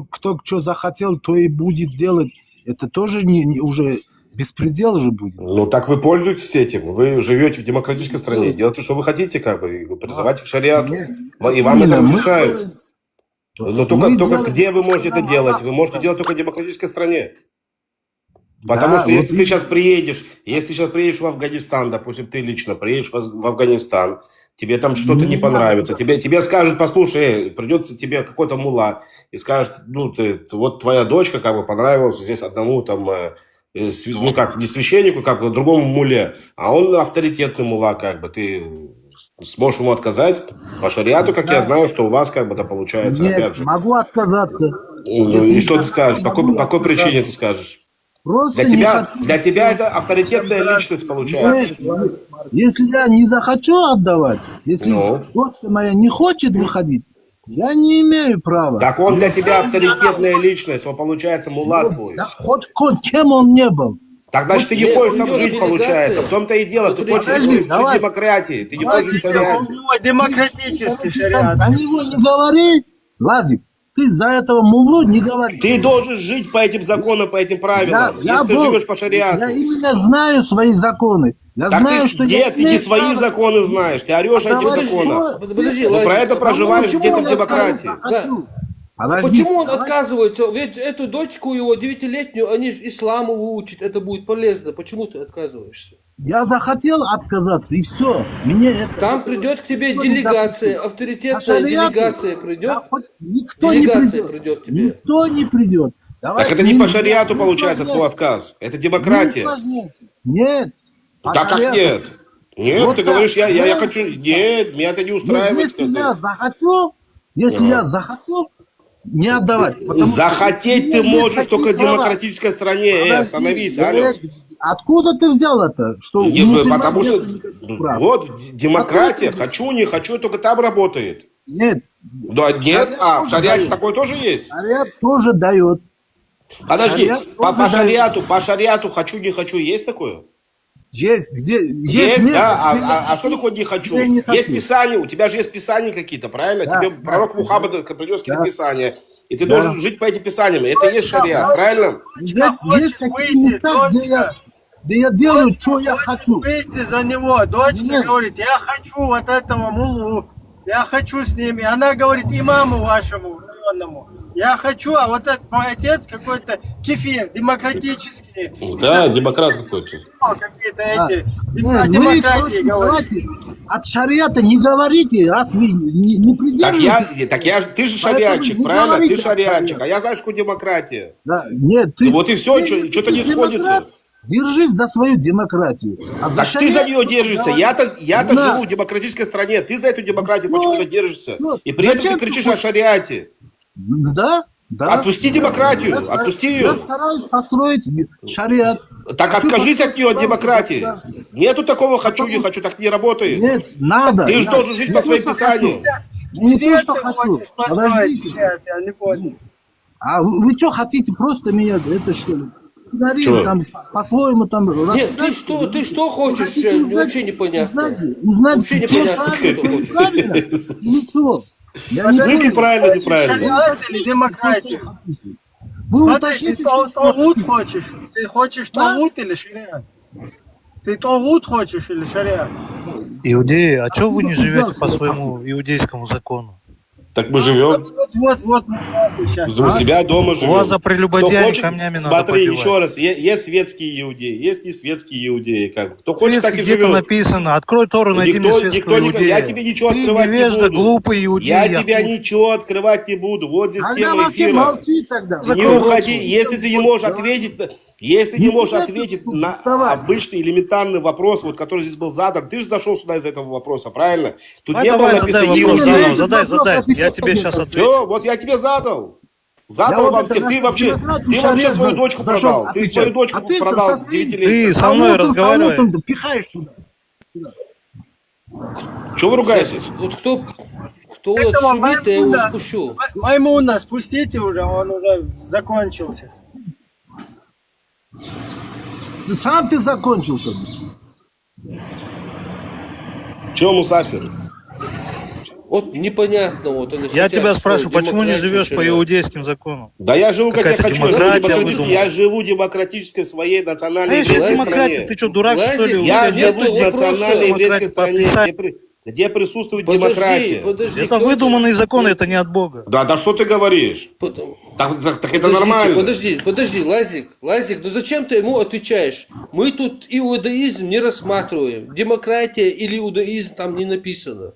Кто что захотел, то и будет делать. Это тоже уже беспредел же будет. Ну, так вы пользуетесь этим. Вы живете в демократической стране. Делайте, что вы хотите, как бы, и призывайте к шариату. И вам это разрешают. Но только где вы можете это делать? Вы можете делать только в демократической стране. Потому что если ты сейчас приедешь в Афганистан, допустим, ты лично приедешь в Афганистан, тебе там что-то не понравится, тебе скажут, послушай, придется тебе какой-то мулла и скажет, вот твоя дочка как бы понравилась здесь одному там, не священнику, как бы другому мулле, а он авторитетный мулла, как бы, ты сможешь ему отказать по шариату, как я знаю, что у вас как бы это получается. Нет, опять же. могу отказаться. И что ты скажешь? По какой причине ты скажешь? Просто для тебя это авторитетная личность получается. Нет, если я не захочу отдавать, если дочка моя не хочет выходить, я не имею права. Так он для тебя авторитетная личность, он получается мулла твой. Да, хоть кем он не был. Так значит ты не хочешь там жить, получается. В том-то и дело, ты хочешь жить в демократии, ты не хочешь в шариате. Демократический шариат. За него не говори, Лазик. Ты за этого муллу не говори. Ты должен жить по этим законам, по этим правилам, если ты живешь по шариату. Я именно знаю свои законы. Я знаю, что нет, ты не свои законы знаешь, ты орешь о этих законах. Подожди, ты про это проживаешь где-то в демократии. Почему он отказывается? Ведь эту дочку его 9-летнюю, они же исламу учат, это будет полезно. Почему ты отказываешься? Я захотел отказаться, и все. Там придет к тебе делегация, авторитетная делегация придет. Никто не придет. к тебе. Никто не придет. Так это не по шариату получается твой отказ. Это демократия. Нет. Так как нет? Нет, вот ты говоришь, я хочу... Нет, меня это не устраивает. Если я захочу, не отдавать. Захотеть ты можешь только в демократической стране. Остановись, алло. Откуда ты взял это? Что нет, потому что вот демократия, хочу, не хочу, только там работает. Нет. Да, нет, в шариате такое тоже есть. Шариат тоже дает. Подожди, по шариату хочу, не хочу, есть такое? Есть, где? Есть, да. А что такое не хочу? Есть писание, у тебя же есть писания какие-то, правильно? Тебе пророк Мухаммад принес какие-то писания. И ты должен жить по этим писаниям. Это и есть шариат, правильно? Есть такие места, где я делаю, что я хочу. Выйти за него. Дочка говорит, я хочу вот этого муллу. Я хочу с ними. Она говорит имаму вашему районному. Я хочу, а вот этот мой отец какой-то кефир, демократический. Да, демократ какой-то. Какие-то эти демократии говорите. От шариата не говорите, раз вы не придерживаетесь. Ты же шариатчик, правильно? Ты шариатчик, а я знаю, что демократия. Да, нет, ты... Вот и все, что-то не сходится. Держись за свою демократию. Так ты за нее держишься. Я-то живу в демократической стране. Ты за эту демократию почему-то держишься. И при этом ты кричишь о шариате. Да. Отпусти демократию. Отпусти ее. Я стараюсь построить шариат. Так откажись от нее, от демократии. Нету такого хочу, не хочу. Так не работает. Нет, надо. Ты же должен жить по своим писаниям. Не то, что хочу. Подождите. Я не понял. А вы что хотите? Просто меня, это что ли? Там, по-своему там... Нет, ты что хочешь? Вообще непонятно. Узнать, вообще непонятно, что ты хочешь. Ничего. Мысли правильно, неправильно. Шариат или демократия? Смотри, ты тогут хочешь? Ты хочешь тогут или шариат? Ты тогут хочешь или шариат? Иудеи, а что вы не живете по своему иудейскому закону? Так мы живем. Вот сейчас. У себя дома живем. У вас за прелюбодеяния камнями надо Смотри, побивать. еще раз. Есть светские иудеи, есть не светские иудеи. Кто хочет, так и живет. Где-то написано. Открой Тору, найди мне светского иудея. Я тебе ничего открывать не невежда, буду. глупый иудей. Я тебя ничего открывать не буду. Вот здесь тема эфира. Молчи тогда. Не уходи. Если ты не можешь ответить... Если не можешь ответить на обычный элементарный вопрос, вот, который здесь был задан, ты же зашел сюда из этого вопроса, правильно? Тут не было написано иудеи. Задай. Я тебе сейчас отвечу. Все, вот я тебе задал. Задал вам всем. Ты вообще свою дочку продал. Ты свою дочку продал 9-летнюю. Ты со мной разговаривай. Пихаешь туда. Чего вы ругаетесь? Вот кто шумит, я его спущу. Маймуна спустите уже, он уже закончился. Сам ты закончился. Чего мусафир? Вот непонятно, вот они Я хотят, тебя что спрашиваю, почему не демократию, живешь по шариат. иудейским законам? Да я живу, как я Какая-то хочу. демократия выдумана. Я живу демократической в своей национальной Конечно, еврейской демократия. стране. Ты что, дурак, что ли? Я У тебя живу нет в национальной еврейской демократии. стране, где присутствует демократия. Это выдуманные законы, это не от Бога. Да что ты говоришь? Так это нормально. Подожди, Лазик, ну зачем ты ему отвечаешь? Мы тут иудаизм не рассматриваем. Демократия или иудаизм там не написано.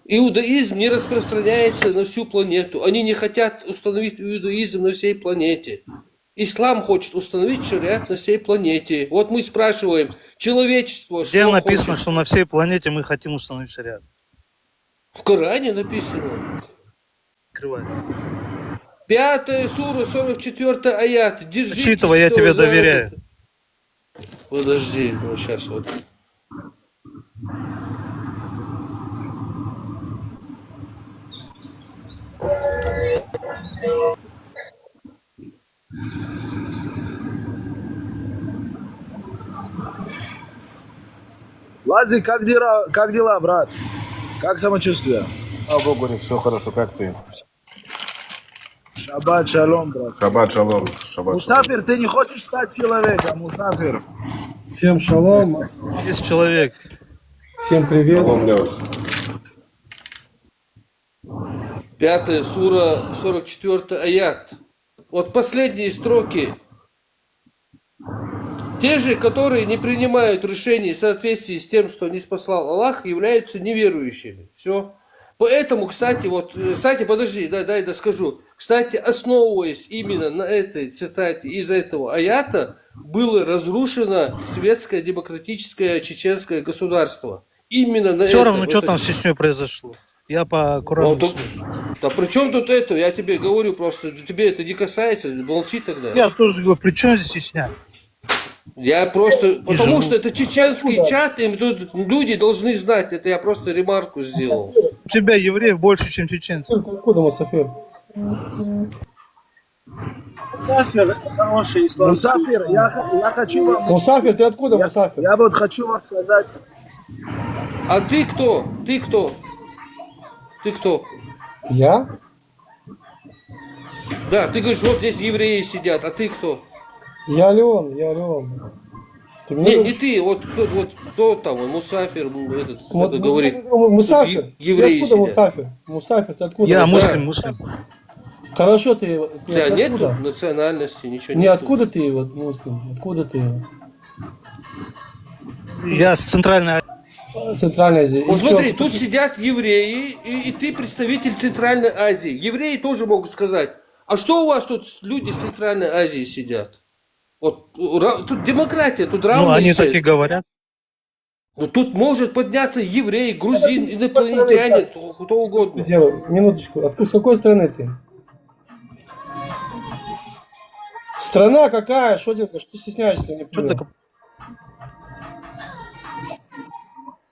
Иудаизм не распространяется на всю планету. Они не хотят установить иудаизм на всей планете. Ислам хочет установить шариат на всей планете. Вот мы спрашиваем, человечество Где что написано, хочет? что на всей планете мы хотим установить шариат? В Коране написано. Открывай. 5 сура, 44 аят. Держитесь. Учитывая, я тебе за доверяю. это. Подожди, ну сейчас вот. Лазик, как дела, брат? Как самочувствие? Слава Богу, все хорошо. Как ты? Шаббат шалом, брат. Шаббат шалом. Шаббат Мусафир, ты не хочешь стать человеком, Мусафир? Всем шалом. Есть человек. Всем привет. Шалом, Лев. 5 сура, 44 аят. Вот последние строки. Те же, которые не принимают решений в соответствии с тем, что не спасал Аллах, являются неверующими. Все. Поэтому, кстати, подожди, дай доскажу. Кстати, основываясь именно на этой цитате из этого аята, было разрушено светское демократическое чеченское государство. Именно на Все это. равно, что там с Чечней произошло. Я по Корану слышу. Да при чем тут это? Я тебе говорю просто, тебе это не касается, молчи тогда. Я тоже говорю, при чем здесь Чечня? Я просто, потому живу. что это чеченский чат, и тут люди должны знать, это я просто ремарку сделал. У тебя евреев больше, чем чеченцев. Откуда Мусафир? Мусафир, это хороший исламский. Мусафир, я хочу вам... Мусафир, ты откуда, Мусафир? Я вот хочу вам сказать... А ты кто? Ты кто? Ты кто? Я? Да, ты говоришь, вот здесь евреи сидят, а ты кто? Я Леон. Ты мне Не, говоришь? не ты, вот кто там, Мусафир, этот, кто-то говорит. Мусафир, тут евреи ты откуда сидят. Мусафир? Мусафир, ты откуда? Я Мусафир? муслим. У Хорошо, тебя ты нет откуда? национальности, ничего Не, нет. откуда ты вот муслим? Откуда ты? Я с Центральной Центральная Азия. Вот И смотри, чё? тут сидят евреи, и ты представитель Центральной Азии. Евреи тоже могут сказать, а что у вас тут люди с Центральной Азии сидят? Вот тут демократия, тут равные. Ну, они все. так и говорят. Ну, тут может подняться еврей, грузин, инопланетянин, кто угодно. Сделай, минуточку. С какой страны ты? Страна какая? Что ты стесняешься? Не понимаю.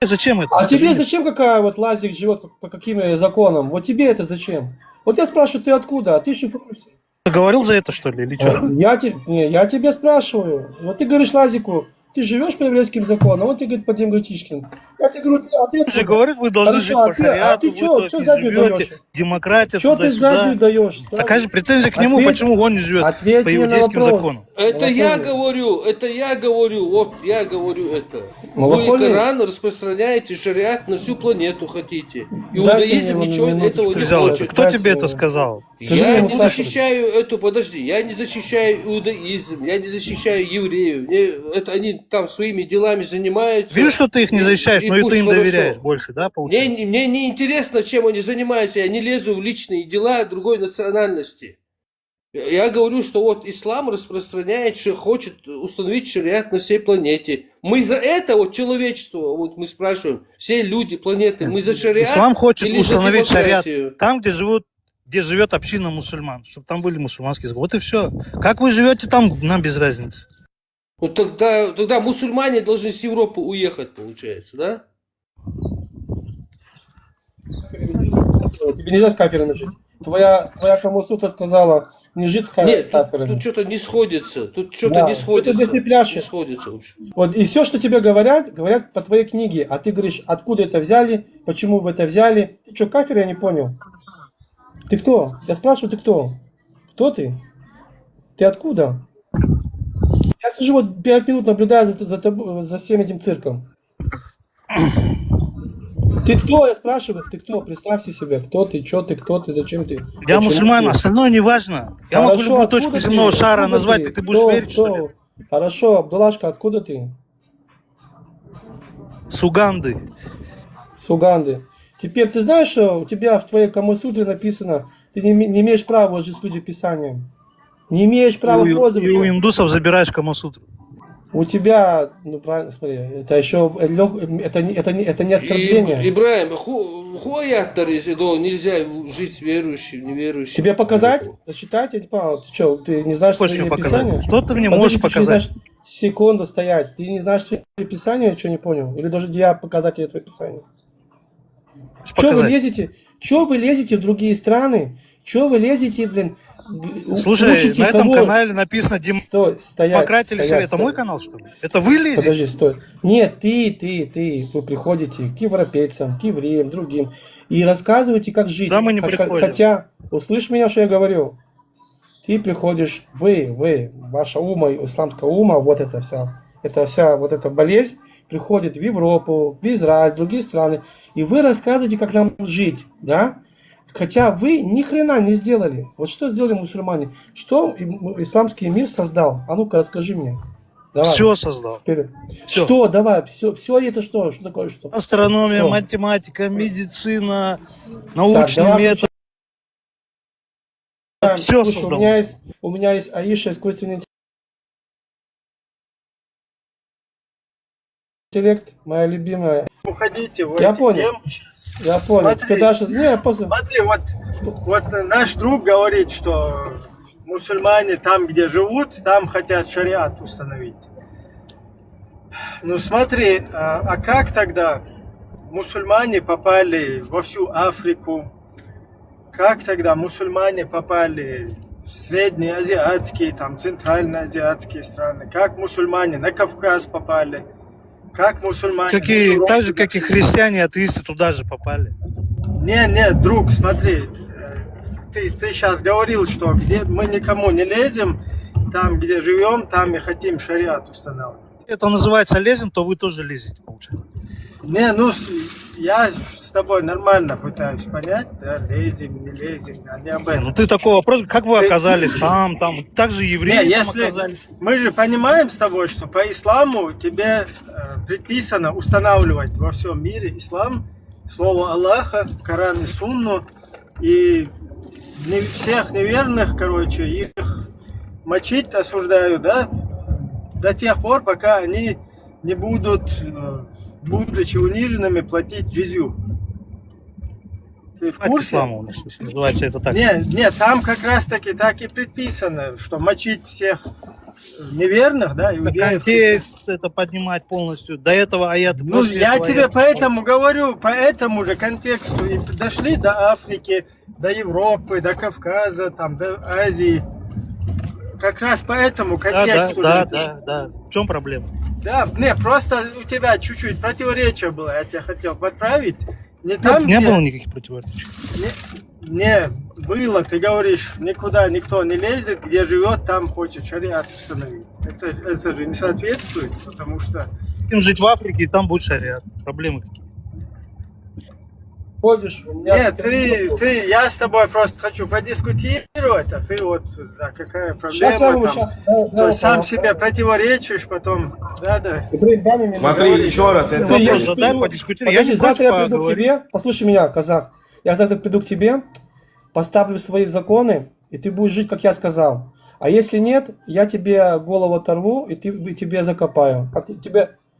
Зачем это? А Скажи тебе мне. зачем какая вот Лазик живет по каким законам? Вот тебе это зачем? Вот я спрашиваю, ты откуда? А ты шифруешься. Ты говорил за это, что ли, или что? Я тебя спрашиваю. Вот ты говоришь Лазику, ты живешь по еврейским законам, он тебе говорит по демократическим. Я тебе говорю, а ты Ты же говоришь, вы должны жить по шариату, вы что тут не заднюю живете, даешь? демократия Что ты туда-сюда. заднюю даешь? Такая же претензия к нему, почему он не живет ответь по мне на иудейским вопрос. законам. Это я говорю, вот я говорю это. Вы Малахоли. Коран распространяете шариат на всю планету хотите. Дайте Иудаизм мне ничего минуточку. этого Ты не взял это. хочет. Кто тебе это сказал? Я мне, не Мусафир. защищаю эту, подожди, я не защищаю иудаизм, я не защищаю евреев. Это они там своими делами занимаются. Вижу, что ты их не защищаешь, но и пусть ты им хорошо. доверяешь больше, да, получается? Мне не интересно, чем они занимаются, я не лезу в личные дела другой национальности. Я говорю, что вот ислам распространяет, хочет установить шариат на всей планете. Мы за это, вот человечество, вот мы спрашиваем, все люди планеты, мы за шариат Ислам хочет или за установить шариат демократию? там, где живет община мусульман, чтобы там были мусульманские законы. Вот и все. Как вы живете там, нам без разницы. Ну тогда мусульмане должны с Европы уехать, получается, да? Тебе нельзя с кафирами жить. твоя Камасутра сказала не жить с Нет, кафирами. тут что-то не сходится. Тут что-то Да, не сходится. это ты пляшешь. Не сходится вообще. Вот, и все, что тебе говорят по твоей книге, а ты говоришь, откуда это взяли, почему вы это взяли. Ты что, кафир, я не понял. Ты кто? Я спрашиваю, ты кто? Кто ты? Ты откуда? Я сижу вот 5 минут, наблюдаю за всем этим цирком. Ты кто? Я спрашиваю, ты кто? Представься себе, кто ты, что ты, кто ты, зачем ты? Я Почему мусульман, ты? остальное не важно. Я могу любую точку земного шара назвать, и ты будешь верить, что ли? Хорошо, Абдулашка, откуда ты? С Уганды. С Уганды. Теперь ты знаешь, что у тебя в твоей Камасутре написано, ты не имеешь права жить с людьми Писанием. Не имеешь права пользоваться. И у индусов забираешь Камасутру. У тебя, ну правильно, смотри, это еще это не оскорбление. Ибраим, хуяттар, если нельзя жить с верующим, неверующим. Тебе показать? Зачитать? Я не понял. Ты что, ты не знаешь Хочешь свои мне писания? показать? Что ты мне Подожди, можешь ты показать? не знаешь, секунду стоять. Ты не знаешь свои писания, что не понял? Или должен я показать тебе твои писания? Что вы лезете? Что вы лезете в другие страны? Что вы лезете, блин? Слушай, учите на этом кого? канале написано Демократия. Это мой канал, что ли? Это вы лезете? Подожди, стой. Нет, ты. Вы приходите к европейцам, к евреям, другим и рассказываете, как жить. Да, мы не приходим. Хотя, услышь меня, что я говорю. Ты приходишь, ваша ума, исламская ума, вот это вся вот эта болезнь приходит в Европу, в Израиль, в другие страны, и вы рассказываете, как нам жить, да? Хотя вы ни хрена не сделали. Вот что сделали мусульмане? Что исламский мир создал? А ну-ка, расскажи мне. Давай. Все создал. Вперед. Всё. Что? Давай. Все это что? Что такое что? Астрономия, Что? математика, медицина, научный давай метод. Все Слушай, создал. у меня есть Аиша, искусственный интеллект, моя любимая. Уходите, вы Я понял. Я понял. Смотри, смотри, вот наш друг говорит, что мусульмане там, где живут, там хотят шариат установить. Ну смотри, а как тогда мусульмане попали во всю Африку? Как тогда мусульмане попали в среднеазиатские, там, центральноазиатские страны? Как мусульмане на Кавказ попали? Как мусульмане... Так же, как и христиане, атеисты туда же попали. Не, друг, смотри, ты сейчас говорил, что где мы никому не лезем, там, где живем, там и хотим шариат устанавливать. Это называется лезем, то вы тоже лезете, получается. Не, ну, я с тобой нормально пытаюсь понять, да, лезем, не лезем, а не об этом. Ну ты такой вопрос, как вы оказались там, так же евреи Не, там если оказались. мы же понимаем с тобой, что по исламу тебе предписано устанавливать во всем мире ислам, слово Аллаха, Коран и Сунну, и всех неверных, короче, их мочить осуждаю, да, до тех пор, пока они не будут, будучи униженными, платить джизью. Ты в курсе? Исламу у нас называется это так. Нет, там как раз таки так и предписано, что мочить всех неверных, да, иудеев. Контекст это поднимать полностью. До этого аяты. Ну, я тебе поэтому говорю, по этому же контексту и дошли до Африки, до Европы, до Кавказа, там, до Азии. Как раз по этому контексту. Да. В чем проблема? Да, не, просто у тебя чуть-чуть противоречие было, я тебя хотел подправить. Не было никаких противоречий. Не, было, ты говоришь, никуда никто не лезет, где живет, там хочет шариат установить. Это же не соответствует, потому что... Им жить в Африке, и там будет шариат. Проблемы какие? Ходишь, у меня... Нет, я с тобой просто хочу подискутировать, а ты вот, да, какая проблема там, сам себе противоречишь, потом, да. Смотри, еще раз, это вопрос задай, подискутируй. Подожди, завтра я приду к тебе, послушай меня, казах, я завтра приду к тебе, поставлю свои законы, и ты будешь жить, как я сказал. А если нет, я тебе голову оторву, и тебе закопаю.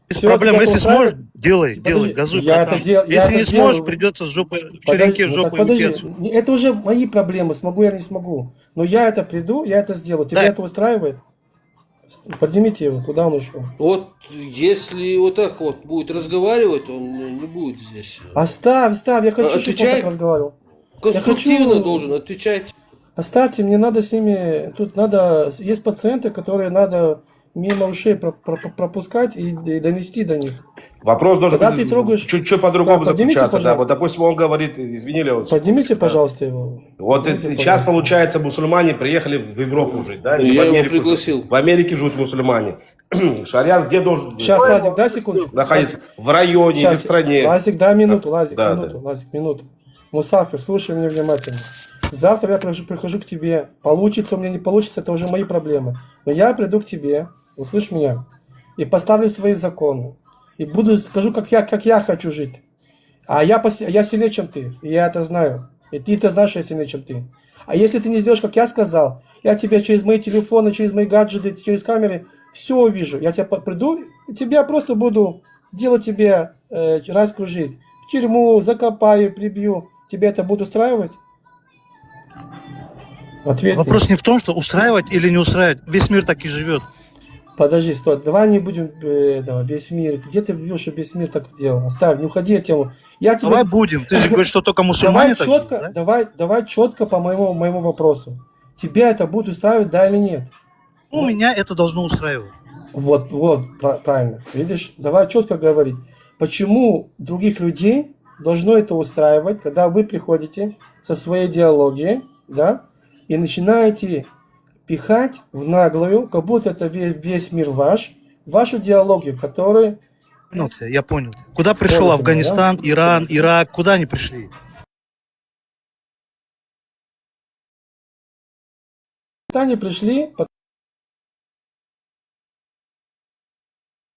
Без проблем, если сможешь, делай, газуй. Если не сможешь, придется в черенке жопу упереться. Это уже мои проблемы, смогу я не смогу. Но я это приду, я это сделаю. Тебя это устраивает? Поднимите его, куда он ушел? Вот если вот так вот будет разговаривать, он не будет здесь. Оставь, я хочу, чтобы он так разговаривал. Конструктивно должен отвечать. Оставьте, мне надо с ними, тут надо, есть пациенты, которые надо мимо ушей пропускать и донести до них. Вопрос должен Когда ты быть трогаешь... чуть-чуть по-другому Да, поднимите, заключаться. Да, пожалуйста. вот, допустим, он говорит, извини, Леон. Поднимите, пожалуйста, его. Вот Поднимите, сейчас, пожалуйста. получается, мусульмане приехали в Европу жить, да? И или в я его Америку пригласил. жить. В Америке живут мусульмане. Шариат где должен Сейчас, Лазик, дай секундочку. находиться? В районе или в стране? Лазик, дай минуту, Лазик, Да, минуту, Лазик, минуту. Мусафир, слушай меня внимательно. Завтра я прихожу к тебе. Получится у меня, не получится, это уже мои проблемы. Но я приду к тебе, услышь меня, и поставлю свои законы. И скажу, как я хочу жить. А я сильнее, чем ты. И я это знаю. И ты это знаешь, что я сильнее, чем ты. А если ты не сделаешь, как я сказал, я тебя через мои телефоны, через мои гаджеты, через камеры все увижу. Я тебя приду, и тебя просто буду делать тебе райскую жизнь. В тюрьму закопаю, прибью. Тебя это будет устраивать? Ответ Вопрос нет. не в том, что устраивать или не устраивать. Весь мир так и живет. Подожди, стой, давай не будем весь мир. Где ты ввел, что весь мир так делал? Оставь, не уходи от темы. Давай будем. Ты же говоришь, что только мусульмане так четко, делают, да? давай четко по моему вопросу. Тебя это будет устраивать, да или нет? Ну, меня это должно устраивать. Вот, правильно. Видишь, давай четко говорить. Почему других людей должно это устраивать, когда вы приходите со своей идеологией, да, и начинаете пихать в наглую, как будто это весь мир вашу идеологию, которая... Я понял. Куда пришел Понял, Афганистан, да? Иран, Ирак? Куда они пришли? Они пришли,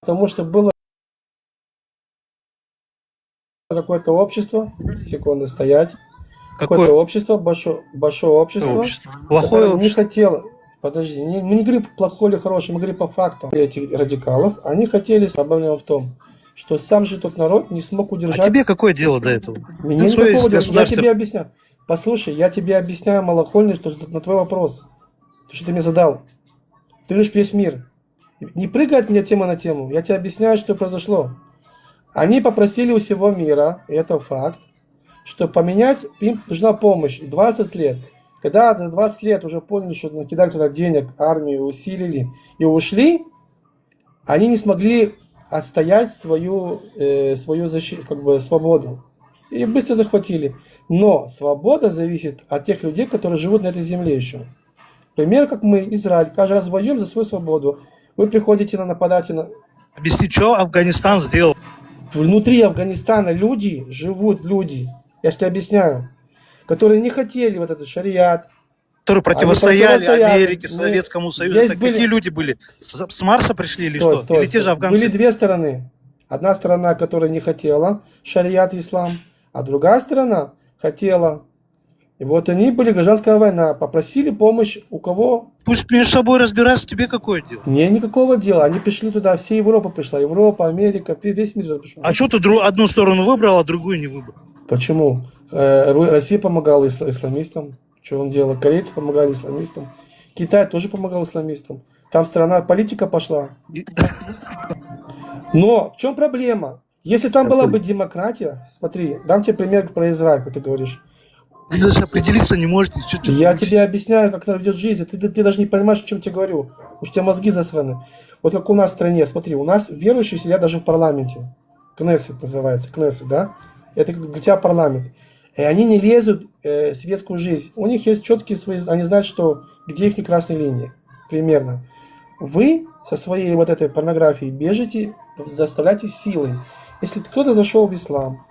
потому что было какое-то общество, секунду стоять, какое-то общество, большое общество, Плохое которое не общество. хотело, подожди, мы не говорим плохое или хорошее, мы говорим по фактам. Этих радикалов, они хотели, проблема в том, что сам же тот народ не смог удержать. А тебе какое дело до этого? Мне Ты свое никакого дела. Я государство- тебе объясняю. Послушай, я тебе объясняю малохольный, что на твой вопрос. То, что ты мне задал. Ты лишь весь мир. Не прыгай от меня тема на тему. Я тебе объясняю, что произошло. Они попросили у всего мира, и это факт, что поменять им нужна помощь. 20 лет. Когда за 20 лет уже поняли, что накидали туда денег, армию усилили и ушли, они не смогли отстоять свою защиту, как бы свободу. И быстро захватили. Но свобода зависит от тех людей, которые живут на этой земле еще. Пример, как мы, Израиль, каждый раз воюем за свою свободу. Вы приходите нападаете на... Объясни, что Афганистан сделал? Внутри Афганистана живут люди, я же тебе объясняю, которые не хотели вот этот шариат. Которые противостояли Америке, Мы- Советскому Союзу. Есть Это какие люди были? С Марса пришли или что? Или те же афганцы? Были две стороны. Одна сторона, которая не хотела шариат и ислам, а другая сторона хотела. И вот они были, гражданская война, попросили помощь у кого? Пусть между собой разбираются, тебе какое дело? Не, никакого дела. Они пришли туда, вся Европа пришла. Европа, Америка, весь мир пришел. А что ты одну сторону выбрал, а другую не выбрал? Почему? Россия помогала исламистам. Что он делал? Корейцы помогали исламистам. Китай тоже помогал исламистам. Там страна, политика пошла. Но в чем проблема? Если там была бы демократия, смотри, дам тебе пример про Израиль, как ты говоришь. Вы даже определиться не можете. Я тебе объясняю, как она ведет жизнь. Ты даже не понимаешь, о чем тебе говорю. У тебя мозги засраны. Вот как у нас в стране, смотри, у нас верующие сидят даже в парламенте. Кнессет называется, Кнессет, да? Это для тебя парламент. И они не лезут в светскую жизнь. У них есть четкие свои... Они знают, что где их красные линии. Примерно. Вы со своей вот этой порнографией бежите, заставляете силой. Если кто-то зашел в ислам,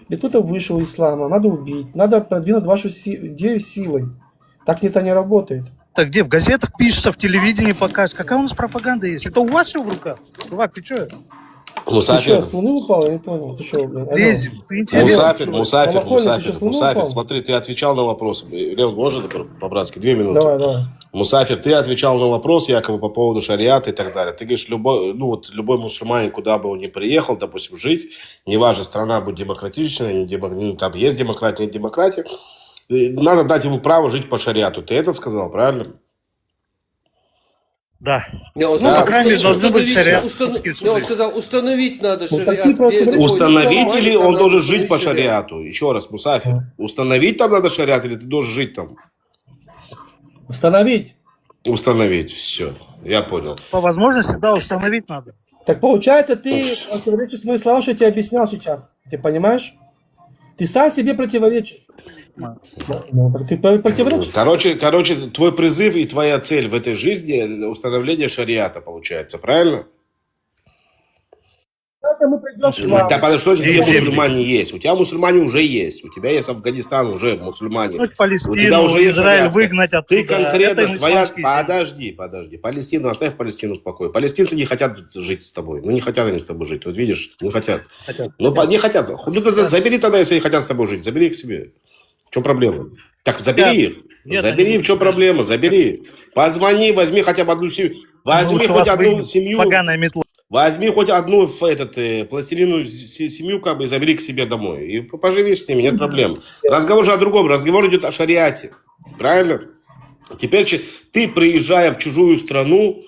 или кто-то вышел из ислама, надо убить, надо продвинуть вашу идею силой. Так это не работает. Так где? В газетах пишется, в телевидении показывают. Какая у нас пропаганда есть? Это у вас все в руках? Чувак, ты что? Ты что, с луны упал? Я не понял. Ты что, блин? Лезем. Ты интересный. Мусафир, смотри, ты отвечал на вопрос. Леон, можно по-братски? 2 минуты. Давай. Мусафир, ты отвечал на вопрос якобы по поводу шариата и так далее. Ты говоришь, любой мусульманин, куда бы он ни приехал, допустим, жить, неважно, страна будет демократичная, там есть демократия, нет демократии, надо дать ему право жить по шариату. Ты это сказал, правильно? Да. Не, он Ну, сказал, по крайней мере, должны быть шариат. не, он сказал, установить надо Ну, шариат. такие противоречия. Установить там или надо он должен установить жить по шариат. шариату? Еще раз, Мусафир. Установить там надо шариат или ты должен жить там? Установить. Установить. Все. Я понял. По возможности, да, установить надо. Так получается, ты противоречишь своим словам, что я тебе объяснял сейчас. Ты понимаешь? Ты сам себе противоречишь. Ну, ты противоречишь. Короче, твой призыв и твоя цель в этой жизни установление шариата получается, правильно? Завтра мы придем к вам. Так, потому что где мусульмане есть? У тебя мусульмане уже есть. У тебя есть Афганистан уже мусульмане. Ну, Палестину, У тебя уже есть Израиль шариатская. выгнать оттуда. Ты конкретно Это твоя... исламские Подожди. Палестину, оставь Палестину в покое. Палестинцы не хотят жить с тобой. Ну, не хотят они с тобой жить. Вот видишь, не хотят. Не хотят. Ну, тогда забери тогда, если они хотят с тобой жить. Забери их к себе. В чем проблема? Так, забери их. Забери, в чем проблема? Забери. Позвони, возьми хотя бы одну семью. Возьми хоть одну семью. Поганая метла. Возьми хоть одну пластилиновую семью, как бы, и забери к себе домой. И поживи с ними, нет проблем. Разговор же о другом. Разговор идет о шариате. Правильно? Теперь ты, приезжая в чужую страну,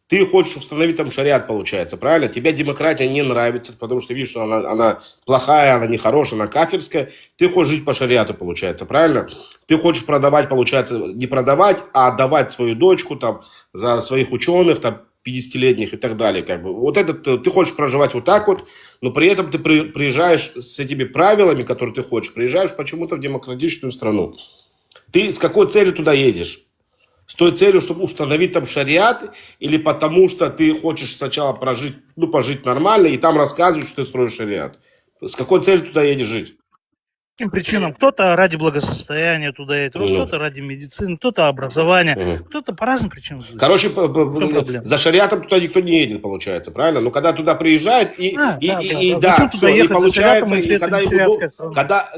ты хочешь установить там шариат, получается, правильно? Тебе демократия не нравится, потому что видишь, что она плохая, она нехорошая, она кафирская. Ты хочешь жить по шариату, получается, правильно? Ты хочешь продавать, получается, не продавать, а отдавать свою дочку там за своих ученых, там, 50-летних и так далее. Как бы. Вот это ты хочешь проживать вот так вот, но при этом ты приезжаешь с этими правилами, которые ты хочешь, приезжаешь почему-то в демократичную страну. Ты с какой целью туда едешь? С той целью, чтобы установить там шариат, или потому что ты хочешь сначала пожить нормально, и там рассказывать, что ты строишь шариат? С какой целью туда едешь жить? По каким причинам? Кто-то ради благосостояния туда едет, кто-то ради медицины, кто-то образования, кто-то по разным причинам. Короче, за шариатом туда никто не едет, получается, правильно? Но когда туда приезжает, получается, и когда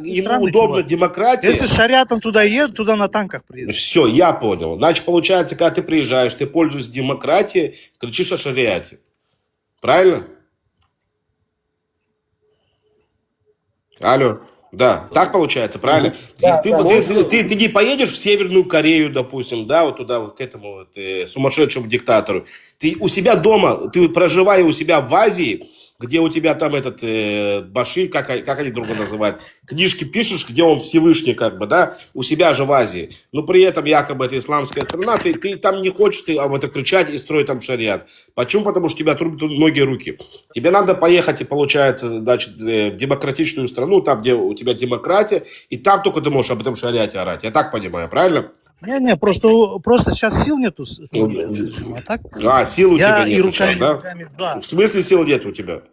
ему удобно демократия... Если с шариатом туда едут, туда на танках приедут. Все, я понял. Значит, получается, когда ты приезжаешь, ты пользуешься демократией, кричишь о шариате. Правильно? Алло. Да, так получается, правильно? Ты не поедешь в Северную Корею, допустим, да, вот туда, вот к этому вот, сумасшедшему диктатору. Ты у себя дома, ты проживая у себя в Азии, где у тебя там Башир, как они друг друга называют, книжки пишешь, где он Всевышний, как бы, да, у себя же в Азии. Но при этом якобы это исламская страна, ты там не хочешь об этом кричать и строить там шариат. Почему? Потому что тебя трубят ноги и руки. Тебе надо поехать, и получается, значит, в демократичную страну, там, где у тебя демократия, и там только ты можешь об этом шариате орать. Я так понимаю, правильно? Не, просто сейчас сил нету. А так? Сил у тебя нет сейчас, да? Да? В смысле сил нет у тебя?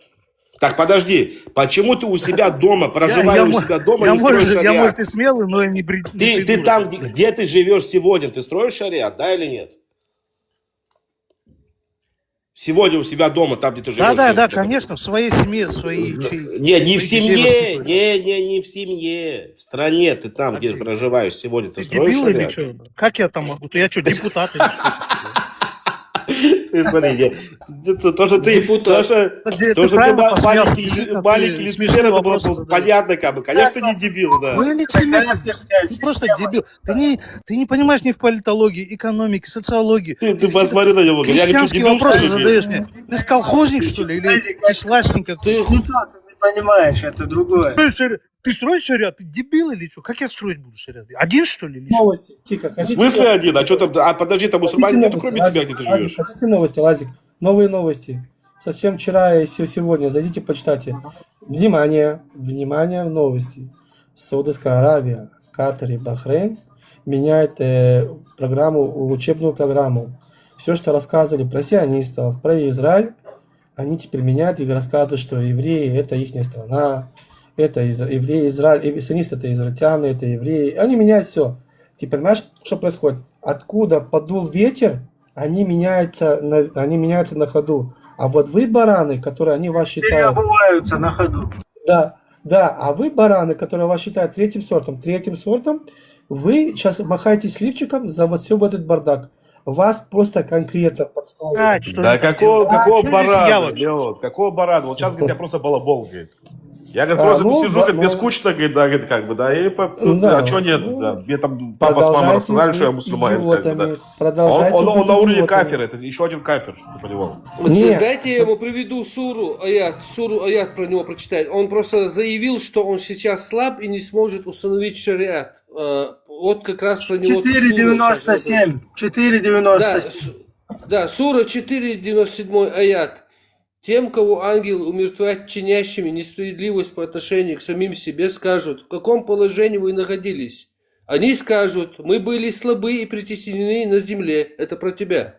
Так, подожди, почему ты у себя дома, проживая у себя дома, не строишь шариат? Я, может, и смелый, но не Ты там, где ты живешь сегодня, ты строишь шариат, да или нет? Сегодня у себя дома, там, где ты живешь. Да, конечно, в своей семье, не в семье, не в семье. В стране ты там, где проживаешь сегодня, ты строишь дебил шариат? или что? Как я там могу? Я что, депутат или что? Ты смотри, то, что ты маленький лицемер, это было понятно, как бы. Конечно, не дебил, да. Вы лицемер, ты просто дебил. Ты не понимаешь ни в политологии, экономике, социологии. Ты посмотри на него. Крестьянские вопросы задаешь мне. Ты колхозник, что ли, или кишлачник? Ты не понимаешь, это другое. Ты строишь шариат? Ты дебил или что? Как я строить буду шариат? Один, что ли? Новости, тихо. В смысле один? А что там? Подожди, там мусульмане нету, кроме тебя, где ты живешь? Хотите новости, Лазик? Новые новости. Совсем вчера и сегодня. Зайдите, почитайте. Внимание, новости. Саудовская Аравия, Катар и Бахрейн меняют учебную программу. Все, что рассказывали про сионистов, про Израиль, они теперь меняют и рассказывают, что евреи – это их страна, это евреи, Израиль, сионисты – это израильтяне, это евреи. Они меняют все. Ты понимаешь, что происходит? Откуда подул ветер, они меняются на ходу. А вот вы, бараны, которые они вас считают... Переобуваются на ходу. Да, а вы, бараны, которые вас считают третьим сортом, вы сейчас махаете сливчиком за вот все в этот бардак. Вас просто конкретно подставили. Да какого барана? Какого барана? Вот сейчас, говорит, я просто балабол, говорит. Я, говорит, просто ну, сижу, да, говорит, мне ну, скучно, говорит, да, говорит, как бы, да, и, да, а что нет, ну, да, мне там папа с мамой продолжайте рассказали, что я быть мусульманин, как бы, да. идиотами. Продолжайте Он быть на уровне идиотами. кафира, это еще один кафир, чтобы ты понимал. Нет, Дайте я ему приведу суру аят про него прочитать. Он просто заявил, что он сейчас слаб и не сможет установить шариат. Вот как раз про него. 4.97. 4.97. Да, сура 4.97 аят. Тем, кого ангел умертвят чинящими несправедливость по отношению к самим себе, скажут, в каком положении вы находились. Они скажут, мы были слабы и притеснены на земле. Это про тебя.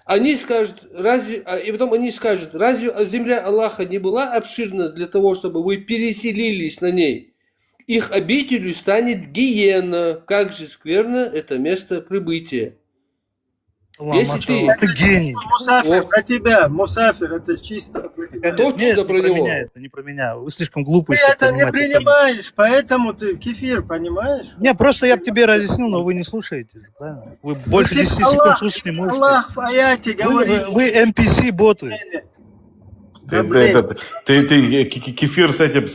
Они скажут, и потом они скажут, разве земля Аллаха не была обширна для того, чтобы вы переселились на ней? Их обителью станет гиена. Как же скверно это место прибытия. Если ты гений. Мусафир, про тебя. Мусафир, это чисто про тебя. Точно про него. Это не про меня. Вы слишком глупые, Ты чтобы это не понимать. принимаешь, поэтому ты кефир, понимаешь? Не, просто я бы тебе разъяснил, но вы не слушаете. Правильно? Вы больше 10 секунд слушать не можете. Аллах в аяте говорит. Вы NPC-боты. Ты кефир с этим,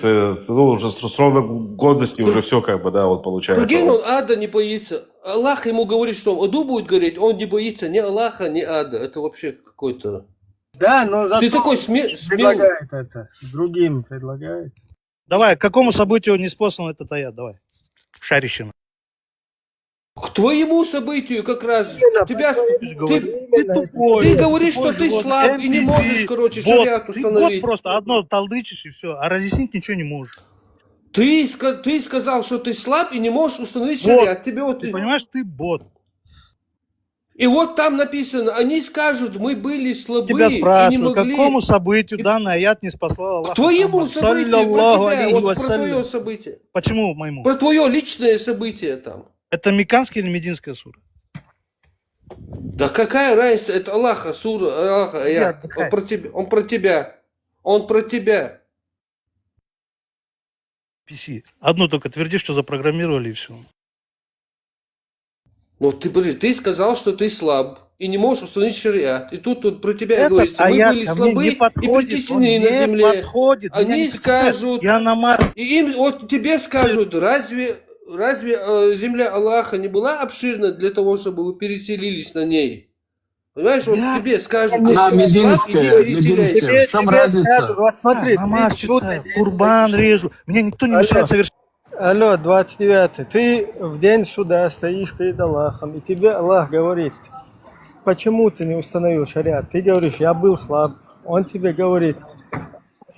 ну, уже с ровной годности уже все, как бы, да, вот получается. Прикинь, он ада не боится. Аллах ему говорит, что он аду будет гореть, он не боится ни Аллаха, ни ада. Это вообще какой-то... Да, но зато Ты такой предлагает это. Другим предлагает. Давай, к какому событию не спослан этот аят? Давай. Шарищина. К твоему событию как раз. Тебя, тупой, ты говоришь, что ты животное. слаб и не NPC, можешь, короче, бот. шариат Ты установить. бот просто одно толдычишь и все, а разъяснить ничего не можешь. Ты сказал, что ты слаб и не можешь установить Бот. шариат. Тебе вот... Ты понимаешь, ты бот. И вот там написано, они скажут, мы были слабы Тебя и не спрашиваю, могли... какому событию данный аят не спасал Аллах? К твоему событию, про Саллиллаху тебя, алейхи вот про вассалям. твое событие. Почему моему? Про твое личное событие там. Это Мекканская или Мединская сура? Да какая разница, это Аллаха, сура, Аллаха, аят. Он про тебя, он про тебя. Он про тебя. PC. Одно только тверди, что запрограммировали и все. Ну ты, подожди, ты сказал, что ты слаб и не можешь установить шариат. И тут про тебя Этот говорится, мы аят были ко мне слабы не и подходит, притеснены он на не земле. подходит, меня Они не притесняет. скажут, Я намаз... и им вот тебе скажут, разве земля Аллаха не была обширна для того, чтобы вы переселились на ней? Понимаешь, вот тебе скажут, если ты слаб, иди переселяйся. В чем разница? Вот смотри, намаз читаю, курбан режу. Мне никто не мешает совершать. Алло, 29-й. Ты в день суда стоишь перед Аллахом, и тебе Аллах говорит, почему ты не установил шариат? Ты говоришь, я был слаб. Он тебе говорит,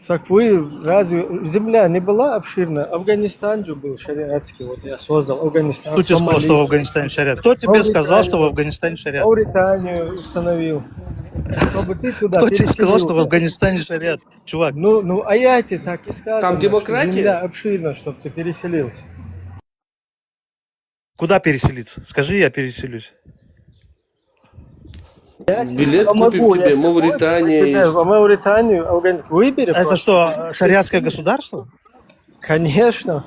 так вы, разве земля не была обширна? Афганистан же был шариатский, вот я создал Афганистан. Кто тебе сказал, что в Афганистане шариат? Кто тебе сказал, что в Афганистане шариат? Мавританию установил. Чтобы ты туда Кто тебе сказал, что в переселился. Афганистане шариат? Чувак. Ну, аяте так и сказано. Там что демократия? земля обширна, чтобы ты переселился. Куда переселиться? Скажи, я переселюсь. Билет Помогу, купим тебе, если Мавритания хочешь, есть. в Мавританию, выбери. Это просто. что, шариатское государство? Конечно.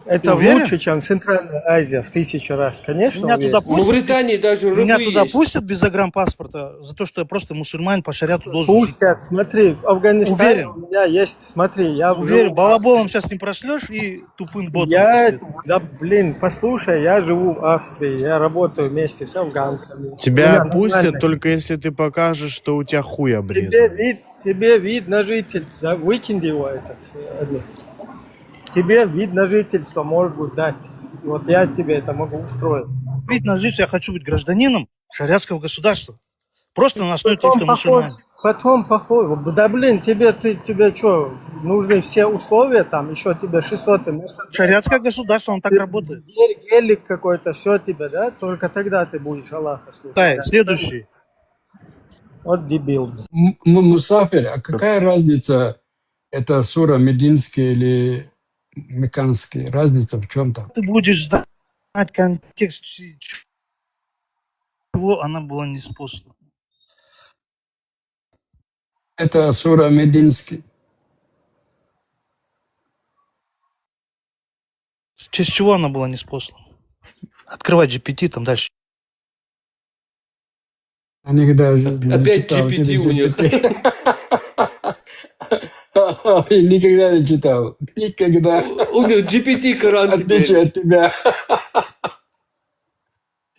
Это Уверен? лучше, чем Центральная Азия в 1000 раз. Конечно, Меня уверен. туда В пустят, Мавритании даже рыбы меня туда есть. пустят без загранпаспорта за то, что я просто мусульманин по шариату должен жить. Пустят, смотри, в Афганистане Уверен? у меня есть, смотри, я Уверен, живу- балаболом сейчас не прошлешь и тупым ботом. Я, после этого. да блин, послушай, я живу в Австрии, я работаю вместе с афганцами. Тебя Меня пустят нормально. только если ты покажешь, что у тебя хуй обрезан. Тебе вид на жительство, да, выкинь его этот. Тебе вид на жительство может быть дать. Вот я тебе это могу устроить. Вид на жительство, я хочу быть гражданином шариатского государства. Просто на основе того, что я мусульманин. Потом похож. Да блин, тебе что, нужны все условия там, еще тебе 600 Шариатское государство, он так работает. гелик какой-то, все тебе, да? Только тогда ты будешь Аллаха слушать. Да, Да. следующий. Вот дебил. Мусафир, а какая разница, это сура мединская или мекканская? Разница в чем там? Ты будешь знать контекст, чего она была неспослана. Это сура мединская. В честь чего она была неспослана? Открывай GPT, там дальше. Они даже не Опять читал GPT через у них. GPT. Ой, никогда не читал. Никогда. У него GPT Коран В отличие от тебя.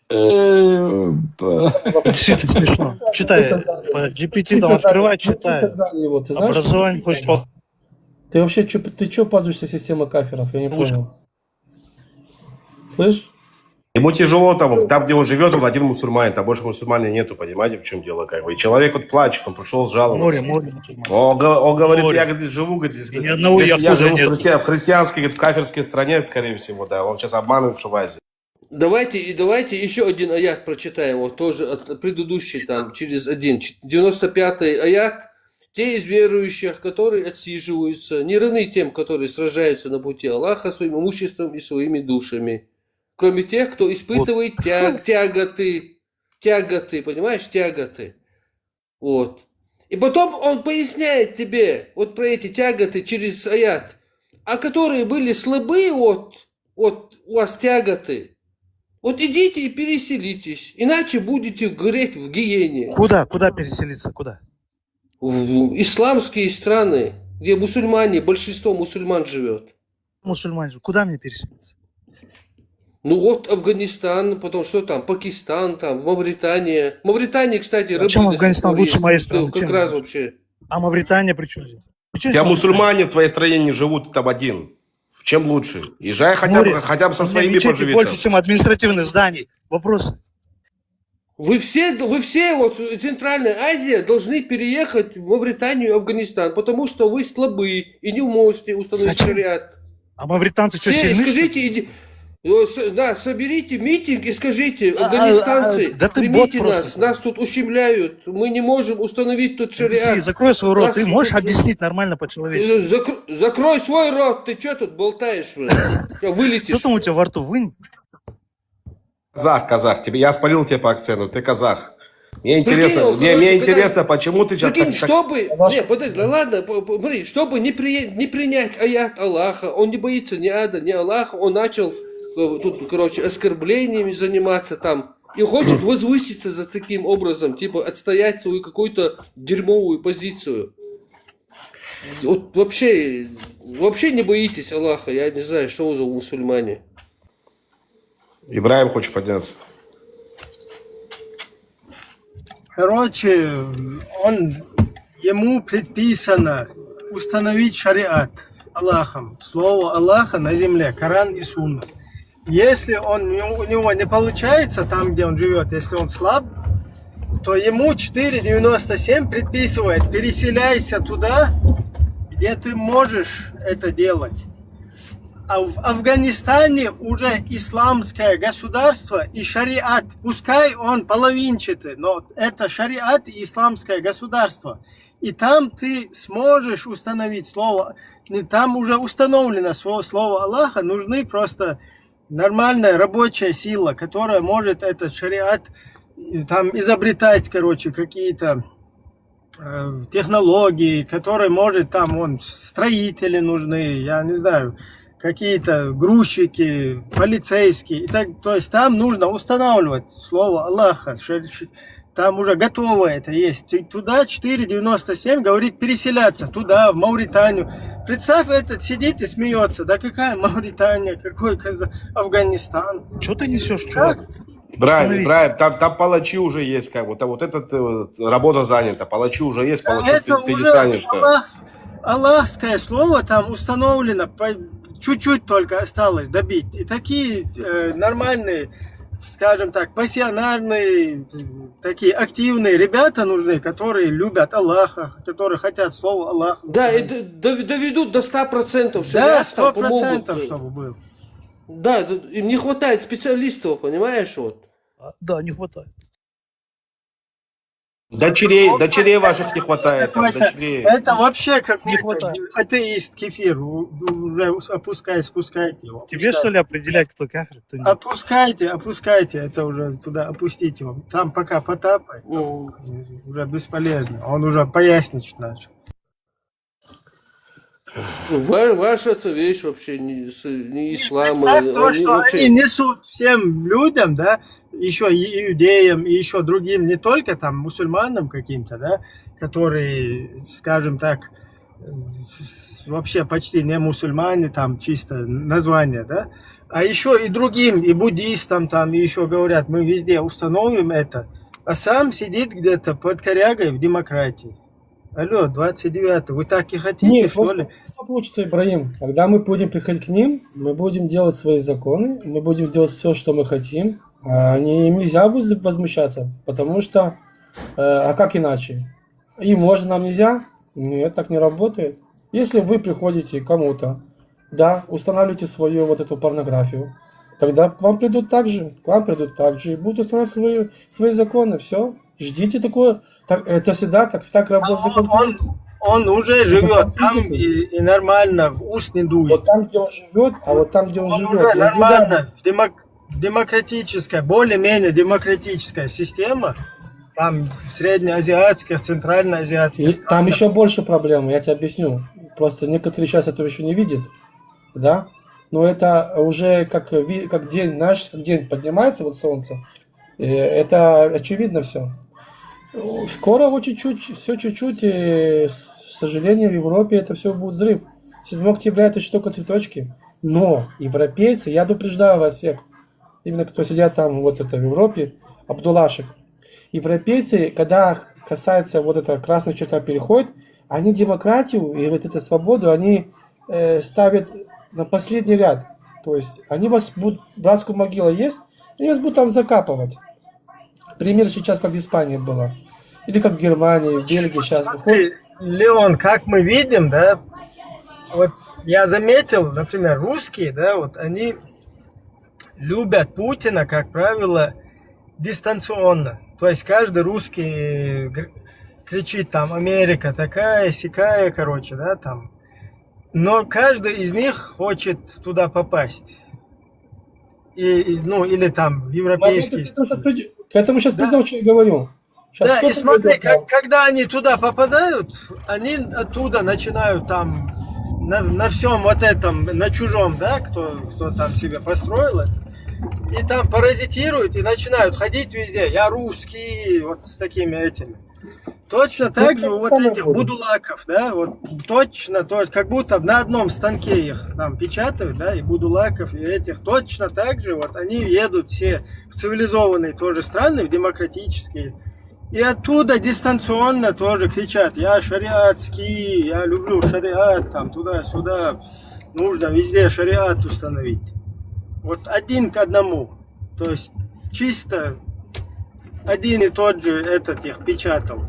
Это действительно смешно. Читай. По GPT там открывай, читай. Его, ты знаешь, Образование хоть по... Ты вообще ты чё пользуешься системой кафиров? Я не понял. Слышь? Ему тяжело там, где он живет, он один мусульманин, там больше мусульманин нету, понимаете, в чем дело, как бы. И человек вот плачет, он пришел жаловаться. Море. Он говорит, я здесь живу, говорит, Ни одного здесь я яхуда живу нет. в христианской, говорит, в кафирской стране, скорее всего, да. Он сейчас обманывает в Азии. Давайте еще один аят прочитаем, вот тоже от предыдущий там, через один. 95-й аят. Те из верующих, которые отсиживаются, не равны тем, которые сражаются на пути Аллаха своим имуществом и своими душами. Кроме тех, кто испытывает тяготы, понимаешь, тяготы. Вот. И потом он поясняет тебе вот про эти тяготы через аят. А которые были слабые, вот у вас тяготы, вот идите и переселитесь, иначе будете гореть в гиене. Куда переселиться? Куда? В исламские страны, где мусульмане, большинство мусульман живет. Мусульмане. Куда мне переселиться? Ну вот Афганистан, потом что там, Пакистан, там, Мавритания. Мавритания, кстати, рыбы Чем до сих Афганистан пор лучше есть. моей страны? Как Чем раз лучше? вообще. А Мавритания при чем здесь? Я мусульмане в твоей стране не живут там один. В чем лучше? Езжай хотя бы со своими поживи там. Больше, чем административных зданий. Вопросы. Вы все, вот Центральная Азия, должны переехать в Мавританию и Афганистан, потому что вы слабые и не можете установить Зачем? шариат. А мавританцы что, Все, сильны? скажите, соберите митинг и скажите, афганистанцы, да ты примите бот просто. нас тут ущемляют, мы не можем установить тут шариат. Закрой свой рот, Нас ты можешь тут- объяснить нормально по-человечески? Закрой свой рот, ты что тут болтаешь, блин? Вылетишь. Что там у тебя во рту? Вынь. Казах, я спалил тебя по акценту, ты казах. Мне Прикинь, интересно, он, мне короче, интересно, почему ты сейчас Прикинь, чтобы... Не, подожди, да ладно, смотри, чтобы не принять аят Аллаха, он не боится ни ада, ни Аллаха, он начал тут, короче, оскорблениями заниматься там, и хочет возвыситься за таким образом, типа отстоять свою какую-то дерьмовую позицию. Вот вообще не боитесь Аллаха, я не знаю, что вы за мусульмане. Ибраим хочет подняться. Короче, ему предписано установить шариат Аллахом. Слово Аллаха на земле, Коран и Сунна. Если у него не получается там, где он живет, если он слаб, то ему 4.97 предписывает: переселяйся туда, где ты можешь это делать. А в Афганистане уже исламское государство и шариат. Пускай он половинчатый, но это шариат и исламское государство. И там ты сможешь установить слово. Там уже установлено слово Аллаха. Нужны просто нормальная рабочая сила, которая может этот шариат там изобретать, какие-то технологии, которые может там строители нужны, я не знаю, какие-то грузчики, полицейские. И так, то есть там нужно устанавливать слово Аллаха. Там уже готово это есть. Туда 4.97 говорит переселяться. Туда, в Мавританию. Представь, этот сидит и смеется. Да какая Мавритания, какой Афганистан. Что ты несешь, чувак? Брайан, там палачи уже есть, как бы. Там вот эта работа занята, палачи уже есть, палачи ты не станешь. Аллахское слово там установлено, чуть-чуть только осталось добить. И такие нормальные, скажем так, пассионарные, такие активные ребята нужны, которые любят Аллаха, которые хотят слова Аллаха. Да, и доведут до 100%. Да, шариат там 100%, помогут. чтобы был. Да, им не хватает специалистов, понимаешь, вот. Да, не хватает. Дочерей ваших не хватает. Там, дочерей. Это вообще какой-то атеист кефир. Уже спускайте его. Тебе что ли определять, кто кафир, кто нет? Опускайте, это уже туда опустите его. Там пока потапай, уже бесполезно. Он уже поясничать начал. Ваша это вещь вообще не ислам. Представь то, что они несут всем людям, да, еще и иудеям, и еще другим, не только там мусульманам каким-то, да, которые, скажем так, вообще почти не мусульмане, там чисто название, да? А еще и другим, и буддистам там, и еще говорят, мы везде установим это. А сам сидит где-то под корягой в демократии. Алло, 29-й, вы так и хотите, Нет, что просто ли? что получится, Ибраим? Когда мы будем приходить к ним, мы будем делать свои законы, мы будем делать все, что мы хотим, а им нельзя будет возмущаться, потому что, а как иначе? Им можно, нам нельзя? Нет, так не работает. Если вы приходите к кому-то, да, устанавливаете свою вот эту порнографию, тогда к вам придут так же, и будут устанавливать свои законы, все. Ждите такое, так, это всегда так работает закон. Он уже живет там и нормально, в ус не дует. Вот там, где он живет, а вот там, где он живет. Уже нормально, демократическая, более-менее демократическая система, там в среднеазиатских, центральноазиатских. Там еще больше проблем, я тебе объясню. Просто некоторые сейчас этого еще не видят, да? Но это уже как день, знаешь, как день поднимается, вот солнце, это очевидно все. Скоро вот чуть-чуть, все чуть-чуть, и, к сожалению, в Европе это все будет взрыв. 7 октября это еще только цветочки. Но европейцы, я предупреждаю вас всех, именно кто сидят там вот это в Европе, Абдулашек. Европейцы, когда касается вот эта красная черта переходит, они демократию и вот эту свободу, они ставят на последний ряд. То есть они вас будут, братскую могилу есть, они вас будут там закапывать. Пример сейчас, как в Испании было. Или как в Германии, в Бельгии сейчас выходит. Леон, как мы видим, да, вот я заметил, например, русские, да, вот они любят Путина, как правило, дистанционно. То есть каждый русский кричит там Америка такая, сякая, короче, да, там. Но каждый из них хочет туда попасть. Ну, или там в европейские страны. К этому сейчас придем, что я говорю. Сейчас да, и смотри, когда они туда попадают, они оттуда начинают там на всем вот этом, на чужом, да, кто там себе построил это, и там паразитируют и начинают ходить везде. Я русский, вот с такими этими. Точно так же у вот этих будулаков, да, вот точно, то есть как будто на одном станке их там печатают, да, и будулаков, и этих точно так же, вот они едут все в цивилизованные тоже страны, в демократические, и оттуда дистанционно тоже кричат: я шариатский, я люблю шариат, там туда-сюда, нужно везде шариат установить. Вот один к одному, то есть чисто один и тот же этот их печатал.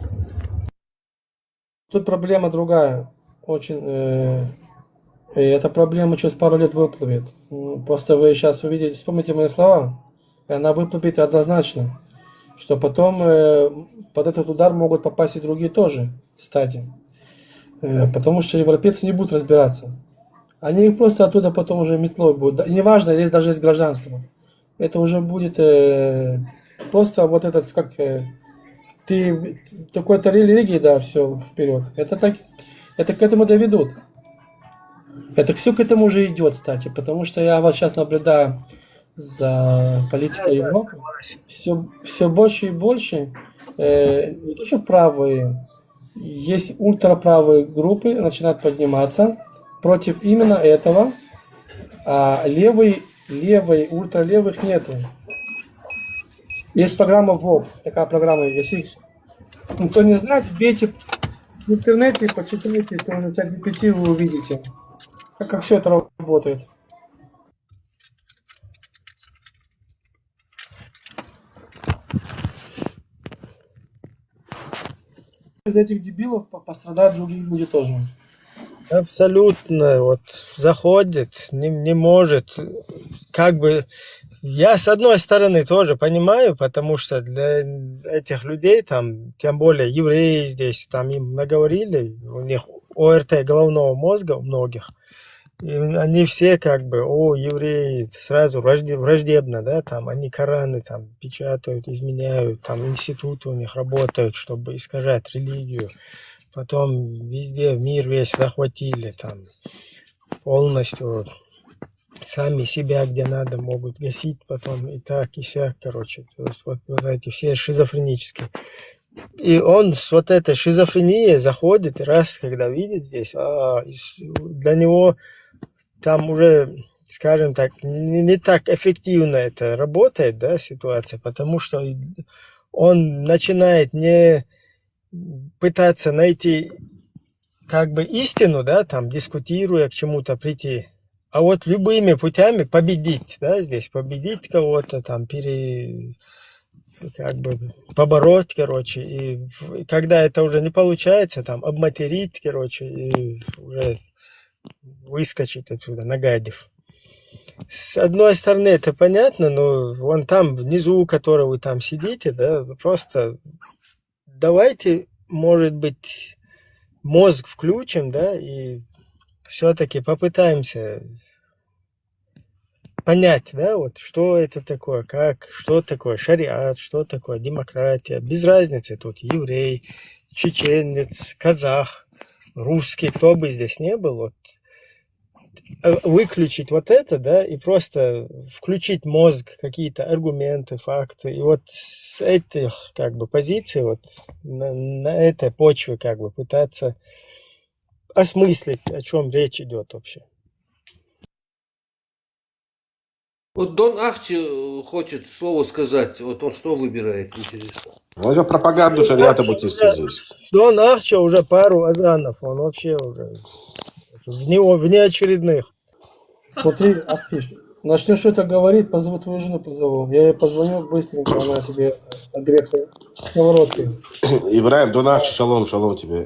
Тут проблема другая. Очень. И эта проблема через пару лет выплывет. Просто вы сейчас увидите, вспомните мои слова, и она выплывет однозначно. Что потом под этот удар могут попасть и другие тоже, кстати. Потому что европейцы не будут разбираться. Они просто оттуда потом уже метлой будут. Неважно, есть даже есть гражданство. Это уже будет просто вот этот, как ты такой-то религии, да, все, вперед. Это к этому доведут. Это все к этому уже идет, кстати. Потому что я вот сейчас наблюдаю за политикой Европы. Все больше и больше, не то что правые, есть ультраправые группы, начинают подниматься против именно этого, а левой, ультралевых нету. Есть программа ВОП, такая программа, если кто не знает, вбейте в интернете, почитайте, то на чат GPT вы увидите, как все это работает. Из этих дебилов пострадают другие люди тоже. Абсолютно, вот заходит, не может, как бы, я с одной стороны тоже понимаю, потому что для этих людей, там, тем более евреи здесь, там им наговорили, у них ОРТ головного мозга у многих, и они все как бы, евреи, сразу враждебно, да, там, они Кораны там печатают, изменяют, там, институты у них работают, чтобы искажать религию. Потом везде мир весь захватили, там полностью сами себя где надо могут гасить, потом и так, и сяк, короче. То есть вот эти все шизофренические. И он с вот этой шизофренией заходит, и раз, когда видит здесь, для него там уже, скажем так, не так эффективно это работает, да, ситуация, потому что он начинает не пытаться найти как бы истину, да, там, дискутируя, к чему-то прийти, а вот любыми путями победить, да, здесь победить кого-то, там, как бы побороть, короче, и когда это уже не получается, там, обматерить, короче, и уже выскочить отсюда, нагадив. С одной стороны, это понятно, но вон там, внизу, у которого вы там сидите, да, просто давайте, может быть, мозг включим, да, и все-таки попытаемся понять, да, вот что это такое, что такое шариат, что такое демократия. Без разницы тут еврей, чеченец, казах, русский, кто бы здесь не был, вот, выключить вот это, да, и просто включить мозг, какие-то аргументы, факты, и вот с этих, как бы, позиций, вот, на этой почве, как бы, пытаться осмыслить, о чем речь идет вообще. Вот Дон Ахчи хочет слово сказать. Вот он что выбирает, интересно. Ну, это пропаганду шариата будет вести здесь. Дон Ахча уже пару азанов, он вообще уже внеочередных. Смотри, Ахтиш, начнешь что-то говорить, позову твою жену, позову. Я ей позвоню быстренько, она тебе огрехает сковородкой. Ибраим, Донахчи, шалом тебе.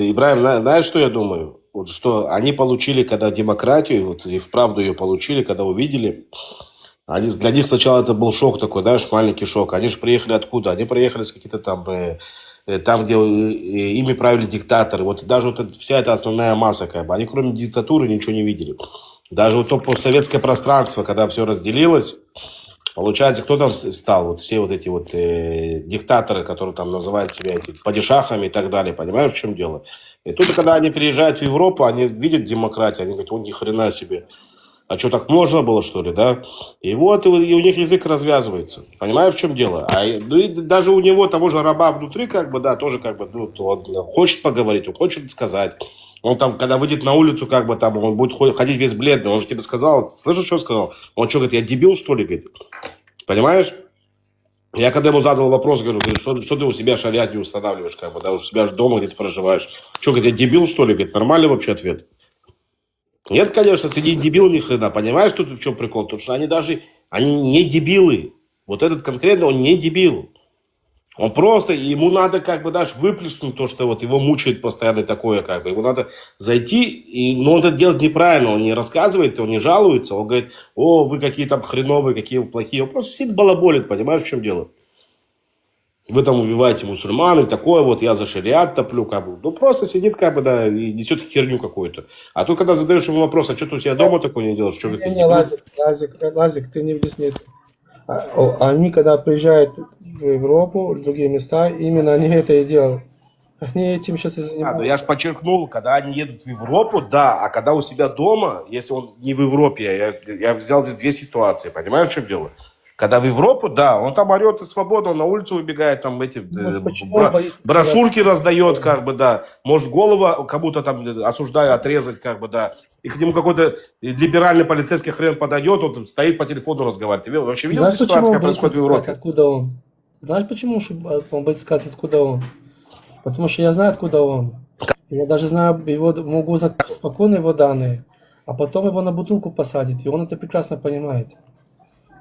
Ибраим, знаешь, что я думаю? Вот что они получили, когда демократию, вот, и вправду ее получили, когда увидели, для них сначала это был шок такой, знаешь, маленький шок. Они же приехали откуда? Они приехали с каких-то там, где ими правили диктаторы. Вот даже вот вся эта основная масса, как бы, они кроме диктатуры ничего не видели. Даже вот то постсоветское пространство, когда все разделилось, получается, кто там встал? Вот все вот эти вот диктаторы, которые там называют себя падишахами и так далее. Понимаешь, в чем дело? И тут, когда они приезжают в Европу, они видят демократию, они говорят, ни хрена себе. А что, так можно было, что ли, да? И вот и у них язык развязывается. Понимаешь, в чем дело? Ну и даже у него, того же раба внутри, как бы, да, тоже как бы, ну, он хочет поговорить, он хочет сказать. Он там, когда выйдет на улицу, как бы там, он будет ходить весь бледный. Он же тебе сказал, слышишь, что сказал? Он что, говорит, я дебил, что ли, говорит? Понимаешь? Я когда ему задал вопрос, говорю, что ты у себя шариат не устанавливаешь, как бы, да, у себя же дома где-то проживаешь. Что, говорит, я дебил, что ли? Говорит, нормальный вообще ответ. Нет, конечно, ты не дебил ни хрена, понимаешь, тут в чем прикол? Потому что они не дебилы. Вот этот конкретно, он не дебил. Он просто, ему надо, как бы, даже выплеснуть то, что вот его мучает постоянно такое, как бы. Ему надо зайти, но он это делает неправильно, он не рассказывает, он не жалуется, он говорит, вы какие там хреновые, какие вы плохие. Он просто сидит балаболит, понимаешь, в чем дело? Вы там убиваете мусульман, и такое вот, я за шариат топлю, как бы. Ну, просто сидит, как бы, да, и несет херню какую-то. А тут, когда задаешь ему вопрос, а что ты у себя дома такое не делаешь? Что Лазик, ты не здесь нет. Они, когда приезжают в Европу, в другие места, именно они это и делают. Они этим сейчас и занимаются. Ну я же подчеркнул, когда они едут в Европу, да, а когда у себя дома, если он не в Европе, я взял здесь две ситуации, понимаешь, в чем дело? Когда в Европу, да, он там орет и свободно, он на улицу выбегает, там эти брошюрки раздает, как бы, да. Может, голову кому-то там, осуждаю, отрезать, как бы, да. И к нему какой-то либеральный полицейский хрен подойдет, он стоит по телефону разговаривает. Ты вообще видел эту ситуацию, как происходит в Европе? Откуда он? Знаешь, почему он будет сказать, откуда он? Потому что я знаю, откуда он. Я даже знаю, могу узнать спокойно его данные, а потом его на бутылку посадить, и он это прекрасно понимает.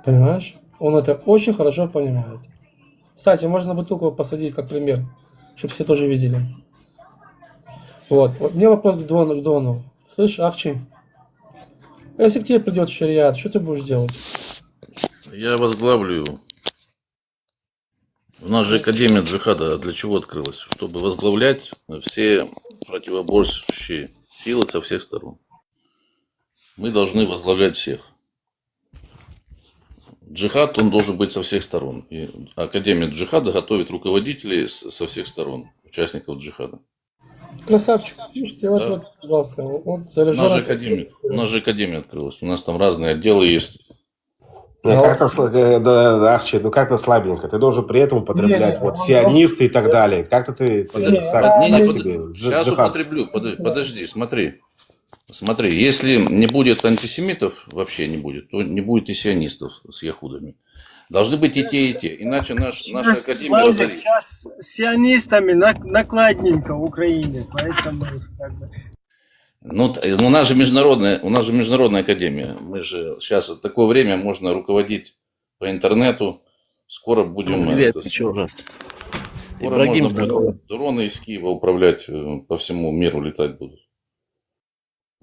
Понимаешь? Он это очень хорошо понимает. Кстати, можно на бутылку посадить, как пример, чтобы все тоже видели. Вот. У меня вопрос к Дону. Слышь, Ахчи, если к тебе придет шариат, что ты будешь делать? Я возглавлю его. У нас же Академия джихада для чего открылась? Чтобы возглавлять все противоборствующие силы со всех сторон. Мы должны возглавлять всех. Джихад, он должен быть со всех сторон. И Академия джихада готовит руководителей со всех сторон, участников джихада. Красавчик. Вот, пожалуйста. Вот, у нас же Академия открылась. У нас там разные отделы есть. Не, Но- как-то, да, Ахчи, ну как-то слабенько. Ты должен при этом употреблять вот сионисты и так далее. Как-то ты так, Не, так не, себе. сейчас Джихад. употреблю. Подожди, смотри. Смотри, если не будет антисемитов, вообще не будет, то не будет и сионистов с яхудами. Должны быть и те, иначе наша Сейчас, академия Лазик, разорится. сейчас с сионистами накладненько в Украине, поэтому как бы... Ну, у нас же международная академия. Мы же сейчас в такое время можно руководить по интернету. Скоро будем... Привет, еще раз. Скоро Ибрагим, можно здорово. будет дроны из Киева управлять, по всему миру летать будут.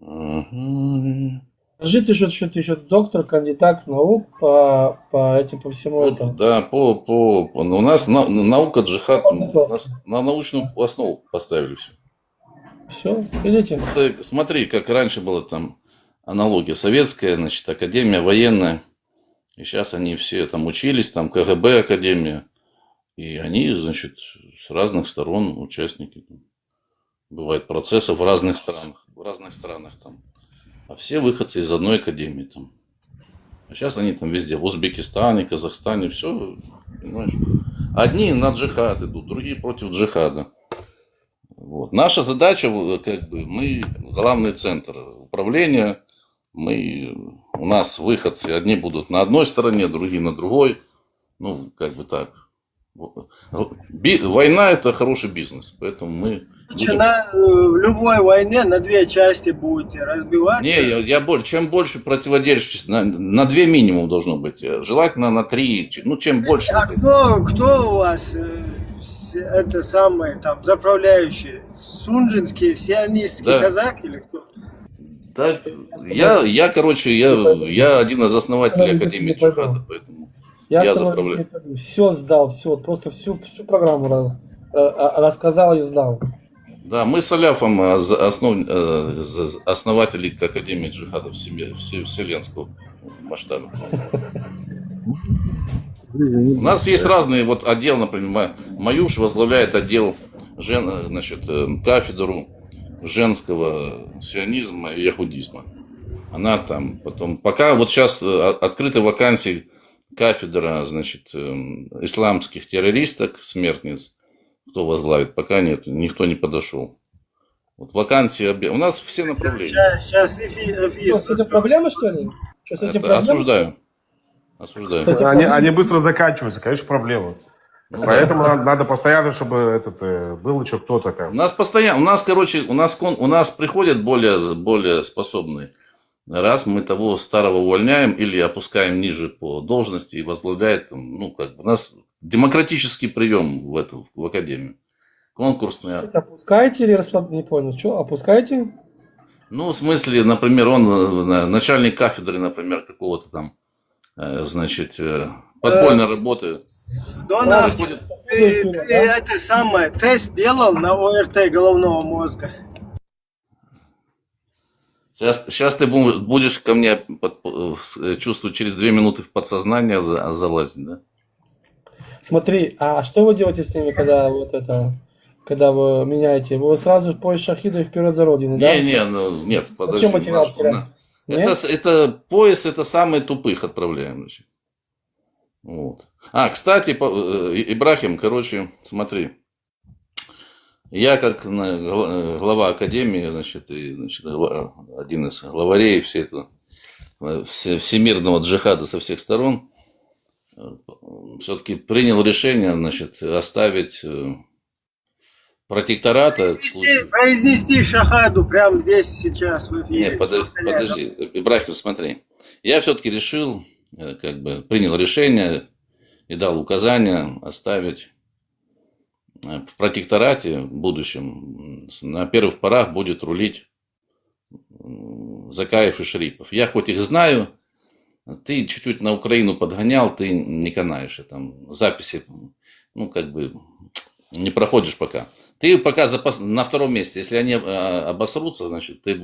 Ага. Скажите, что ты еще доктор, кандидат наук по всему этому. Да, у нас наука джихад, у нас на научную основу поставили все. Все, видите? Смотри, как раньше была там аналогия советская, значит, академия военная. И сейчас они все там учились, там КГБ академия. И они, значит, с разных сторон участники. Бывает процессов в разных странах там. А все выходцы из одной академии там. А сейчас они там везде, в Узбекистане, Казахстане, все, понимаешь. Одни на джихад идут, другие против джихада. Вот. Наша задача, как бы, мы главный центр управления, у нас выходцы, одни будут на одной стороне, другие на другой. Ну, как бы так. Война – это хороший бизнес, поэтому мы... В любой войне на две части будете разбиваться. Не, чем больше противодействующих, на 2 минимум должно быть. Желательно на 3, ну чем больше. А кто у вас это самое там заправляющий? Сунжинский, сионистский казак или кто? Да, я один из основателей Академии джихада, поэтому я заправляю. Все сдал, все, просто всю программу рассказал и сдал. Да, мы с Аляфом основатели Академии джихада вселенского масштаба. У нас есть разные отдел, например, Маюш возглавляет отдел, кафедру женского сионизма и яхудизма. Она там потом, пока вот сейчас открыты вакансии кафедра, исламских террористок, смертниц, кто возглавит, пока нет, никто не подошел. Вот вакансии, у нас все направления. Сейчас эфир. С этим проблемы, что ли? Осуждаю. Они быстро заканчиваются, конечно, проблемы. Поэтому надо постоянно, чтобы был еще кто-то. У нас приходят более способные. Раз мы того старого увольняем или опускаем ниже по должности и возглавляет, у нас демократический прием в академию. Конкурсный. Опускаете или не понял, что опускаете? Ну, в смысле, например, он начальник кафедры, например, какого-то там, подпольной работы. Дональд, ты это самое, тест делал на ОРТ головного мозга? Сейчас ты будешь ко мне чувствовать через 2 минуты в подсознание залазить, да? Смотри, а что вы делаете с ними, когда вы меняете? Вы сразу пояс шахида и вперед за родину, да? Нет, подожди. Зачем материал теряем? Это пояс, это самые тупых отправляем. Вот. Кстати, Ибрахим, смотри. Я как глава академии, один из главарей всемирного джихада со всех сторон, все-таки принял решение, оставить протектората. Произнести шахаду прямо здесь, сейчас, в эфире. Нет, подожди, Ибрахим, смотри. Я все-таки решил, принял решение и дал указание оставить в протекторате в будущем на первых порах будет рулить Закаев и Шарипов. Я хоть их знаю, ты чуть-чуть на Украину подгонял, ты не канаешь. Там записи, не проходишь пока. Ты пока на 2-м месте. Если они обосрутся, значит, ты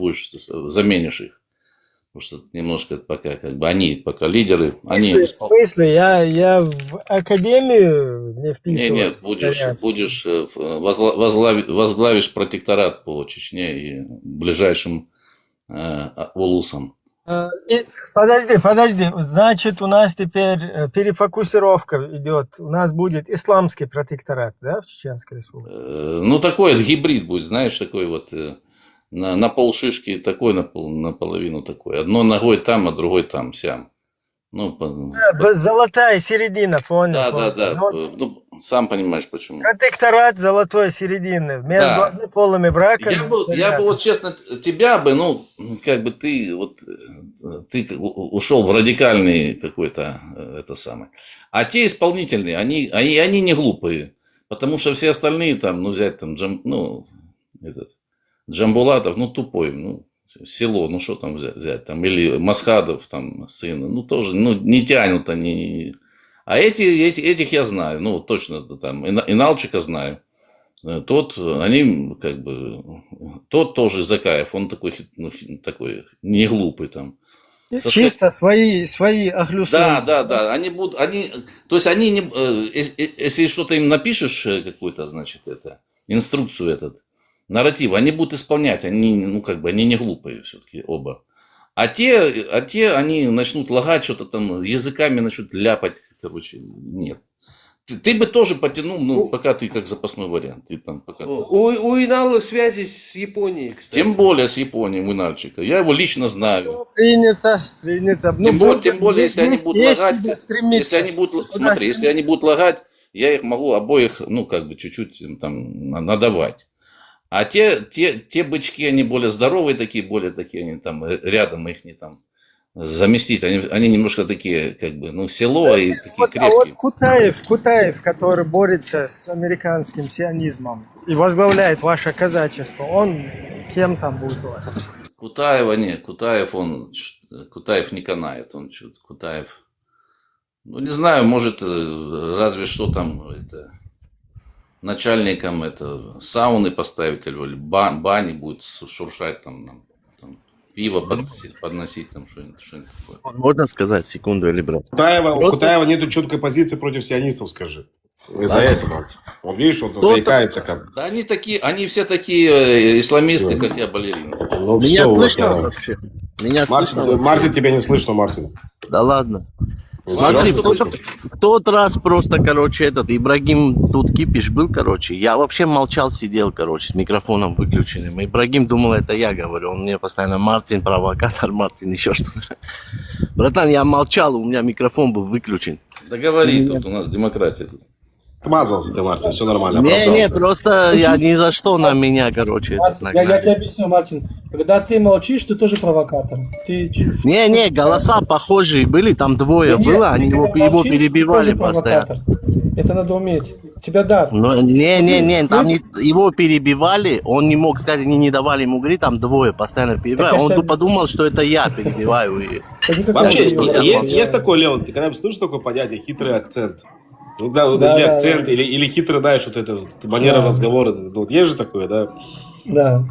заменишь их. Потому что немножко пока, они пока лидеры. В смысле? Я в академию не вписываюсь? Нет, будешь возглавишь протекторат по Чечне и ближайшим улусам. Подожди. Значит, у нас теперь перефокусировка идет. У нас будет исламский протекторат, да, в Чеченской Республике? Ну, такой гибрид будет, знаешь, такой вот на полшишки такой, наполовину такой. Одной ногой там, а другой там, сям. Ну, Золотая середина, понял? да. Ну, сам понимаешь, почему. Протекторат золотой середины. Между однополыми браками. Я бы вот честно, тебя бы, ну, как бы ты ушел в радикальный какой-то, это самое. А те исполнительные, они не глупые. Потому что все остальные там, ну, взять там, Джамбулатов, ну, тупой, ну, село, ну, что там взять, там, или Масхадов, там, сына, ну, тоже, ну, не тянут они. А этих я знаю, ну, точно, там, и Налчика знаю. Тот, они, как бы, тот тоже Закаев, он такой, ну, такой, не глупый там. Чисто свои ахлюсы. Да, они будут, то есть они не, если что-то им напишешь, какую-то, значит, инструкцию нарратив, они будут исполнять, они, ну, как бы, они не глупые все-таки оба. А те, они начнут лагать, что-то там языками начнут ляпать, короче, нет. Ты бы тоже потянул, ну, пока ты как запасной вариант. Ты там пока... У Инала связи с Японией, кстати. Тем более с Японией, у Инальчика. Я его лично знаю. Принято. Тем более, если они будут лагать, если они будут лагать, я их могу обоих, ну, как бы, чуть-чуть там надавать. А те бычки, они более здоровые такие, более такие, они там рядом их не там заместить. Они немножко такие, как бы, ну, село и такие крепкие. А вот Кутаев, который борется с американским сионизмом и возглавляет ваше казачество, он кем там будет у вас? Кутаев не канает. Кутаев, ну, не знаю, может, разве что там начальником сауны поставить или бани будет шуршать там пиво подносить там что-нибудь такое. Можно сказать секунду или брат? У Кутаева нету четкой позиции против сионистов, скажи. Из-за этого. Он, видишь, он заикается как. Да они все такие исламисты, как я, балерины. Ну, Меня все, слышно вот, вообще? Меня слышно? Мартин, тебя не слышно, Мартин. Да ладно. Смотри, в тот раз просто, короче, Ибрагим тут кипиш был, короче, я вообще молчал, сидел, короче, с микрофоном выключенным. Ибрагим думал, это я говорю, он мне постоянно Мартин, провокатор, Мартин, еще что-то. Братан, я молчал, у меня микрофон был выключен. Да говори, тут у нас демократия. Отмазался ты, Мартин, все нормально. Не, просто я ни за что на меня, короче. Я тебе объясню, Мартин. Когда ты молчишь, ты тоже провокатор. Не, голоса похожие были, там двое было, они его перебивали постоянно. Это надо уметь. Тебя да. Не, там его перебивали, он не мог сказать, они не давали ему говорить, там двое постоянно перебивали. Он подумал, что это я перебиваю. Вообще, есть такое, Леон, ты когда слышишь такое понятие хитрый акцент? Ну да, или акцент, или хитрый, знаешь, вот это манера разговора. Вот есть же такое, да? Да.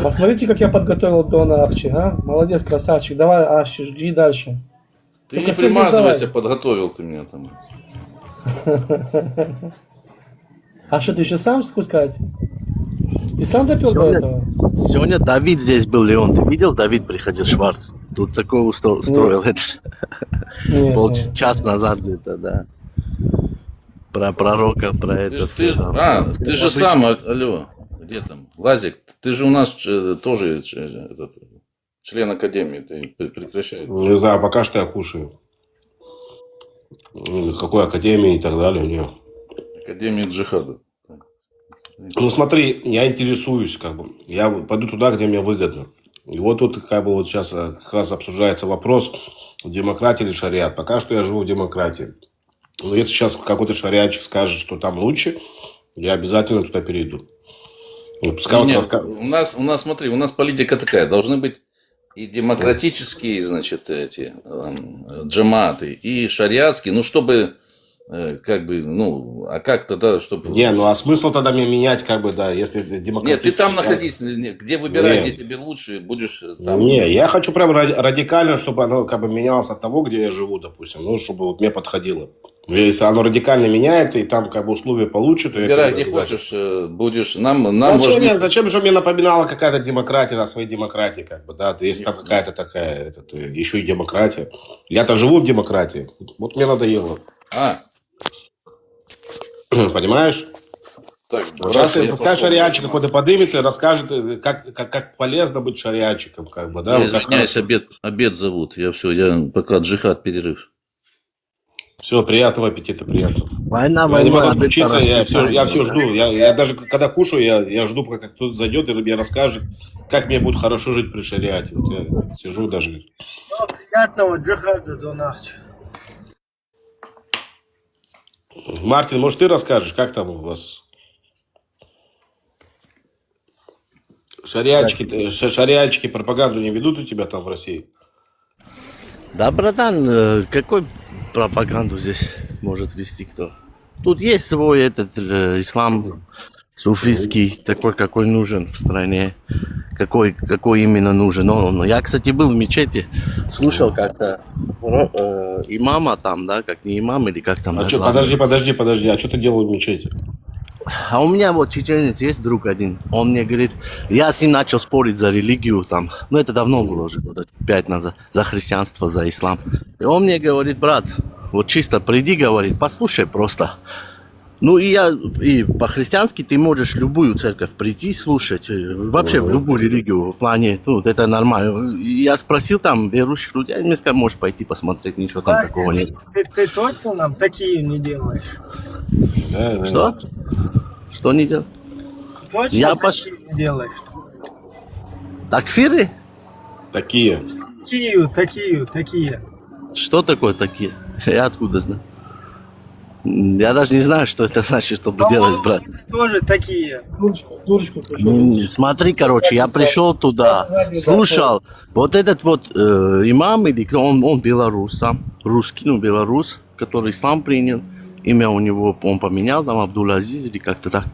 Посмотрите, как я подготовил Дона Арчи, а? Молодец, красавчик. Давай, Арчи, жги дальше. Ты не примазывайся, подготовил ты меня там. А что, ты еще сам хочешь сказать? Ты сам допил до этого? Сегодня Давид здесь был, Леон. Ты видел, Давид приходил, Шварц? Тут такое устроил это. Полчаса назад где-то, да. Про пророка, про это. Ты же сам, алло, где там? Лазик, ты же у нас тоже член академии, ты прекращай. Не знаю, пока что я кушаю. Какой академии и так далее, нет. Академия джихада. Ну смотри, я интересуюсь, как бы, я пойду туда, где мне выгодно. И вот тут как бы вот сейчас как раз обсуждается вопрос, демократия или шариат. Пока что я живу в демократии. Но если сейчас какой-то шариатчик скажет, что там лучше, я обязательно туда перейду. Нет, у нас, смотри, у нас политика такая, должны быть и демократические, значит, джаматы, и шариатские, ну, чтобы, как бы, ну, а как тогда, чтобы... Не, ну, а смысл тогда мне менять, как бы, да, если демократически... Нет, ты там находись, где выбирай, где тебе лучше, будешь там... Не, я хочу прям радикально, чтобы оно, как бы, менялось от того, где я живу, допустим, ну, чтобы вот мне подходило. Если оно радикально меняется, и там как бы условия получше, то я Выбирай, как бы где обязательно. хочешь, будешь. Нам Зачем же мне напоминала какая-то демократия о своей демократии, как бы, да, если там какая-то такая, еще и демократия. Я-то живу в демократии, вот мне надоело. Понимаешь? Так, Сейчас братцы, я пускай пошел. шариатчик какой-то поднимется и расскажет, как полезно быть шариатчиком, как бы, да. Я вот как извиняюсь, хорошо. обед зовут. Я пока джихад, перерыв. Все, приятного аппетита, приятного. Война, Я не война, могу обед по отключиться, я все расписанию, жду. Я даже когда кушаю, я жду, пока кто-то зайдет и мне расскажет, как мне будет хорошо жить при шариате. Вот я сижу даже. Ну, приятного джихада до ночи. Мартин, может, ты расскажешь, как там у вас? Шариатчики пропаганду не ведут у тебя там в России? Да, братан, какой пропаганду здесь может вести кто? Тут есть свой ислам суфийский, такой, какой нужен в стране. Какой именно нужен. Но я, кстати, был в мечети, слушал как-то имама там, да, как не имам или как там. А да, что, подожди, а что ты делал в мечети? А у меня вот чеченец есть друг один, он мне говорит, я с ним начал спорить за религию там, ну это давно было уже, года 5 назад, за христианство, за ислам. И он мне говорит, брат, вот чисто приди, говорит, послушай просто. Ну и по-христиански ты можешь в любую церковь прийти, слушать, вообще в любую религию, в плане, ну это нормально. И я спросил там верующих людей, они мне сказали, можешь пойти посмотреть, ничего там такого нет. Ты точно нам такие не делаешь? Да, Что? Что не делал? Точно Я такие не делаешь? Такфиры? Такие. Такие. Что такое такие? Я откуда знаю? Я даже не знаю, что это значит, чтобы делать, брат. Тоже такие. Дурочку Смотри, короче, я пришел туда, слушал, вот этот вот имам, или кто, он белорус сам, русский, ну белорус, который ислам принял, имя у него, он поменял, там Абдул-Азиз или как-то так.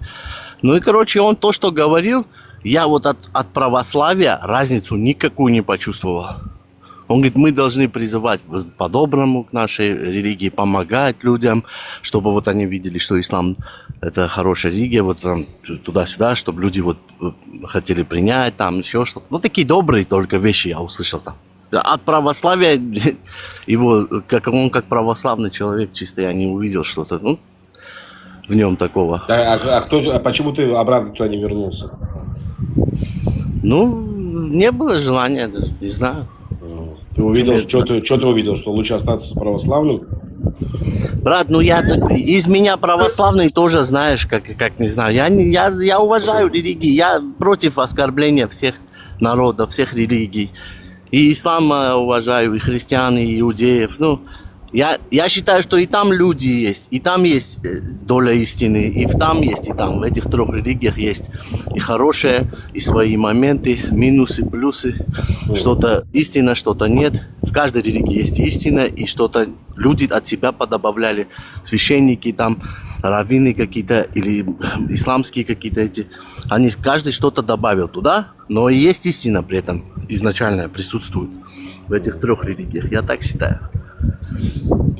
Ну и, короче, он то, что говорил, я вот от православия разницу никакую не почувствовал. Он говорит, мы должны призывать по-доброму к нашей религии, помогать людям, чтобы вот они видели, что ислам это хорошая религия, вот там туда-сюда, чтобы люди вот хотели принять, там еще что-то. Ну, такие добрые только вещи я услышал там. От православия его, как он как православный человек, чисто я не увидел что-то, ну, в нем такого. А почему ты обратно туда не вернулся? Ну, не было желания, даже не знаю. Ты увидел, что ты увидел, что лучше остаться православным? Брат, ну из меня православный тоже, знаешь, как не знаю. Я уважаю религии, я против оскорбления всех народов, всех религий. И ислам уважаю, и христиан, и иудеев. Ну, я считаю, что и там люди есть, и там есть доля истины, и там есть, и там. В этих трех религиях есть и хорошее, и свои моменты, минусы, плюсы. Что-то истина, что-то нет. В каждой религии есть истина, и что-то люди от себя подобавляли. Священники там, раввины какие-то, или исламские какие-то эти. Они, каждый что-то добавил туда, но и есть истина при этом изначально присутствует в этих трех религиях. Я так считаю.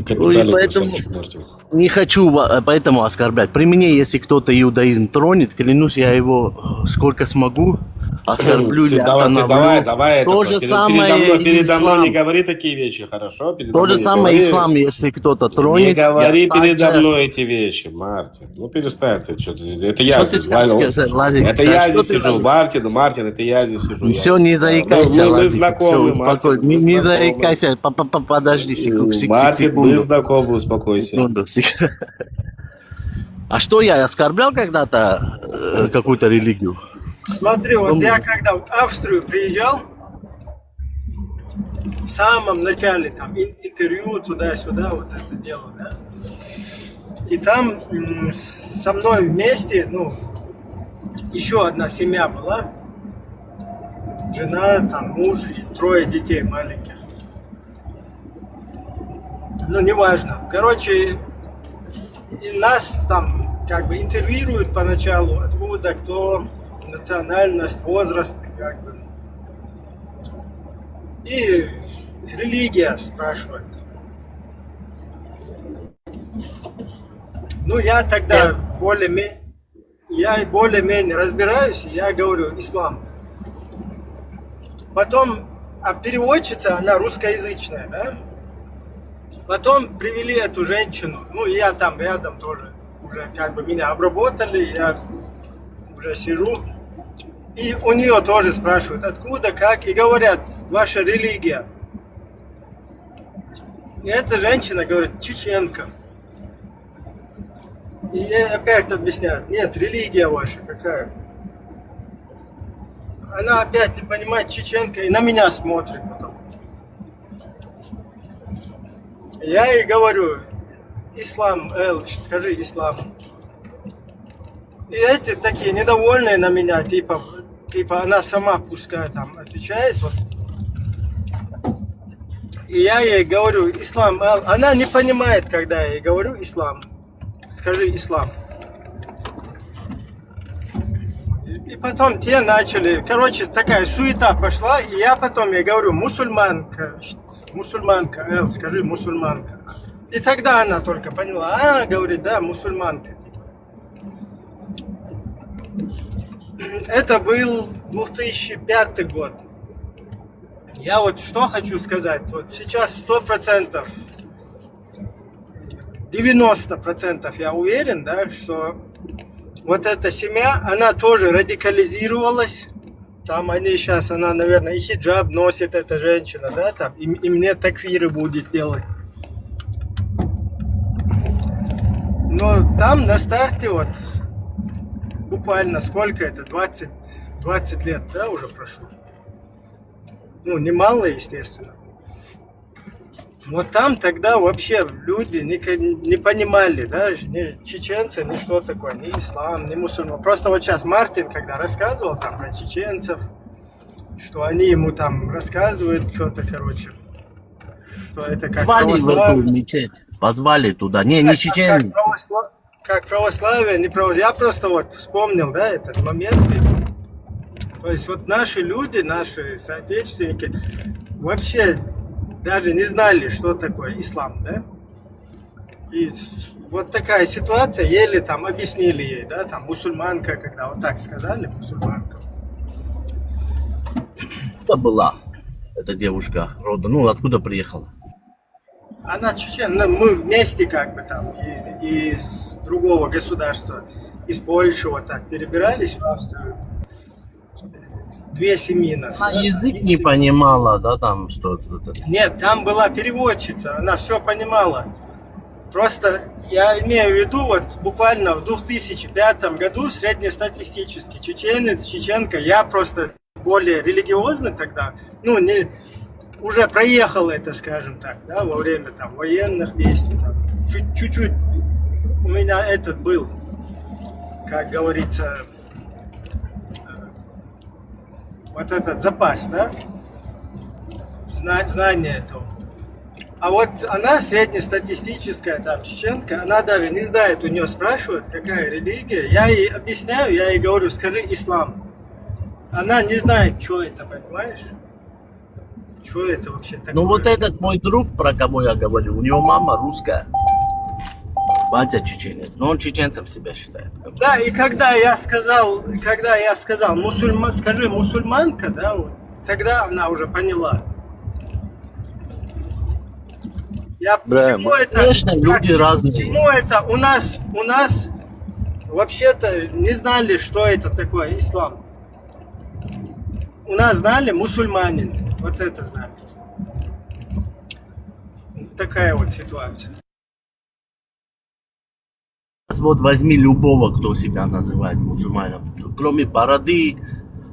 Ну и поэтому не хочу поэтому оскорблять. При мне, если кто-то иудаизм тронет, клянусь, я его сколько смогу оскорблю или остановлю. Давай. То же самое передо мной не говори такие вещи, хорошо? То же самое ислам, если кто-то тронет. Не говори передо мной эти вещи, Мартин. Ну перестань ты что-то. Это я здесь. Это я здесь сижу, Мартин, это я здесь сижу. Все, не заикайся, мы знакомы, Мартин. Не заикайся, подожди секунду. Мартин, мы знакомы, успокойся. А что, я оскорблял когда-то какую-то религию? Смотри, вот я когда в Австрию приезжал, в самом начале там интервью туда-сюда, вот это дело, да. И там со мной вместе, ну, еще одна семья была, жена, там муж и 3 детей маленьких. Ну, неважно. Короче, и нас там как бы интервьюируют поначалу, откуда, кто, национальность, возраст, как бы. И религия спрашивает. Ну, я тогда более-менее разбираюсь, и я говорю ислам. Потом, а переводчица, она русскоязычная, да? Потом привели эту женщину, ну, и я там рядом тоже, уже как бы меня обработали, я уже сижу. И у нее тоже спрашивают, откуда, как, и говорят, ваша религия. И эта женщина говорит, чеченка. И ей опять объясняют, нет, религия ваша какая? Она опять не понимает, чеченка, и на меня смотрит потом. Я ей говорю, ислам, скажи ислам. И эти такие недовольные на меня, типа она сама пускай там отвечает. Вот. И я ей говорю, ислам, она не понимает, когда я ей говорю ислам. Скажи ислам. И потом те начали, короче, такая суета пошла, и я потом ей говорю, мусульманка, скажи мусульманка. И тогда она только поняла, говорит, да, мусульманка. Это был 2005 год. Я вот что хочу сказать, вот сейчас 100%, 90% я уверен, да, что вот эта семья, она тоже радикализировалась. Там они сейчас, она, наверное, и хиджаб носит, эта женщина, да, там, и мне такфиры будет делать. Но там на старте вот, буквально сколько это, 20 лет, да, уже прошло. Ну, немало, естественно. Вот там тогда вообще люди не понимали, да, ни чеченцы, ни что такое, ни ислам, ни мусульман. Просто вот сейчас Мартин, когда рассказывал там про чеченцев, что они ему там рассказывают что-то, короче, что это как православие. В эту мечеть. Позвали туда. Не чеченцы. Как православие, не православие. Я просто вот вспомнил, да, этот момент. То есть вот наши люди, наши соотечественники вообще даже не знали, что такое ислам, да? И вот такая ситуация, еле там объяснили ей, да, там мусульманка, когда вот так сказали, мусульманка. Кто была эта девушка рода? Ну, откуда приехала? Она чеченка, мы вместе как бы там из другого государства, из Польши вот так перебирались в Австрию. Две семьи нас. Она язык не понимала, да, там что-то? Нет, там была переводчица, она все понимала. Просто я имею в виду, вот буквально в 2005 году среднестатистически чеченец, чеченка, я просто более религиозный тогда, ну, уже проехал это, скажем так, да, во время там военных действий. Там, чуть-чуть у меня этот был, как говорится, вот этот запас, да, знание этого. А вот она среднестатистическая, там, чеченка, она даже не знает, у нее спрашивают, какая религия. Я ей объясняю, я ей говорю, скажи ислам. Она не знает, что это, понимаешь? Что это вообще такое? Ну вот этот мой друг, про кого я говорю, у него мама русская, батя чеченец, но он чеченцем себя считает. Да, и когда я сказал, скажи мусульманка, да, вот, тогда она уже поняла. Почему это, конечно, люди разные. Почему это у нас вообще-то не знали, что это такое ислам. У нас знали мусульманин, вот это знали. Такая вот ситуация. Вот возьми любого, кто себя называет мусульманином, кроме бороды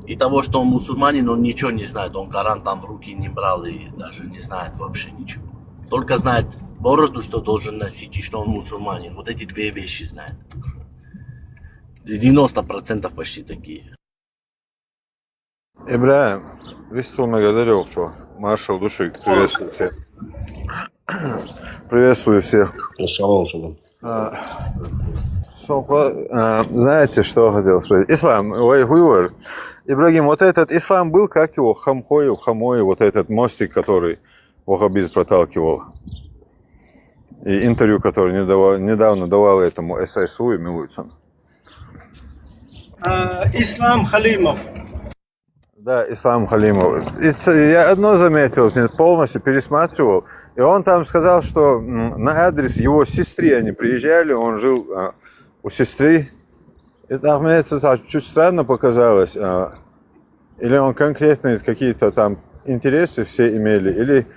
и того, что он мусульманин, он ничего не знает, он Коран там в руки не брал и даже не знает вообще ничего. Только знает бороду, что должен носить, и что он мусульманин. Вот эти две вещи знает. 90% почти такие. Ибраим, благодарю, что маршал души, приветствую всех. Приветствую всех. Знаете, что хотел сказать? Ислам, Ибрагим, вот этот ислам был, как его, Хамой, вот этот мостик, который ваххабизм проталкивал. И интервью, которое недавно давал этому ССУ, Милуцин. Ислам Халимов. Да, Ислам Халимов. Я одно заметил, полностью пересматривал. И он там сказал, что на адрес его сестры они приезжали, он жил у сестры. И так, мне это чуть странно показалось. Или он конкретные какие-то там интересы все имели, или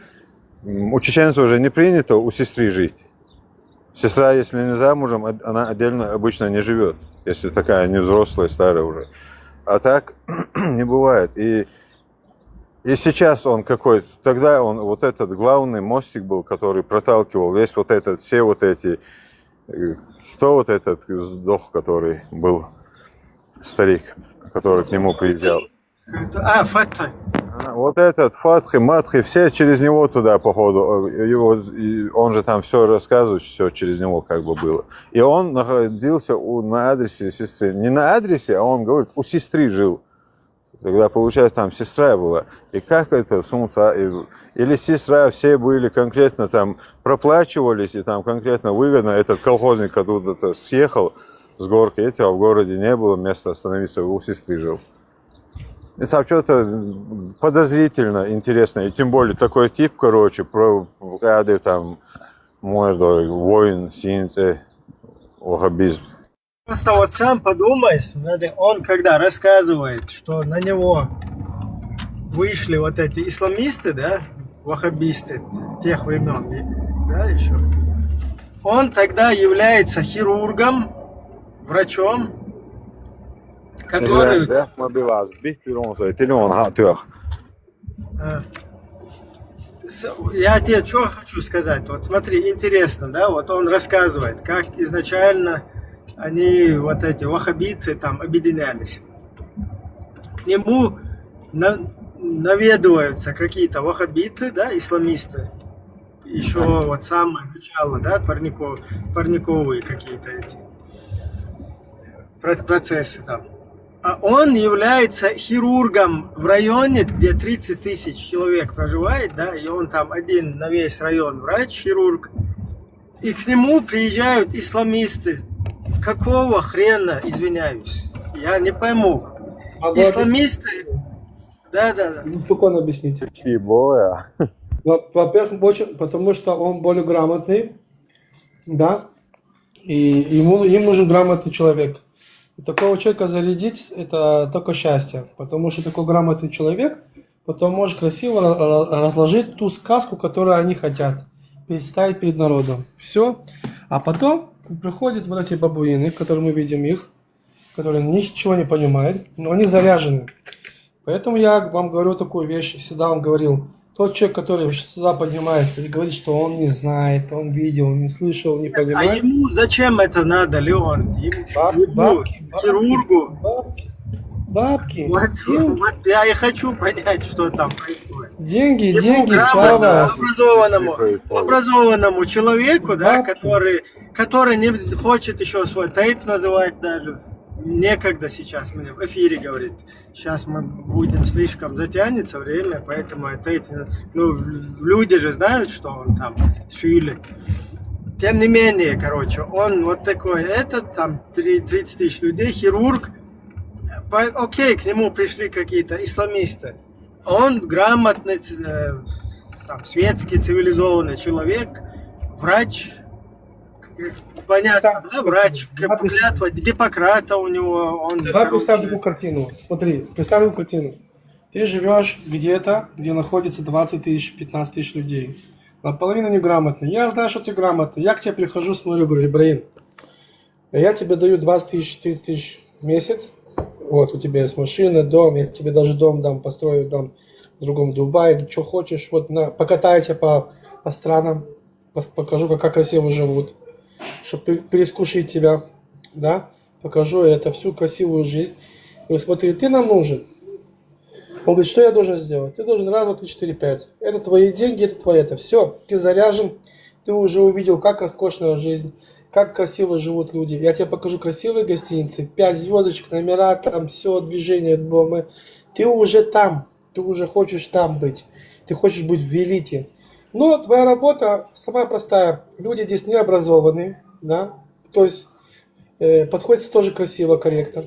у чеченцев уже не принято у сестры жить. Сестра, если не замужем, она отдельно обычно не живет, если такая не взрослая, старая уже. А так не бывает. И сейчас он какой-то, тогда он вот этот главный мостик был, который проталкивал весь вот этот, все вот эти, кто вот этот сдох, который был старик, который к нему приезжал. Фатха. Вот этот Фатхи, Матхи, все через него туда, походу. Он же там все рассказывает, все через него как бы было. И он находился на адресе сестры. Не на адресе, а он говорит, у сестры жил. Тогда, получается, там сестра была. И как это сумца? Или сестра, все были конкретно там, проплачивались, и там конкретно выгодно. Этот колхозник оттуда съехал с горки, а в городе не было места остановиться, у сестры жил. Это что-то подозрительно интересно. И тем более такой тип, короче, про там молодой воин, синце, ваххабизм. Просто вот сам подумай, смотри, он когда рассказывает, что на него вышли вот эти исламисты, да, ваххабисты тех времен, да, еще, он тогда является хирургом, врачом, который... Я тебе что хочу сказать, вот смотри, интересно, да, вот он рассказывает, как изначально они, вот эти ваххабиты, там объединялись. К нему наведываются какие-то ваххабиты, да, исламисты, еще вот самое начало, да, парниковые какие-то эти процессы там. А он является хирургом в районе, где 30 тысяч человек проживает, да, и он там один на весь район врач-хирург. И к нему приезжают исламисты. Какого хрена, извиняюсь, я не пойму. Исламисты... Да. Спокойно объясните. Во-первых, потому что он более грамотный, да, и им нужен грамотный человек. И такого человека зарядить – это только счастье, потому что такой грамотный человек потом может красиво разложить ту сказку, которую они хотят представить перед народом. Все. А потом приходят вот эти бабуины, которые мы видим их, которые ничего не понимают, но они заряжены. Поэтому я вам говорю такую вещь, всегда вам говорил. Тот человек, который сюда поднимается и говорит, что он не знает, он видел, не слышал, не понимает. А ему зачем это надо, Леон? Бабки, хирургу? Бабки. Вот я и хочу понять, что там происходит. Деньги, слава. Слава. Образованному человеку, да, который не хочет еще свой тейп называть даже. Некогда сейчас мне в эфире говорит. Сейчас мы будем слишком затянется время, поэтому это, ну, люди же знают, что он там шили. Тем не менее, короче, он вот такой, этот там 30 тысяч людей, хирург. Окей, к нему пришли какие-то исламисты. Он грамотный, светский, цивилизованный человек, врач. Понятно, да, врач, клятва Гиппократа у него. Давай представим такую картину. Смотри, представим картину. Ты живешь где-то, где находится 20 тысяч, 15 тысяч людей. Наполовину неграмотный. Я знаю, что ты грамотный. Я к тебе прихожу, смотрю, говорю, Ибраим, я тебе даю 20 тысяч, 30 тысяч в месяц. Вот, у тебя есть машина, дом, я тебе даже дом дам, построю дам в другом Дубае, что хочешь. Вот, покатайся по странам, покажу, как красиво живут. Чтобы перескушать тебя, да, покажу это всю красивую жизнь. И смотри, ты нам нужен. Он говорит, что я должен сделать? Ты должен 1, 2, 3, 4, 5. Это твои деньги, это твое, это все. Ты заряжен, ты уже увидел, как роскошная жизнь, как красиво живут люди. Я тебе покажу красивые гостиницы, 5 звездочек, номера, там все, движение, дома. Ты уже там, ты уже хочешь там быть. Ты хочешь быть в элите. Но твоя работа самая простая. Люди здесь не образованные, да, то есть подходится тоже красиво, корректно.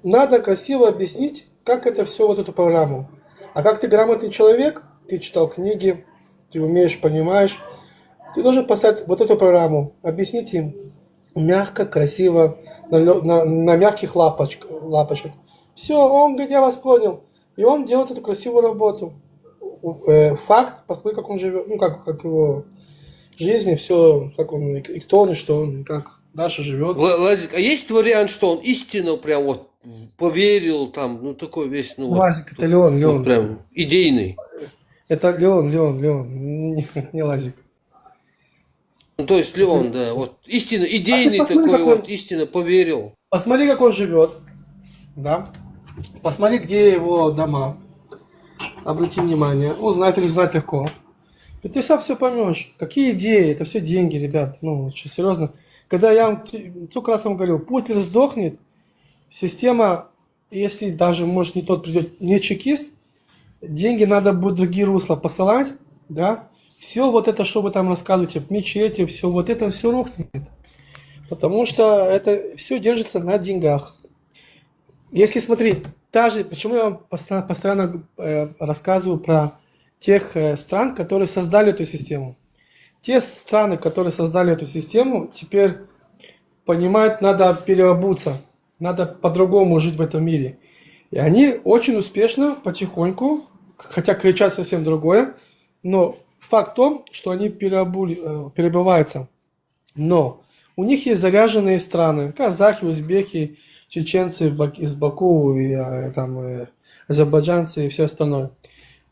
Надо красиво объяснить, как это все, вот эту программу. А как ты грамотный человек, ты читал книги, ты умеешь, понимаешь, ты должен поставить вот эту программу, объяснить им мягко, красиво, на мягких лапочках. Все, он говорит, я вас понял. И он делает эту красивую работу. Факт, посмотри, как он живет, ну, как его жизни, все, как он, и кто он, и что он, и как дальше живет. Лазик, а есть вариант, что он истину прям вот поверил, там, ну, такой весь, ну, Лазик, это Леон. вот прям идейный? Это Леон, не Лазик. Ну, то есть Леон, да, вот истинно идейный такой, вот истинно поверил. Посмотри, как он живет, да, посмотри, где его дома, обрати внимание, узнать или знать легко. И ты сам все поймешь, какие идеи, это все деньги, ребят, ну, что, серьезно. Когда я вам сколько раз вам говорил, Путин сдохнет, система, если даже, может, не тот придет, не чекист, деньги надо будет в другие русла посылать, да, все вот это, что вы там рассказываете, мечети, все вот это все рухнет. Потому что это все держится на деньгах. Если смотри, почему я вам постоянно рассказываю про тех стран, которые создали эту систему. Те страны, которые создали эту систему, теперь понимают, надо переобуться, надо по-другому жить в этом мире. И они очень успешно, потихоньку, хотя кричат совсем другое, но факт в том, что они перебываются. Но у них есть заряженные страны, казахи, узбеки, чеченцы из Баку, и, азербайджанцы и все остальное.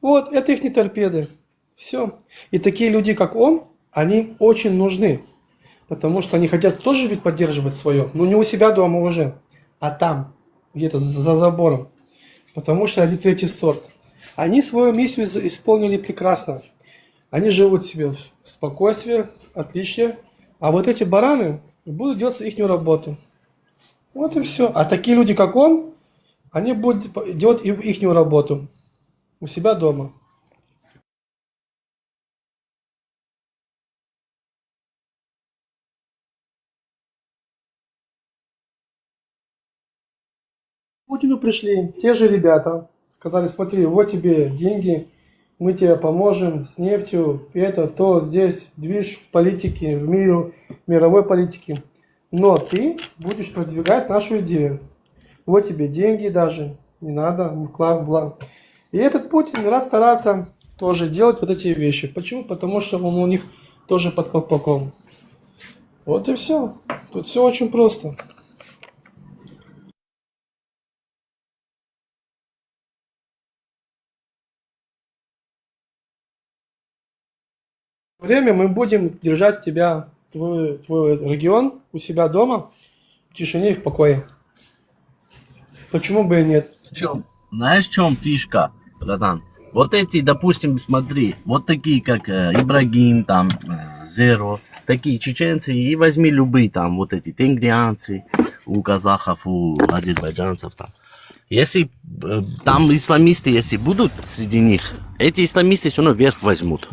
Вот, это их не торпеды. Все. И такие люди, как он, они очень нужны. Потому что они хотят тоже ведь поддерживать свое. Но не у себя дома уже, а там, где-то за забором. Потому что они третий сорт. Они свою миссию исполнили прекрасно. Они живут себе в спокойствии, отличие. А вот эти бараны будут делать их работу. Вот и все. А такие люди, как он, они будут делать их работу у себя дома. К Путину пришли те же ребята, сказали, смотри, вот тебе деньги, мы тебе поможем с нефтью, это, то, здесь, движ в политике, в мировой политике. Но ты будешь продвигать нашу идею. Вот тебе деньги даже, не надо, И этот Путин рад стараться тоже делать вот эти вещи. Почему? Потому что он у них тоже под колпаком. Вот и все. Тут все очень просто. Время мы будем держать тебя, твой регион у себя дома, в тишине и в покое. Почему бы и нет? Знаешь, в чем фишка, братан? Вот эти, допустим, смотри, вот такие, как Ибрагим, там, Зеро, такие чеченцы, и возьми любые там, вот эти тенгрианцы, у казахов, у азербайджанцев там. Если там исламисты, если будут среди них, эти исламисты все равно вверх возьмут.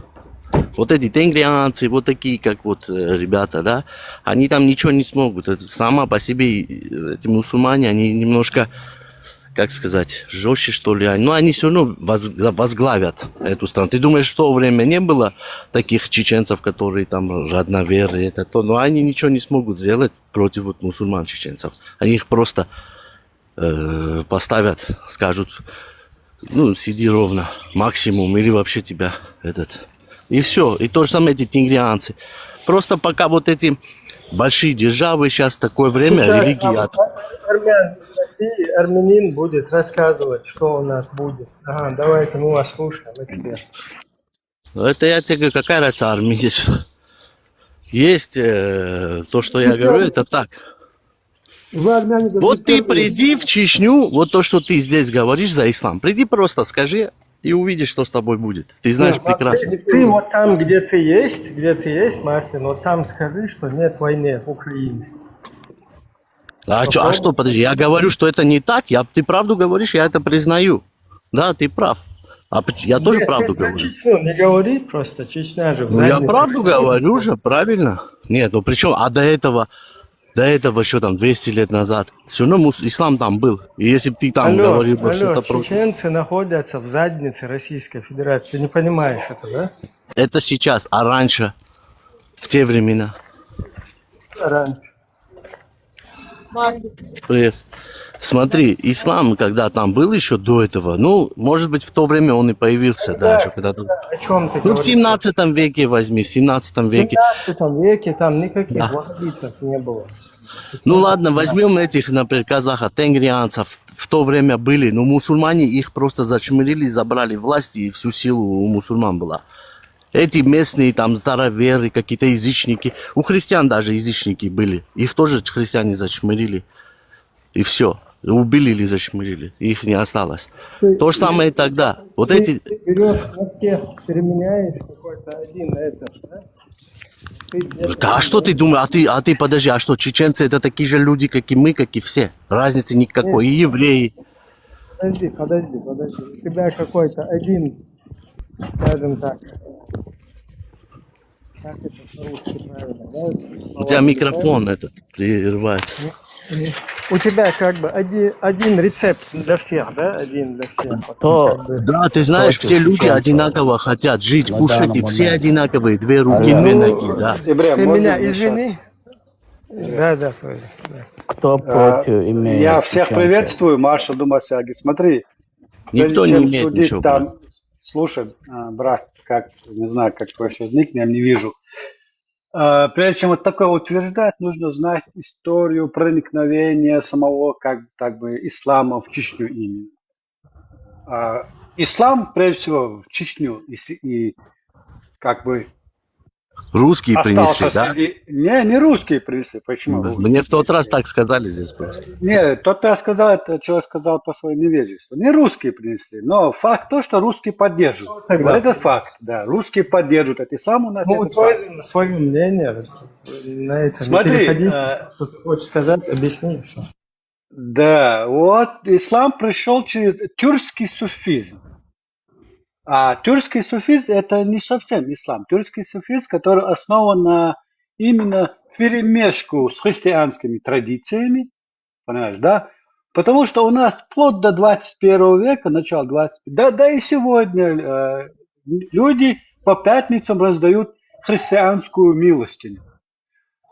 Вот эти тенгрианцы, вот такие, как вот ребята, да, они там ничего не смогут. Это сама по себе, эти мусульмане, они немножко, как сказать, жестче, что ли. Но они все равно возглавят эту страну. Ты думаешь, в то время не было таких чеченцев, которые там родноверы, это то, но они ничего не смогут сделать против вот мусульман чеченцев. Они их просто поставят, скажут, ну, сиди ровно, максимум, или вообще тебя этот... И все. И то же самое эти тенгрианцы. Просто пока вот эти большие державы, сейчас такое время, Сейчас религия... армян из России, армянин будет рассказывать, что у нас будет. Ага, давайте мы вас слушаем, эксперт. Это я тебе говорю, какая разница армия есть? Есть то, что я говорю, это так. Вот ты приди в Чечню, вот то, что ты здесь говоришь за ислам, приди просто скажи и увидишь, что с тобой будет. Ты знаешь прекрасно. Ты вот там, где ты есть, Мартин, вот там скажи, что нет войны в Украине. А что, подожди, я говорю, что это не так, ты правду говоришь, я это признаю. Да, ты прав. Я тоже Нет, правду ты про говорю. Чечню не говори просто, Чечня же в Ну, я заднице правду России. говорю же, правильно? Нет, ну причем, а до этого что там, 200 лет назад, все равно ислам там был. И если бы ты там говорил бы Алло, что-то против... чеченцы находятся в заднице Российской Федерации. Ты не понимаешь это, да? Это сейчас, а раньше, в те времена. Раньше. Привет. Смотри, ислам, когда там был еще до этого, ну, может быть, в то время он и появился даже. Когда-то... О чем ты Ну, в говоришь? 17 веке возьми, в 17 В веке. 17 веке там никаких Да. ваххабитов не было. Ну ладно, возьмем этих, например, казахов, тенгрианцев. В то время были, но мусульмане их просто зачмырили, забрали власть, и всю силу у мусульман была. Эти местные там староверы, какие-то язычники, у христиан даже язычники были. Их тоже христиане зачмырили. И все. Убили или зачмырили. Их не осталось. То же самое и тогда. Вот эти... Ты берешь на всех, переменяешь какой-то один это, да? Да, а что ты думаешь? А ты подожди, а что, чеченцы это такие же люди, как и мы, как и все? Разницы никакой. И евреи. Подожди. У тебя какой-то один, скажем так, как это по-русски правильно, да? У тебя микрофон этот прерывается. У тебя как бы один рецепт для всех, да? Один для всех. Да, ты знаешь, все люди одинаково хотят жить, кушать, и все одинаковые. 2 руки, 2 ноги, да. Ты меня извини. Да, тоже. Да. Кто против имеет Я всех чеченцев? приветствую, Маша Думасяги. Смотри, Никто прежде не чем имеет судить ничего там, против. слушай, брат, как, не знаю, как твой сейчас никнейм, не вижу. Прежде чем вот такое утверждать, нужно знать историю проникновения самого, как бы, ислама в Чечню именно. Ислам, прежде всего, в Чечню и как бы Русские принесли, остался да? среди... Не русские принесли, почему? Мне в тот раз так сказали здесь просто. Не, тот я сказал, это человек сказал по своему невежеству. Не русские принесли, но факт то, что русские поддерживают. Тогда? Вот это факт, да. Русские поддерживают этот ислам у нас. Ну, это то факт. есть свое мнение на это Смотри, не переходите, что ты хочешь сказать, объясни. Всё. Да, вот ислам пришел через тюркский суфизм. А тюркский суфизм это не совсем ислам. Тюркский суфизм, который основан на именно вперемешку с христианскими традициями, понимаешь, да? Потому что у нас вплоть до 21 века, начала 21, да и сегодня люди по пятницам раздают христианскую милостыню.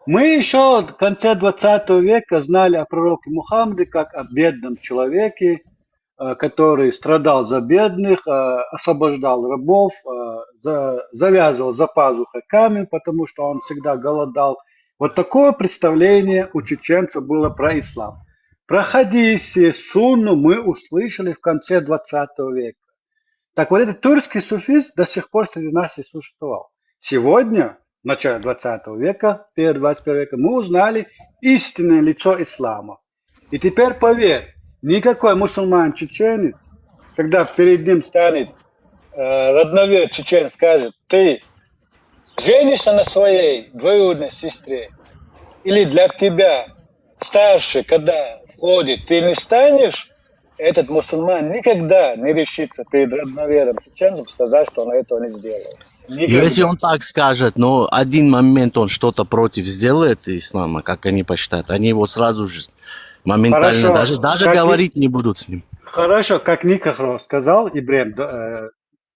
Мы еще в конце 20 века знали о пророке Мухаммаде как о бедном человеке, который страдал за бедных, освобождал рабов, завязывал за пазухой камень, потому что он всегда голодал. Вот такое представление у чеченцев было про ислам. Про хадисы, сунну мы услышали в конце 20 века. Так вот этот тюркский суфизм до сих пор среди нас и существовал. Сегодня, в начале 20 века, перед 21 веком, мы узнали истинное лицо ислама. И теперь поверь, никакой мусульман-чеченец, когда перед ним станет родновер чечен, скажет, ты женишься на своей двоюродной сестре, или для тебя старший, когда входит, ты не станешь, этот мусульман никогда не решится перед родновером чеченцем сказать, что он этого не сделал. Никогда. Если он так скажет, но один момент он что-то против сделает ислама, как они посчитают, они его сразу же моментально, Хорошо. даже Как говорить не будут с ним. Хорошо, как Никахро сказал, Ибрем,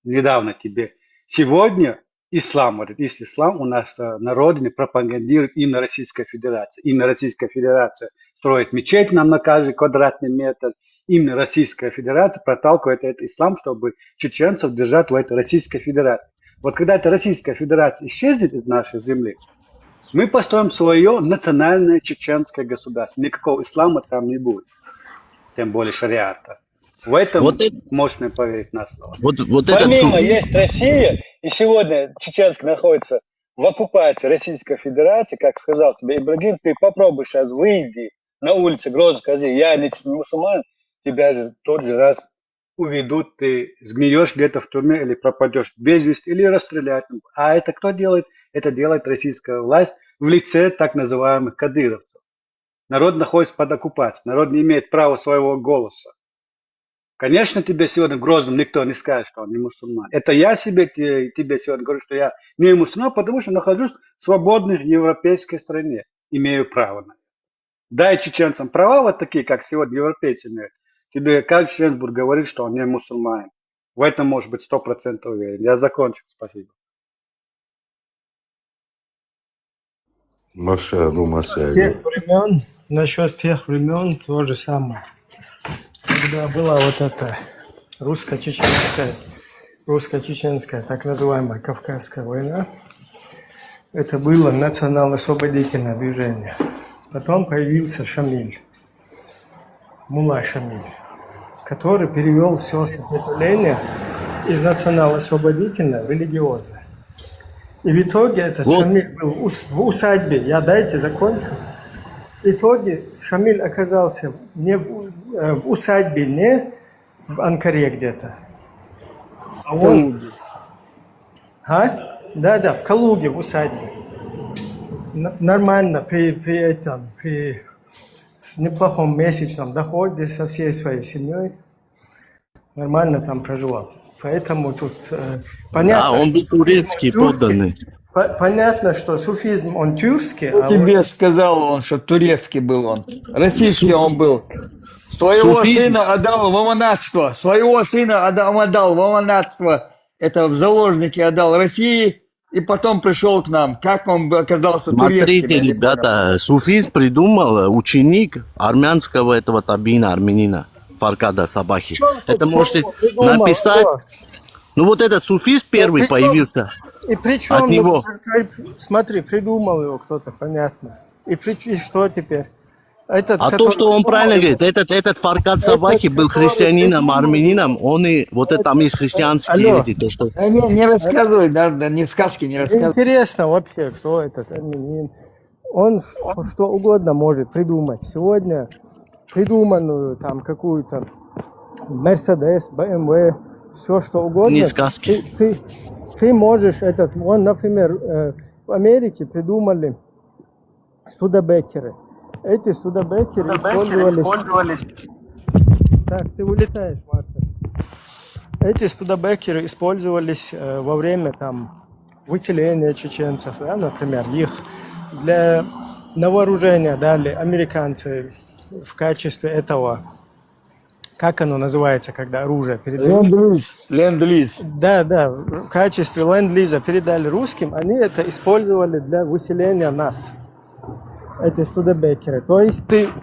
недавно тебе, сегодня ислам, вот этот ислам у нас на родине пропагандирует именно Российская Федерация. Именно Российская Федерация строит мечеть нам на каждый квадратный метр. Именно Российская Федерация проталкивает этот ислам, чтобы чеченцев держать в этой Российской Федерации. Вот когда эта Российская Федерация исчезнет из нашей земли, мы построим свое национальное чеченское государство. Никакого ислама там не будет. Тем более шариата. В этом Вот это- можно поверить на слово. Вот этот Помимо суфизм- есть Россия, и сегодня Чеченск находится в оккупации Российской Федерации, как сказал тебе Ибрагим, ты попробуй сейчас выйди на улице Грозно, скажи, я не мусульман, тебя же тот же раз уведут, ты сгниешь где-то в тюрьме или пропадешь без вести, или расстреляют. А это кто делает? Это делает российская власть в лице так называемых кадыровцев. Народ находится под оккупацией, народ не имеет права своего голоса. В Конечно, тебе сегодня в Грозном никто не скажет, что он не мусульман. Это я тебе сегодня говорю, что я не мусульман, потому что нахожусь в свободной европейской стране. Имею право на это. Дай чеченцам права вот такие, как сегодня европейцы имеют. Тебе каждый чеченец будет говорить, что он не мусульманин. В этом может быть 100% уверен. Я закончу. Спасибо. Маша, ну, Маша. Тех времен, насчет тех времен то же самое. Когда была вот эта русско-чеченская, так называемая Кавказская война, это было национально-освободительное движение. Потом появился Шамиль, Мулла Шамиль, который перевел все сопротивление из национально-освободительное в религиозное. И в итоге этот Шамиль был в усадьбе, я дайте закончу. В итоге Шамиль оказался не в усадьбе, не в Анкаре где-то. А он... Да, в Калуге, в усадьбе. Нормально, при неплохом месячном доходе со всей своей семьей. Нормально там проживал. Поэтому тут понятно, да, он был турецкий подданный. Понятно, что суфизм, он тюркский. Кто тебе сказал он, что турецкий был он? Российский он был. Своего сына отдал в монастырство. Отдал в монастырство. Это в заложники отдал России. И потом пришел к нам. Как он оказался турецким? Смотрите, ребята, суфизм придумал ученик армянского этого табина, армянина, Фаркада Сабахи. Это можете написать. Ну вот этот суфизм первый появился. И причем, от него. Смотри, придумал его кто-то, понятно. И что теперь? То, что он правильно говорит, этот Фаркад Сабахи был христианином, армянином, он и вот это там есть христианские эти, то что... Не рассказывай, да, не сказки не рассказывай. Интересно вообще, кто этот армянин. Он что угодно может придумать. Сегодня придуманную там какую-то Мерседес, БМВ, все что угодно. Не сказки. Ты можешь например, в Америке придумали студебекеры. Эти студебекеры использовались... Так, ты улетаешь, Мартин. Эти студебекеры использовались во время там выселения чеченцев, да, например, их на вооружение дали американцы в качестве этого, как оно называется, когда оружие передают? Ленд-лиз. Да, в качестве ленд-лиза передали русским, они это использовали для выселения нас. Эти студебекеры. То есть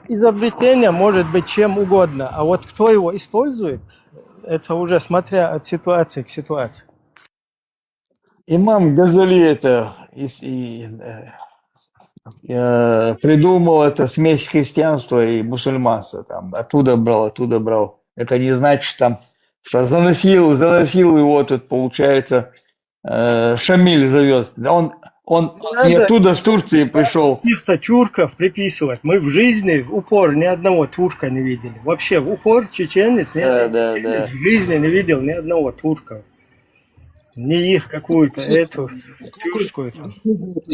изобретение может быть чем угодно, а вот кто его использует, это уже смотря от ситуации к ситуации. Имам Газали придумал это смесь христианства и мусульманства. Там, оттуда брал. Это не значит, там, что заносил его тут, получается, Шамиль зовет. Он не оттуда, с Турции пришел. Каких-то тюрков приписывать. Мы в жизни в упор ни одного турка не видели. Вообще в упор чеченец в жизни не видел ни одного турка. Не их какую-то, эту тюркскую.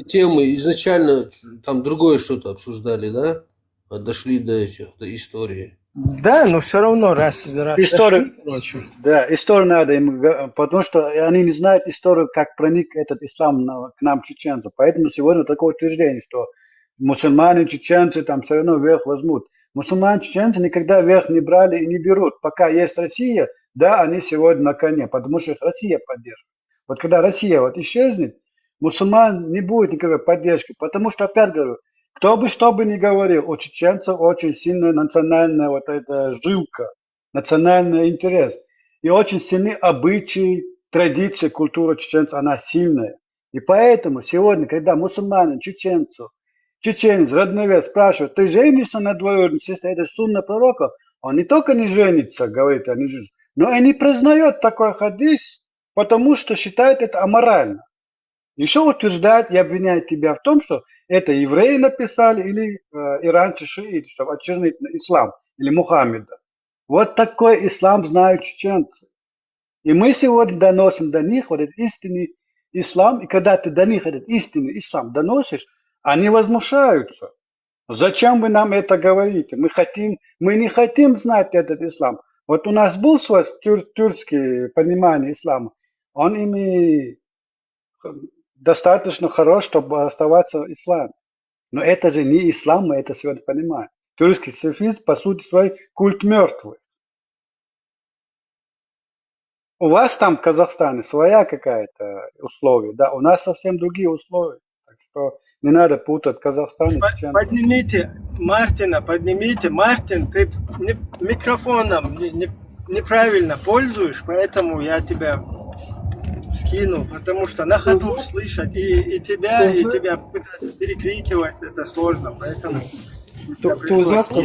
Темы изначально там другое что-то обсуждали, да? Дошли до истории. Да, но все равно раз историю, историю надо им, потому что они не знают историю, как проник этот ислам к нам, чеченцам. Поэтому сегодня такое утверждение, что мусульмане, чеченцы там все равно верх возьмут. Мусульмане, чеченцы никогда верх не брали и не берут. Пока есть Россия, да, они сегодня на коне, потому что их Россия поддерживает. Вот когда Россия исчезнет, мусульман не будет никакой поддержки, потому что, опять говорю, кто бы что бы ни говорил, у чеченцев очень сильная национальная эта жилка, национальный интерес. И очень сильны обычаи, традиции, культура чеченцев, она сильная. И поэтому сегодня, когда мусульманин, чеченец, родновед спрашивает, ты женишься на двоюродной сестре, это сунна пророка, он не только не женится, говорит, но и не признает такой хадис, потому что считает это аморально. Еще утверждает и обвиняет тебя в том, что это евреи написали или иранцы шииты, чтобы очернить ислам или Мухаммеда. Вот такой ислам знают чеченцы. И мы сегодня доносим до них этот истинный ислам, и когда ты до них этот истинный ислам доносишь, они возмущаются. Зачем вы нам это говорите? Мы не хотим знать этот ислам. Вот у нас был свой тюркский понимание ислама, он ими достаточно хорош, чтобы оставаться в исламе. Но это же не ислам, мы это сегодня понимаем. Тюркский суфизм, по сути своей, культ мертвых. У вас там в Казахстане своя какая-то условия, да, у нас совсем другие условия. Так что не надо путать Казахстан и чеченцев. Поднимите Мартина, поднимите. Мартин, ты микрофоном неправильно пользуешь, поэтому я тебя скину, потому что на ходу слышать и тебя перекрикивать, это сложно, поэтому... У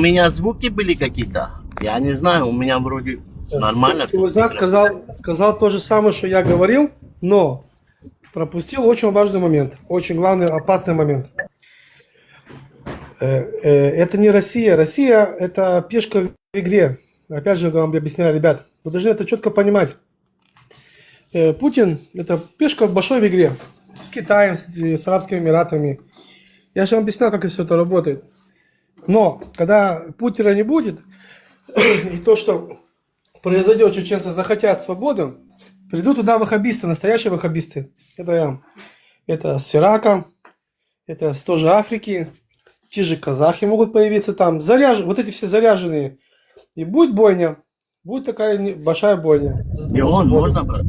меня звуки были какие-то. Я не знаю, у меня вроде нормально. Туза сказал то же самое, что я говорил, но пропустил очень важный момент, очень главный, опасный момент. Это не Россия. Россия – это пешка в игре. Опять же, я вам объясняю, ребят, вы должны это четко понимать. Путин – это пешка в большой игре. С Китаем, с Арабскими Эмиратами. Я же вам объяснял, как все это работает. Но, когда Путина не будет, и то, что произойдет, чеченцы захотят свободы, придут туда ваххабисты, настоящие ваххабисты. Это с Ирака, это с той же Африки, те же казахи могут появиться там. Вот эти все заряженные. И будет бойня. Будет такая большая бойня. Можно, брат?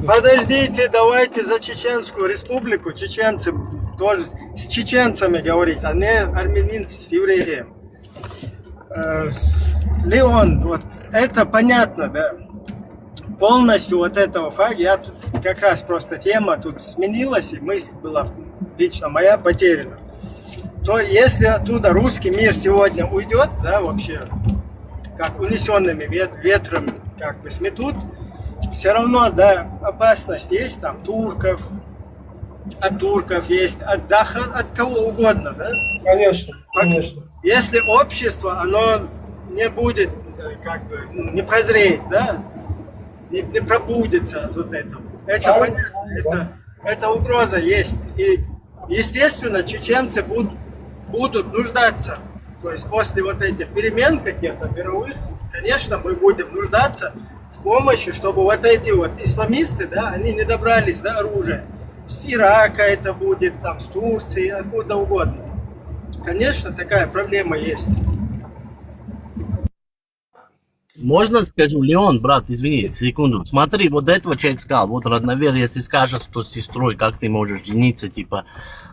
Подождите, давайте за Чеченскую республику. Чеченцы тоже с чеченцами говорить, а не армянин с евреем. Леон, вот это понятно, да? Полностью вот этого факта, я тут как раз просто тема тут сменилась, и мысль была лично моя потеряна. То если оттуда русский мир сегодня уйдет, да, вообще, как унесенными ветром как бы сметут, все равно, да, опасность есть там от турков есть, от кого угодно, да? Конечно, конечно. Если общество, оно не будет, как бы, не прозреет, да, не пробудится от вот этого. Это понятно, это угроза есть. И, естественно, чеченцы будут нуждаться. То есть после вот этих перемен каких-то мировых, конечно, мы будем нуждаться в помощи, чтобы вот эти вот исламисты, да, они не добрались до оружия. С Ирака это будет, там, с Турции, откуда угодно. Конечно, такая проблема есть. Можно скажу, Леон, брат, извини, секунду. Смотри, вот этого человек сказал, вот родновер, если скажет, что с сестрой, как ты можешь жениться, типа.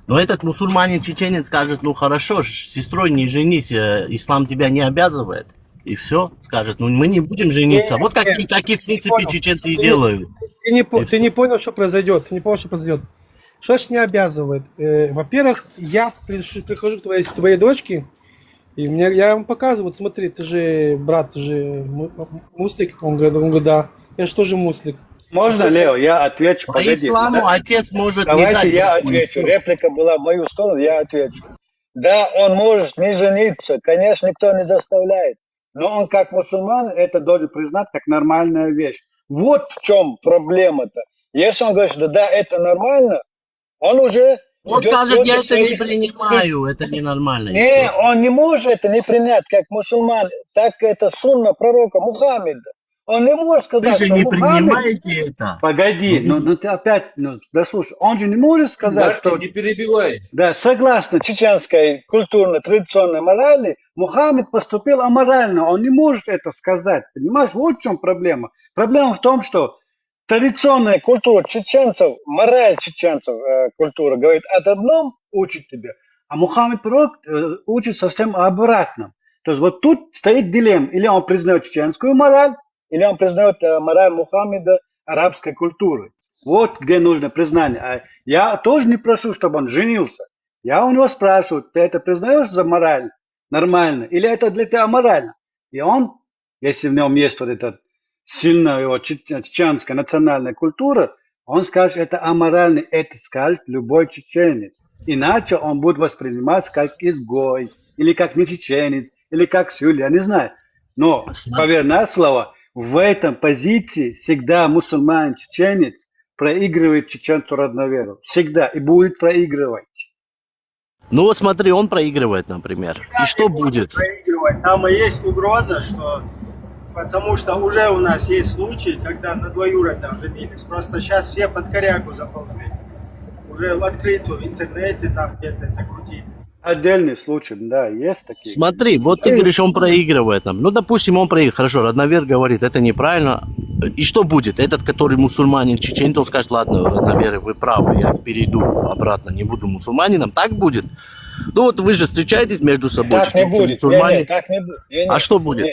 Но этот мусульманин-чеченец скажет, ну хорошо, с сестрой не женись, ислам тебя не обязывает. И все, скажет, ну мы не будем жениться. Вот как и в принципе чеченцы и делают. Ты не понял, что произойдет. Что ж не обязывает? Во-первых, я прихожу к твоей дочке, и я вам показываю, вот смотри, ты же, брат, ты же муслик. Он говорит, да, я же тоже муслик. Можно, Лео, я отвечу? По Погоди. исламу отец может Давайте не дать. я отвечу. Реплика была в мою сторону, я отвечу. Да, он может не жениться, конечно, никто не заставляет. Но он как мусульман это должен признать как нормальная вещь. Вот в чем проблема-то. Если он говорит, что да, это нормально, он уже... Он скажет, я это не принимаю, это ненормально. Не, он не может это не принять как мусульман. Так это сунна пророка Мухаммеда. Он не может сказать, Вы же что не Мухаммед... принимаете это. Погоди, ну ты опять, да слушай, он же не может сказать, что... не перебивай. Да, согласно чеченской культурно-традиционной морали, Мухаммед поступил аморально, он не может это сказать, понимаешь? Вот в чем проблема. Проблема в том, что традиционная культура чеченцев, мораль чеченцев, культура говорит о одном, учит тебя, а Мухаммед пророк учит совсем обратном. То есть вот тут стоит дилемма, или он признает чеченскую мораль, или он признает мораль Мухаммеда арабской культуры. Вот где нужно признание. А я тоже не прошу, чтобы он женился. Я у него спрашиваю, ты это признаешь за мораль нормально, или это для тебя аморально? И он, если в нем есть вот эта сильная его чеченская национальная культура, он скажет, это аморально, это скажет любой чеченец. Иначе он будет восприниматься как изгой, или как не чеченец, или как сюль, я не знаю. Но, поверь на слово, в этом позиции всегда мусульманин-чеченец проигрывает чеченцу родноверу. Всегда. И будет проигрывать. Ну вот смотри, он проигрывает, например. И что будет? Проигрывать. Там и есть угроза, что... Потому что уже у нас есть случаи, когда на двоюродных женились. Просто сейчас все под корягу заползли. Уже в открытую, в интернете там где-то это крутили. Отдельный случай, да, есть такие. Смотри, вот ты говоришь, он проигрывает нам. Ну, допустим, он проигрывает. Хорошо, Родновер говорит, это неправильно. И что будет? Этот, который мусульманин, чеченец, он скажет, ладно, Родноверы, вы правы, я перейду обратно, не буду мусульманином. Так будет? Ну вот вы же встречаетесь между собой, Так не чеченцы, будет. мусульмане. Не, так не будет. А что будет?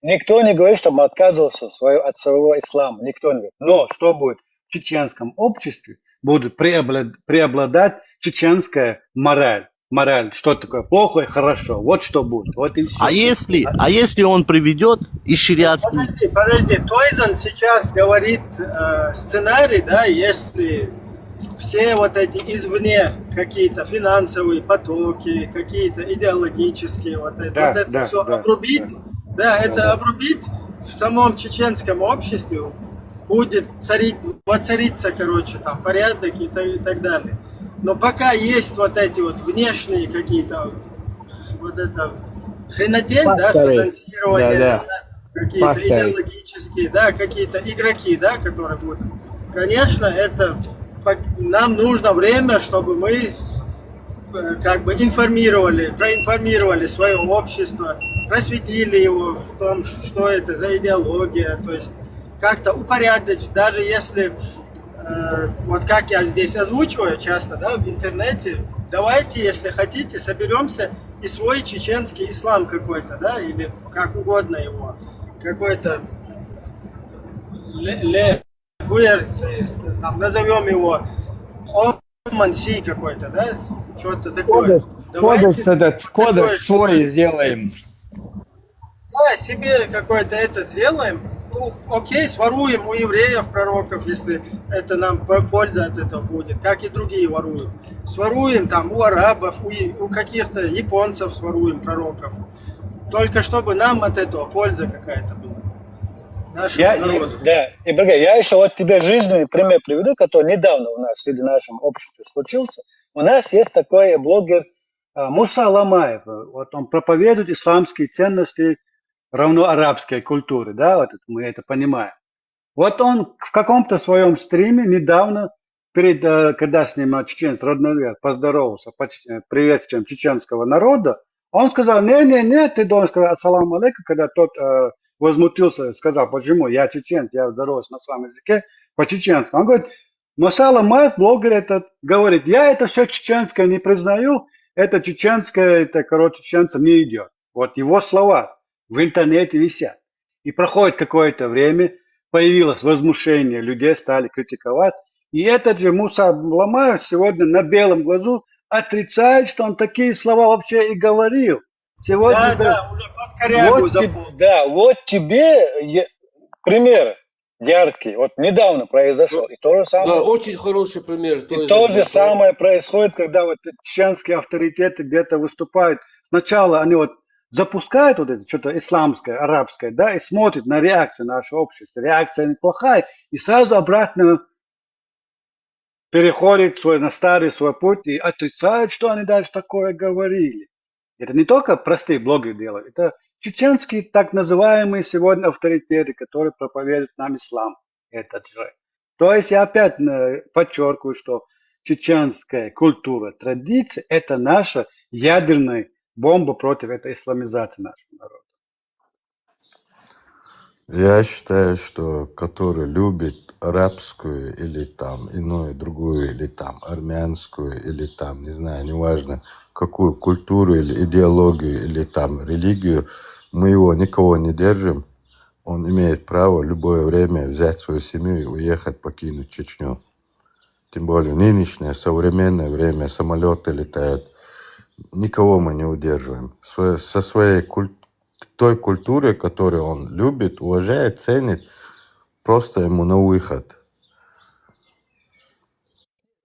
Никто не говорит, чтобы отказывался от своего ислама. Никто не говорит. Но что будет? В чеченском обществе будет преобладать чеченская мораль. Мораль, что такое плохо и хорошо. Вот что будет. Вот и все. А если он приведет из шариатского... Подожди. Тойзен сейчас говорит сценарий, да, если все вот эти извне какие-то финансовые потоки, какие-то идеологические, это все обрубить. Да, это обрубить в самом чеченском обществе будет воцариться, короче, там порядок и так далее. Но пока есть вот эти вот внешние какие-то, вот это хренотень, да, финансирование, да, какие-то идеологические, да, какие-то игроки, да, которые будут. Конечно, это нам нужно время, чтобы мы как бы проинформировали свое общество, просветили его в том, что это за идеология, то есть как-то упорядочить, даже если, вот как я здесь озвучиваю часто, да, в интернете, давайте, если хотите, соберемся и свой чеченский ислам какой-то, да, или как угодно его, какой-то там назовем его Манси какой-то, да, что-то такое. Кодекс свой сделаем. Да, себе какой-то сделаем. Ну, окей, своруем у евреев пророков, если это нам польза от этого будет, как и другие воруют. Своруем там у арабов, у каких-то японцев своруем пророков. Только чтобы нам от этого польза какая-то была. Я еще вот тебе жизненный пример приведу, который недавно у нас среди нашем обществе случился. У нас есть такой блогер Муса Ламаев. Вот он проповедует исламские ценности равно арабской культуры, да, вот мы это понимаем. Вот он в каком-то своем стриме недавно, когда с ним чеченец Родновер поздоровался приветствием чеченского народа, он сказал, не, ты должен сказать ассаламу алейкум, когда тот возмутился, сказал, почему, я чеченец, я здороваюсь на своем языке по-чеченски. Он говорит, Муса Ламаев, блогер этот, говорит, я это все чеченское не признаю, это чеченское, чеченцам не идет. Вот его слова в интернете висят. И проходит какое-то время, появилось возмущение, людей стали критиковать. И этот же Муса Ламаев сегодня на белом глазу отрицает, что он такие слова вообще и говорил. Сегодня, уже под корягу заполнил. Да, вот тебе пример яркий. Вот недавно произошел. И то же самое. Да, очень хороший пример. И то же самое происходит, когда вот чеченские авторитеты где-то выступают. Сначала они вот запускают вот это что-то исламское, арабское, да, и смотрят на реакцию нашего общества. Реакция неплохая. И сразу обратно переходит на старый свой путь и отрицают, что они даже такое говорили. Это не только простые блогеры делают, это чеченские так называемые сегодня авторитеты, которые проповедуют нам ислам. Этот же. То есть я опять подчеркиваю, что чеченская культура, традиция – это наша ядерная бомба против этой исламизации нашего народа. Я считаю, что который любит арабскую или там иную другую, или там армянскую, или там, не знаю, неважно, какую культуру или идеологию, или там религию, мы его никого не держим. Он имеет право в любое время взять свою семью и уехать, покинуть Чечню. Тем более в нынешнее современное время самолеты летают. Никого мы не удерживаем. Со своей той культурой, которую он любит, уважает, ценит, просто ему на выход.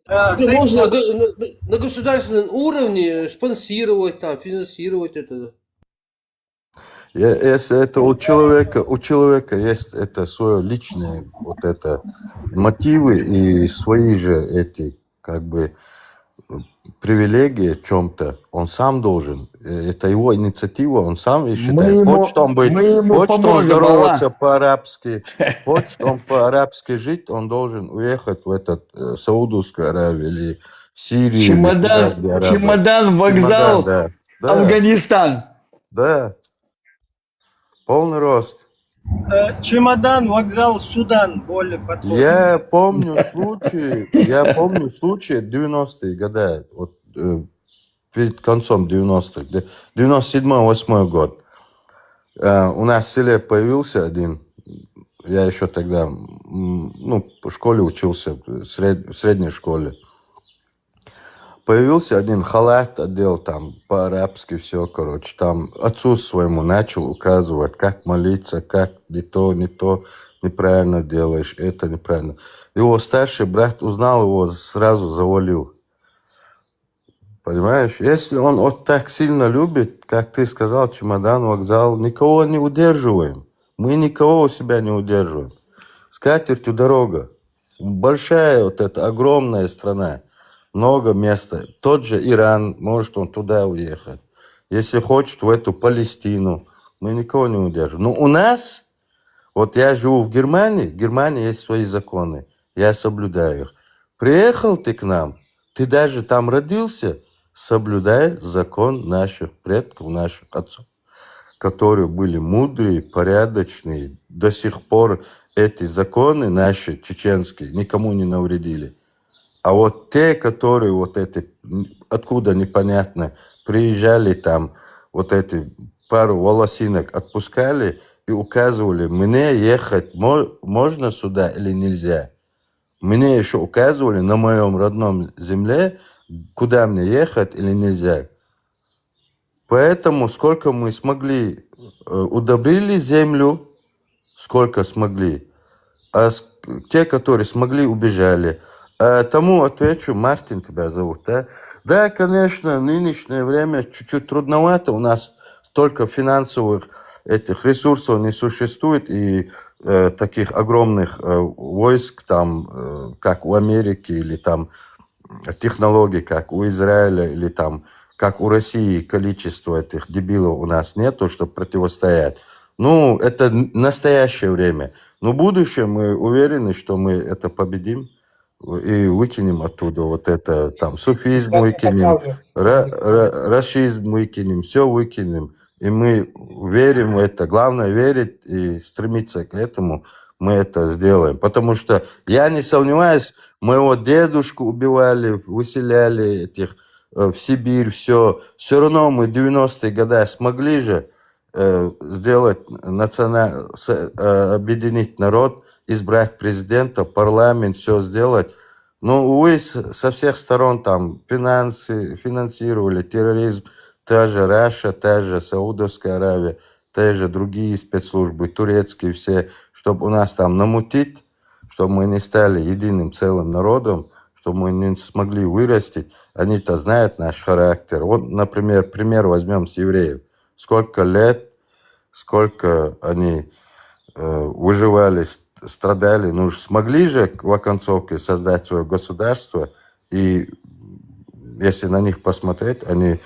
Можно на государственном уровне спонсировать, там, финансировать это. Если это у человека есть это свое личное вот это мотивы и свои же эти как бы привилегии в чем-то, он сам должен. Это его инициатива, он сам и Мы считает. ему, Хочет он быть, мы ему хочет он поможем, здороваться Аллах. по-арабски, хочет он по-арабски жить, он должен уехать в этот Саудовскую Аравию или в Сирию, или туда, где арабы. Чемодан, вокзал, Да, да, Афганистан. да, полный рост. Чемодан, вокзал, Судан более подходит. Я помню случай в 90-е годы, вот, перед концом 90-х, 97-8 год. У нас в селе появился один, я еще тогда, в школе учился, в средней школе. Появился один халат, одел там по-арабски все, короче, там отцу своему начал указывать, как молиться, как не то, неправильно делаешь, это неправильно. Его старший брат узнал его, сразу завалил. Понимаешь? Если он вот так сильно любит, как ты сказал, чемодан, вокзал, никого не удерживаем. Мы никого у себя не удерживаем. С катертью дорога. Большая вот эта огромная страна. Много места. Тот же Иран, может он туда уехать. Если хочет, в эту Палестину. Мы никого не удерживаем. Но у нас, вот я живу в Германии есть свои законы. Я соблюдаю их. Приехал ты к нам, ты даже там родился, соблюдай закон наших предков, наших отцов, которые были мудрые, порядочные. До сих пор эти законы наши, чеченские, никому не навредили. А вот те, которые вот эти, откуда непонятно, приезжали там, вот эти пару волосинок отпускали и указывали, мне ехать можно сюда или нельзя. Мне еще указывали на моем родном земле, куда мне ехать или нельзя. Поэтому сколько мы смогли, удобрили землю, сколько смогли. А те, которые смогли, убежали. Тому отвечу, Мартин тебя зовут, да? Да, конечно, в нынешнее время чуть-чуть трудновато. У нас столько финансовых этих ресурсов не существует, и таких огромных войск, там, как у Америки, или там технологий, как у Израиля, или там, как у России, количество этих дебилов у нас нету, чтобы противостоять. Ну, это настоящее время. Но в будущем мы уверены, что мы это победим. И выкинем оттуда вот это, там, суфизм выкинем, расизм выкинем, все выкинем. И мы верим в это. Главное верить и стремиться к этому. Мы это сделаем. Потому что, я не сомневаюсь, моего дедушку убивали, выселяли этих в Сибирь, все. Все равно мы в 90-е годы смогли же сделать, объединить народ, избрать президента, парламент, все сделать. Но, увы, со всех сторон там финансировали терроризм, та же Раша, та же Саудовская Аравия, те же другие спецслужбы, турецкие все, чтобы у нас там намутить, чтобы мы не стали единым целым народом, чтобы мы не смогли вырастить. Они-то знают наш характер. Вот, например, пример возьмем с евреев. Сколько лет, сколько они выживали, страдали, ну смогли же в оконцовке создать свое государство, и если на них посмотреть, они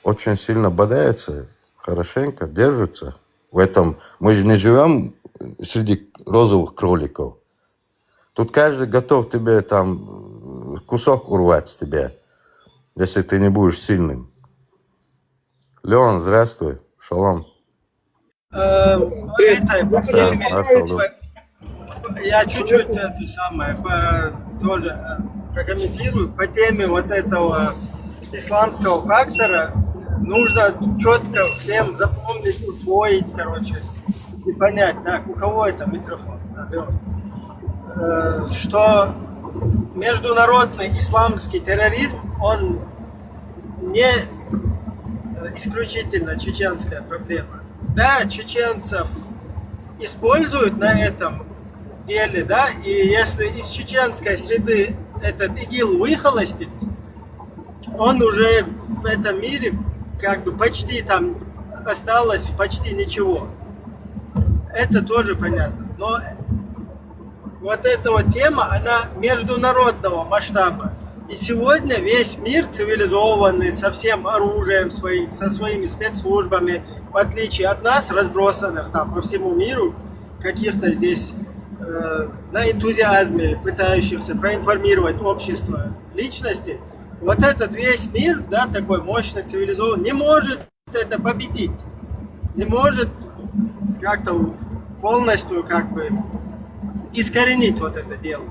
очень сильно бодаются, хорошенько держатся. В этом мы же не живем среди розовых кроликов. Тут каждый готов тебе там кусок урвать с тебя, если ты не будешь сильным. Леон, здравствуй, шалом. Я чуть-чуть тоже прокомментирую по теме вот этого исламского фактора. Нужно четко всем запомнить, усвоить, и понять, так, у кого это микрофон, что международный исламский терроризм, он не исключительно чеченская проблема. Да, чеченцев используют на этом деле, да, и если из чеченской среды этот ИГИЛ выхолостит, он уже в этом мире почти там осталось почти ничего. Это тоже понятно. Но вот эта вот тема, она международного масштаба. И сегодня весь мир цивилизованный, со всем оружием своим, со своими спецслужбами, в отличие от нас, разбросанных там по всему миру, каких-то здесь на энтузиазме, пытающихся проинформировать общество личности, вот этот весь мир, да, такой мощный, цивилизованный, не может это победить, не может как-то полностью как бы искоренить вот это дело.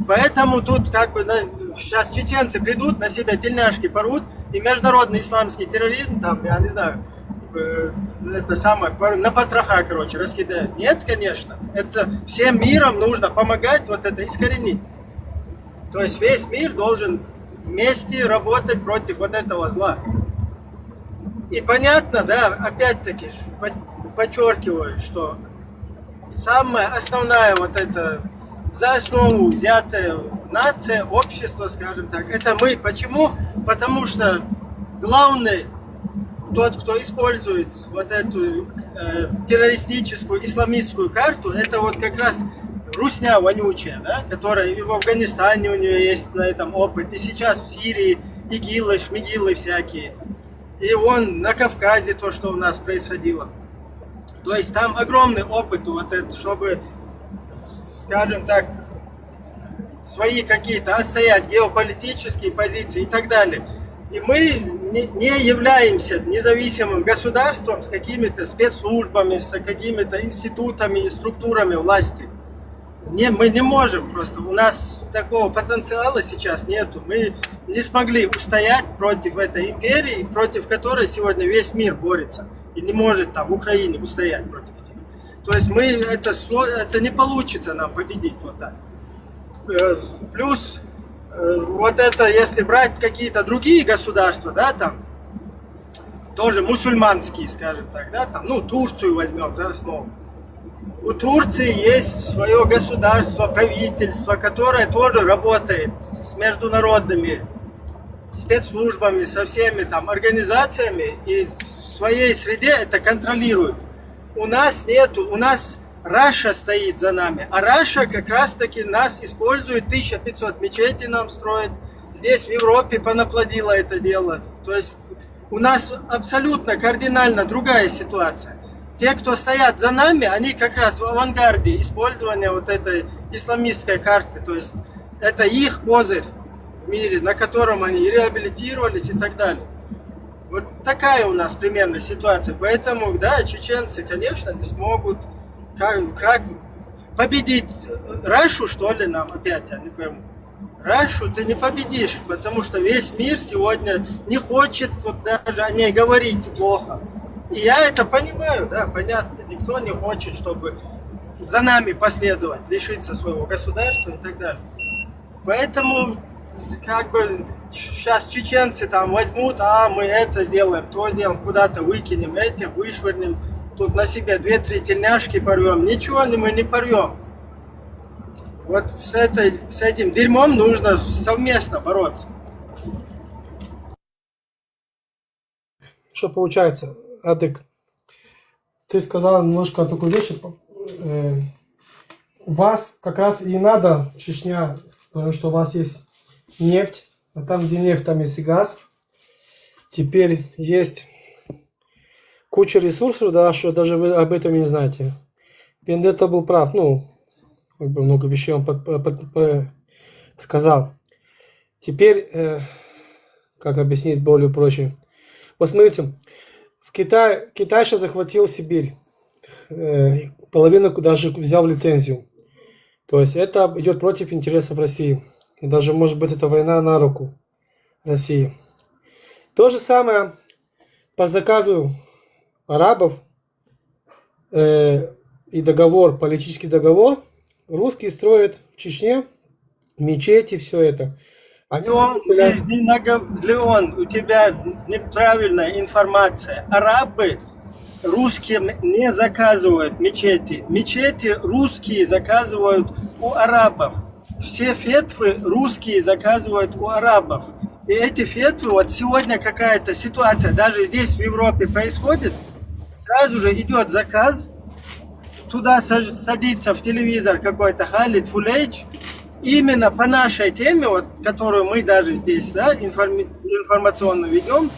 Поэтому тут как бы сейчас чеченцы придут, на себя тельняшки порут, и международный исламский терроризм, там, я не знаю, это самое, на потроха, короче, раскидают. Нет, конечно, это всем миром нужно помогать вот это искоренить. То есть весь мир должен вместе работать против вот этого зла. И понятно, да, опять-таки, подчеркиваю, что самая основная вот эта за основу взятая нация, общество, скажем так, это мы. Почему? Потому что главный, тот, кто использует вот эту террористическую, исламистскую карту, это вот как раз русня вонючая, да, которая и в Афганистане у нее есть на этом опыт, и сейчас в Сирии ИГИЛы, шмигилы всякие, и вон на Кавказе то, что у нас происходило. То есть там огромный опыт, вот это, чтобы, скажем так, свои какие-то отстоять геополитические позиции и так далее. И мы не являемся независимым государством с какими-то спецслужбами, с какими-то институтами и структурами власти. Мы не можем просто, у нас такого потенциала сейчас нету. Мы не смогли устоять против этой империи, против которой сегодня весь мир борется. И не может там в Украине устоять против них. То есть это не получится нам победить вот так. Плюс вот это, если брать какие-то другие государства, да, там, тоже мусульманские, скажем так, да, там, ну, Турцию возьмем за основу. У Турции есть свое государство, правительство, которое тоже работает с международными спецслужбами, со всеми там организациями и в своей среде это контролирует. У нас нету, у нас Раша стоит за нами, а Раша как раз таки нас использует, 1500 мечетей нам строит, здесь в Европе понаплодило это дело. То есть у нас абсолютно кардинально другая ситуация. Те, кто стоят за нами, они как раз в авангарде использования вот этой исламистской карты. То есть это их козырь в мире, на котором они реабилитировались и так далее. Вот такая у нас примерно ситуация. Поэтому, да, чеченцы, конечно, не смогут как победить Рашу, что ли, нам опять, я не пойму. Рашу ты не победишь, потому что весь мир сегодня не хочет вот даже о ней говорить плохо. И я это понимаю, да, понятно. Никто не хочет, чтобы за нами последовать, лишиться своего государства и так далее. Поэтому, как бы, сейчас чеченцы там возьмут, мы это сделаем, то сделаем, куда-то выкинем, этих вышвырнем, тут на себе 2-3 тельняшки порвем. Ничего мы не порвем. Вот с этим дерьмом нужно совместно бороться. Что получается? Адык, ты сказал немножко такую вещь. Вас как раз и надо Чечня, потому что у вас есть нефть, а там, где нефть, там есть и газ. Теперь есть куча ресурсов, да, что даже вы об этом не знаете. Вендетта был прав, как бы много вещей он сказал. Теперь, как объяснить более проще. Вот смотрите, Китай сейчас захватил Сибирь, половину даже взял лицензию. То есть это идет против интересов России. И даже, может быть, это война на руку России. То же самое по заказу арабов и договор, политический договор, русские строят в Чечне мечети, все это. Леон, у тебя неправильная информация. Арабы русским не заказывают мечети. Мечети русские заказывают у арабов. Все фетвы русские заказывают у арабов. И эти фетвы, вот сегодня какая-то ситуация, даже здесь в Европе происходит, сразу же идет заказ, туда садится в телевизор какой-то Халид Фулейч, и именно по нашей теме, вот, которую мы даже здесь, да, информационно ведем,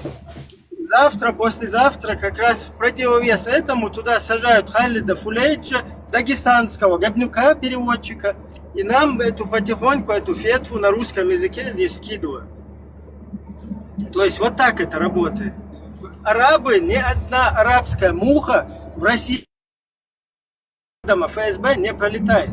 завтра, послезавтра как раз в противовес этому туда сажают Халида Фулейча, дагестанского Габнюка, переводчика, и нам эту потихоньку, эту фетву на русском языке здесь скидывают. То есть вот так это работает. Арабы, ни одна арабская муха в России ФСБ не пролетает.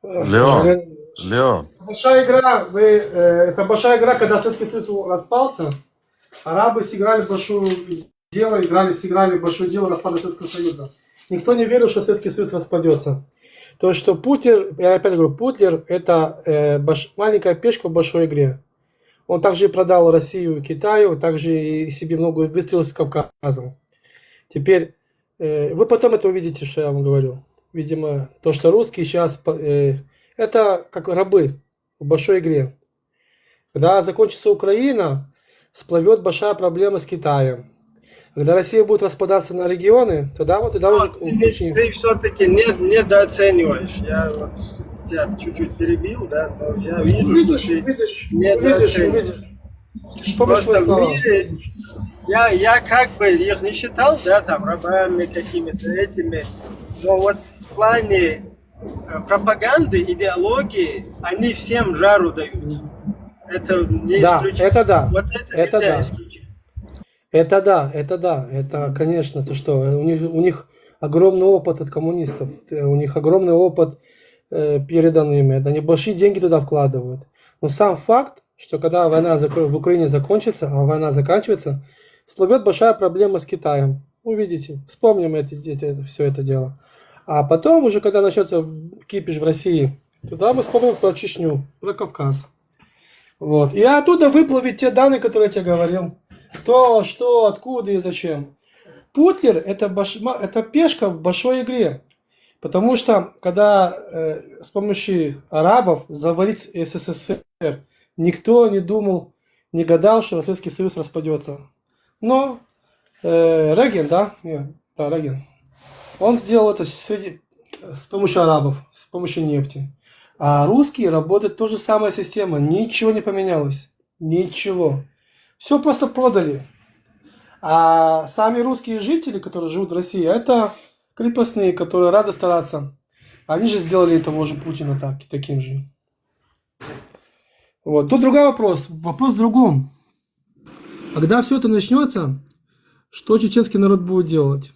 Леон. Большая игра, это большая игра, когда Советский Союз распался, арабы сыграли большое дело, сыграли большое дело распада Советского Союза. Никто не верил, что Советский Союз распадется. То есть, что Путлер, я опять говорю, Путлер это маленькая пешка в большой игре. Он также продал Россию и Китаю, также и себе много выстрелил с Кавказом. Теперь, вы потом это увидите, что я вам говорю. Видимо, то, что русские сейчас, это как рабы в большой игре. Когда закончится Украина, всплывет большая проблема с Китаем. Когда Россия будет распадаться на регионы, тогда вот тогда уже... Ты все-таки недооцениваешь. Я вот тебя чуть-чуть перебил, да, но я вижу, что ты недооцениваешь. Просто в мире я как бы их не считал, да, там, рабами какими-то этими, но вот в плане пропаганды, идеологии, они всем жару дают. Это не исключено. Это да. Вот это нельзя исключить. Это да, это, конечно, то что, у них огромный опыт от коммунистов, у них огромный опыт передан им, они большие деньги туда вкладывают. Но сам факт, что когда война в Украине закончится, а война заканчивается, всплывет большая проблема с Китаем. Увидите, вспомним все это дело. А потом уже, когда начнется кипиш в России, тогда мы вспомним про Чечню, про Кавказ. Вот. И оттуда выплывет те данные, которые я тебе говорил. Кто, что, откуда и зачем. Путлер это пешка в большой игре. Потому что, когда с помощью арабов завалить СССР, никто не думал, не гадал, что Советский Союз распадется. Но Реген, Реген, он сделал это с помощью арабов, с помощью нефти. А русские работают та же самая система. Ничего не поменялось. Ничего. Все просто продали. А сами русские жители, которые живут в России, это крепостные, которые рады стараться. Они же сделали того же Путина таким же. Вот. Тут другой вопрос. Вопрос в другом. Когда все это начнется, что чеченский народ будет делать?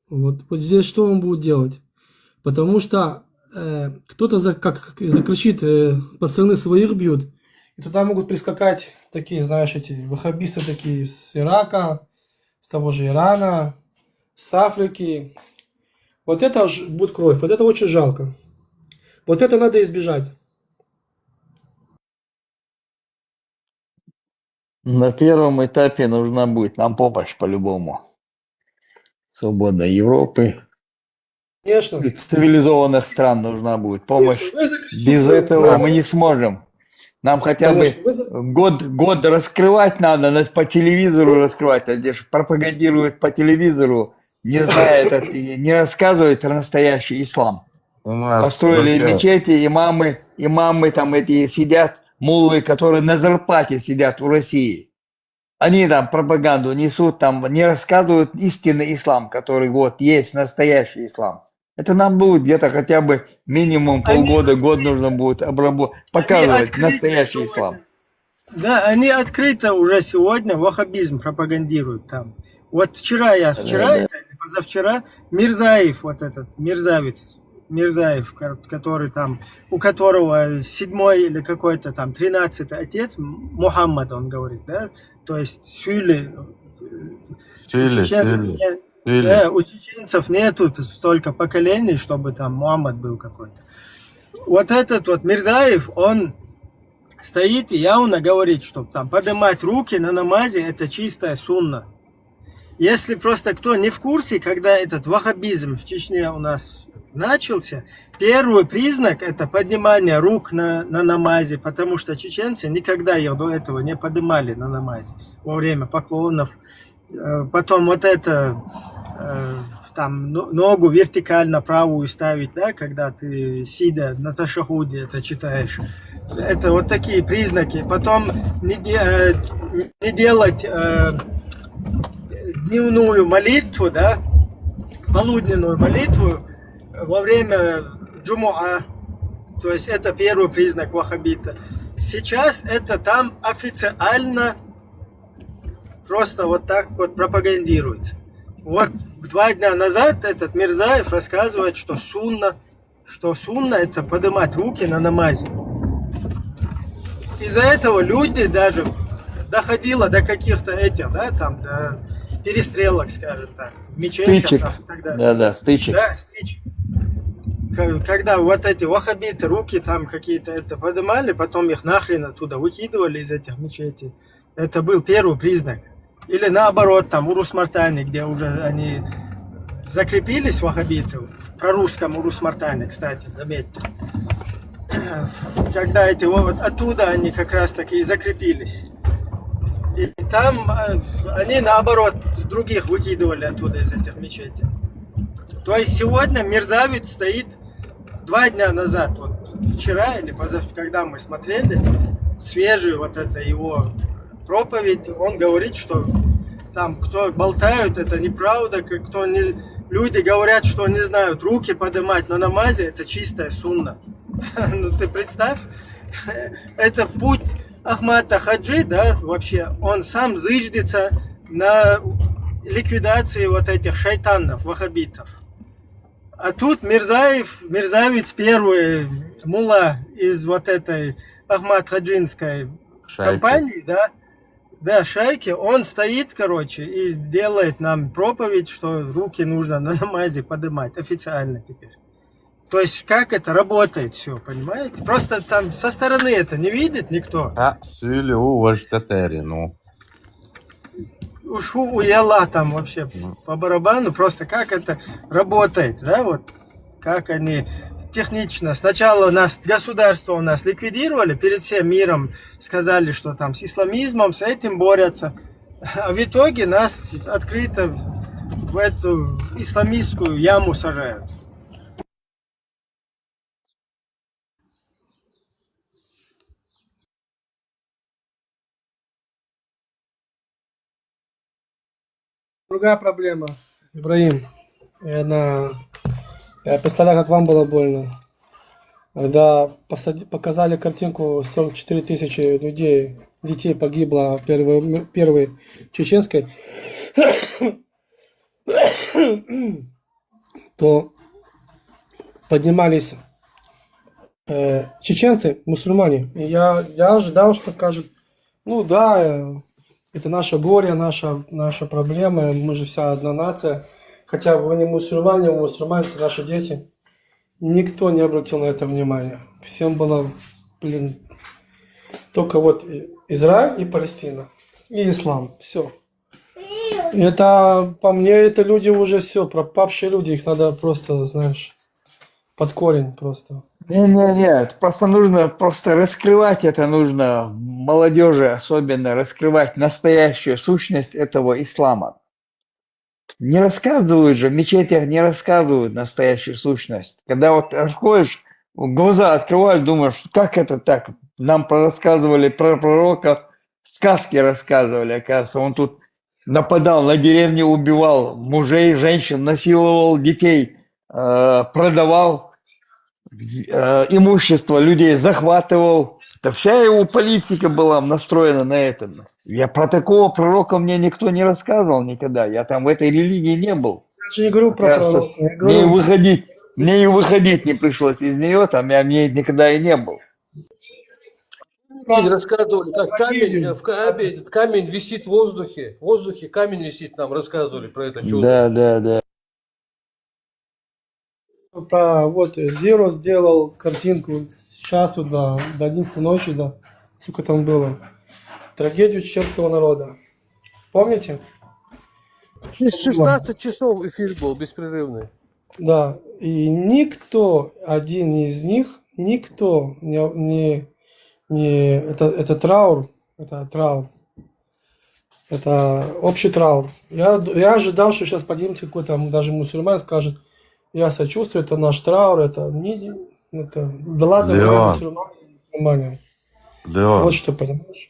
Вот здесь что он будет делать? Потому что кто-то закричит, пацаны своих бьют, и туда могут прискакать такие, знаешь, эти ваххабисты такие с Ирака, с того же Ирана, с Африки. Вот это будет кровь, вот это очень жалко. Вот это надо избежать. На первом этапе нужна будет нам помощь по-любому. Свобода Европы. Конечно. И цивилизованных стран нужна будет помощь. Без этого мы не сможем. Нам хотя бы год раскрывать надо, по телевизору раскрывать. А где же пропагандируют по телевизору, не знают, не рассказывают про настоящий ислам. Построили мечети, имамы там эти сидят, муллы, которые на зарплате сидят у России. Они там пропаганду несут, там не рассказывают истинный ислам, который вот есть настоящий ислам. Это нам будет где-то хотя бы минимум полгода, год нужно будет показывать настоящий ислам. Да, они открыто уже сегодня ваххабизм пропагандируют там. Вот вчера это, или позавчера, Мирзаев, вот этот, Мирзаев, который там, у которого 7-й или какой-то там 13-й отец, Мухаммад, он говорит, да, то есть Сюли. У чеченцев нету столько поколений, чтобы там Мухаммад был какой-то. Вот этот вот Мирзаев, он стоит и явно говорит, что там поднимать руки на намазе это чистая сунна. Если просто кто не в курсе, когда этот ваххабизм в Чечне у нас начался, первый признак это поднимание рук на намазе, потому что чеченцы никогда ее до этого не поднимали на намазе во время поклонов. Потом вот это там ногу вертикально правую ставить, да, когда ты сидя на ташахуде это читаешь. Это вот такие признаки. Потом не делать дневную молитву, да, полуденную молитву во время джумуа. То есть это первый признак ваххабита. Сейчас это там официально просто вот так вот пропагандируется. Вот 2 дня назад этот Мирзаев рассказывает, что сунна это поднимать руки на намазе. Из-за этого люди даже доходило до каких-то этих, да, там, до перестрелок, скажем так, в мечетях Стычек. там, и так далее. Да, стычек. Да, стычек. Когда вот эти ваххабиты руки там какие-то это поднимали, потом их нахрен оттуда выкидывали из этих мечетей. Это был первый признак. Или наоборот, там Урус-Мартане, где уже они закрепились, ваххабиты, про русском Урус-Мартане, кстати, заметьте. Когда эти вот оттуда они как раз таки и закрепились. И там они наоборот других выкидывали оттуда из этих мечетей. То есть сегодня мерзавец стоит 2 дня назад, вот вчера или позавчера, когда мы смотрели свежую вот это его проповедь, он говорит, что там кто болтают, это неправда, люди говорят, что не знают руки поднимать на намазе, это чистая сунна. Ну ты представь, это путь Ахмада Хаджи, да, вообще, он сам зыждется на ликвидации вот этих шайтанов, ваххабитов. А тут мерзавец первый, мулла из вот этой Ахмад-Хаджинской компании, да, шайки, он стоит, короче, и делает нам проповедь, что руки нужно на намазе поднимать официально теперь. То есть как это работает все, понимаете? Просто там со стороны это не видит никто. Уж уела там вообще по барабану, просто как это работает, да, вот как они технично. Сначала государство у нас ликвидировали, перед всем миром сказали, что там с исламизмом, с этим борются, а в итоге нас открыто в эту исламистскую яму сажают. Другая проблема, Ибраим. Я представляю, как вам было больно. Когда показали картинку, 44 тысячи людей, детей погибло первой чеченской, то поднимались чеченцы, мусульмане. И я ожидал, что скажут, ну да, это наше горе, наша проблема, мы же вся одна нация. Хотя вы не мусульмане, это наши дети. Никто не обратил на это внимания. Всем было, только вот Израиль и Палестина. И ислам. Все. Это, по мне, это люди уже все, пропавшие люди. Их надо просто, знаешь, под корень просто. Не, просто нужно раскрывать это нужно молодежи, особенно раскрывать настоящую сущность этого ислама. Не рассказывают же, в мечетях не рассказывают настоящую сущность. Когда вот ходишь, глаза открываешь, думаешь, как это так? Нам рассказывали про пророка, сказки рассказывали, оказывается, он тут нападал на деревню, убивал мужей, женщин, насиловал детей, продавал имущество людей, захватывал. Да вся его политика была настроена на этом. Я про такого пророка мне никто не рассказывал никогда. Я там в этой религии не был. Я не говорю про пророка. Мне и выходить не пришлось из нее, там я в ней никогда и не был. Рассказывали, как камень в Каабе, этот камень висит в воздухе. В воздухе камень висит, нам рассказывали про это чудо. Да. Вот Zero сделал картинку с часу до 11 ночи, сколько там было. Трагедию чеченского народа. Помните? 16 часов эфир был беспрерывный. Да, и никто, один из них, никто это траур, Это общий траур. Я ожидал, что сейчас поднимется какой-то, даже мусульман скажет, я сочувствую, это наш траур, это не... Это, да ладно, Леон, мусульмане. Леон, Вот что, понимаешь?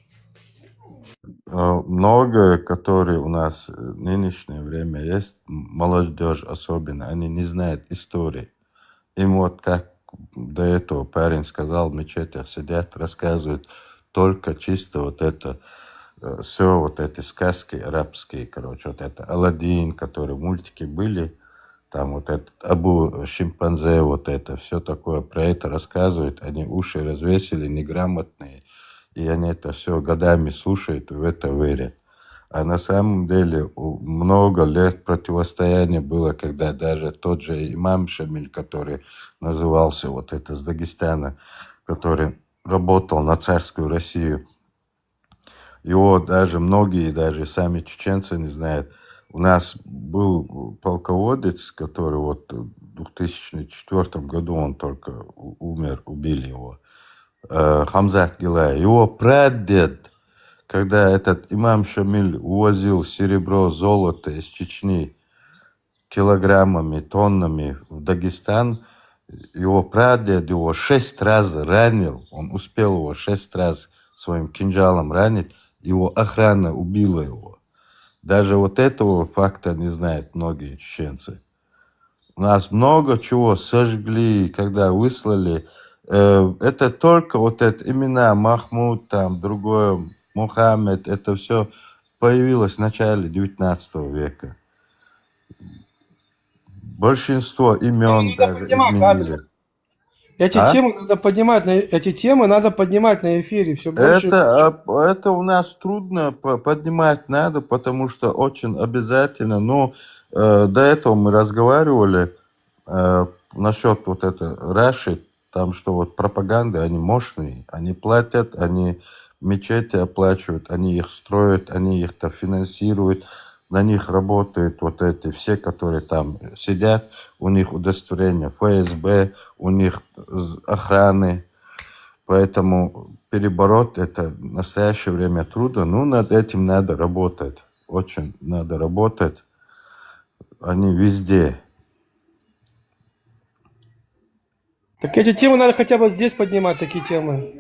много, которые у нас в нынешнее время есть, молодежь особенно, они не знают истории. Им вот как до этого парень сказал, в мечетях сидят, рассказывают только чисто вот это, все вот эти сказки арабские, короче, вот это Аладдин, которые мультики были, там вот этот Абу Шимпанзе, вот это, все такое про это рассказывают, они уши развесили, неграмотные, и они это все годами слушают и в это верят. А на самом деле много лет противостояния было, когда даже тот же имам Шамиль, который назывался вот это с Дагестана, который работал на царскую Россию, его даже многие, даже сами чеченцы не знают. У нас был полководец, который вот в 2004 году он только умер, убили его, Хамзат Гилай. Его прадед, когда этот имам Шамиль увозил серебро, золото из Чечни килограммами, тоннами в Дагестан, его прадед его 6 раз ранил, он успел его 6 раз своим кинжалом ранить, его охрана убила его. Даже вот этого факта не знают многие чеченцы. У нас много чего сожгли, когда выслали. Это только вот это имена Махмуд, там другое, Мухаммед, это все появилось в начале 19 века. Большинство имен даже изменили. Эти темы надо поднимать на эфире все больше. Это у нас трудно поднимать надо, потому что очень обязательно. Но до этого мы разговаривали насчет вот это Раши, там что вот пропаганды, они мощные, они платят, они мечети оплачивают, они их строят, они их-то финансируют, на них работают вот эти все, которые там сидят, у них удостоверение ФСБ, у них охраны, поэтому перебороть это в настоящее время трудно, но над этим надо работать, очень надо работать, они везде. Так эти темы надо хотя бы здесь поднимать, такие темы.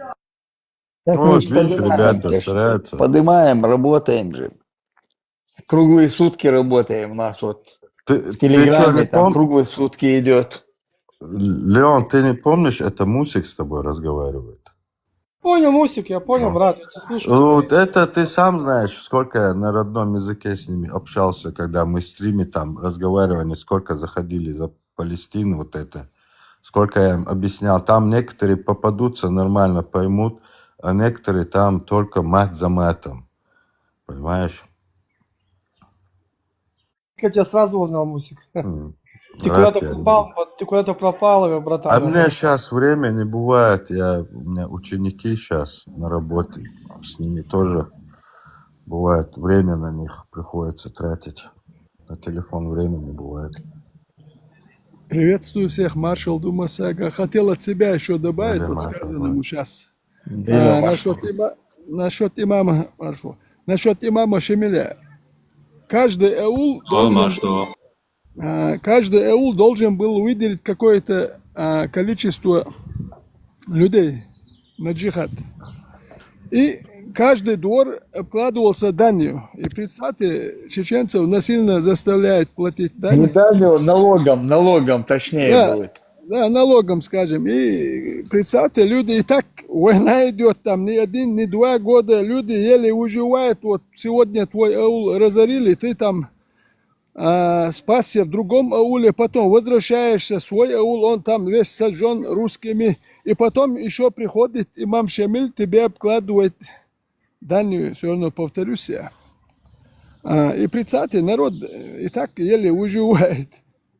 Так Вот, ж видишь, поднимаем, ребята конечно. стараются. Поднимаем, работаем же. Круглые сутки работаем у нас вот. Ты В что, Телеграме не там круглые сутки идет. Леон, ты не помнишь, это Мусик с тобой разговаривает? Понял, Мусик, я понял, брат, я слышу Вот тебя. это ты сам знаешь, сколько я на родном языке с ними общался, когда мы в стриме там разговаривали, сколько заходили за Палестину, вот это. Сколько я им объяснял. Там некоторые попадутся, нормально поймут, а некоторые там только мат за матом. Понимаешь? Я тебя сразу узнал, Мусик. Ты Рад куда-то тебя, пропал, ты куда-то пропал, братан. А мне сейчас время не бывает. У меня ученики сейчас на работе. С ними тоже бывает время на них приходится тратить. На телефон время не бывает. Приветствую всех, маршал Думасага. Хотел от себя еще добавить Или вот маршал, сказанному сейчас. Или Насчет имама Шамиля. Каждый аул должен был выделить какое-то количество людей на джихад. И каждый двор обкладывался данью. И представьте, чеченцев насильно заставляют платить дань. Не данью, налогом точнее будет. Да, налогом, скажем. И представьте, люди и так, война идет там не 1, не 2 года, люди еле выживают. Вот сегодня твой аул разорили, ты там спасся в другом ауле, потом возвращаешься в свой аул, он там весь сожжен русскими. И потом еще приходит имам Шамиль, тебе обкладывает данью, все равно повторюсь я. И представьте, народ и так еле выживает.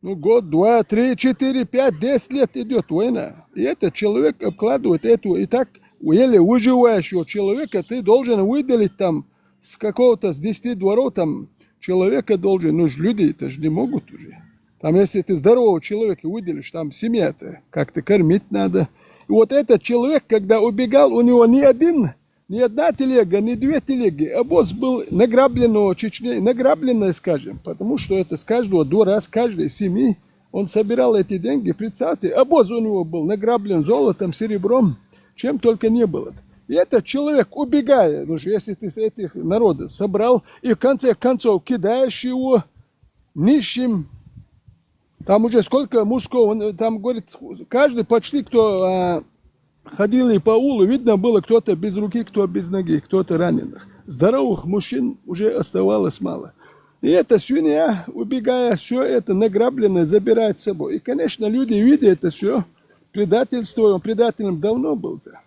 Ну, год, 2, 3, 4, 5, 10 лет идет война. И этот человек обкладывает эту, и так еле выживающего человека ты должен выделить там с какого-то, с 10 дворов там человека должен, ну, люди это же не могут уже. Там, если ты здорового человека выделишь, там семья-то как-то кормить надо. И вот этот человек, когда убегал, у него ни один ни одна телега, ни две телеги. Обоз был награбленного Чечни, награбленное, скажем, потому что это с каждого двора, с каждой семьи. Он собирал эти деньги, представьте, обоз у него был награблен золотом, серебром, чем только не было. И этот человек, убегая, ну, если ты с этих народов собрал, и в конце концов кидаешь его нищим, там уже сколько мужского, там, говорит, каждый почти, кто ходили по улу, видно было, кто-то без руки, кто без ноги, кто-то раненых. Здоровых мужчин уже оставалось мало. И эта свинья, убегая, все это награбленное забирает с собой. И, конечно, люди, видя это все, предательство, он предателем давно был-то.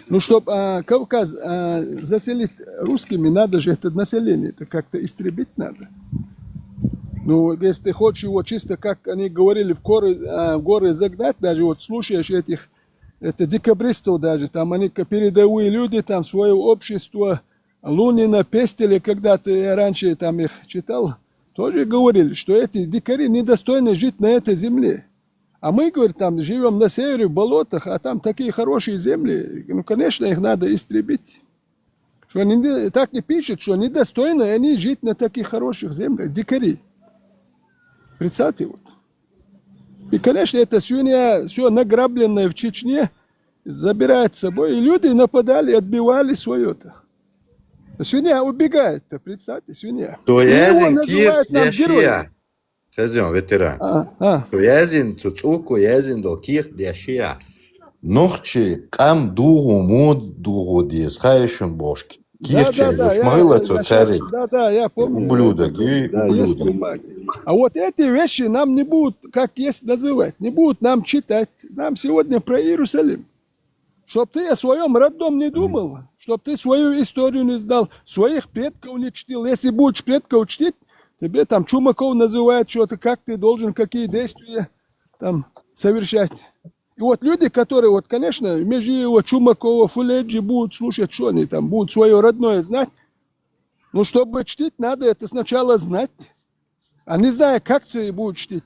Ну, чтобы Кавказ заселить русскими, надо же это население, это как-то истребить надо. Ну, если ты хочешь его чисто, как они говорили, в горы загнать, даже вот слушаешь этих декабристов даже, там они передовые люди, там свое общество, Лунина, Пестеля, когда-то я раньше там их читал, тоже говорили, что эти дикари недостойны жить на этой земле. А мы, говорит, там живем на севере, в болотах, а там такие хорошие земли, ну, конечно, их надо истребить. Что они так и пишут, что недостойны они жить на таких хороших землях, дикари. Представьте, вот. И, конечно, эта свинья, все награбленное в Чечне, забирает с собой, и люди нападали, отбивали свое-то. Свинья убегает-то, представьте, свинья. То И его язин называют кир нам героем. дяшия. Казион, ветеран. То язин цуцуку, язин до кир дяшия. Нохчи кам дугу муд дугу диес хаешун бошки. Кирча из ушмайла цари. Да, я помню. Ублюдок и Есть ублюдок. бумаги. А вот эти вещи нам не будут, как есть, называть, не будут нам читать. Нам сегодня про Иерусалим. Чтоб ты о своем родном не думал, чтоб ты свою историю не знал, своих предков не чтил. Если будешь предков чтить, тебе там Чумаков называют что-то, как ты должен, какие действия там совершать. И вот люди, которые, вот, конечно, Межиева, Чумакова, Фуледжи будут слушать, что они там будут свое родное знать. Но чтобы чтить, надо это сначала знать. А не зная, как ты будешь чтить.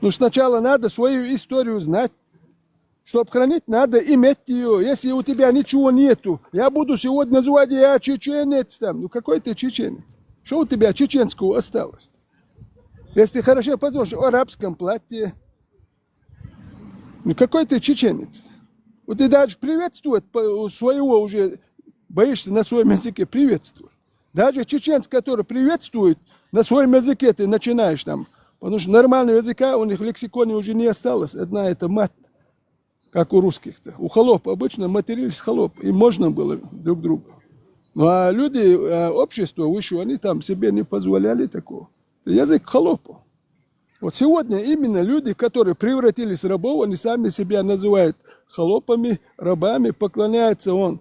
Но сначала надо свою историю знать. Чтобы хранить, надо иметь ее. Если у тебя ничего нету, я буду сегодня называть, я чеченец там. Ну какой ты чеченец? Что у тебя чеченского осталось? Если ты хорошо посмотришь о арабском платье, ну какой ты чеченец? Вот ты даже приветствовать своего уже боишься на своем языке приветствовать. Даже чеченец, который приветствует на своем языке, ты начинаешь там. Потому что нормального языка у них в лексиконе уже не осталось. Одна это мат. Как у русских-то. У холоп обычно матерились холоп. Им можно было друг другу. Ну а люди, общество выше, они там себе не позволяли такого. Это язык холопа. Вот сегодня именно люди, которые превратились в рабов, они сами себя называют холопами, рабами, поклоняются в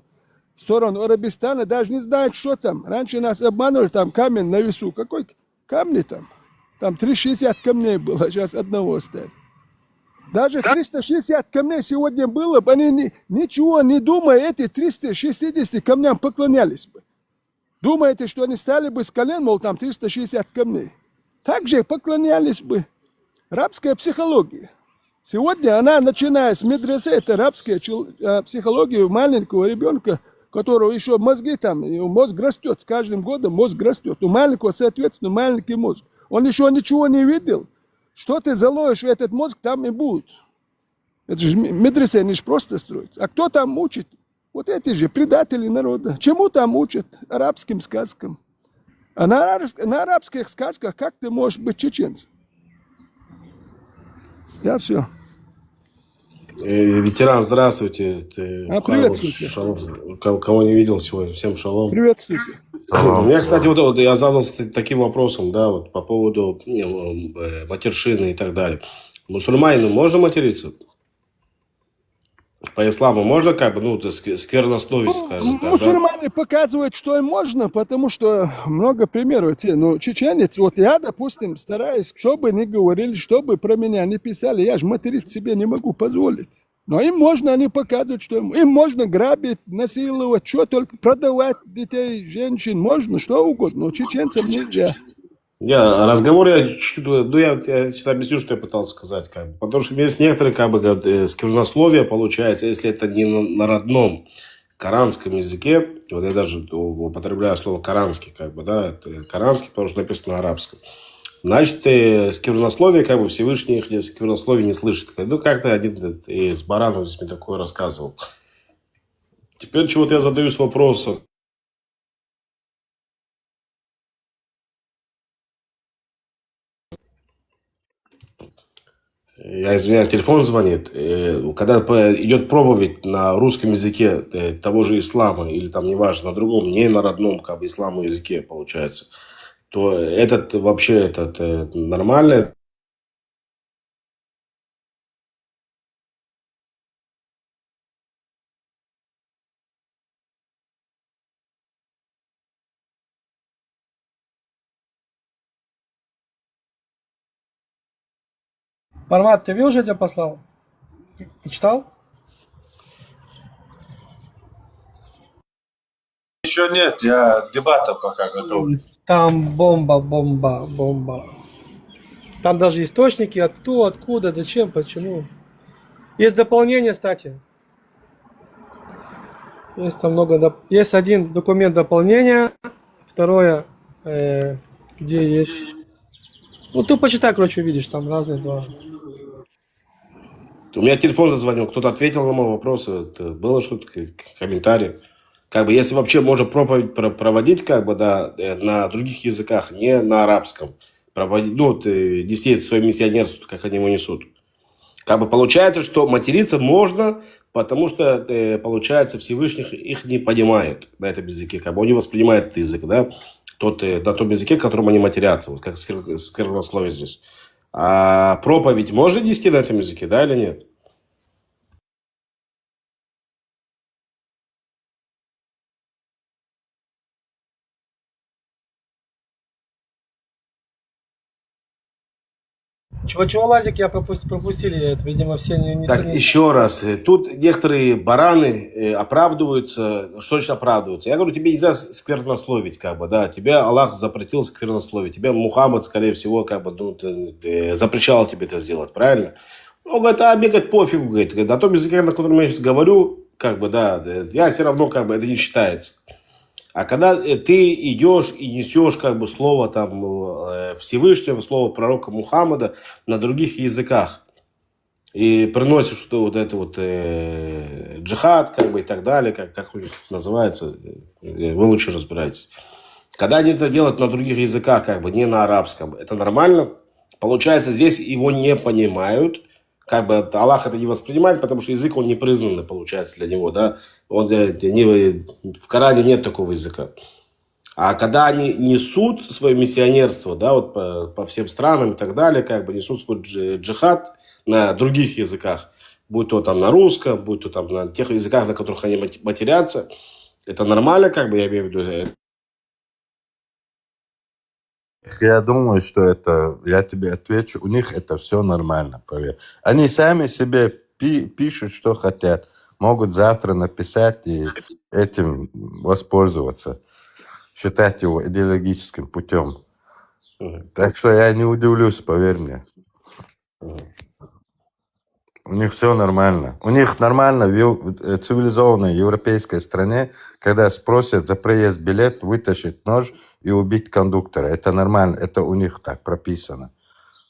сторону Арабистана, даже не знают, что там. Раньше нас обманывали, там камень на весу. Какой камни там? Там 360 камней было, сейчас одного оставили. Даже 360 камней сегодня было бы, они ничего не думая, эти 360 камням поклонялись бы. Думаете, что они стали бы с колен, мол, там 360 камней. Также поклонялись бы. Рабская психология. Сегодня она, начиная с медресе, это рабская психология маленького ребенка, у которого еще мозги там, мозг растет, с каждым годом мозг растет. У маленького, соответственно, маленький мозг. Он еще ничего не видел. Что ты заложишь в этот мозг, там и будет. Это же медресе, они же просто строят. А кто там учит? Вот эти же предатели народа. Чему там учат? Арабским сказкам. А на арабских сказках как ты можешь быть чеченцем? Я все. Ветеран, здравствуйте. Приветствуйте. Кого не видел сегодня, всем шалом. Приветствуйте. У меня, кстати, вот я задался таким вопросом, да, вот по поводу матершины и так далее. Мусульманину можно материться? По исламу можно как бы, ну, сквернословить, скажем так, Мусульмане показывают, что им можно, потому что много примеров. Ну, чеченец, вот я, допустим, стараюсь, чтобы не говорили, чтобы про меня не писали, я же материть себе не могу позволить. Но им можно, они показывают, что им можно грабить, насиловать, что только, продавать детей, женщин, можно, что угодно, но чеченцам нельзя. я сейчас объясню, что я пытался сказать. Как бы. Потому что есть некоторые, как бы, сквернословие получается, если это не на родном коранском языке, вот я даже употребляю слово коранский, как бы, да, это коранский, потому что написано на арабском. Значит, сквернословие, как бы Всевышний их сквернословие не слышит. Ну, как-то один из баранов здесь мне такое рассказывал. Теперь чего-то я задаюсь вопросом. Я извиняюсь, телефон звонит. Когда идет проповедь на русском языке того же ислама, или там, неважно, на другом, не на родном, как бы, исламу языке, получается, то этот вообще нормально. Мармат, ты видел, что я тебе послал? Почитал? Еще нет, я дебатов пока готовлю. Там бомба. Там даже источники, откуда, зачем, почему. Есть дополнение, кстати. Есть там много. Есть один документ дополнения, второе, где есть. Ну, ты почитай, короче, увидишь, там разные два. У меня телефон зазвонил, кто-то ответил на мой вопрос, это было что-то, комментарий. Как бы, если вообще можно проповедь проводить, как бы, да, на других языках, не на арабском, проводить, ну, нести свое миссионерство, как они его несут. Как бы получается, что материться можно, потому что, получается, Всевышний их не понимает на этом языке, как бы он не воспринимает этот язык, да, на том языке, которым они матерятся, вот как сквернословие здесь. А проповедь можно нести на этом языке, да, или нет? Чего лазик я пропустили, это, видимо, все не... Так, еще раз, тут некоторые бараны оправдываются. Что значит оправдываются? Я говорю, тебе нельзя сквернословить, как бы, да, тебя Аллах запретил сквернословить, тебя Мухаммад, скорее всего, как бы, ну, запрещал тебе это сделать, правильно? Он говорит, мне, говорит, пофигу, говорит, на том языке, на котором я сейчас говорю, как бы, да, я все равно, как бы, это не считается. А когда ты идешь и несешь, как бы, слово там Всевышнего, слово пророка Мухаммада на других языках, и приносишь что вот это вот джихад, как бы, и так далее, как он называется, вы лучше разбираетесь. Когда они это делают на других языках, как бы, не на арабском, это нормально. Получается, здесь его не понимают, как бы Аллах это не воспринимает, потому что язык он не признанный, получается, для него, да. В Коране нет такого языка. А когда они несут свое миссионерство, да, вот по всем странам и так далее, как бы несут свой джихад на других языках, будь то там на русском, будь то там на тех языках, на которых они матерятся, это нормально, как бы, я имею в виду. Я думаю, что это, я тебе отвечу, у них это все нормально, поверь. Они сами себе пишут, что хотят. Могут завтра написать и этим воспользоваться. Считать его идеологическим путем. Так что я не удивлюсь, поверь мне. У них все нормально. У них нормально в цивилизованной европейской стране, когда спросят за проезд билет, вытащить нож и убить кондуктора. Это нормально. Это у них так прописано.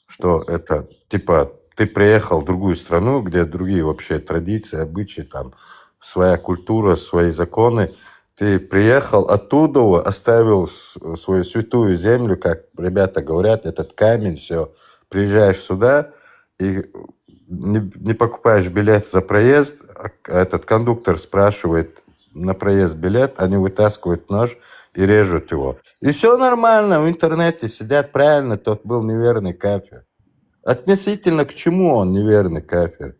Что это, типа, ты приехал в другую страну, где другие вообще традиции, обычаи, там, своя культура, свои законы. Ты приехал оттуда, оставил свою святую землю, как ребята говорят, этот камень, все. Приезжаешь сюда и не покупаешь билет за проезд, а этот кондуктор спрашивает на проезд билет, они вытаскивают нож и режут его. И все нормально, в интернете сидят правильно, тот был неверный кафир. Относительно к чему он неверный кафир?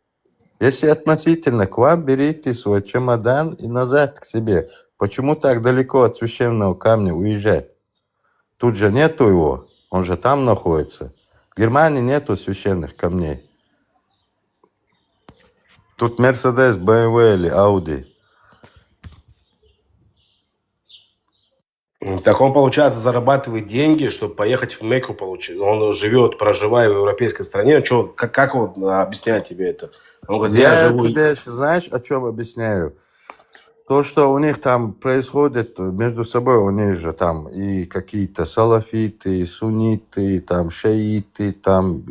Если относительно к вам, берите свой чемодан и назад к себе. Почему так далеко от священного камня уезжать? Тут же нету его, он же там находится. В Германии нету священных камней. Тут Mercedes, BMW или Audi. Так он, получается, зарабатывает деньги, чтобы поехать в Мекку получить. Он живет, проживая в европейской стране. Как он объясняет тебе это? Он говорит, я живу... тебе, знаешь, о чем объясняю? То, что у них там происходит между собой, у них же там и какие-то салафиты, и сунниты, там шииты, там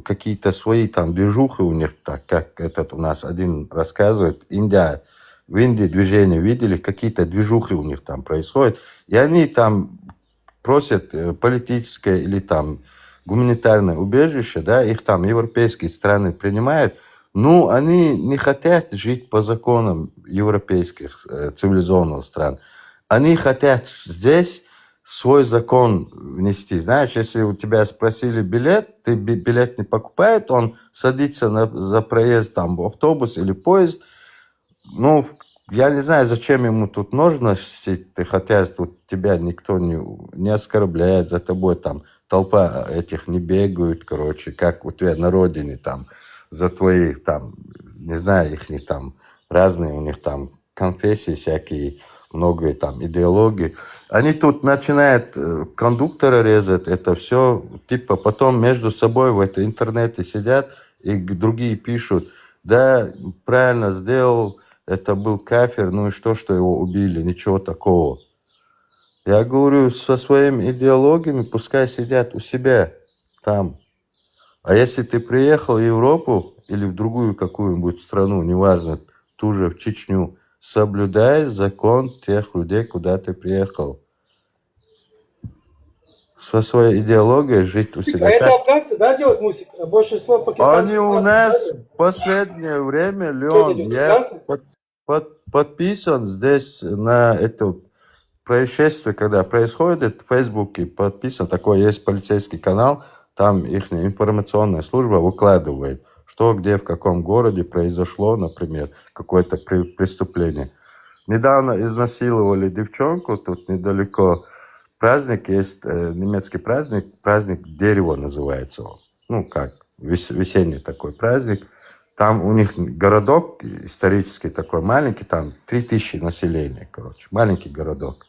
какие-то свои там движухи у них, так как этот у нас один рассказывает, в Индии движение видели, какие-то движухи у них там происходят, и они там просят политическое или там гуманитарное убежище, да, их там европейские страны принимают, ну, они не хотят жить по законам европейских цивилизованных стран. Они хотят здесь свой закон внести. Знаешь, если у тебя спросили билет, ты билет не покупает, он садится за проезд там, в автобус или поезд. Ну, я не знаю, зачем ему тут нужно, хотя тут тебя никто не оскорбляет, за тобой там толпа этих не бегают, короче, как у тебя на родине там, за твои там, не знаю, их там разные, у них там конфессии всякие, многие там идеологии. Они тут начинают кондуктора резать, это все, типа потом между собой в этом интернете сидят, и другие пишут, да, правильно сделал, это был кафир, ну и что его убили, ничего такого. Я говорю, со своими идеологиями пускай сидят у себя там. А если ты приехал в Европу или в другую какую-нибудь страну, неважно, ту же в Чечню, соблюдай закон тех людей, куда ты приехал. Со своей идеологией жить у себя. А это афганцы, да, делают мусик? Большинство пакистанцев. Они у нас в последнее время, Леон, я подписан здесь на это происшествие, когда происходит в Фейсбуке, подписан, такой есть полицейский канал, там их информационная служба выкладывает, что, где, в каком городе произошло, например, какое-то преступление. Недавно изнасиловали девчонку, тут недалеко праздник есть, немецкий праздник дерева называется он. Ну, как, весенний такой праздник. Там у них городок исторический такой маленький, там 3000 населения, короче, маленький городок.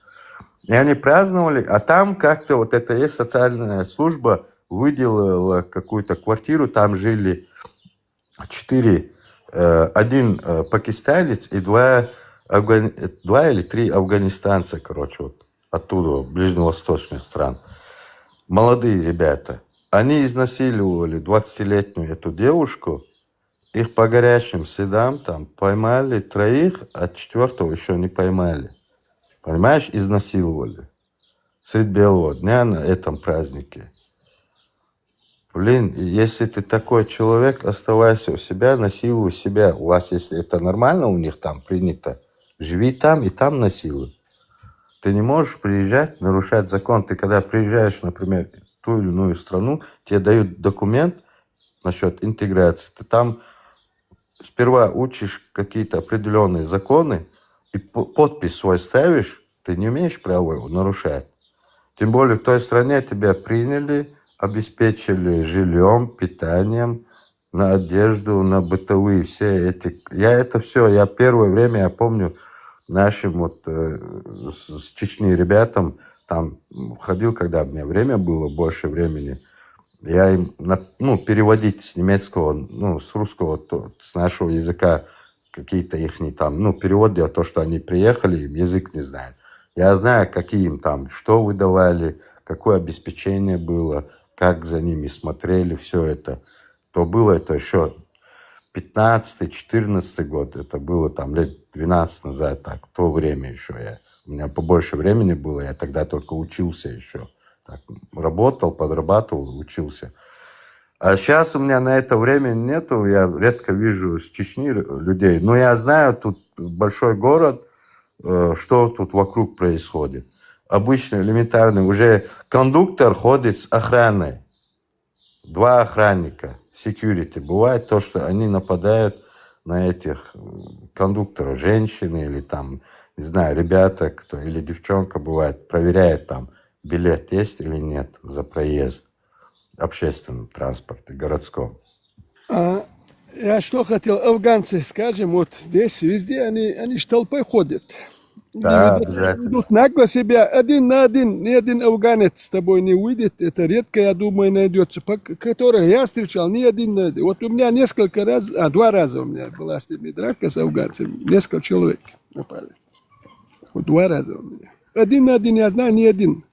И они праздновали, а там как-то вот это есть социальная служба, выделила какую-то квартиру, там жили 4, один пакистанец и 2 или 3 афганистанца, короче, вот оттуда, ближневосточных стран. Молодые ребята. Они изнасиловали 20-летнюю эту девушку, их по горячим следам там поймали 3, а 4-го еще не поймали. Понимаешь, изнасиловали. Средь белого дня на этом празднике. Блин, если ты такой человек, оставайся у себя, насилуй себя. У вас, если это нормально у них там принято, живи там и там насилуй. Ты не можешь приезжать, нарушать закон. Ты когда приезжаешь, например, в ту или иную страну, тебе дают документ насчет интеграции. Ты там сперва учишь какие-то определенные законы и подпись свой ставишь, ты не имеешь права его нарушать. Тем более в той стране тебя приняли, обеспечили жильем, питанием, на одежду, на бытовые все эти. Я первое время, я помню, нашим вот с Чечни ребятам там ходил, когда у меня время было, больше времени, я им переводить с немецкого, с русского, с нашего языка какие-то их там, перевод делать, то, что они приехали, им язык не знают. Я знаю, какие им там, что выдавали, какое обеспечение было, как за ними смотрели, все это. То было это еще 15-14 год, это было там лет 12 назад, так, в то время еще у меня побольше времени было, я тогда только учился еще. Так, работал, подрабатывал, учился. А сейчас у меня на это время нету, я редко вижу с Чечни людей. Но я знаю, тут большой город, что тут вокруг происходит. Обычно элементарный, уже кондуктор ходит с охраной. 2 охранника, security. Бывает то, что они нападают на этих кондукторов, женщины или там, не знаю, ребята, кто или девчонка бывает, проверяет там, билет есть или нет за проезд в общественном транспорте, городском. Я что хотел, афганцы, скажем, вот здесь, везде они ж толпой ходят. Да, Ведут, обязательно. ведут нагло себя, один на один, ни один афганец с тобой не выйдет, это редко, я думаю, найдется, которых я встречал, ни один найдет. Вот у меня 2 раза у меня была с ними драка с афганцами, несколько человек. напали. Вот 2 раза у меня. 1 на 1, я знаю, не один.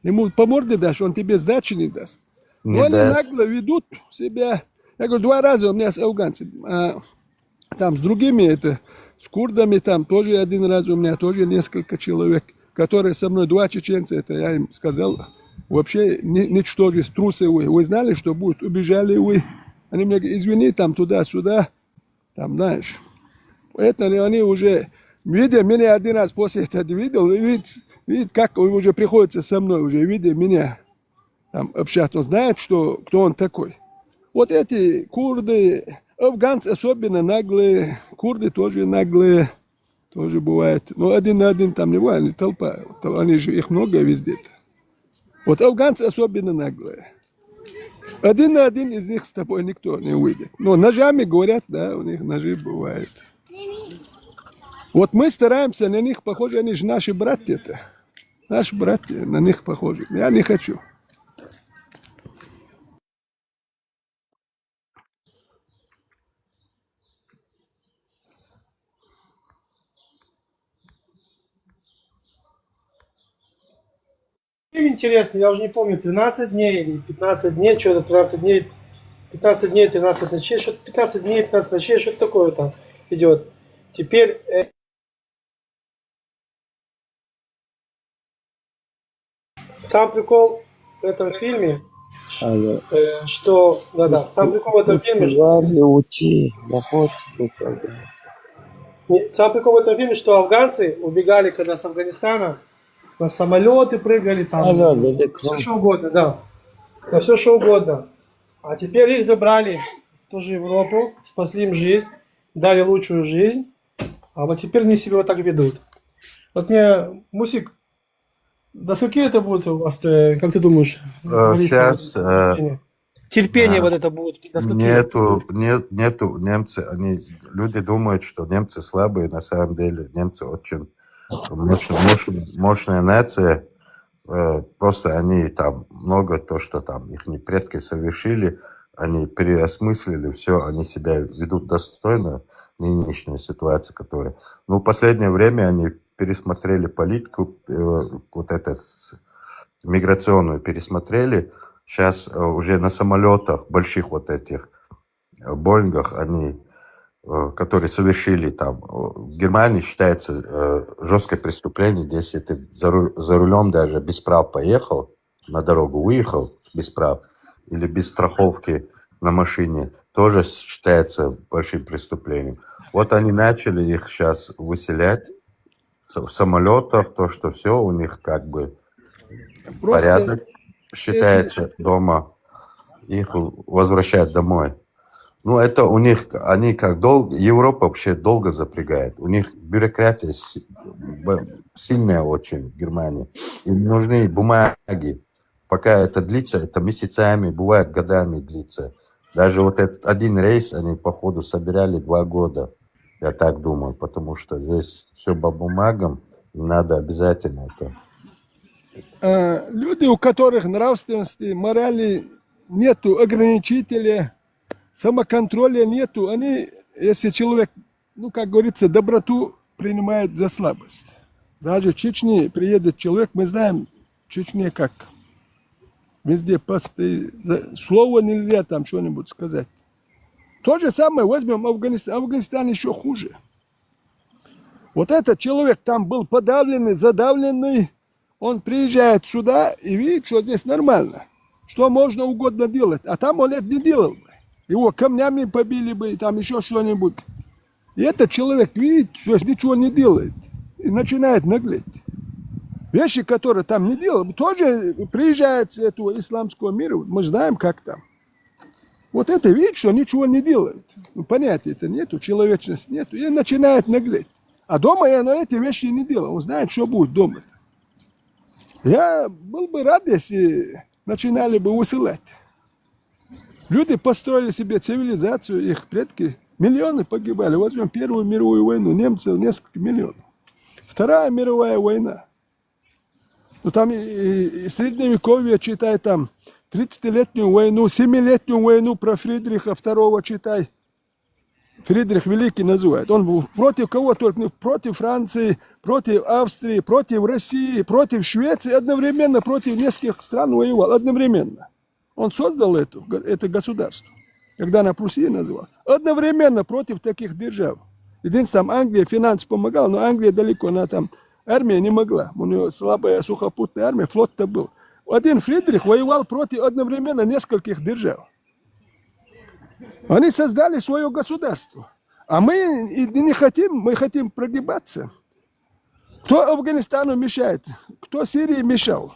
Ему по морде дашь, он тебе сдачи не даст. Не Но они даст. нагло ведут себя. Я говорю, 2 раза у меня с афганцами. А там с другими, это с курдами, там тоже 1 раз у меня тоже несколько человек, которые со мной 2 чеченца, это я им сказал, вообще ничтожество, трусы вы знали, что будет, убежали вы. Они мне говорят, извини, там туда-сюда, там, знаешь. Это они уже, видя меня 1 раз после этого видел, видит, как он уже приходится со мной, уже видя меня там общаться, он знает, что, кто он такой. Вот эти курды, афганцы особенно наглые, курды тоже наглые, тоже бывает. Но 1 на 1 там не бывает, они толпа, они же их много везде. Вот афганцы особенно наглые. 1 на 1 из них с тобой никто не выйдет. Но ножами говорят, да, у них ножи бывают. Вот мы стараемся на них похожи, они же наши братья-то. Наши братья, на них похожи. Я не хочу. Интересно, я уже не помню, 13 дней или 15 дней, что-то 13 дней, 15 дней, 13 ночей, что-то 15 дней, 15 ночей, что-то такое там идет. Теперь там прикол в этом фильме, что, да, сам прикол в этом фильме, сам прикол в этом фильме, что афганцы убегали, когда с Афганистана, на самолеты прыгали, там, все что угодно, да, на все что угодно. А теперь их забрали тоже в Европу, спасли им жизнь, дали лучшую жизнь, а вот теперь они себя вот так ведут. Вот мне, Мусик, до скольки это будет у вас, как ты думаешь? Сейчас терпение вот это будет. До скольки? нету немцы, люди думают, что немцы слабые, на самом деле немцы очень мощная нация, просто они там много то, что там их предки совершили, они переосмыслили все, они себя ведут достойно нынешней ситуации, которая... Ну, в последнее время они пересмотрели политику, вот эту миграционную пересмотрели. Сейчас уже на самолетах, больших вот этих Боингах, они, которые совершили там, в Германии считается жесткое преступление, если ты за рулем даже без прав поехал, на дорогу выехал без прав, или без страховки на машине, тоже считается большим преступлением. Вот они начали их сейчас выселять в самолетах, то, что все у них как бы порядок считается дома, их возвращают домой. Ну, это у них, они как долго, Европа вообще долго запрягает. У них бюрократия сильная очень в Германии. Им нужны бумаги. Пока это длится, это месяцами, бывает годами длится. Даже вот этот 1 рейс они, походу, собирали 2 года. Я так думаю, потому что здесь все по бумагам, надо обязательно это. Люди, у которых нравственности, морали нету, ограничителя, самоконтроля нету, они, если человек, ну, как говорится, доброту принимает за слабость. Даже в Чечне приедет человек, мы знаем, в Чечне как. Везде посты, слово нельзя там что-нибудь сказать. То же самое возьмем Афганистан. Афганистан еще хуже. Вот этот человек там был подавленный, задавленный. Он приезжает сюда и видит, что здесь нормально. Что можно угодно делать. А там он это не делал бы. Его камнями побили бы, и там еще что-нибудь. И этот человек видит, что ничего не делает. И начинает наглеть. Вещи, которые там не делал, тоже приезжает с этого исламского мира. Мы знаем, как там. Вот это видит, что ничего не делает. Ну, понятия-то нету, человечности нету. И начинает наглеть. А дома я на эти вещи не делал. Он знает, что будет дома. Я был бы рад, если начинали бы высылать. Люди построили себе цивилизацию, их предки. Миллионы погибали. Возьмем Первую мировую войну. Немцев несколько миллионов. Вторая мировая война. Ну там и средневековье, читай, там 30-летнюю войну, 7-летнюю войну про Фридриха II читай. Фридрих Великий называет. Он был против кого только, против Франции, против Австрии, против России, против Швеции, одновременно против нескольких стран воевал, одновременно. Он создал это государство, когда на Пруссии называл. Одновременно против таких держав. Единственное, там Англия финанс помогала, но Англия далеко, она там, армия не могла. У нее слабая сухопутная армия, флот-то был. Один Фридрих воевал против одновременно нескольких держав. Они создали свое государство. А мы не хотим, мы хотим прогибаться. Кто Афганистану мешает? Кто Сирии мешал?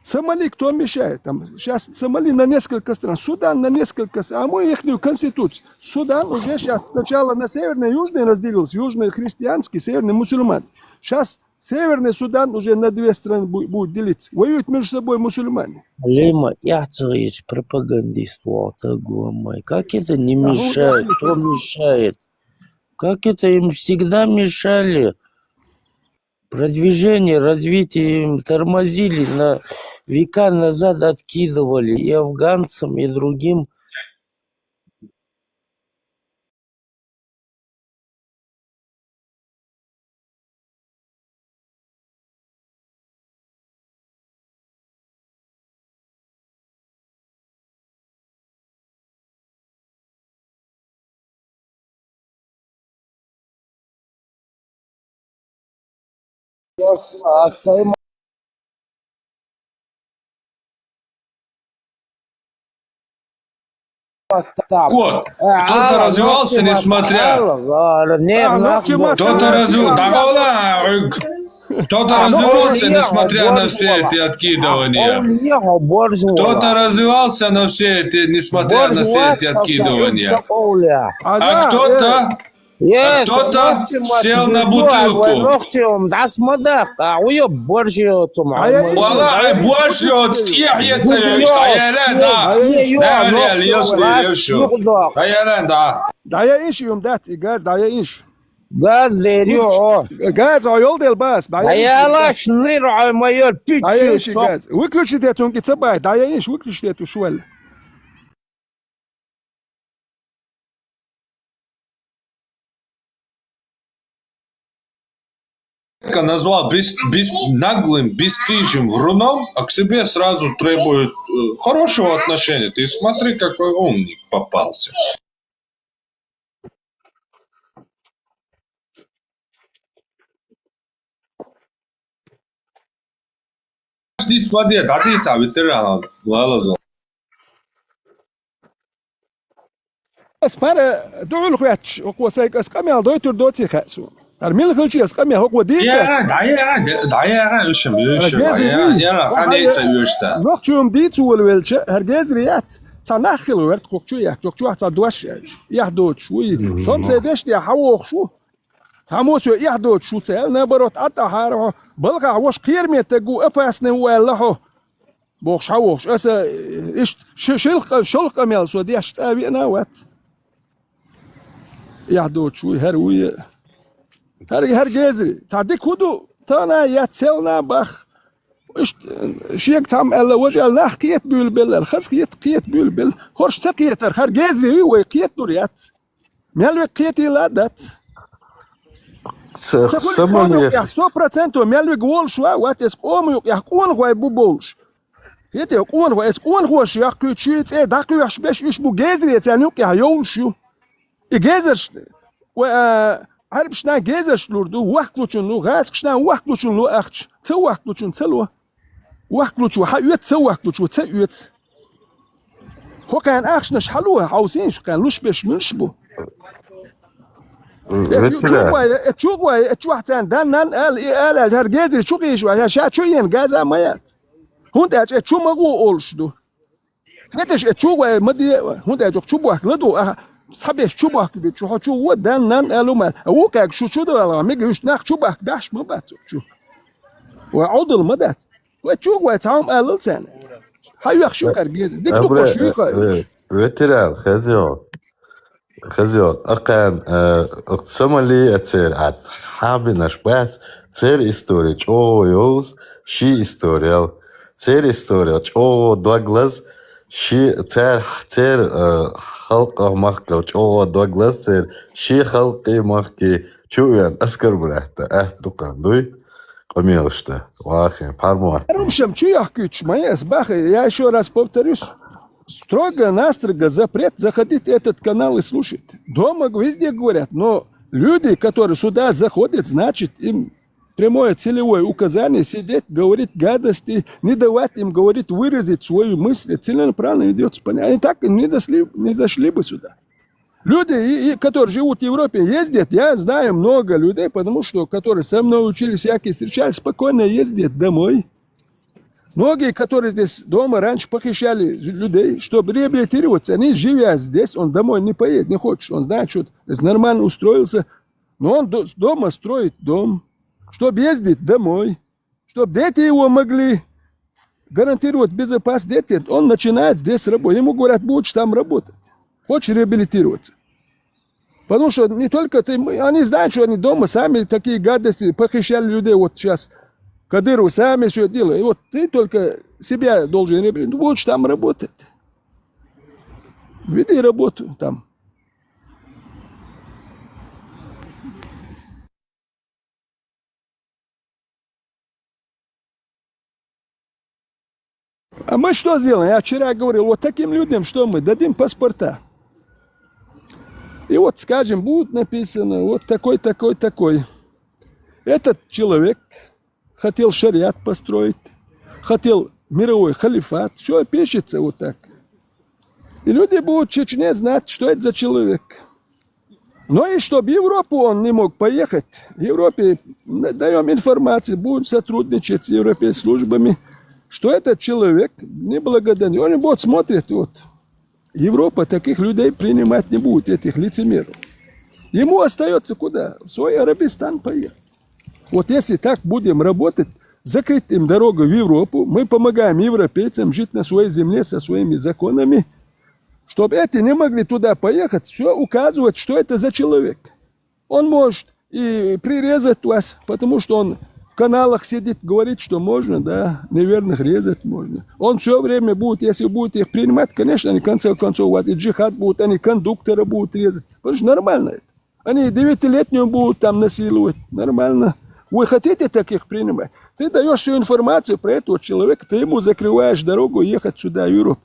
Сомали кто мешает? Там сейчас Сомали на несколько стран, Судан на несколько стран, а мы их конституцию. Судан уже сейчас сначала на северный и южный разделился, южный христианский, северный мусульманский. Сейчас Северный Судан уже на две страны будет делиться. Воюют между собой мусульмане. Лима, я пропагандист, как это не мешает? Кто мешает? Как это им всегда мешали? Продвижение, развитие им тормозили, на века назад откидывали и афганцам, и другим. Вот, кто-то развивался, несмотря... Кто-то развивался, несмотря на все эти откидывания. Кто-то развивался на все эти, несмотря на все эти откидывания. А кто-то сел на бутылку. Да я ищу, газ, да я ищу. Gaz veriyor. Gaz o yol değil bas. Ayala şnır mayor пичу. Газ. Выключите эту гицебай, да я ищу, выключите эту шуэль. Назвал наглым, бесстыжим вруном, а к себе сразу требует хорошего отношения. Ты смотри, какой умник попался. Смотри, дадится ветеран. Спара дول خواتش أقوى سايق أسقامي على دويتر دوتي خاسو. أرميل خلشي أسقامي أقوى ديك. يا دايا وشم يا خليت يوشتا. نقشهم ديت والولش هرجاز ريات. صناخل ورد كوكشو يا كوكشو تصدوش يحدود شوي. صم سيدش يا حوق شو. ثاموسو يحدود شو تسألنا بروت أتحاره بلغ وش قير ميتجو أباسنا والله. بوش حوش أسا إيش شلق ميل سو ديش تابعنا وات. يحدود شوي هروي هر جزري تعديك هدو تانا يتسلنا بخ إيش شيك تام ألا وجه الله قيت بيلبل الخس قيت بيلبل هرش تقيتر هر جزري هو قيت دوريات ميلو قيت يلادت Самолет. Я 100% мелви гол шуа вот эс ому я он гой буболш. Это он гой эс он гой я ключит да ключ беш иш бу гезри это нюк я йолшу. И гезерш عارف شنا جيزش لوردو وحكلوشن لو غاس شنا وحكلوشن لو أختش تسوى وحكلوشن تسلوا وحكلوش وحيوت تسوى وحكلوش وتسويت هو كان أختش نشحلوها عاوزينش كان لوش بيش منشبو تشوف حتى دان قال هر جيزر شو قيش ولا شات شو ين جازا مايات هون ده شو ما هو أولش دو نتش تشوف مدي هون ده شو بوح لدو صحبش شو بحكي بتشوف شو هو ده نان قالوا ما هو كاك شو ده ولا ميجي يش ناخ شو بحكي باش ما بات شو وعود المدات وتشوف وتعام قالوا سنة هاي يخشوا كرجيز ديك تقول شو ветеран خزيوت أقان اقسملي أتصير عاد حابي نشبات تصير إستوري أو يوز شي إستوريال تصير إستوريال أو دوغلاس цер халка махка, чего Доглас цер, халки махки, чуян оскорбляет, дуй, помил что, вахи, пармуат. Румшам, чуяхкич, моя сбаха, я еще раз повторюсь, строго-настрого запрет заходить в этот канал и слушать. Дома везде говорят, но люди, которые сюда заходят, значит, им прямое целевое указание сидеть, говорить гадости, не давать им говорить, выразить свою мысль, целенаправленно ведется понятно. Они так не зашли бы сюда. Люди, которые живут в Европе, ездят, я знаю много людей, потому что, которые со мной учились, всякие встречались, спокойно ездят домой. Многие, которые здесь дома раньше похищали людей, чтобы реабилитироваться, они, живя здесь, он домой не поедет, не хочет. Он знает, что нормально устроился, но он дома строит дом, чтобы ездить домой, чтобы дети его могли гарантировать безопасность. Дети, он начинает здесь работать. Ему говорят, будешь там работать. Хочешь реабилитироваться. Потому что не только ты, они знают, что они дома сами такие гадости похищали людей. Вот сейчас Кадыров сами все делают. И вот ты только себя должен реабилитировать. Будешь там работать. Веди работу там. А мы что сделаем? Я вчера говорил, вот таким людям, что мы дадим паспорта. И вот скажем, будет написано, вот такой, такой, такой. Этот человек хотел шариат построить, хотел мировой халифат, все пишется вот так. И люди будут в Чечне знать, что это за человек. Но и чтобы в Европу он не мог поехать, в Европе даем информацию, будем сотрудничать с европейскими службами, что этот человек неблагодарный. Он будет смотреть, вот, Европа таких людей принимать не будет, этих лицемеров. Ему остается куда? В свой Арабистан поехать. Вот если так будем работать, закрыть им дорогу в Европу, мы помогаем европейцам жить на своей земле со своими законами, чтобы эти не могли туда поехать, все указывать, что это за человек. Он может и прирезать вас, потому что он в каналах сидит, говорит, что можно, да, неверных резать можно. Он все время будет, если будет их принимать, конечно, они в конце концов у вас и джихад будут, они кондуктора будут резать. Потому что нормально это. Они 9-летнего будут там насиловать. Нормально. Вы хотите таких принимать? Ты даешь всю информацию про этого человека, ты ему закрываешь дорогу ехать сюда, в Европу.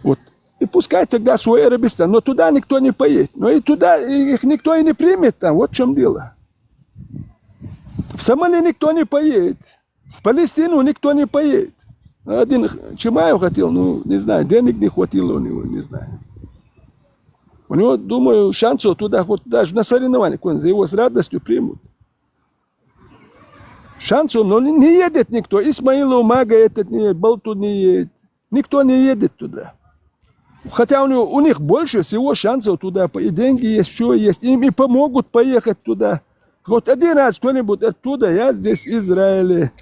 Вот. И пускай тогда свой Арабистан. Но туда никто не поедет. Но и туда их никто и не примет там. Вот в чем дело. В Сомали никто не поедет. В Палестину никто не поедет. Один Чимаев хотел, ну, не знаю, денег не хватило у него, не знаю. У него, думаю, шансов туда, вот даже на соревнованиях, за его с радостью примут. Шансов, но не едет никто. Исмаилов Мага этот не едет, Балту не едет. Никто не едет туда. Хотя у них больше всего шансов туда. И деньги есть, все есть. Им и помогут поехать туда. Вот один раз кто-нибудь оттуда, я здесь в Израиле.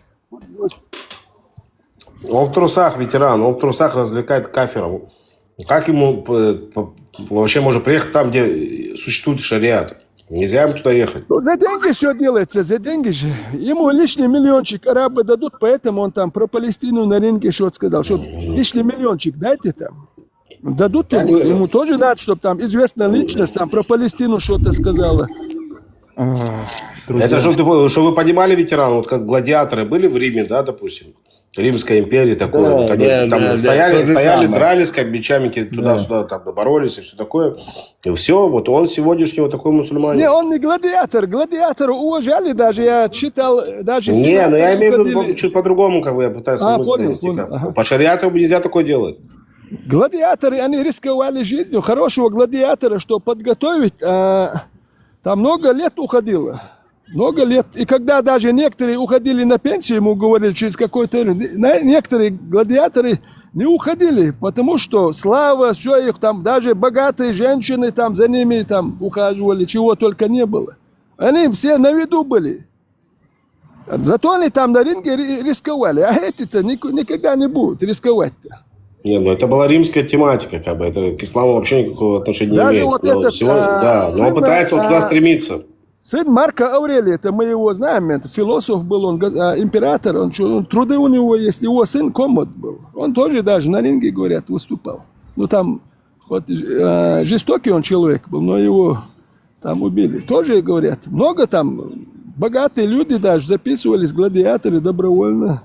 Он в трусах, ветеран, он в трусах развлекает кафиров. Как ему вообще может приехать там, где существует шариат? Нельзя ему туда ехать. Ну, за деньги все делается, за деньги же. Ему лишний миллиончик арабы дадут, поэтому он там про Палестину на ринге что сказал, что лишний миллиончик дайте там. Дадут ему тоже надо, чтобы там известная личность там про Палестину что-то сказала. Это чтобы вы понимали, ветеран, вот как гладиаторы были в Риме, да, допустим, Римская империя, такое, да, вот они там стояли, дрались, как мечами туда-сюда, там боролись и все такое. И все, вот он сегодняшний такой мусульманин. Не, он не гладиатор, гладиатора уважали даже, я читал, даже... Не, но я имею в виду чуть по-другому, как бы я пытаюсь донести. Ага. По шариату нельзя такое делать. Гладиаторы, они рисковали жизнью, хорошего гладиатора, что подготовить, там много лет уходило. Много лет. И когда даже некоторые уходили на пенсию, ему говорили через какой-то... Некоторые гладиаторы не уходили, потому что слава, все их там, даже богатые женщины там за ними там ухаживали, чего только не было. Они все на виду были. Зато они там на ринге рисковали. А эти-то никогда не будут рисковать-то. Не, ну это была римская тематика, как бы. Это к исламу вообще никакого отношения даже не имеет. Вот но этот, сегодня, да, но он пытается туда стремиться. сын Марка Аврелия, это мы его знаем, это философ был, он император, он труды у него есть, его сын Коммод был. Он тоже даже на ринге, говорят, выступал. Ну там, хоть жестокий он человек был, но его там убили. Тоже, говорят, много там, богатые люди даже записывались, гладиаторы добровольно.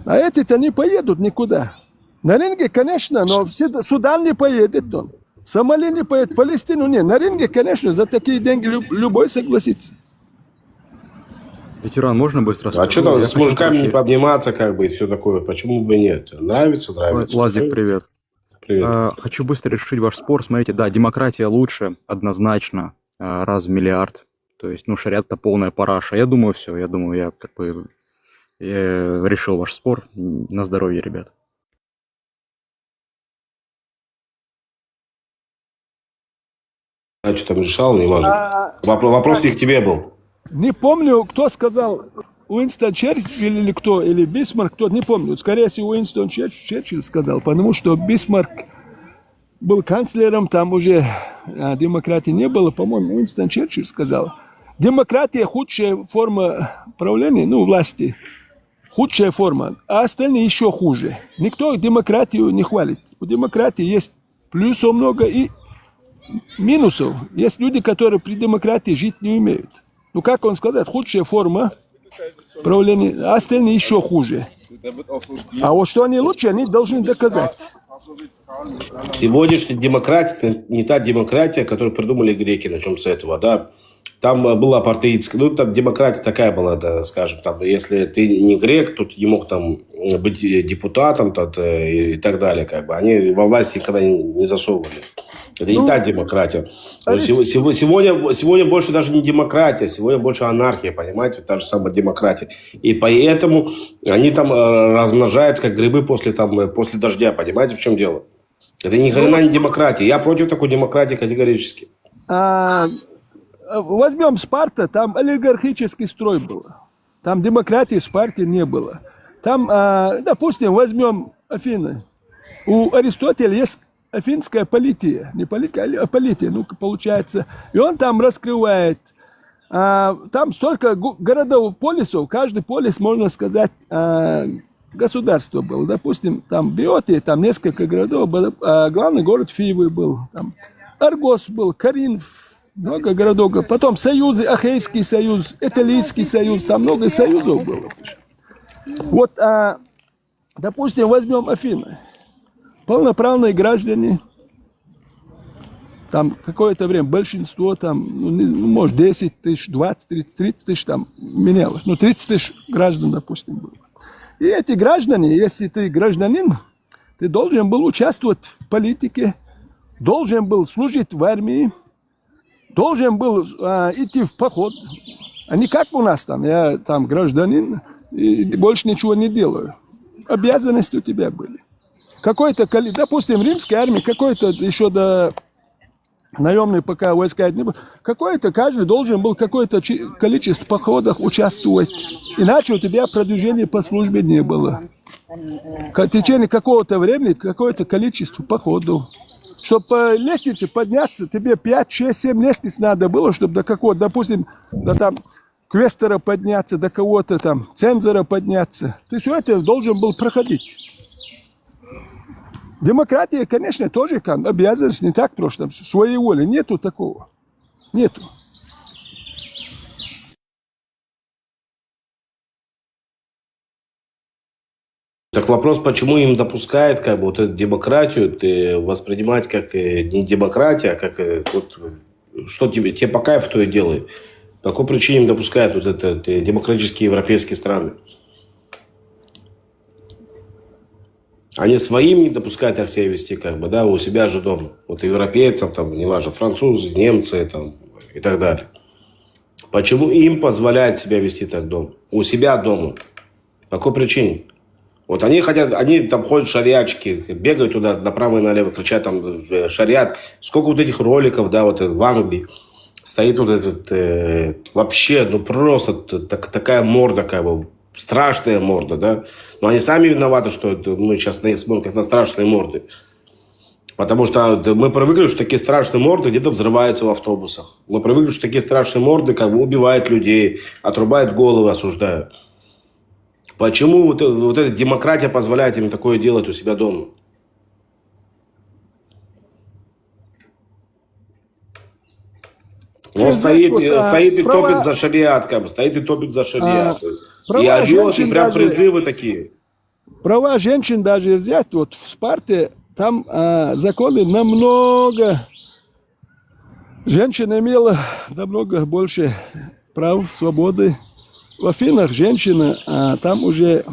А эти-то не поедут никуда. На ринге, конечно, но в Судан не поедет он. В Сомали не поедет, в Палестину не. На ринге, конечно, за такие деньги любой согласится. Ветеран, можно быстро А скажу? что там Я с хочу мужиками не вообще- подниматься, как бы, и все такое? Почему бы нет? Нравится? Лазик, привет. Привет. Хочу быстро решить ваш спор. Смотрите, да, демократия лучше, однозначно, раз в миллиард. То есть, ну, шариат-то полная параша. Я думаю, все. Я думаю, я как бы решил ваш спор. На здоровье, ребят. А что там решал, не важно. Вопрос не к тебе был. Не помню, кто сказал, Уинстон Черчилль или кто, или Бисмарк, кто, не помню. Скорее всего, Уинстон Черчилль сказал, потому что Бисмарк был канцлером, там уже демократии не было, по-моему, Уинстон Черчилль сказал. Демократия худшая форма правления, ну, власти. Худшая форма, а остальные еще хуже. Никто демократию не хвалит. У демократии есть плюсов много и минусов. Есть люди, которые при демократии жить не умеют. Ну, как он сказал, худшая форма правления, а остальные еще хуже. А вот что они лучше, они должны доказать. Сегодняшняя демократия – это не та демократия, которую придумали греки, начнем с этого, да. Там была апартеидская, ну, там демократия такая была, да, скажем, там, если ты не грек, то ты не мог там быть депутатом и так далее, как бы. Они во власти никогда не засовывали. Это не та демократия. Сегодня больше даже не демократия, сегодня больше анархия, понимаете, та же самая демократия. И поэтому они там размножаются, как грибы после дождя, понимаете, в чем дело? Это ни хрена не демократия. Я против такой демократии категорически. Возьмем Спарта, там олигархический строй был. Там демократии в Спарте не было. Там, допустим, возьмем Афины. У Аристотеля есть афинская полития. Не политика, а полития, ну, получается. И он там раскрывает. Там столько городов, полисов. Каждый полис, можно сказать, государство было. Допустим, там Биотия, там несколько городов было. Главный город Фивы был. Там Аргос был, Коринф. Много городов. Потом союзы, Ахейский союз, Эталийский союз, там много союзов было. Вот, допустим, возьмем Афины. Полноправные граждане, там какое-то время большинство, там, ну, может, 10 тысяч, 20, 30 тысяч там менялось. Ну, 30 тысяч граждан, допустим, было. И эти граждане, если ты гражданин, ты должен был участвовать в политике, должен был служить в армии, должен был идти в поход. А не как у нас там, я там гражданин и больше ничего не делаю. Обязанности у тебя были. Какой-то, допустим, римская армия, какой-то еще до наемной пока войска не было, какой-то, каждый должен был какое-то количество походов участвовать. Иначе у тебя продвижения по службе не было. В течение какого-то времени какое-то количество походов. Чтобы по лестнице подняться, тебе 5, 6, 7 лестниц надо было, чтобы до какого-то, допустим, до там квестера подняться, до кого-то там цензора подняться. Ты все это должен был проходить. Демократия, конечно, тоже обязанность не так просто. Своей воли нету такого. Нету. Так вопрос, почему им допускают как бы вот эту демократию воспринимать как не демократия, а как вот, что тебе по кайфу, то и делай. По какой причине им допускают вот это демократические европейские страны? Они своим не допускают так себя вести, как бы, да, у себя же дома. Вот европейцам, там, неважно, французы, немцы там, и так далее. Почему им позволяют себя вести так дома? У себя дома. По какой причине? Вот они хотят, они там ходят шариатчики, бегают туда направо и налево, кричат там шариат. Сколько вот этих роликов, да, вот в Англии. Стоит вот этот, вообще, ну просто такая морда, как бы, страшная морда, да. Но они сами виноваты, что мы сейчас смотрим как на страшные морды. Потому что мы привыкли, что такие страшные морды где-то взрываются в автобусах. Мы привыкли, что такие страшные морды как бы убивают людей, отрубают головы, осуждают. Почему вот эта демократия позволяет им такое делать у себя дома? Он стоит и топит за шариат, как бы, стоит и топит за шариат. И орет, и прям призывы такие. Права женщин даже взять, вот в Спарте, там законы намного... Женщина имела намного больше прав, свободы. В Афинах женщина, там уже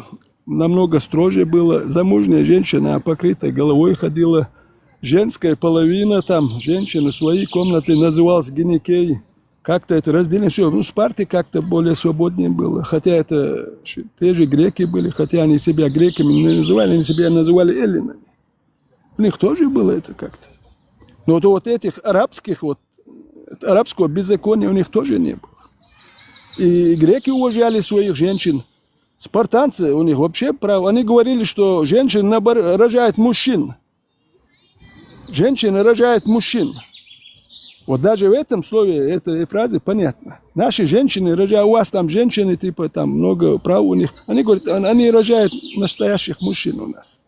намного строже было. Замужняя женщина покрытой головой ходила. Женская половина, там женщины свои комнаты называлась гинекей. Как-то это разделено все. Ну, в Спарте как-то более свободнее было. Хотя это те же греки были, хотя они себя греками не называли, они себя называли эллинами. У них тоже было это как-то. Но вот этих арабских, арабского беззакония у них тоже не было. И греки уважали своих женщин. Спартанцы, у них вообще право. Они говорили, что женщина рожает мужчин. Женщина рожает мужчин. Вот даже в этом слове, этой фразе понятно. Наши женщины рожают, у вас там женщины, типа там много прав у них. Они говорят, они рожают настоящих мужчин у нас.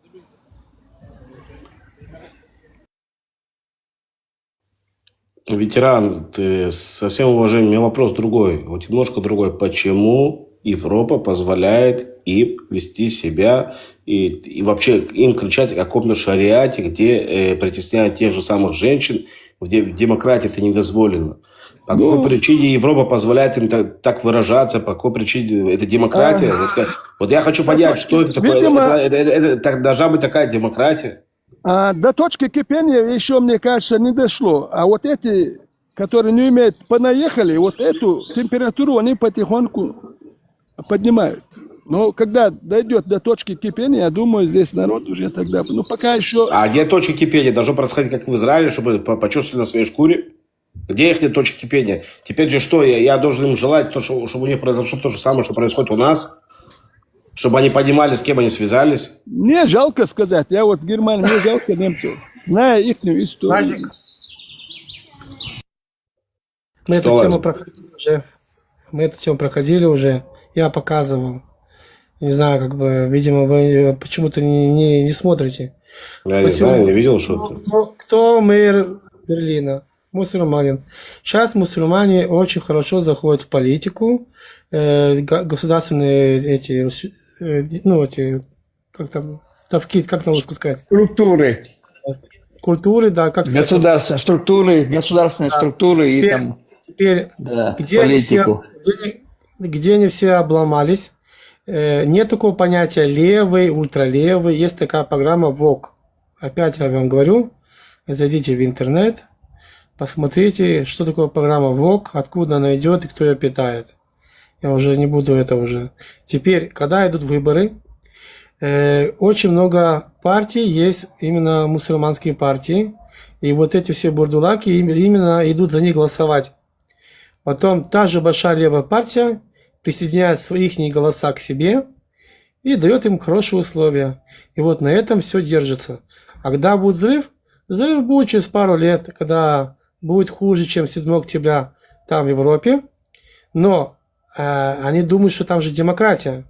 Ветеран, ты со всем уважением, у меня вопрос другой, вот немножко другой. Почему Европа позволяет им вести себя и вообще им кричать о каком-то шариате, где притесняют тех же самых женщин, где в демократии это не дозволено? По какой причине Европа позволяет им так выражаться? По какой причине это демократия? Вот я хочу понять, что это такое. Это должна быть такая демократия? До точки кипения еще, мне кажется, не дошло. А вот эти, которые не умеют, понаехали, вот эту температуру они потихоньку поднимают. Но когда дойдет до точки кипения, я думаю, здесь народ уже тогда... Ну, пока еще... А где точка кипения? Должно происходить, как в Израиле, чтобы почувствовали на своей шкуре? Где их нет точки кипения? Теперь же что? Я должен им желать, чтобы у них произошло то же самое, что происходит у нас? Чтобы они понимали, с кем они связались? Мне жалко сказать. Я вот в Германии, мне жалко немцев. Зная их историю. Мы эту тему проходили уже. Я показывал. Не знаю, как бы, видимо, вы почему-то не смотрите. Я не знаю, не видел что-то. Кто мэр Берлина? Мусульманин. Сейчас мусульмане очень хорошо заходят в политику. Государственные как там, тавкид, как там русски сказать? Культуры, да. Как государственные структуры и там... Теперь, да, политику. Где они все обломались, нет такого понятия левый, ультралевый. Есть такая программа VOG. Опять я вам говорю, зайдите в интернет, посмотрите, что такое программа VOG, откуда она идет и кто ее питает. Я уже не буду это уже. Теперь, когда идут выборы, очень много партий есть, именно мусульманские партии. И вот эти все бурдулаки именно идут за них голосовать. Потом та же большая левая партия присоединяет их голоса к себе и дает им хорошие условия. И вот на этом все держится. А когда будет взрыв? Взрыв будет через пару лет, когда будет хуже, чем 7 октября там в Европе. Но они думают, что там же демократия.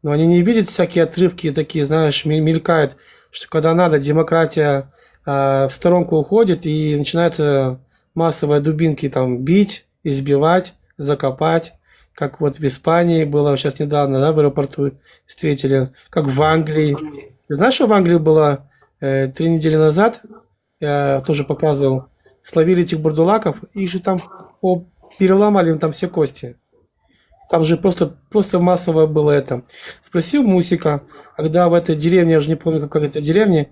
Но они не видят всякие отрывки такие, знаешь, мелькают, что когда надо, демократия в сторонку уходит и начинается массовые дубинки там бить, избивать, закопать. Как вот в Испании было сейчас недавно, да, в аэропорту встретили, как в Англии. Ты знаешь, что в Англии было 3 недели назад, я тоже показывал, словили этих бурдулаков, их же там переломали им там все кости. Там же просто массово было это. Спросил Мусика, когда в этой деревне, я уже не помню, как это деревня,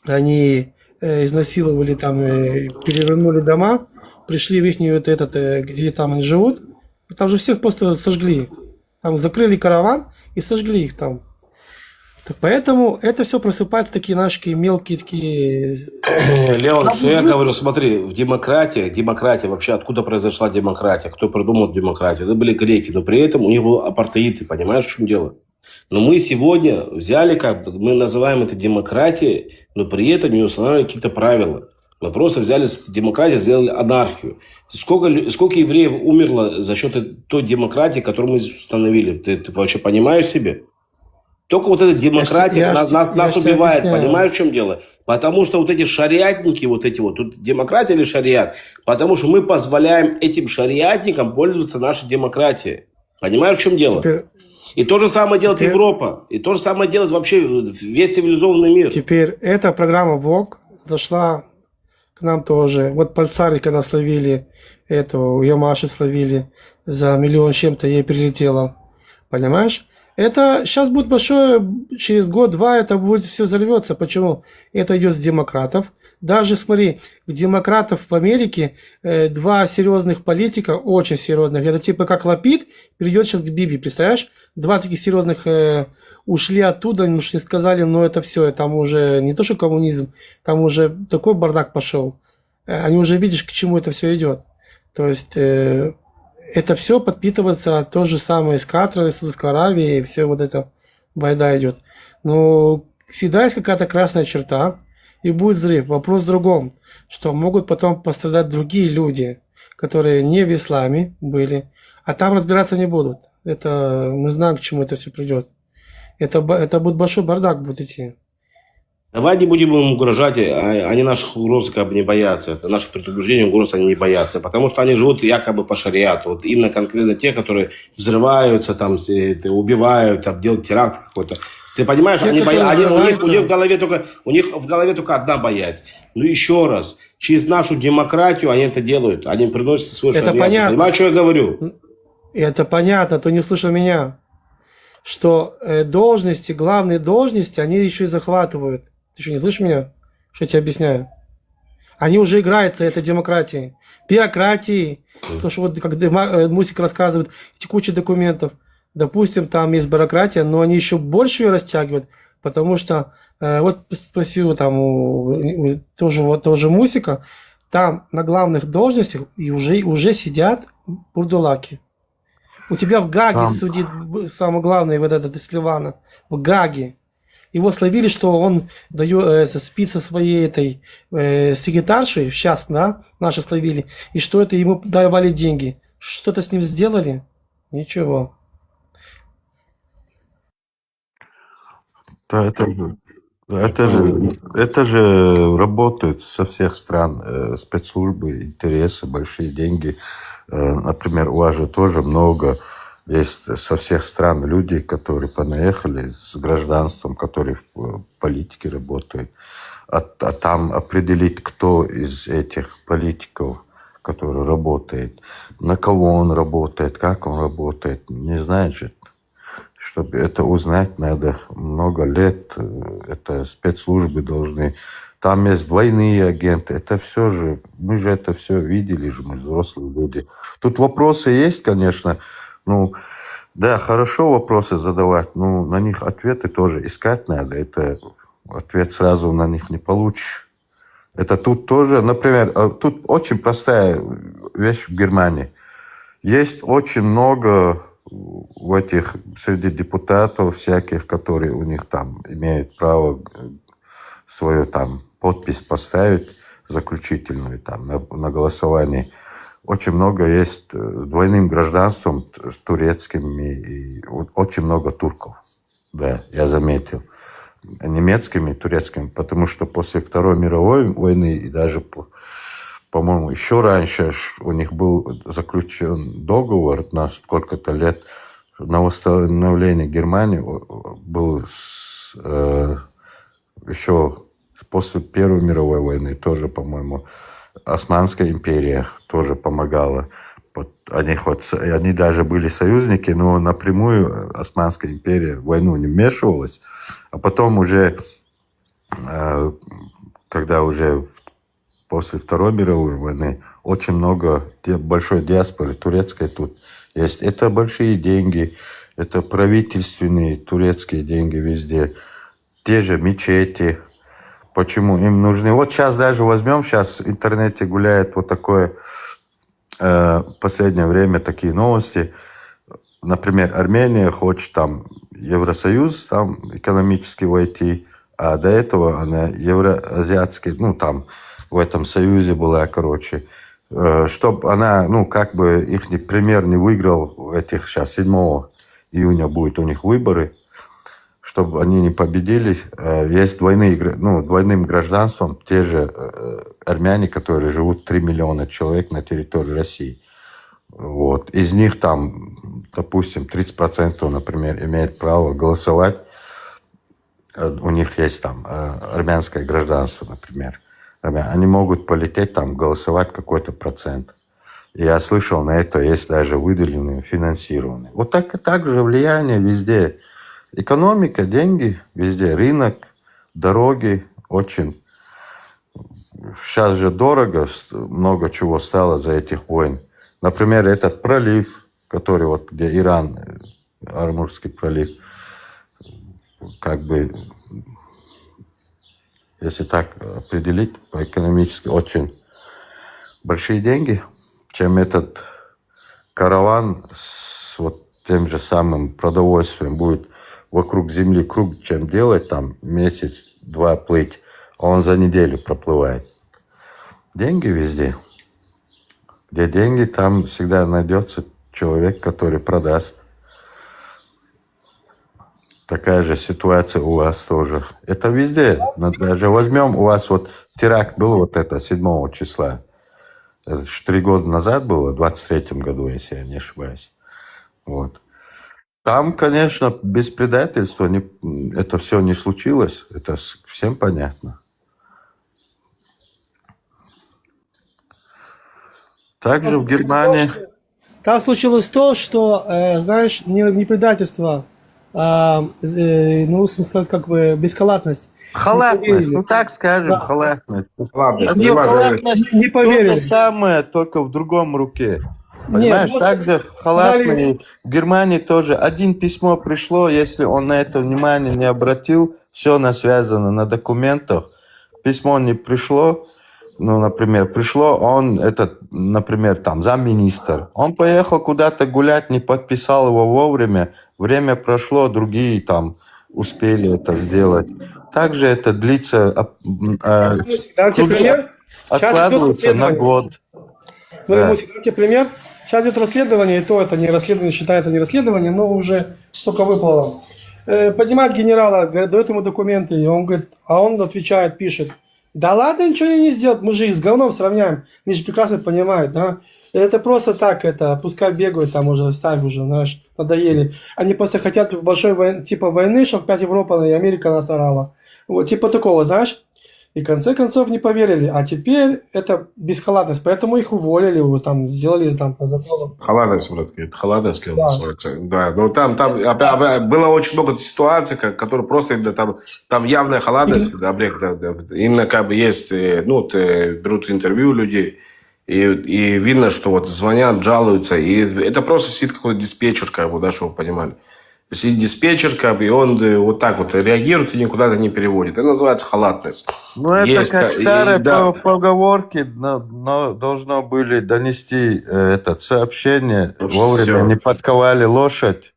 они изнасиловали там, перевернули дома, пришли в их, где там они живут, там же всех просто сожгли. Там закрыли караван и сожгли их там. Так поэтому это все просыпаются такие наши мелкие такие... Леон, что я говорю, смотри, в демократия вообще, откуда произошла демократия, кто придумал демократию? Это были греки, но при этом у них был апартеид, ты понимаешь, в чем дело? Но мы сегодня взяли, мы называем это демократией, но при этом не устанавливаем какие-то правила. Мы просто взяли демократию, сделали анархию. Сколько евреев умерло за счет той демократии, которую мы установили? Ты вообще понимаешь себе? Только вот эта демократия нас убивает. Понимаешь, в чем дело? Потому что вот эти шариатники, тут демократия или шариат? Потому что мы позволяем этим шариатникам пользоваться нашей демократией. Понимаешь, в чем дело? И то же самое делает Европа. И то же самое делает вообще весь цивилизованный мир. Теперь эта программа ВОК зашла к нам тоже. Вот Пальцари, когда словили эту, ее Маши словили за 1 миллион чем-то, ей прилетело. Понимаешь? Это сейчас будет большое, через год-два это будет все взорвется. Почему? Это идет с демократов. Даже, смотри, у демократов в Америке 2 серьезных политика, очень серьезных. Это типа как Лапид перейдет сейчас к Биби, представляешь? 2 таких серьезных ушли оттуда, потому что сказали, ну это все, там уже не то что коммунизм, там уже такой бардак пошел. Они уже видишь, к чему это все идет. То есть это все подпитывается то же самое из Катара, из Саудовской Аравии, и все вот это байда идет. Но всегда есть какая-то красная черта, и будет взрыв. Вопрос в другом, что могут потом пострадать другие люди, которые не в исламе были, а там разбираться не будут. Это мы знаем, к чему это все придет. Это будет большой бардак будет идти. Давай не будем им угрожать, они наших угроз не боятся, наших предупреждений угроз они не боятся, потому что они живут якобы по шариату. Вот именно конкретно те, которые взрываются, там, убивают, там, делают теракт какой-то. Ты понимаешь, у них в голове только одна боязнь. Ну еще раз, через нашу демократию они это делают, они приносят свой шариат. Это понятно. Понимаешь, что я говорю? Это понятно, ты не слышал меня. Что должности, главные должности, они еще и захватывают. Ты что, не слышишь меня? Что я тебе объясняю? Они уже играются этой демократией. Бюрократией. То, что вот как Мусик рассказывает, эти куча документов. Допустим, там есть бюрократия, но они еще больше ее растягивают, потому что, вот спросил там у того же Мусика, там на главных должностях и уже сидят бурдулаки. У тебя в Гаге судит самый главный вот этот из Ливана. В Гаге. Его словили, что он спит со своей этой секретаршей, сейчас, да, наши словили, и что это ему давали деньги. Что-то с ним сделали? Ничего. Да, это же работает со всех стран. Спецслужбы, интересы, большие деньги. Например, у вас же тоже много есть со всех стран люди, которые понаехали с гражданством, которые в политике работают. А там определить, кто из этих политиков, который работает, на кого он работает, как он работает, не знает же. Чтобы это узнать, надо много лет. Это спецслужбы должны. Там есть двойные агенты. Это все же, мы же это все видели, же мы взрослые люди. Тут вопросы есть, конечно. Ну, да, хорошо вопросы задавать, но на них ответы тоже искать надо. Это ответ сразу на них не получишь. Это тут тоже, например, тут очень простая вещь в Германии. Есть очень много в этих среди депутатов всяких, которые у них там имеют право свою там подпись поставить заключительную там на голосовании. Очень много есть с двойным гражданством, с турецкими, и очень много турков. Да, я заметил. Немецкими и турецкими, потому что после Второй мировой войны и даже, по-моему, еще раньше у них был заключен договор на сколько-то лет на восстановление Германии был еще после Первой мировой войны тоже, по-моему, Османская империя тоже помогала. Вот они даже были союзники, но напрямую Османская империя в войну не вмешивалась. А потом уже, когда уже после Второй мировой войны очень много большой диаспоры турецкой тут есть. Это большие деньги, это правительственные турецкие деньги везде. Те же мечети. Почему им нужны? Вот сейчас даже возьмем, сейчас в интернете гуляет вот такое, в последнее время такие новости. Например, Армения хочет там Евросоюз там экономически войти, а до этого она евроазиатский, ну там в этом союзе была, короче, чтобы она, ну как бы их пример не выиграл, этих сейчас 7 июня будет у них выборы, чтобы они не победили. Есть двойным гражданством те же армяне, которые живут 3 миллиона человек на территории России. Вот. Из них там, допустим, 30%, например, имеют право голосовать. У них есть там армянское гражданство, например. Они могут полететь там, голосовать какой-то процент. Я слышал, на это есть даже выделенные, финансированные. Вот так же влияние везде. Экономика, деньги везде. Рынок, дороги очень. Сейчас же дорого, много чего стало за этих войн. Например, этот пролив, который вот где Иран, Армурский пролив, как бы, если так определить, по-экономически очень большие деньги, чем этот караван с вот тем же самым продовольствием будет вокруг земли круг, чем делать, там месяц-два плыть, а он за неделю проплывает. Деньги везде. Где деньги, там всегда найдется человек, который продаст. Такая же ситуация у вас тоже. Это везде. Даже возьмем, у вас вот теракт был вот это 7 числа. Это 3 года назад было, в 23-м году, если я не ошибаюсь. Вот. Там, конечно, без предательства это все не случилось. Это всем понятно. Также в Германии... Там случилось то, что, знаешь, не предательство, ну, сказать, как бы бескалатность. Халатность, ну так скажем, да. Халатность. Халатность не поверили. То же самое, только в другом руке. Понимаешь, нет, также халатный в Германии тоже. Один письмо пришло, если он на это внимание не обратил, все связано на документах. Письмо не пришло, ну, например, пришло, он, например, там, замминистр. Он поехал куда-то гулять, не подписал его вовремя. Время прошло, другие там успели это сделать. Также это длится, откладывается на год. Смотри, Мусик, дам тебе пример. Сейчас идет расследование, и то это не расследование, считается не расследование, но уже столько выплыло. Поднимает генерала, дает ему документы, и он говорит, а он отвечает, пишет, да ладно, ничего не сделать, мы же их с говном сравняем. Они же прекрасно понимают, да. Это просто так, пускай бегают, там уже, ставь уже, знаешь, надоели. Они просто хотят большой войны, чтобы опять Европа и Америка нас орала. Вот, типа такого, знаешь. И в конце концов не поверили. А теперь это бесхалатность, поэтому их уволили, там, сделали там по закону. Халатность, братки, это халатность, да. Но там было очень много ситуаций, которые просто там явная халатность, да, именно как бы есть, ну, берут интервью людей, и видно, что вот звонят, жалуются, и это просто сидит какой-то диспетчер, как бы, да, чтобы вы понимали. Сидит диспетчер, как бы, и он вот так вот реагирует и никуда-то не переводит. Это называется халатность. Ну, это есть, как старые поговорки, но должно были донести это сообщение. Вовремя не подковали лошадь.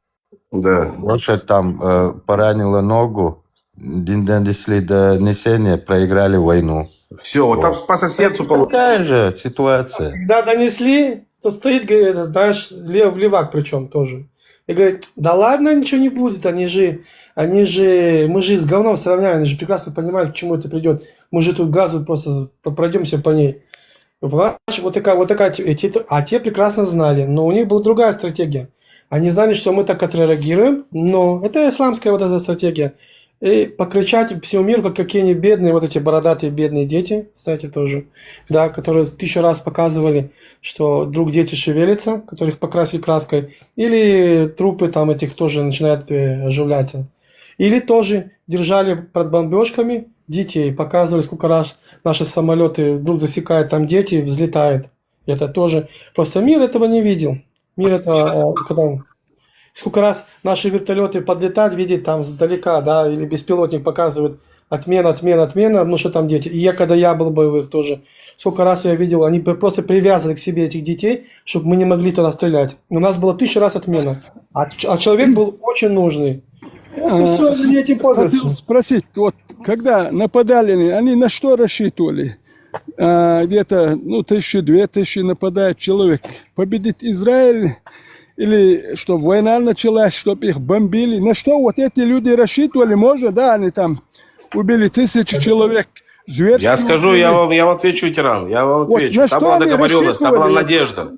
Да. Лошадь там поранила ногу. Не донесли донесения, проиграли войну. Все, вот там по соседству получилось. Такая же ситуация. Когда донесли, то стоит, знаешь, левак причем тоже. И говорит, да ладно, ничего не будет, мы же с говном сравняем, они же прекрасно понимают, к чему это придет. Мы же тут газу просто пройдемся по ней. Вы понимаете, вот такая, а те прекрасно знали, но у них была другая стратегия. Они знали, что мы так отреагируем, но это исламская вот эта стратегия. И покричать всему миру, какие они бедные, вот эти бородатые бедные дети, кстати, тоже, да, которые 1000 раз показывали, что вдруг дети шевелятся, которых покрасили краской, или трупы там этих тоже начинают оживлять. Или тоже держали под бомбежками детей, показывали, сколько раз наши самолеты вдруг засекают там дети, взлетают. Это тоже. Просто мир этого не видел. Мир это, когда... Сколько раз наши вертолеты подлетают, видят там сдалека, да, или беспилотник показывает отмена, ну что там дети. И когда я был боевых тоже, сколько раз я видел, они просто привязывали к себе этих детей, чтобы мы не могли туда стрелять. У нас было 1000 раз отмена. А человек был очень нужный. Все, они этим пользуются. Хотел спросить, вот когда нападали, они на что рассчитывали? Где-то, 1000-2000 нападает человек. Победить Израиль или чтобы война началась, чтобы их бомбили? На что вот эти люди рассчитывали? Может, да, они там убили 1000 человек. Я скажу, я вам отвечу, ветеран, я вам отвечу. Там была договоренность, там была надежда.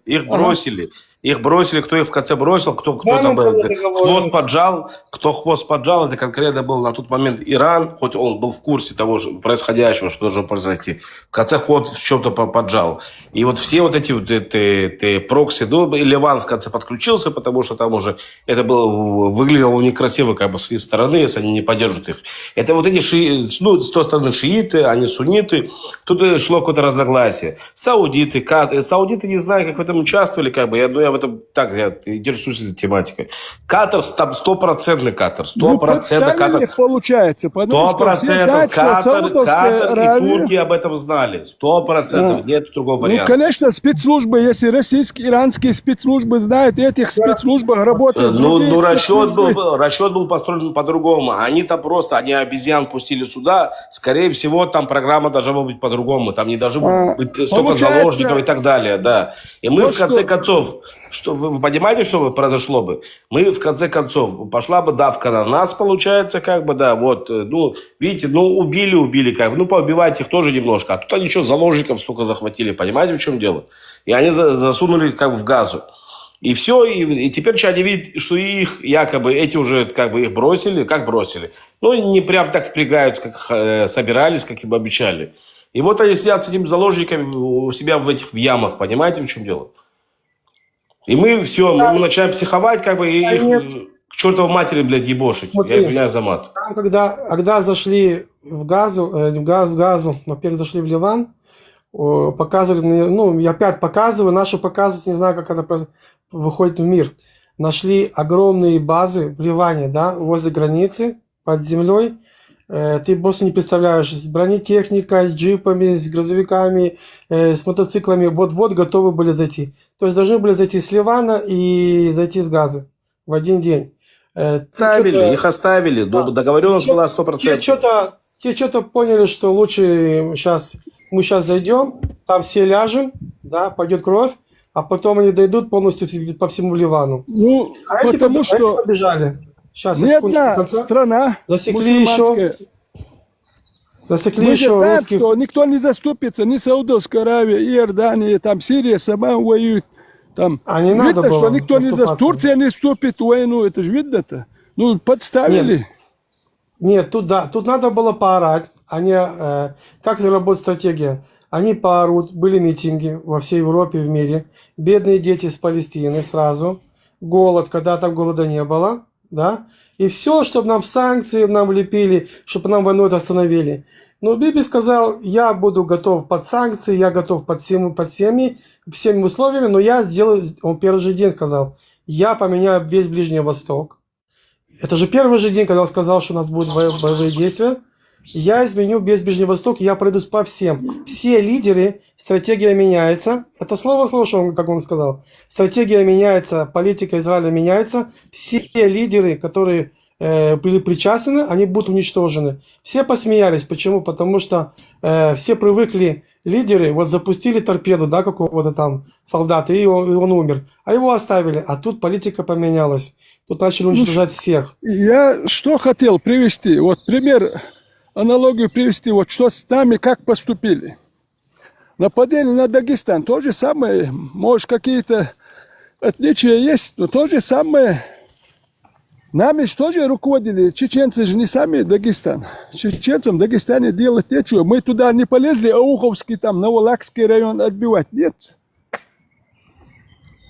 Их бросили, кто их в конце бросил, кто там хвост поджал, это конкретно был на тот момент Иран, хоть он был в курсе того же происходящего, что должно произойти. В конце хвост в чем-то поджал. И вот все вот эти прокси, и Ливан в конце подключился, потому что там уже это выглядело некрасиво как бы с их стороны, если они не поддержат их. Это вот эти с той стороны шииты, они сунниты, тут шло какое-то разногласие. Саудиты, не знаю, как в этом участвовали, как бы, я в этом я интересуюсь этой тематикой. Катар, там 100% Катар. 100% Катар. Получается, потому 100% Катар и турки об этом знали. 100%. Нет другого варианта. Конечно, спецслужбы, если российские, иранские спецслужбы знают, этих спецслужбах работают. Расчет был построен по-другому. Они там просто, они обезьян пустили сюда. Скорее всего, там программа должна была быть по-другому. Там не должно быть столько заложников и так далее. Да. И мы в конце концов, что вы понимаете, что произошло бы? Мы в конце концов, пошла бы давка на нас, получается, как бы, да, вот, видите, убили, как бы, поубивайте их тоже немножко, а тут они что, заложников столько захватили, понимаете, в чем дело? И они засунули, как бы, в Газу. И все, и теперь они видят, что их якобы, эти уже, как бы, их бросили, как бросили. Не прям так впрягаются, как собирались, как им обещали. И вот они сидят с этими заложниками у себя в ямах, понимаете, в чем дело? И мы начинаем психовать, как бы, и их к чертовой матери, блядь, ебошить. Смотри, я извиняюсь за мат. Там, когда зашли в Газу, во-первых, зашли в Ливан, показывали, я опять показываю, наши показывают, не знаю, как это выходит в мир. Нашли огромные базы в Ливане, да, возле границы, под землей. Ты просто не представляешь, с бронетехникой, с джипами, с грузовиками, с мотоциклами, вот-вот готовы были зайти. То есть должны были зайти с Ливана и зайти с Газа в один день. Их оставили, договоренность была 100%. Те что-то поняли, что лучше мы сейчас зайдем, там все ляжем, да, пойдет кровь, а потом они дойдут полностью по всему Ливану. Потому что побежали. Сейчас, ни одна страна мусульманская. Мы же знаем, что никто не заступится, ни Саудовская Аравия, и Иордания, там Сирия сама воюет. Там видно, что никто не заступится. Турция не вступит в войну, это же видно-то. Подставили. Нет, тут надо было поорать. Как работает стратегия? Они поорут, были митинги во всей Европе и в мире. Бедные дети с Палестины сразу. Голод, когда там голода не было. Да? И все, чтобы нам санкции нам влепили, чтобы нам войну это остановили. Но Биби сказал, я буду готов под санкции, я готов под всеми условиями, но я сделаю, он первый же день сказал, я поменяю весь Ближний Восток. Это же первый же день, когда он сказал, что у нас будут боевые действия. Я изменю весь Ближний Восток, я пройдусь по всем. Все лидеры, стратегия меняется. Это слово, как он сказал. Стратегия меняется, политика Израиля меняется. Все лидеры, которые были причастны, они будут уничтожены. Все посмеялись. Почему? Потому что все привыкли, лидеры, запустили торпеду, да, какого-то там солдата, и он умер. А его оставили. А тут политика поменялась. Тут начали уничтожать всех. Я что хотел привести? Пример... Аналогию привести, что с нами, как поступили. Нападение на Дагестан, то же самое, может какие-то отличия есть, но то же самое. Нами же тоже руководили, чеченцы же не сами Дагестан. Чеченцам в Дагестане делать нечего. Мы туда не полезли, Ауховский, Новолакский район отбивать, нет.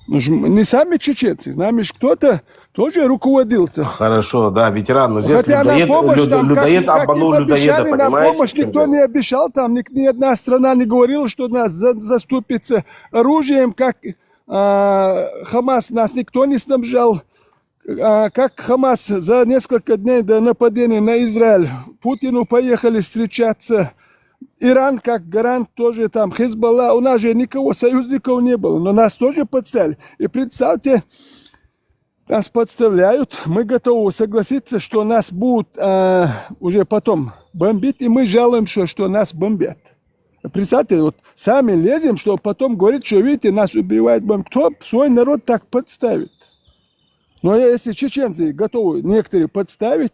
Не сами чеченцы, нами же кто-то тоже руководил-то. Хорошо, да, ветеран, но здесь людоед обманул людоеда, понимаете? На помощь никто не обещал, там ни одна страна не говорила, что нас заступится оружием, как Хамас, нас никто не снабжал. Как Хамас за несколько дней до нападения на Израиль Путину поехали встречаться. Иран как гарант тоже там, Хизбалла, у нас же никого, союзников не было, но нас тоже подставили. И представьте, нас подставляют, мы готовы согласиться, что нас будут уже потом бомбить, и мы жалуемся, что нас бомбят. Представьте, вот сами лезем, что потом говорит, что видите, нас убивают бомбят. Кто свой народ так подставит? Но если чеченцы готовы некоторые подставить,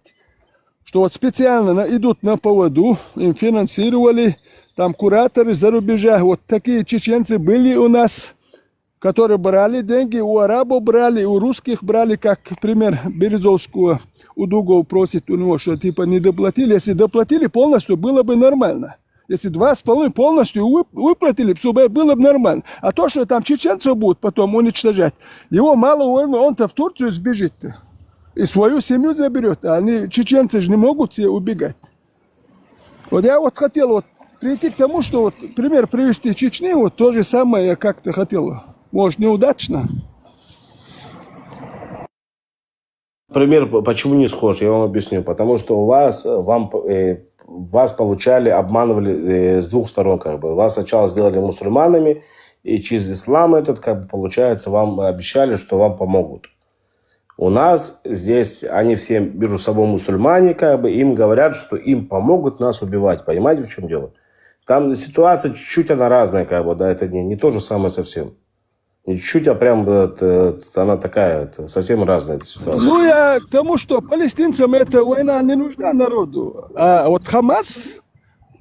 что вот специально идут на поводу, им финансировали, там кураторы за рубежа, вот такие чеченцы были у нас, которые брали деньги, у арабов брали, у русских брали, как пример Березовского, у Дугов просит у него, что типа не доплатили. Если доплатили полностью, было бы нормально. Если 2,5 полностью выплатили, все было бы нормально. А то, что там чеченцев будут потом уничтожать, его мало, он-то в Турцию сбежит и свою семью заберет. А они, чеченцы же не могут все убегать. Вот я вот хотел вот прийти к тому, что вот пример привести Чечни, вот то же самое я как-то хотел. Может, неудачно. Пример, почему не схож, я вам объясню. Потому что вас получали, обманывали с двух сторон. Как бы. Вас сначала сделали мусульманами, и через ислам этот, как бы, получается, вам обещали, что вам помогут. У нас здесь, они все между собой мусульмане, как бы, им говорят, что им помогут нас убивать. Понимаете, в чем дело? Там ситуация чуть-чуть она разная, как бы, да, это не то же самое совсем. Не чуть-чуть, а прям она такая, совсем разная эта ситуация. Ну, я к тому, что палестинцам эта война не нужна народу. А вот Хамас,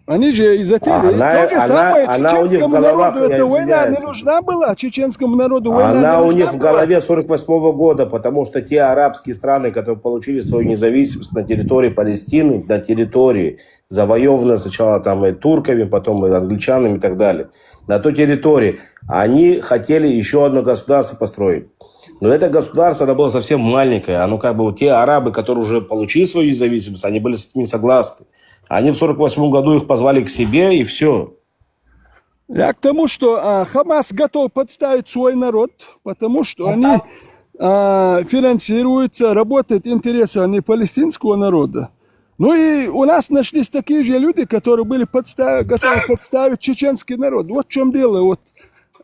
они же изотели. То же самое чеченскому народу эта война не нужна была. Чеченскому народу война не нужна у них была. в голове 48 года, потому что те арабские страны, которые получили свою независимость на территории Палестины, на территории, завоеванной сначала там и турками, потом и англичанами и так далее, на той территории, они хотели еще одно государство построить. Но это государство, оно было совсем маленькое. Оно как бы, вот те арабы, которые уже получили свою независимость, они были с этим не согласны. Они в 48 году их позвали к себе, и все. Я к тому, что Хамас готов подставить свой народ, потому что они финансируются, работают интересы не палестинского народа. Ну и у нас нашлись такие же люди, которые были готовы подставить чеченский народ. Вот в чем дело. Вот,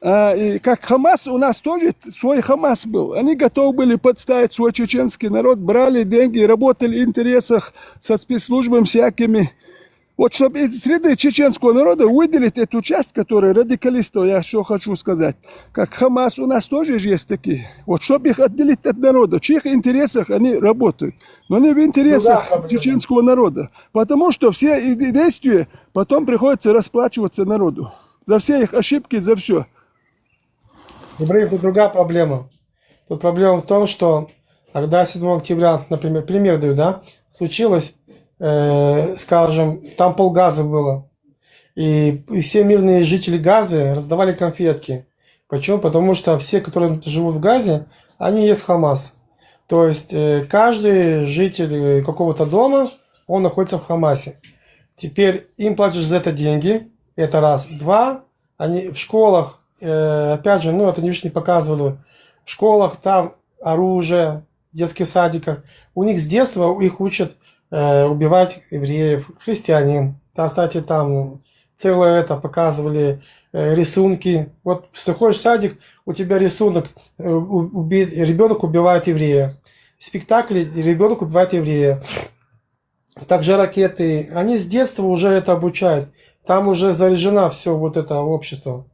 и как Хамас, у нас тоже свой Хамас был. Они готовы были подставить свой чеченский народ, брали деньги, работали в интересах со спецслужбами всякими. Вот чтобы из среды чеченского народа выделить эту часть, которая радикалистов, я что хочу сказать, как Хамас у нас тоже есть такие. Вот чтобы их отделить от народа, в чьих интересах они работают, но не в интересах чеченского народа. Потому что все действия потом приходится расплачиваться народу. За все их ошибки, за все. Ибраим, тут другая проблема. Тут проблема в том, что когда 7 октября, например, пример даю, да, случилось, скажем, там полгаза было. И все мирные жители Газы раздавали конфетки. Почему? Потому что все, которые живут в Газе, они есть Хамас. То есть каждый житель какого-то дома, он находится в Хамасе. Теперь им платишь за это деньги. Это раз. Два, они в школах, опять же, ну это не показывали, в школах там оружие, в детских садиках. У них с детства их учат убивать евреев, христианин. Там, кстати, там целое это показывали рисунки. Вот приходишь в садик, у тебя рисунок, ребенок убивает еврея. Спектакль, ребенок убивает еврея. Также ракеты. Они с детства уже это обучают. Там уже заряжено все вот это общество.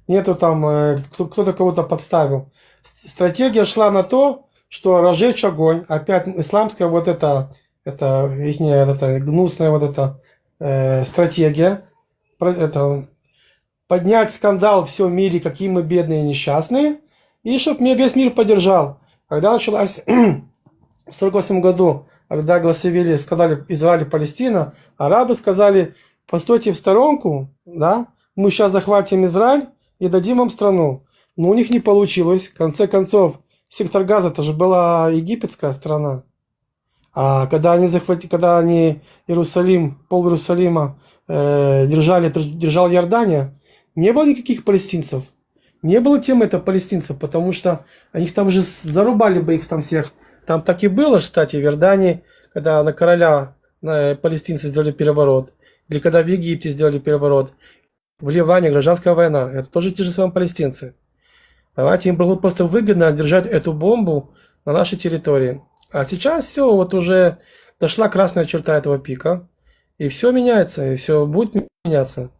Нету там, кто-то кого-то подставил. Стратегия шла на то, что разжечь огонь. Опять исламская вот это их гнусная вот эта стратегия. Это, поднять скандал в всем мире, какие мы бедные и несчастные. И чтобы весь мир поддержал. Когда началась в 1948 году, когда голосовали, сказали Израиль и Палестина, арабы сказали, постойте в сторонку, да, мы сейчас захватим Израиль и дадим вам страну. Но у них не получилось. В конце концов, сектор Газа, это же была египетская страна. А когда они Иерусалим, пол Иерусалима держал Иордания, не было никаких палестинцев. Не было темы это палестинцев, потому что они там же зарубали бы их там всех. Там так и было, кстати, в Иордании, когда на короля палестинцы сделали переворот, или когда в Египте сделали переворот, в Ливане гражданская война, это тоже те же самые палестинцы. Понимаете, им было просто выгодно держать эту бомбу на нашей территории. А сейчас все, вот уже дошла красная черта этого пика, и все меняется, и все будет меняться.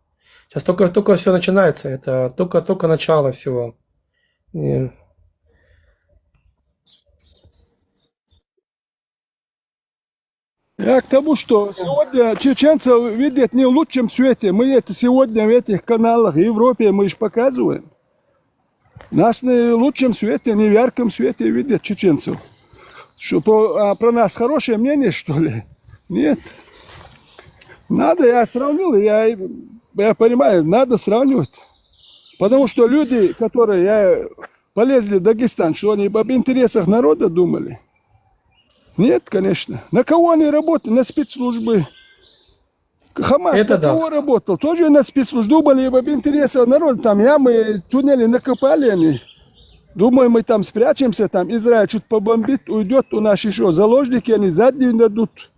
Сейчас только все начинается, это только начало всего. И Я к тому, что сегодня чеченцев видят не в лучшем свете. Мы это сегодня в этих каналах в Европе мы же показываем. Нас не в лучшем свете, не в ярком свете видят чеченцев. Что про нас хорошее мнение, что ли? Нет. Надо, я сравнил, я понимаю, надо сравнивать. Потому что люди, которые полезли в Дагестан, что они об интересах народа думали? Нет, конечно. На кого они работали? На спецслужбы. Хамас это на кого работал? Тоже на спецслужбы. Думали об интересах народа. Там ямы, туннели накопали они. Думаем, мы там спрячемся, там Израиль чуть побомбит, уйдет, у нас еще заложники, они задние дадут.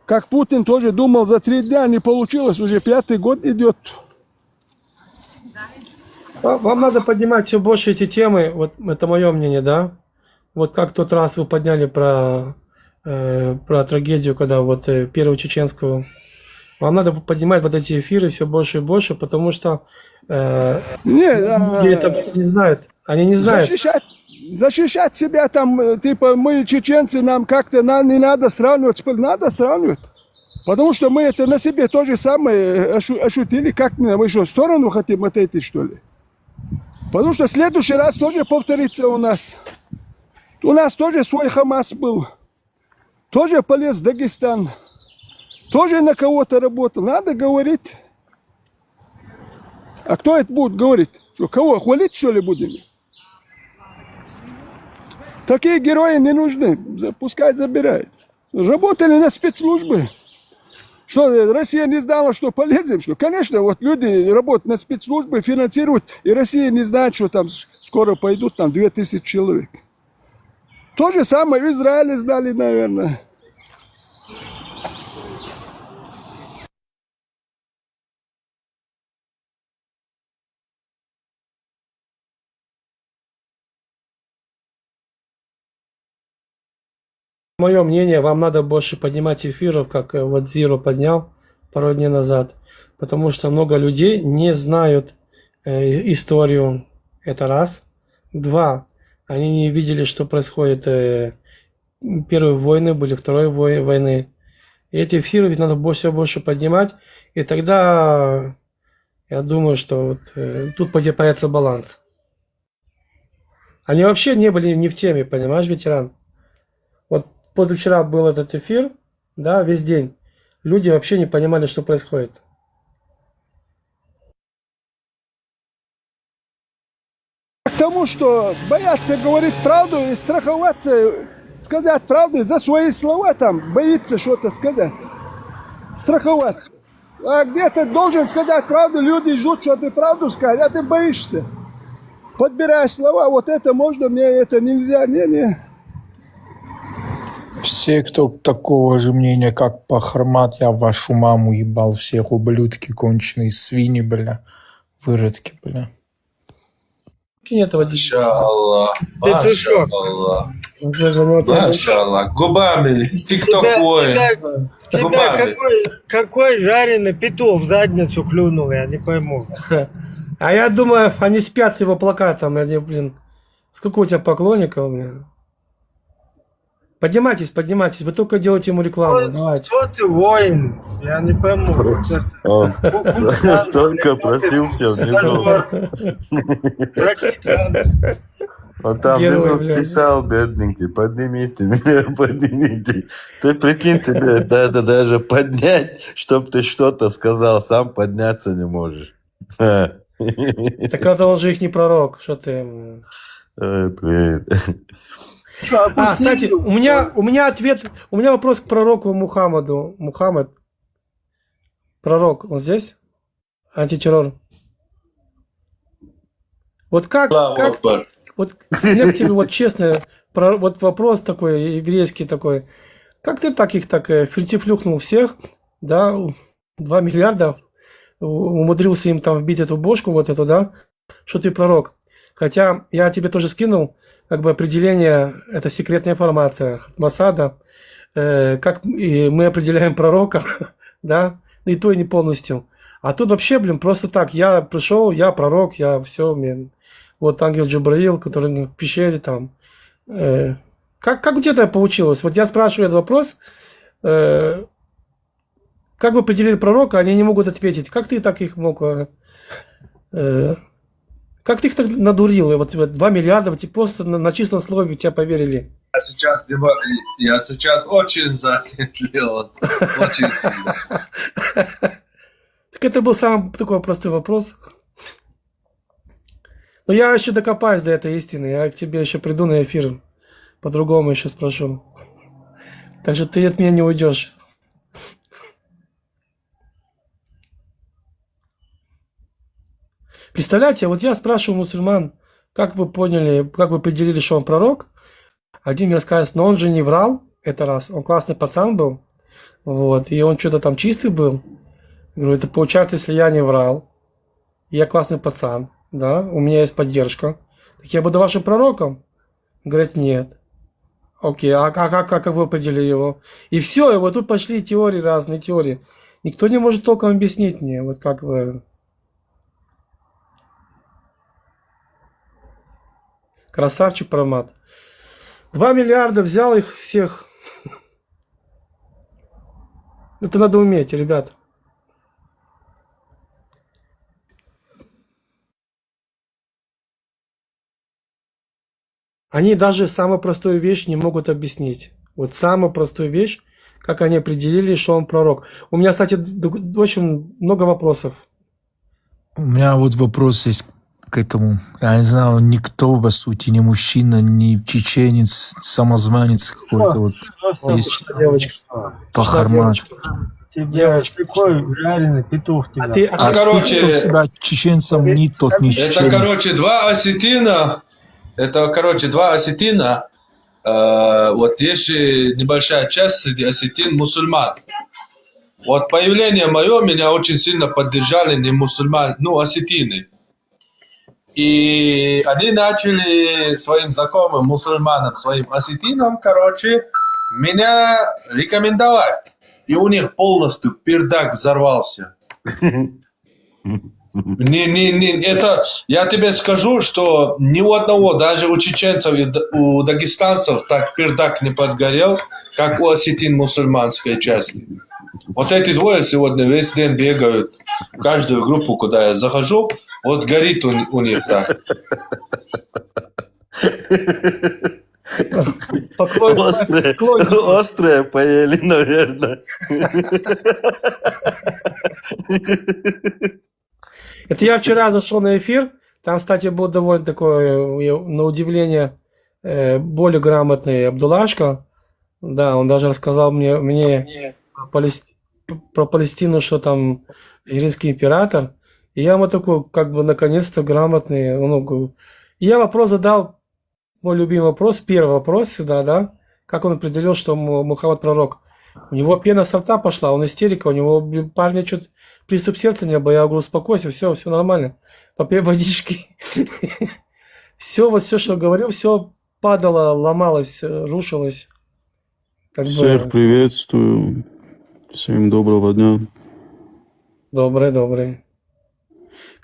Как Путин тоже думал, за 3 дня не получилось, уже 5-й год идет. вам надо поднимать все больше эти темы, вот это мое мнение, да? Вот как в тот раз вы подняли про трагедию, когда вот первую чеченскую. Вам надо поднимать вот эти эфиры все больше и больше, потому что люди это не знают. Они не знают. Защищать себя там, типа мы чеченцы, нам как-то не надо сравнивать. Надо сравнивать. Потому что мы это на себе то же самое ощутили. Как мы что, в сторону хотим отойти, что ли? Потому что в следующий раз тоже повторится у нас. У нас тоже свой Хамас был. Тоже полез в Дагестан. Тоже на кого-то работал. Надо говорить. А кто это будет говорить? Что, кого, хвалить, что ли, будем? Такие герои не нужны. Пускай забирают. Работали на спецслужбы. Что, Россия не знала, что полезем? Что? Конечно, вот люди работают на спецслужбы, финансируют. И Россия не знает, что там скоро пойдут там 2000 человек. То же самое в Израиле знали, наверное. Мое мнение, вам надо больше поднимать эфиров, как вот Zero поднял пару дней назад. Потому что много людей не знают историю. Это раз. 2. Они не видели, что происходит. Первые войны были, второй войны. И эти эфиры ведь надо больше и больше поднимать. И тогда я думаю, что вот, тут появится баланс. Они вообще не были не в теме, понимаешь, ветеран? Вот позавчера был этот эфир, да, весь день. Люди вообще не понимали, что происходит. К тому, что боятся говорить правду и страховаться, сказать правду за свои слова, там, боится что-то сказать. Страховаться. А где ты должен сказать правду, люди ждут, что ты правду скажешь, а ты боишься. Подбираешь слова, вот это можно, мне это нельзя, не. Все, кто такого же мнения, как Пахармат, я вашу маму ебал, всех ублюдки, конченые свиньи, бля, выродки, бля. Машаллах, машаллах. Машаллах. Губами, тикток воин. Тебя какой жареный петух в задницу клюнул, я не пойму. А я думаю, они спят с его плакатом. Блин, сколько у тебя поклонников, блин. Поднимайтесь, вы только делайте ему рекламу. Давайте. Кто ты, воин? Я не пойму. Он столько просился в него. Он там внизу писал, бедненький, поднимите меня, поднимите. Ты прикинь, тебе это даже поднять, чтоб ты что-то сказал, сам подняться не можешь. Так это он же их не пророк, что ты... Кстати, у меня ответ, у меня вопрос к пророку Мухаммаду. Мухаммад, пророк, он здесь? Антитеррор. Вот как вот мне к тебе вот честно, вот вопрос такой, еврейский такой. Как ты их так фертифлюхнул всех, да, 2 миллиарда, умудрился им там вбить эту бошку вот эту, да, что ты пророк. Хотя я тебе тоже скинул, как бы определение, это секретная информация от Масада, как мы определяем пророка, да, и то и не полностью. А тут вообще, блин, просто так, я пришел, я пророк, я все, вот ангел Джабраил, который в пещере там. Как у тебя это получилось? Вот я спрашиваю этот вопрос, как вы определили пророка, они не могут ответить. Как ты так их мог... Как ты их так надурил? Вот 2 миллиарда, вот просто на чистом слове тебя поверили. Я сейчас очень занят, Леон. Очень сильно. Так это был самый такой простой вопрос. Но я еще докопаюсь до этой истины. Я к тебе еще приду на эфир. По-другому еще спрошу. Так что ты от меня не уйдешь. Представляете, вот я спрашиваю мусульман, как вы поняли, как вы определили, что он пророк? Один мне рассказывает, но он же не врал, это раз, он классный пацан был, вот, и он что-то там чистый был. Я говорю, это получается, если я не врал, я классный пацан, да, у меня есть поддержка, так я буду вашим пророком? Говорит, нет. Окей, а как вы определили его? И все, и вот тут пошли теории, разные теории. Никто не может толком объяснить мне, вот как вы... Красавчик Промат. 2 миллиарда взял их всех. Это надо уметь, ребят. Они даже самую простую вещь не могут объяснить. Вот самую простую вещь, как они определили, что он пророк. У меня, кстати, очень много вопросов. У меня вот вопрос есть к этому. Я не знаю, никто, по сути, ни мужчина, ни чеченец, самозванец какой-то вот есть. Пахармат. Девочка, такой реальный петух тебя. Короче, кто себя чеченцем, ни тот, ни чеченец. Это, короче, два осетина. Вот есть небольшая часть среди осетин мусульман. Вот появление мое меня очень сильно поддержали не мусульмане, осетины. И они начали своим знакомым мусульманам, своим осетинам, меня рекомендовать. И у них полностью пердак взорвался. Это я тебе скажу, что ни у одного, даже у чеченцев и у дагестанцев так пердак не подгорел, как у осетин мусульманской части. Вот эти двое сегодня весь день бегают в каждую группу, куда я захожу, вот горит у них так. Острое поели, наверное. Это я вчера зашел на эфир, там, кстати, был довольно такой, на удивление, более грамотный Абдуллашка. Да, он даже рассказал мне про Палестину, что там римский император. И я ему такой, наконец-то грамотный. И я вопрос задал, мой любимый вопрос, первый вопрос всегда, да, как он определил, что Мухаммад пророк. У него пена со рта пошла, он истерика, у него парня чуть приступ сердца не было. Я говорю, успокойся, все нормально. Попей водички. Все, что говорил, все падало, ломалось, рушилось. Всех приветствую. Всем доброго дня. Добрый.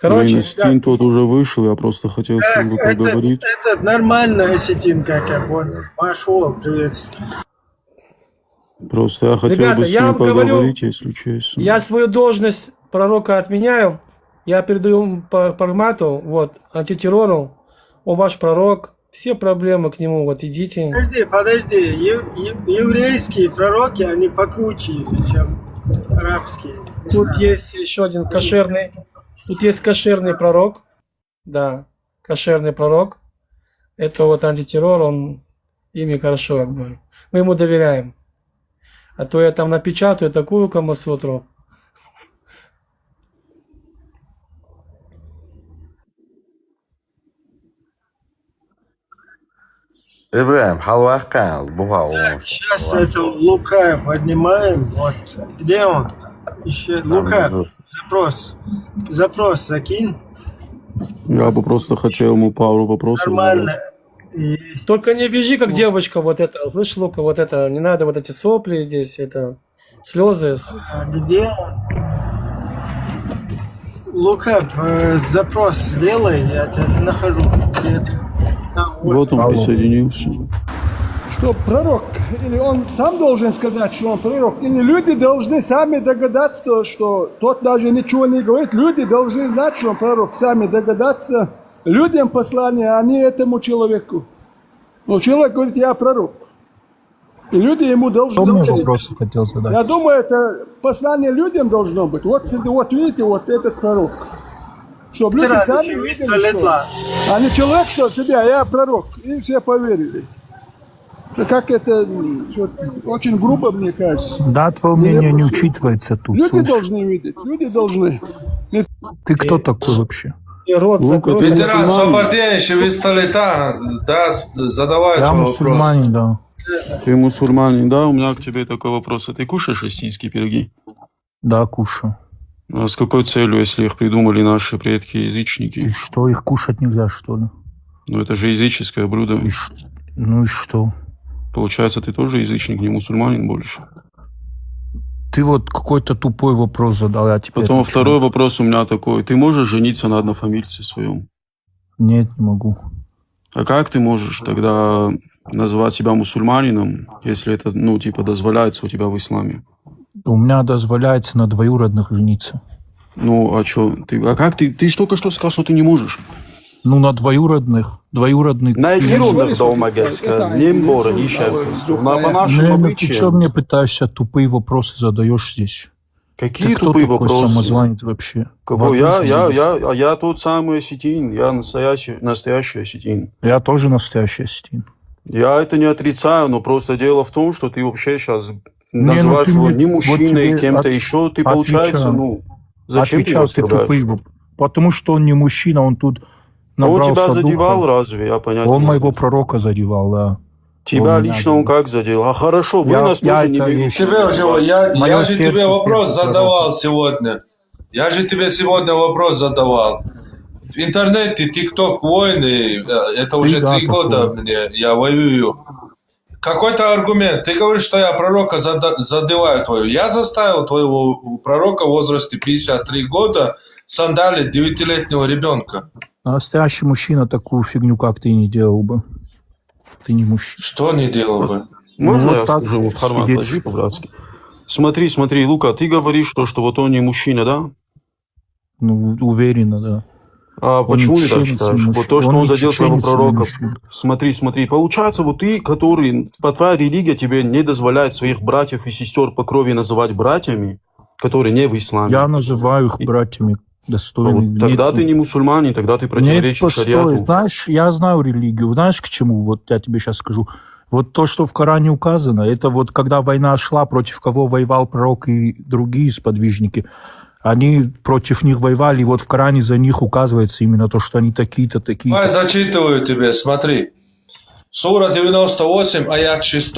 Осетин тот уже вышел, я просто хотел с ним поговорить. Это нормально, осетин, как я понял. Пошел, приветствую. Просто я хотел бы с ним поговорить, если честно. Я свою должность пророка отменяю. Я передаю по формату, антитеррору. Он ваш пророк. Все проблемы к нему, идите. Подожди. Еврейские пророки, они покруче, чем арабские. Тут есть еще один кошерный. Тут есть кошерный пророк. Да, кошерный пророк. Это антитеррор, он ими хорошо, мы ему доверяем. А то я там напечатаю такую камасутру. Ибраим, халвахкал, бухал. Сейчас это Лука поднимаем. Где он? Еще Лука, запрос закинь. Я бы просто хотел ему пару вопросов Нормально. задать. И Только не бежи, как девочка, вот это, слышь, Лука, вот это, не надо вот эти сопли здесь, это, слезы. где Лука, запрос сделай, я тебя нахожу. Вот он присоединился. Что пророк, или он сам должен сказать, что он пророк, или люди должны сами догадаться, что тот даже ничего не говорит, люди должны знать, что он пророк, сами догадаться людям послание, а не этому человеку. Но человек говорит, я пророк. И люди ему должны... Кто мне вопросы хотел задать? Я думаю, это послание людям должно быть. Вот видите, вот этот пророк. Чтобы люди сами видели, что... А не человек, что себя, я пророк. И все поверили. Как это очень грубо, мне кажется. Да, твое мнение не учитывается тут. Люди Слушай, должны видеть, люди должны. ты кто такой вообще? Ветеран освобождения из Столита, да, задавай Я свой мусульманин, да. Ты мусульманин, да? У меня к тебе такой вопрос. А ты кушаешь осетинские пироги? Да, кушаю. А с какой целью, если их придумали наши предки-язычники? И что, их кушать нельзя, что ли? Ну, это же языческое блюдо. Ну и что? Получается, ты тоже язычник, не мусульманин больше. Ты вот какой-то тупой вопрос задал, я тебе Потом отвечаю. второй вопрос у меня такой. Ты можешь жениться на однофамильце своем? Нет, не могу. А как ты можешь тогда называть себя мусульманином, если это, ну, типа, дозволяется у тебя в исламе? У меня дозволяется на двоюродных жениться. Ну, а что? А как ты? Ты только что сказал, что ты не можешь. Ну, на двоюродных. Двоюродный... Двоюродных дома, не mbora, ni šefkos. По нашим Ты что обычаям. мне пытаешься тупые вопросы задаешь здесь? Какие Ты кто тупые такой вопросы? самозванец вообще? Кого? Вопрос Я тот самый осетин. Я настоящий осетин. Я тоже настоящий осетин. Я это не отрицаю, но просто дело в том, что ты вообще сейчас Не, называешь ты его мне- не вот мужчиной, тебе кем-то еще. Ты, получается, ну, зачем ты его Отвечал, ты тупые оскорбляешь? Потому что он не мужчина, он тут А он набрался тебя задевал духа. разве? Я понятно. Он моего пророка задевал, да. Тебя Он меня лично он как задел? А хорошо, вы нас тоже не берете. Я же тебе вопрос задавал сегодня. Я же тебе сегодня вопрос задавал. В интернете ТикТок войны, это уже да, 3 года мне, я воюю. Какой-то аргумент. Ты говоришь, что я пророка задеваю твою. Я заставил твоего пророка в возрасте 53 года сандалить 9-летнего ребенка. Настоящий мужчина такую фигню, как ты, не делал бы. Ты не мужчина. Что не делал бы? Можно Ну, вот я так скажу в формат сидеть. ложи по-братски? Смотри, Лука, ты говоришь, что вот он не мужчина, да? Ну, уверенно, да. А Он почему не ты так чеченец, считаешь? не Вот то, что он он не задел своего чеченец, не пророка. мужчина. Смотри. Получается, вот ты, который, твоя религия тебе не дозволяет своих братьев и сестер по крови называть братьями, которые не в исламе. Я называю их братьями достойными. Вот тогда ты не мусульманин, тогда ты Нет, противоречишь постой, шариату. знаешь, я знаю религию. Знаешь, к чему? Вот я тебе сейчас скажу. Вот то, что в Коране указано, это вот когда война шла, против кого воевал пророк и другие сподвижники, они против них воевали, и вот в Коране за них указывается именно то, что они такие-то, такие-то. Я зачитываю тебе, смотри. Сура 98, аят 6.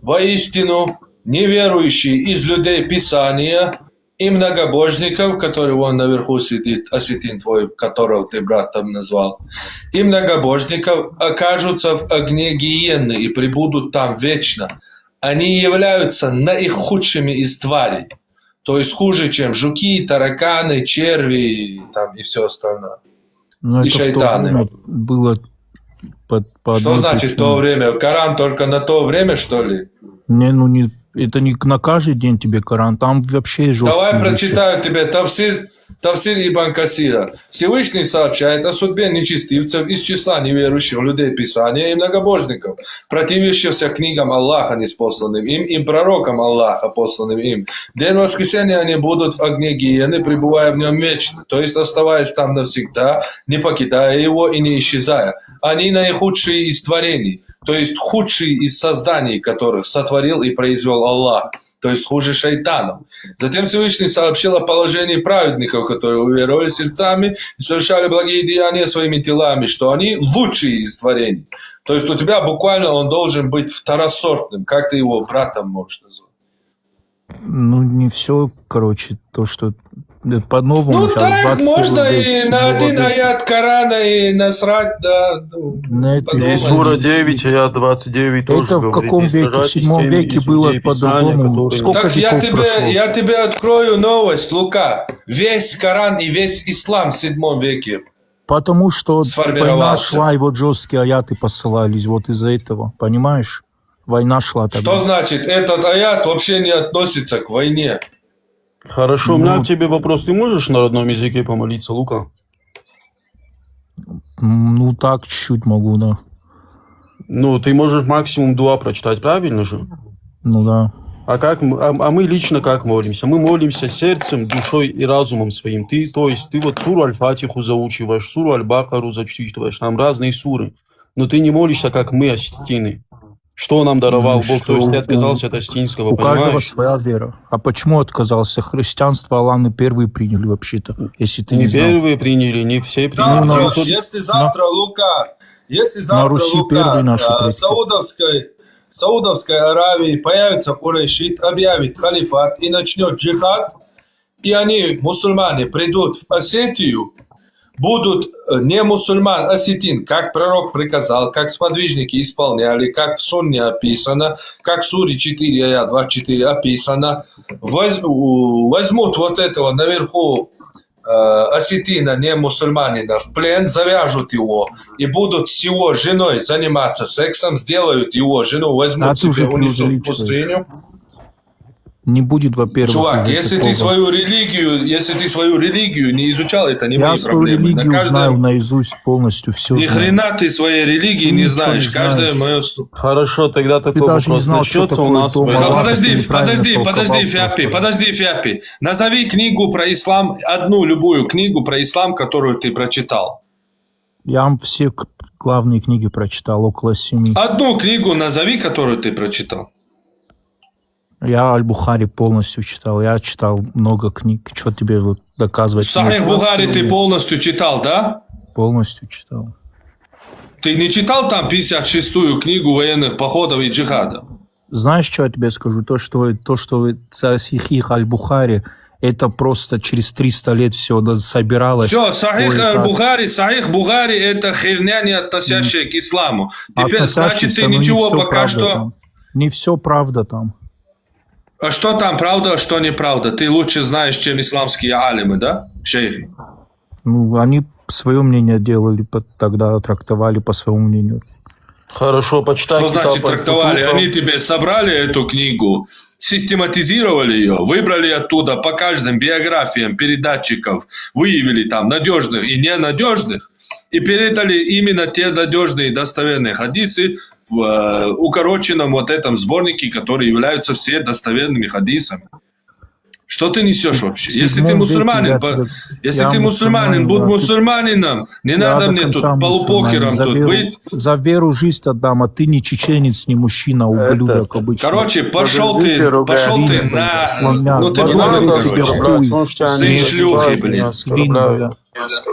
«Воистину, неверующие из людей Писания и многобожников, который вон наверху сидит, осетин твой, которого ты братом назвал, и многобожников окажутся в огне гиенны и пребудут там вечно. Они являются наихудшими из тварей». То есть хуже, чем жуки, тараканы, черви там, и все остальное. Но И это в то шайтаны. время было по Что одной значит причине. то время? Коран только на то время, что ли? Не, ну не, это не на каждый день тебе Коран, там вообще жесткие Давай вещи. прочитаю тебе Тавсир Ибн Касира. Всевышний сообщает о судьбе нечестивцев из числа неверующих людей Писания и многобожников, противящихся книгам Аллаха, неспосланным им, и пророкам Аллаха, посланным им. В день воскресения они будут в огне гиены, пребывая в нем вечно, то есть оставаясь там навсегда, не покидая его и не исчезая. Они наихудшие из творений, то есть худшие из созданий, которых сотворил и произвел Аллах, то есть хуже шайтанов. Затем Всевышний сообщил о положении праведников, которые уверовали сердцами и совершали благие деяния своими телами, что они лучшие из творений. То есть у тебя буквально он должен быть второсортным. Как ты его братом можешь назвать? Ну, не все, короче, то, что По-новому Ну сейчас, так, 21 можно век, и на седьмого один века. аят Корана и насрать, да. Ну, На это И сура 9, аят 29 тоже Это в говорит, каком не веке? В сражайтесь с 7 теми веке из было людей Писания, по-другому. которые... Сколько Так я веков прошло? тебе открою новость, Лука. Весь Коран и весь ислам в 7 веке Потому что война сформировался. шла, и вот жесткие аяты посылались вот из-за этого. Понимаешь? Война шла тогда. Что значит, этот аят вообще не относится к войне? Хорошо, у меня Ну, к тебе вопрос. Ты можешь на родном языке помолиться, Лука? ну так, чуть-чуть могу, да. Ну, ты можешь максимум дуа прочитать, правильно же? Ну да. А мы лично как молимся? Мы молимся сердцем, душой и разумом своим. То есть ты вот суру Аль-Фатиху заучиваешь, суру Аль-Бакару зачитываешь, там разные суры. Но ты не молишься, как мы, осетины. Что нам даровал Бог? То есть ты отказался от осетинского, У каждого понимаешь? своя вера. А почему отказался? Христианство Алланы первые приняли вообще-то, если ты не Не знал. первые приняли, не все приняли. Ну, на Завтра, Руси, если завтра Лука, если на завтра Руси Лука первые наши в предки. Саудовской Аравии появится Курайшит, объявит халифат и начнет джихад, и они, мусульмане, придут в Осетию, будут не мусульман, осетин, как пророк приказал, как сподвижники исполняли, как в Сунне описано, как в Суре 4, аят 24 описано, возьмут вот этого наверху осетина, не мусульманина, в плен, завяжут его и будут с его женой заниматься сексом, сделают его жену, А возьмут ты уже себе, унесут в преувеличиваешь. пустыню. Не будет, во-первых, Чувак, уже если такого. ты свою религию не изучал, это не Я мои свою проблемы. религию На знаю каждое... наизусть полностью, все Ни знаю. хрена ты своей религии Ты не ничего знаешь. не Каждое знаешь. мое... Хорошо, тогда Ты такой даже не вопрос. знал, что Начнется у такое нас дом война. Аллаха, ты Подожди, неправильно толковал просто. Фиапи. Назови книгу про ислам, одну любую книгу про ислам, которую ты прочитал. Я вам все главные книги прочитал, около 7. Одну книгу назови, которую ты прочитал. Я Аль-Бухари полностью читал. Я читал много книг. Что тебе вот доказывать? Сахих Нет. Бухари ты полностью читал, да? Полностью читал. Ты не читал там 56-ю книгу военных походов и джихада? Знаешь, что я тебе скажу? То, что Сахих Аль-Бухари, это просто через 300 лет все собиралось. Все, Сахих Ой, Бухари это херня, не относящая к исламу. Теперь, значит, относящийся, ты но не ничего всё пока правда что... там. Не все правда там. А что там правда, а что неправда? Ты лучше знаешь, чем исламские алимы, да, шейхи? Ну, они свое мнение делали, тогда трактовали по своему мнению. Хорошо, почитай Что китаб значит трактовали? Аль-Футур. Они тебе собрали эту книгу, систематизировали ее, выбрали оттуда по каждым биографиям передатчиков, выявили там надежных и ненадежных, и передали именно те надежные и достоверные хадисы в укороченном вот этом сборнике, которые являются все достоверными хадисами. Что ты несешь вообще? Если ты мусульманин, если ты мусульманин, будь мусульманином. Не надо мне тут полупокером тут быть. За веру жизнь отдам, а ты не чеченец, не мужчина, ублюдок обычно. Короче, пошел ты на... Ну ты не понял, надо, короче. короче. Сын шлюхи, блин. Свин, бля.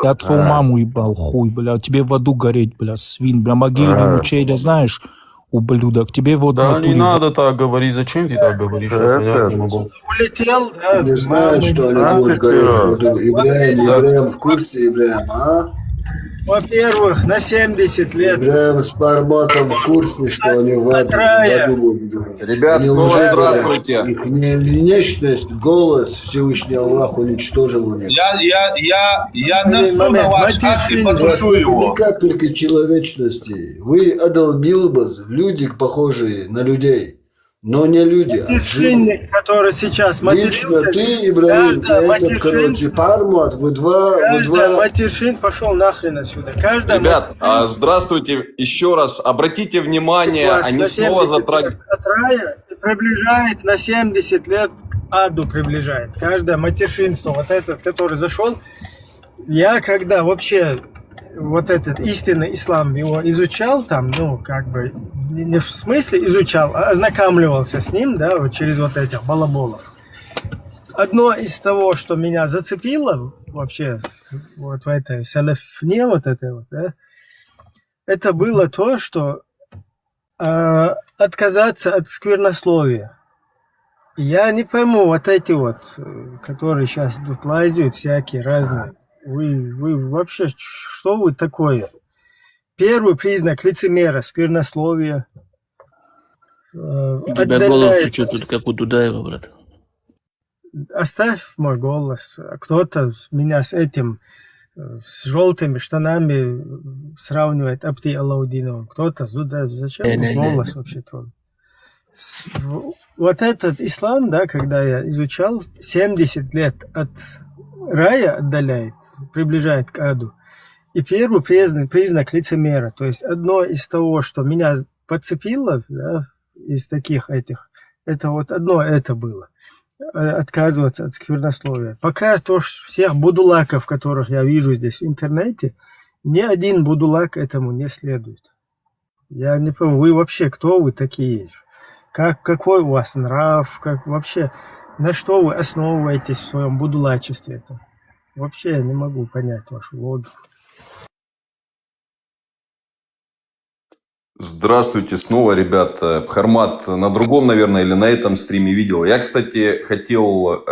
Я твою маму ебал, хуй, бля. Тебе в аду гореть, бля, свин, бля. Могильное учение, знаешь, ублюдок. Тебе вот... Да не надо так говорить. Зачем ты так говоришь? Я понять не могу. Улетел, да? Не знает, что они будут гореть в аду. Ибраим в курсе, Ибраим, а? Во-первых, на 70 лет. Ибраим с Пармотом в курсе, что они в аду будут гореть. Ребят, Они снова уже здравствуйте. говорят, их внешность, голос Всевышний Аллах уничтожил у них. Я насу на ваш ад и потушу его. Ни капельки человечности. Вы адалбилбас, люди, похожие на людей. Но не люди, а Матершинник, который сейчас лично матерился, ты, Ибраим, каждая короче, Пармот, вы два... матершин пошел нахрен отсюда. Каждая Ребят, матершин здравствуйте еще раз. Обратите внимание, вас они на снова 70 лет от рая и приближает на 70 лет к аду приближает. Каждое матершинство, вот этот, который зашел, я когда вообще вот этот истинный ислам его изучал там, ну, как бы, не в смысле изучал, а ознакомливался с ним, да, вот через вот этих балаболов. Одно из того, что меня зацепило вообще вот в этой салафне вот этой вот, да, это было то, что отказаться от сквернословия. Я не пойму вот эти вот, которые сейчас тут лазят, всякие разные. Вы вообще, что вы такое? Первый признак лицемера, сквернословие. У тебя голос чуть-чуть тут как у Дудаева, брат. Оставь мой голос. Кто-то меня с этим, с желтыми штанами сравнивает Абди Алаудиновым. Кто-то с Дудаевым. Зачем голос вообще трогать? Вот этот ислам, да, когда я изучал, 70 лет от рая отдаляет, приближает к аду. И первый признак лицемера. То есть одно из того, что меня подцепило, да, из таких этих, это вот одно это было. Отказываться от сквернословия. Пока то, что всех будулаков, которых я вижу здесь в интернете, ни один будулак этому не следует. Я не понимаю, вы вообще кто вы такие? Какой у вас нрав? Как вообще, на что вы основываетесь в своем будулачестве? Это? Вообще я не могу понять вашу логику. Здравствуйте снова, ребята. Бхармат на другом, наверное, или на этом стриме видел. Я, кстати, хотел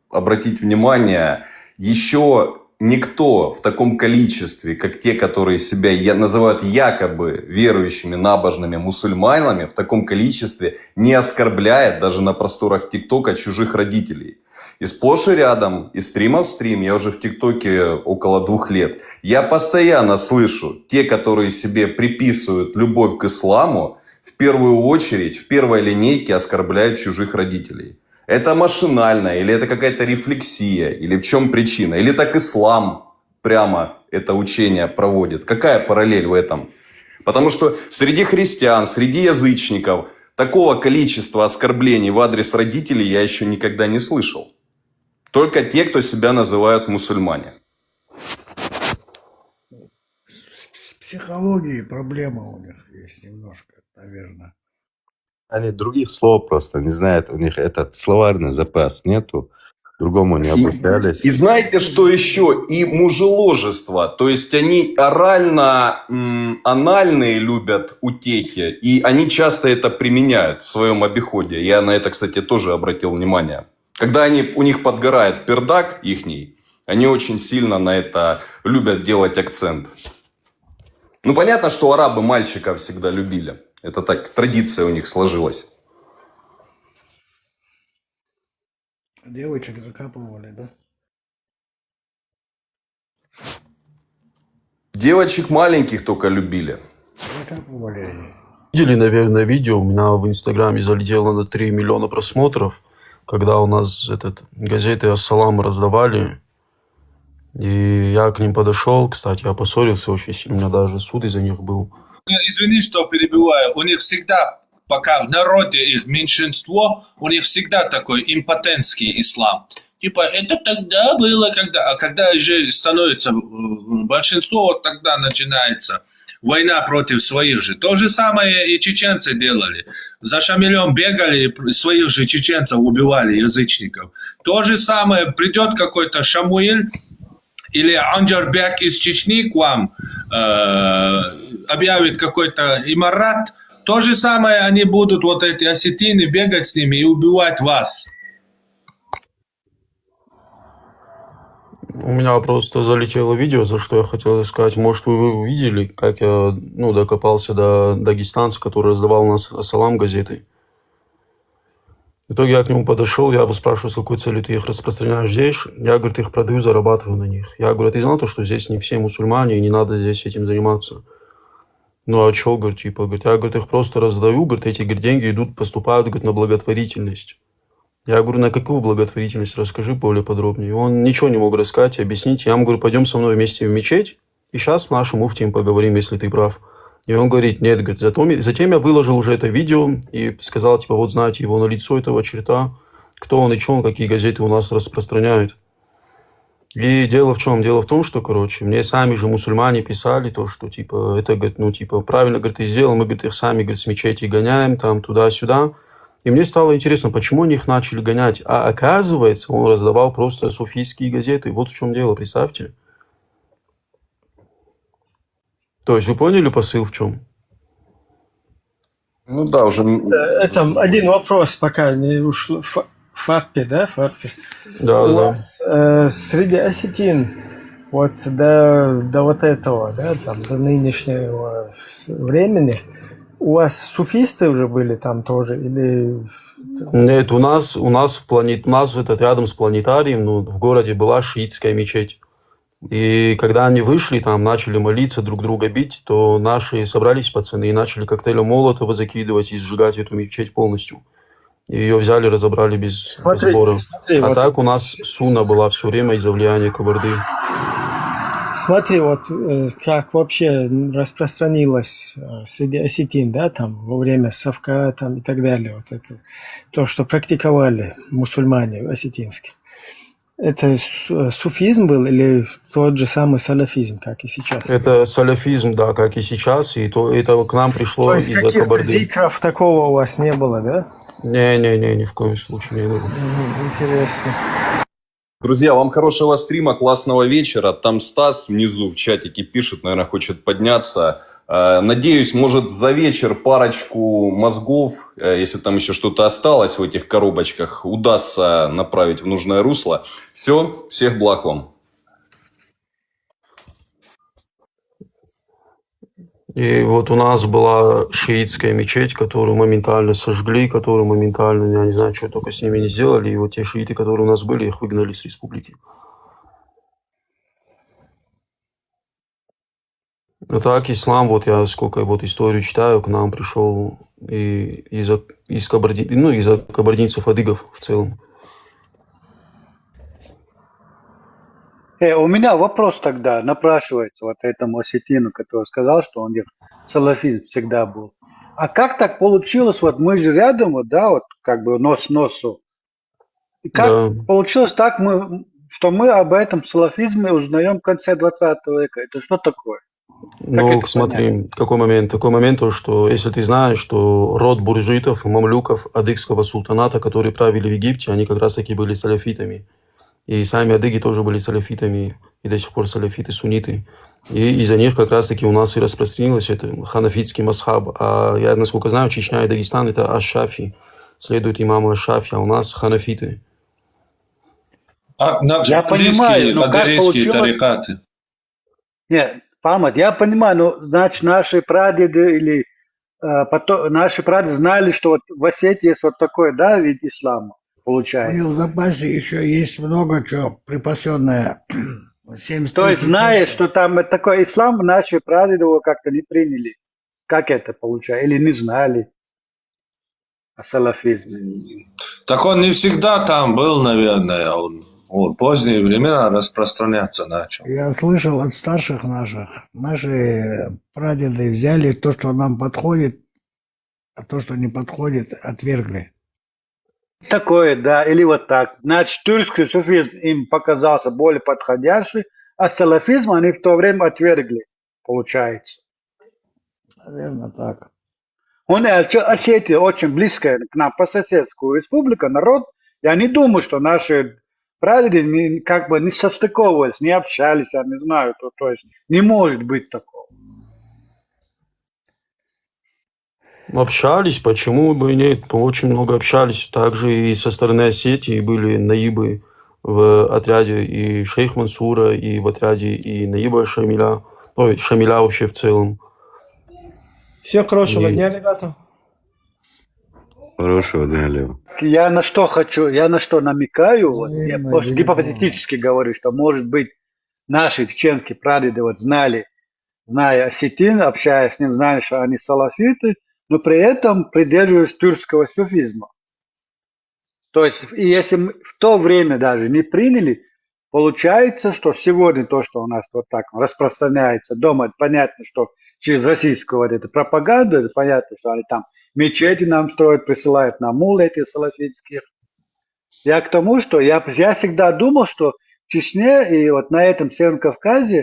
обратить внимание, еще никто в таком количестве, как те, которые себя называют якобы верующими, набожными мусульманами, в таком количестве не оскорбляет даже на просторах ТикТока чужих родителей. И сплошь и рядом, из стрима в стрим, я уже в ТикТоке около 2 лет, я постоянно слышу, те, которые себе приписывают любовь к исламу, в первую очередь, в первой линейке оскорбляют чужих родителей. Это машинально, или это какая-то рефлексия, или в чем причина, или так ислам прямо это учение проводит. Какая параллель в этом? Потому что среди христиан, среди язычников такого количества оскорблений в адрес родителей я еще никогда не слышал. Только те, кто себя называют мусульмане. С психологией проблема у них есть немножко, наверное. Они других слов просто не знают. У них этот словарный запас нету. К другому не обучались. И знаете, что еще? И мужеложество. То есть они анальные любят утехи. И они часто это применяют в своем обиходе. Я на это, кстати, тоже обратил внимание. Когда у них подгорает пердак ихний, они очень сильно на это любят делать акцент. Ну, понятно, что арабы мальчиков всегда любили. Это так, традиция у них сложилась. Девочек закапывали, да? Девочек маленьких только любили. Закапывали они. Видели, наверное, видео, у меня в Инстаграме залетело на 3 миллиона просмотров, когда у нас газеты «Ассалам» раздавали. И я к ним подошел, кстати, я поссорился очень сильно, у меня даже суд из-за них был. Извини, что перебиваю. У них всегда, пока в народе их меньшинство, у них всегда такой импотентский ислам. Типа, это тогда было, когда... А когда же становится большинство, вот тогда начинается война против своих же. То же самое и чеченцы делали. За Шамилем бегали, своих же чеченцев убивали, язычников. То же самое, придет какой-то Шамуиль, или Анджарбек из Чечни к вам объявит какой-то имарат, то же самое они будут, вот эти осетины, бегать с ними и убивать вас. У меня просто залетело видео, за что я хотел сказать. Может, вы видели, как я докопался до дагестанца, который раздавал у нас «Ассалам» газеты. В итоге я к нему подошел, я его спрашиваю, с какой целью ты их распространяешь здесь. Я, говорит, их продаю, зарабатываю на них. Я говорю, ты знал то, что здесь не все мусульмане, и не надо здесь этим заниматься? Ну, а что, говорит, типа, говорит, я, говорит, их просто раздаю, говорит, эти, говорит, деньги идут, поступают, говорит, на благотворительность. Я говорю, на какую благотворительность, расскажи более подробнее. Он ничего не мог рассказать, объяснить. Я ему говорю, пойдем со мной вместе в мечеть, и сейчас с нашим муфтием поговорим, если ты прав. И он говорит, нет, говорит, затем я выложил уже это видео и сказал, типа, вот знаете его на лицо, этого черта, кто он и что он, какие газеты у нас распространяют. И дело в чем? Дело в том, что, короче, мне сами же мусульмане писали то, что, типа, это, говорит, ну, типа, правильно, говорит, ты сделал, мы, говорит, их сами, говорит, с мечети гоняем, там, туда-сюда. И мне стало интересно, почему они их начали гонять. А оказывается, он раздавал просто суфийские газеты. Вот в чем дело, представьте. То есть вы поняли посыл в чем? Ну да, уже... Это один вопрос, пока не ушло. ФАПе, да? ФАПе. Да, У да. вас среди осетин вот до вот этого, да, там, до нынешнего времени, у вас суфисты уже были там тоже? Или... Нет, у нас этот рядом с планетарием, ну, в городе была шиитская мечеть. И когда они вышли, там, начали молиться, друг друга бить, то наши собрались пацаны и начали коктейлем Молотова закидывать и сжигать эту мечеть полностью. И ее взяли, разобрали без разбора. А вот так у нас Суна была все время из-за влияния Кабарды. Смотри, вот как вообще распространилось среди осетин, да, там, во время совка там, и так далее, вот это, то, что практиковали мусульмане осетинские. Это суфизм был или тот же самый салафизм, как и сейчас? Это салафизм, да, как и сейчас, и то это к нам пришло То есть из-за каких-то Кабарды. зикров такого у вас не было, да? Не-не-не, ни в коем случае не было. Интересно. Друзья, вам хорошего стрима, классного вечера. Там Стас внизу в чатике пишет, наверное, хочет подняться. Надеюсь, может, за вечер парочку мозгов, если там еще что-то осталось в этих коробочках, удастся направить в нужное русло. Все, всех благ вам. И вот у нас была шиитская мечеть, которую моментально сожгли, которую моментально, я не знаю, что только с ними не сделали. И вот те шииты, которые у нас были, их выгнали с республики. Ну так, ислам, вот я сколько вот историю читаю, к нам пришел и из кабардинцев, адыгов в целом. У меня вопрос тогда напрашивается вот этому осетину, который сказал, что он салафизм всегда был. А как так получилось, вот мы же рядом, вот, да, вот как бы нос к носу. И как получилось так, что мы об этом салафизме узнаем в конце 20 века? Это что такое? Ну, смотри, какой момент? Такой момент, то, что если ты знаешь, что род буржитов, мамлюков, адыгского султаната, которые правили в Египте, они как раз-таки были салафитами. И сами адыги тоже были салафитами, и до сих пор салафиты, сунниты. И из-за них как раз-таки у нас и распространилось это ханафитский масхаб. А я, насколько знаю, Чечня и Дагестан – это аш-Шафи, следует имаму аш-Шафи, а у нас ханафиты. Я понимаю, но как получилось... тарикаты. Нет, Памад, я понимаю, но значит наши прадеды или наши прадеды знали, что вот в Осетии есть вот такой, да, вид ислама. Получается. У них в запасе еще есть много чего припасенное. 73. То есть, зная, что там такой ислам, наши прадеды его как-то не приняли. Как это получается? Или не знали о салафизме? Так он не всегда там был, наверное. Он в поздние времена распространяться начал. Я слышал от старших наших. Наши прадеды взяли то, что нам подходит, а то, что не подходит, отвергли. Такое, да, или вот так. Значит, тюркский суфизм им показался более подходящий, а салафизм они в то время отвергли, получается. Наверное, так. Осетия очень близкая к нам по соседскую республика, народ. Я не думаю, что наши прадеды как бы не состыковывались, не общались, я не знаю. То есть не может быть такого. Общались, почему бы и нет, очень много общались. Также и со стороны Осетии были наибы в отряде и шейх Мансура, и в отряде и наиба Шамиля, Шамиля вообще в целом. Всем хорошего дня, ребята. Хорошего дня, Лев. Я на что намекаю, вот, я просто гипотетически говорю, что может быть наши чеченские прадеды вот зная осетин, общаясь с ним, знали, что они салафиты, но при этом придерживаясь тюркского суфизма. То есть, и если мы в то время даже не приняли, получается, что сегодня то, что у нас вот так распространяется дома, понятно, что через российскую вот эту пропаганду, это понятно, что они там мечети нам строят, присылают нам мулы эти салафитские. Я к тому, что я всегда думал, что в Чечне и вот на этом Северном Кавказе,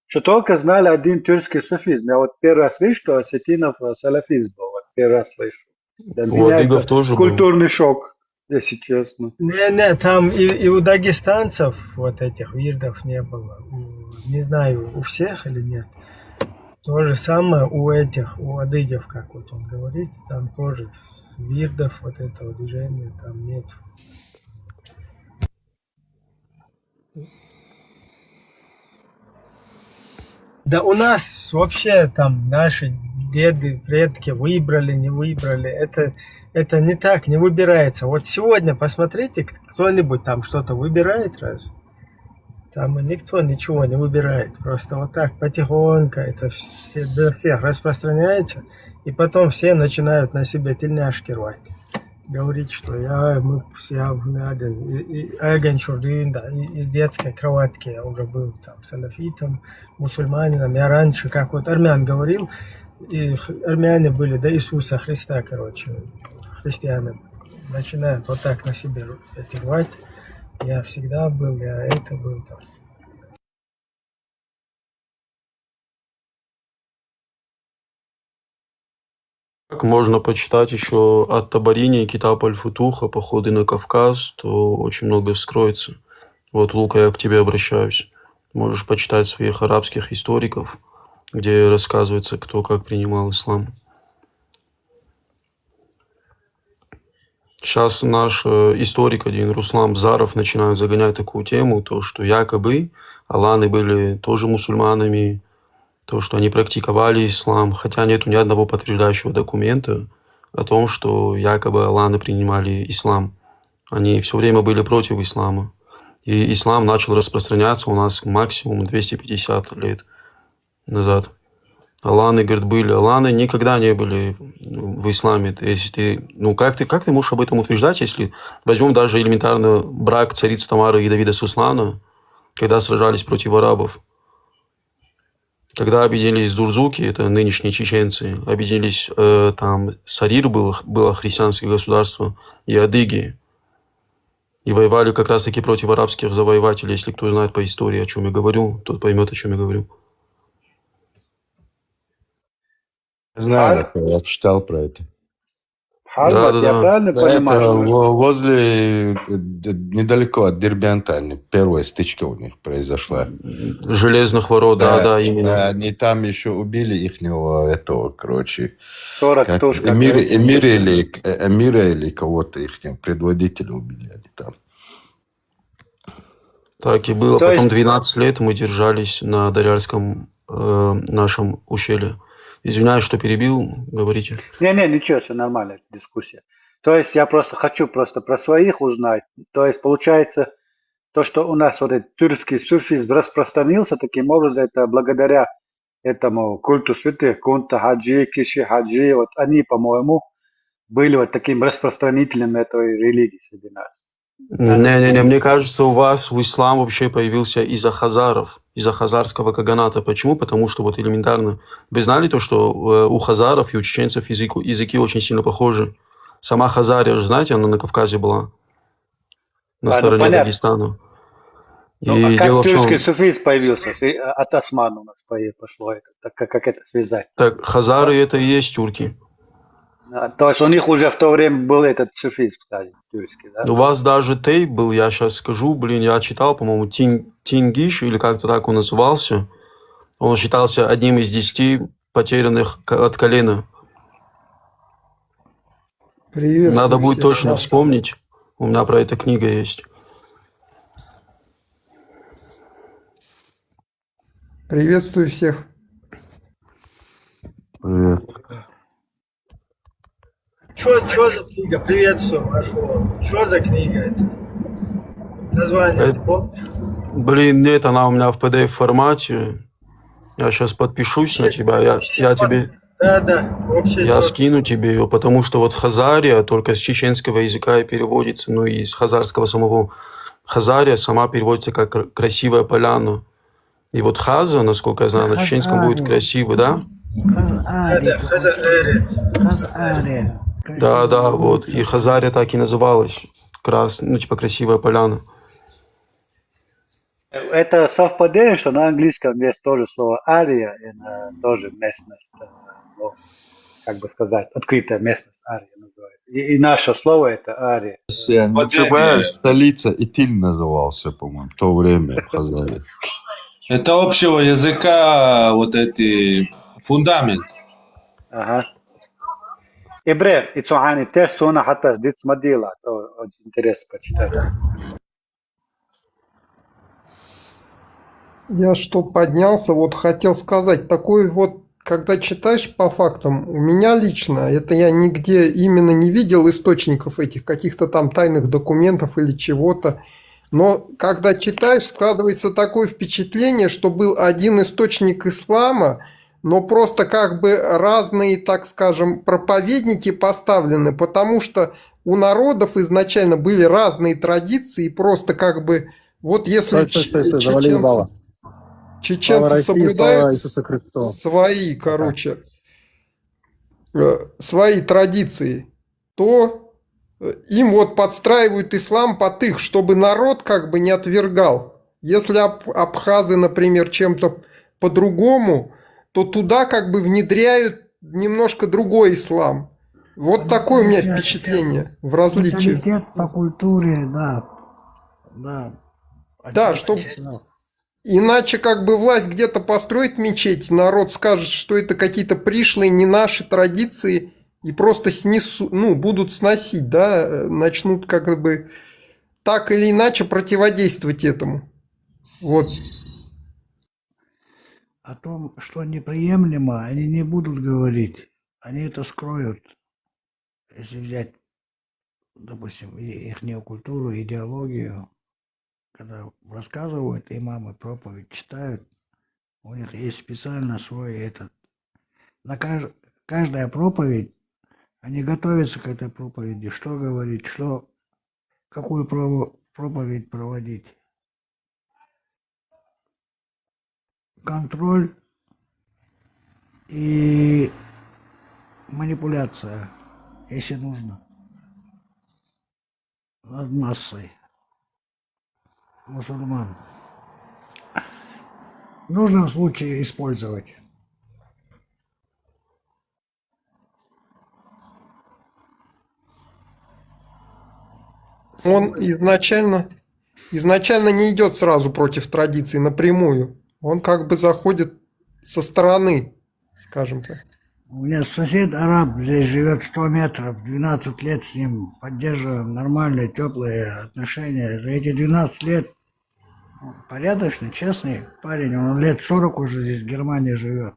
что только знали один тюркский суфизм. Я вот первый раз слышу, что осетинов салафизм был. Вот первый раз слышу. Для меня это тоже культурный шок, если честно. Не, там и у дагестанцев вот этих вирдов не было. Не знаю, у всех или нет. То же самое у этих, у адыгов, как вот он говорит, там тоже вирдов вот этого движения там нет. Да у нас вообще там наши деды, предки выбрали, не выбрали. Это не так, не выбирается. Вот сегодня посмотрите, кто-нибудь там что-то выбирает разве? Там никто ничего не выбирает. Просто вот так потихоньку это до всех распространяется. И потом все начинают на себе тельняшки рвать. Говорить, что мы все из детской кроватки я уже был там салафитом, мусульманином. Я раньше, как вот армян говорил, и армяне были до Иисуса Христа, короче, христианами. Начинают вот так на себе рвать. Я всегда был, я это был там. Как можно почитать еще от Табарини, Китаб аль-Футуха, походы на Кавказ, то очень много вскроется. Вот, Лука, я к тебе обращаюсь. Можешь почитать своих арабских историков, где рассказывается, кто как принимал ислам. Сейчас наш историк один, Руслан Бзаров, начинает загонять такую тему, то, что якобы аланы были тоже мусульманами, то, что они практиковали ислам, хотя нету ни одного подтверждающего документа о том, что якобы аланы принимали ислам. Они все время были против ислама. И ислам начал распространяться у нас максимум 250 лет назад. Аланы, говорит, были. Аланы никогда не были в исламе. Если ты, как ты можешь об этом утверждать, если возьмем даже элементарно брак царицы Тамары и Давида с Услана, когда сражались против арабов? Когда объединились дурзуки, это нынешние чеченцы, объединились там Сарир было христианское государство, и адыги. И воевали как раз-таки против арабских завоевателей. Если кто знает по истории, о чем я говорю, тот поймет, о чем я говорю. Знаю, я читал про это. Харвард, я правильно понимаю? Это возле, недалеко от Дербента, первая стычка у них произошла. Железных ворот, да, именно. Они там еще убили ихнего этого, короче, 40 туш. Эмира или кого-то, их предводителя убили они там. Так и было. То Потом есть- 12 лет мы держались на Даряльском нашем ущелье. Извиняюсь, что перебил, говорите. Не, ничего, все нормально, дискуссия. То есть я хочу про своих узнать. То есть получается, то, что у нас вот этот тюркский суфизм распространился, таким образом, это благодаря этому культу святых, кунта, хаджи, киши, хаджи, вот они, по-моему, были вот таким распространителем этой религии среди нас. Не, мне кажется, у вас в ислам вообще появился из-за хазаров, из-за хазарского каганата. Почему? Потому что вот элементарно. Вы знали то, что у хазаров и у чеченцев языки очень сильно похожи? Сама Хазария, же знаете, она на Кавказе была, на стороне понятно. Дагестана. Ну, И а как дело в тюркский чем? суфизм появился? От осман у нас пошло это. Как это связать? Так, хазары это и есть тюрки. То есть у них уже в то время был этот суфизм, кстати, тюркский, да? У вас даже тейп был, я сейчас скажу, я читал, по-моему, Тингиш, или как-то так он назывался. Он считался одним из 10 потерянных от колена. Приветствую Надо будет всех. точно вспомнить. У меня про это книга есть. Приветствую всех. Привет. Что за книга? Приветствую, вашу. Что за книга это? Название, не помнишь? Нет, она у меня в PDF-формате. Я сейчас подпишусь на тебя. Я тебе... Да, вообще Я чётко. скину тебе ее, потому что вот Хазария только с чеченского языка и переводится, ну и с хазарского самого. Хазария сама переводится как «красивая поляна». И вот Хаза, насколько я знаю, на чеченском будет красивый, да? Хазария. Да, вот. И Хазария так и называлась. Типа «красивая поляна». Это совпадение, что на английском есть тоже слово ария, и тоже местность, ну, как бы сказать, открытая местность, ария называется. И наше слово это ария. Если я не ошибаюсь, столица Итиль назывался, по-моему, в то время в Хазарии. Это общего языка вот эти фундамент. Ага. Ибре, и цуани тех сона хата ждит смадила. То очень интересно почитать. Я что поднялся, вот хотел сказать, такой вот, когда читаешь по фактам, у меня лично, это я нигде именно не видел источников этих каких-то там тайных документов или чего-то, но когда читаешь, складывается такое впечатление, что был один источник ислама, но просто как бы разные, так скажем, проповедники поставлены, потому что у народов изначально были разные традиции, и просто как бы, вот если Завали ебало. Слава чеченцы России, слава соблюдают Иисусу Христу. свои, короче, свои традиции, то им вот подстраивают ислам под их, чтобы народ как бы не отвергал. Если абхазы, например, чем-то по-другому, то туда как бы внедряют немножко другой ислам. Вот такое у меня впечатление в различии. Менталитет по культуре, да. Да. Да, чтобы иначе как бы власть где-то построит мечеть, народ скажет, что это какие-то пришлые, не наши традиции, и просто снесут, ну, будут сносить, да, начнут как бы так или иначе противодействовать этому. Вот. О том, что неприемлемо, они не будут говорить. Они это скроют. Если взять, допустим, их культуру, идеологию, когда рассказывают имамы, проповедь читают, у них есть специально свой этот. На каждая проповедь, они готовятся к этой проповеди, что говорить, что, какую проповедь проводить. Контроль и манипуляция, если нужно, над массой мусульман. В нужном случае использовать. Он изначально не идет сразу против традиций напрямую. Он как бы заходит со стороны, скажем так. У меня сосед араб здесь живет 100 метров, 12 лет с ним поддерживаем нормальные, теплые отношения. За эти 12 лет порядочный, честный парень, он лет 40 уже здесь в Германии живет.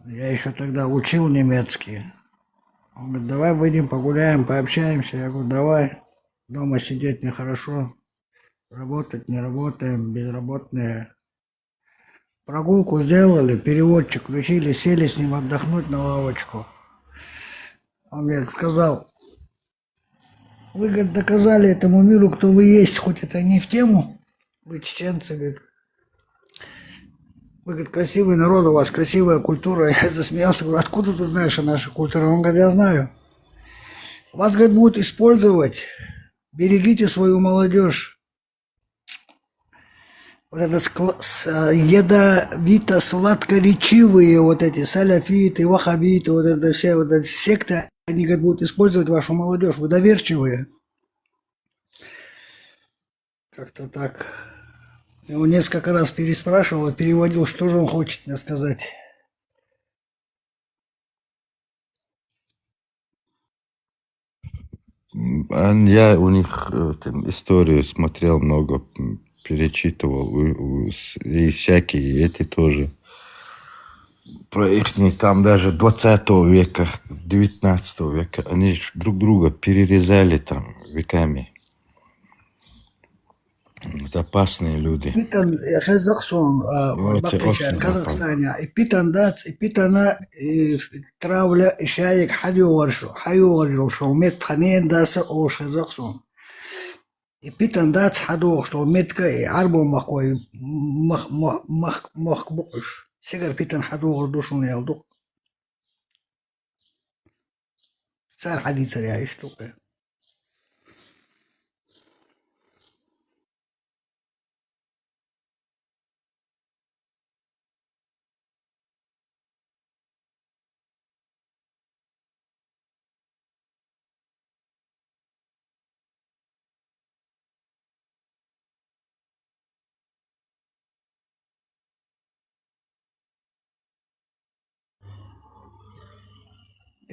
Я еще тогда учил немецкий. Он говорит, давай выйдем погуляем, пообщаемся. Я говорю, давай. Дома сидеть нехорошо, работать не работаем, безработные. Прогулку сделали, переводчик включили, сели с ним отдохнуть на лавочку. Он мне сказал, вы, говорит, доказали этому миру, кто вы есть, хоть это не в тему, вы чеченцы, говорит. Вы, говорит, красивый народ у вас, красивая культура. Я засмеялся, говорю, откуда ты знаешь о нашей культуре? Он говорит, я знаю. Вас, говорит, будут использовать, берегите свою молодежь. Вот это ядовито-сладкоречивые вот эти саляфиты, ваххабиты, вот это все вот эти секты, они, говорит, будут использовать вашу молодежь, вы доверчивые. Как-то так. Я его несколько раз переспрашивал и переводил, что же он хочет мне сказать. Я у них историю смотрел много, перечитывал, и всякие эти тоже. Про их там даже 20 века, 19 века, они друг друга перерезали там веками. Это опасные люди. Питан, Казахстан, Очень Казахстане, и питан дац, и питана травля шаек хадиоршу, что мет ханен даса ош Казахстан. И питан дац хадор, что метка и арбу махой махбуш. Сигар питан хадор душу не алдук. Сар хадица я штука.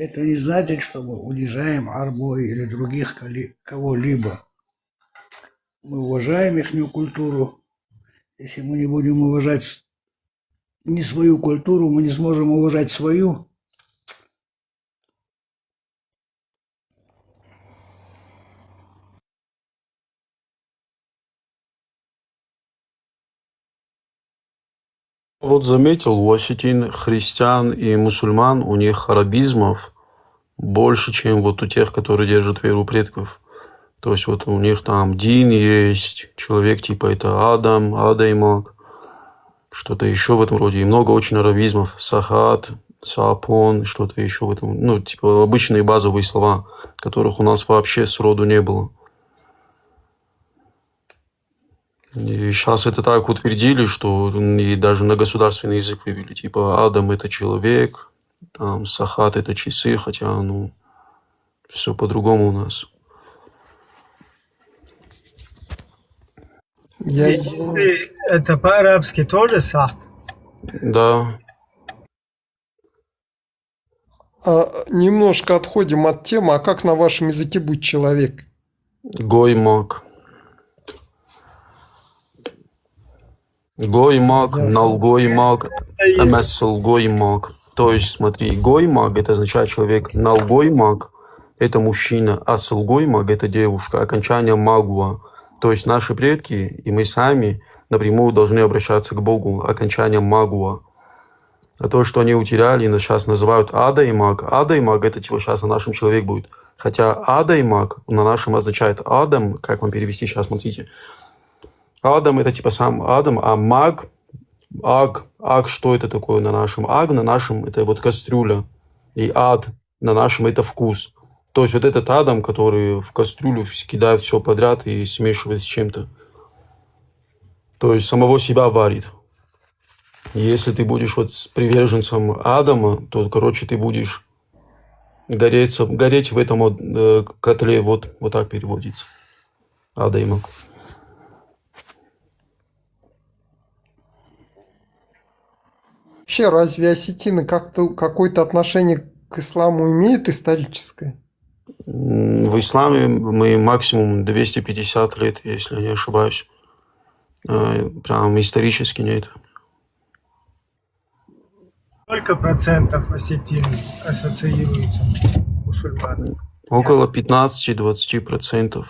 это не значит, что мы унижаем армой или других кого-либо. Мы уважаем их культуру. Если мы не будем уважать не свою культуру, мы не сможем уважать свою. Вот заметил, у осетин, христиан и мусульман, у них арабизмов больше, чем вот у тех, которые держат веру предков. То есть вот у них там Дин есть, человек типа это Адам, Адаймак, что-то еще в этом роде. И много очень арабизмов. Сахат, Саапон, что-то еще в этом. Ну, типа обычные базовые слова, которых у нас вообще сроду не было. И сейчас это так утвердили, что и даже на государственный язык вывели. Типа Адам это человек, там Сахат это часы, хотя, ну, все по-другому у нас. Часы это по-арабски тоже сахт? Да. Немножко отходим от темы. А как на вашем языке будет человек? Гоймак. Гоймак, налгоймак, эмэсэлгоймак. То есть, смотри, гоймак это означает человек, налгоймак это мужчина, а сэлгоймак это девушка, окончание магуа. То есть наши предки и мы сами напрямую должны обращаться к Богу окончанием магуа. А то, что они утеряли, нас сейчас называют адаймак. Адаймак это типа сейчас на нашем человек будет. Хотя адаймак на нашем означает Адам, как вам перевести сейчас, смотрите. Адам это типа сам Адам, а маг, аг, что это такое на нашем? Аг на нашем это вот кастрюля, и ад на нашем это вкус. То есть вот этот Адам, который в кастрюлю кидает все подряд и смешивает с чем-то. То есть самого себя варит. И если ты будешь вот с приверженцем Адама, то, короче, ты будешь гореть в этом вот, котле, вот так переводится. Адаймак. Вообще, разве осетины как-то какое-то отношение к исламу имеют историческое? В исламе мы максимум 250 лет, если я не ошибаюсь. Прям исторически нет. Сколько процентов осетин ассоциируются мусульманами? Около 15-20%.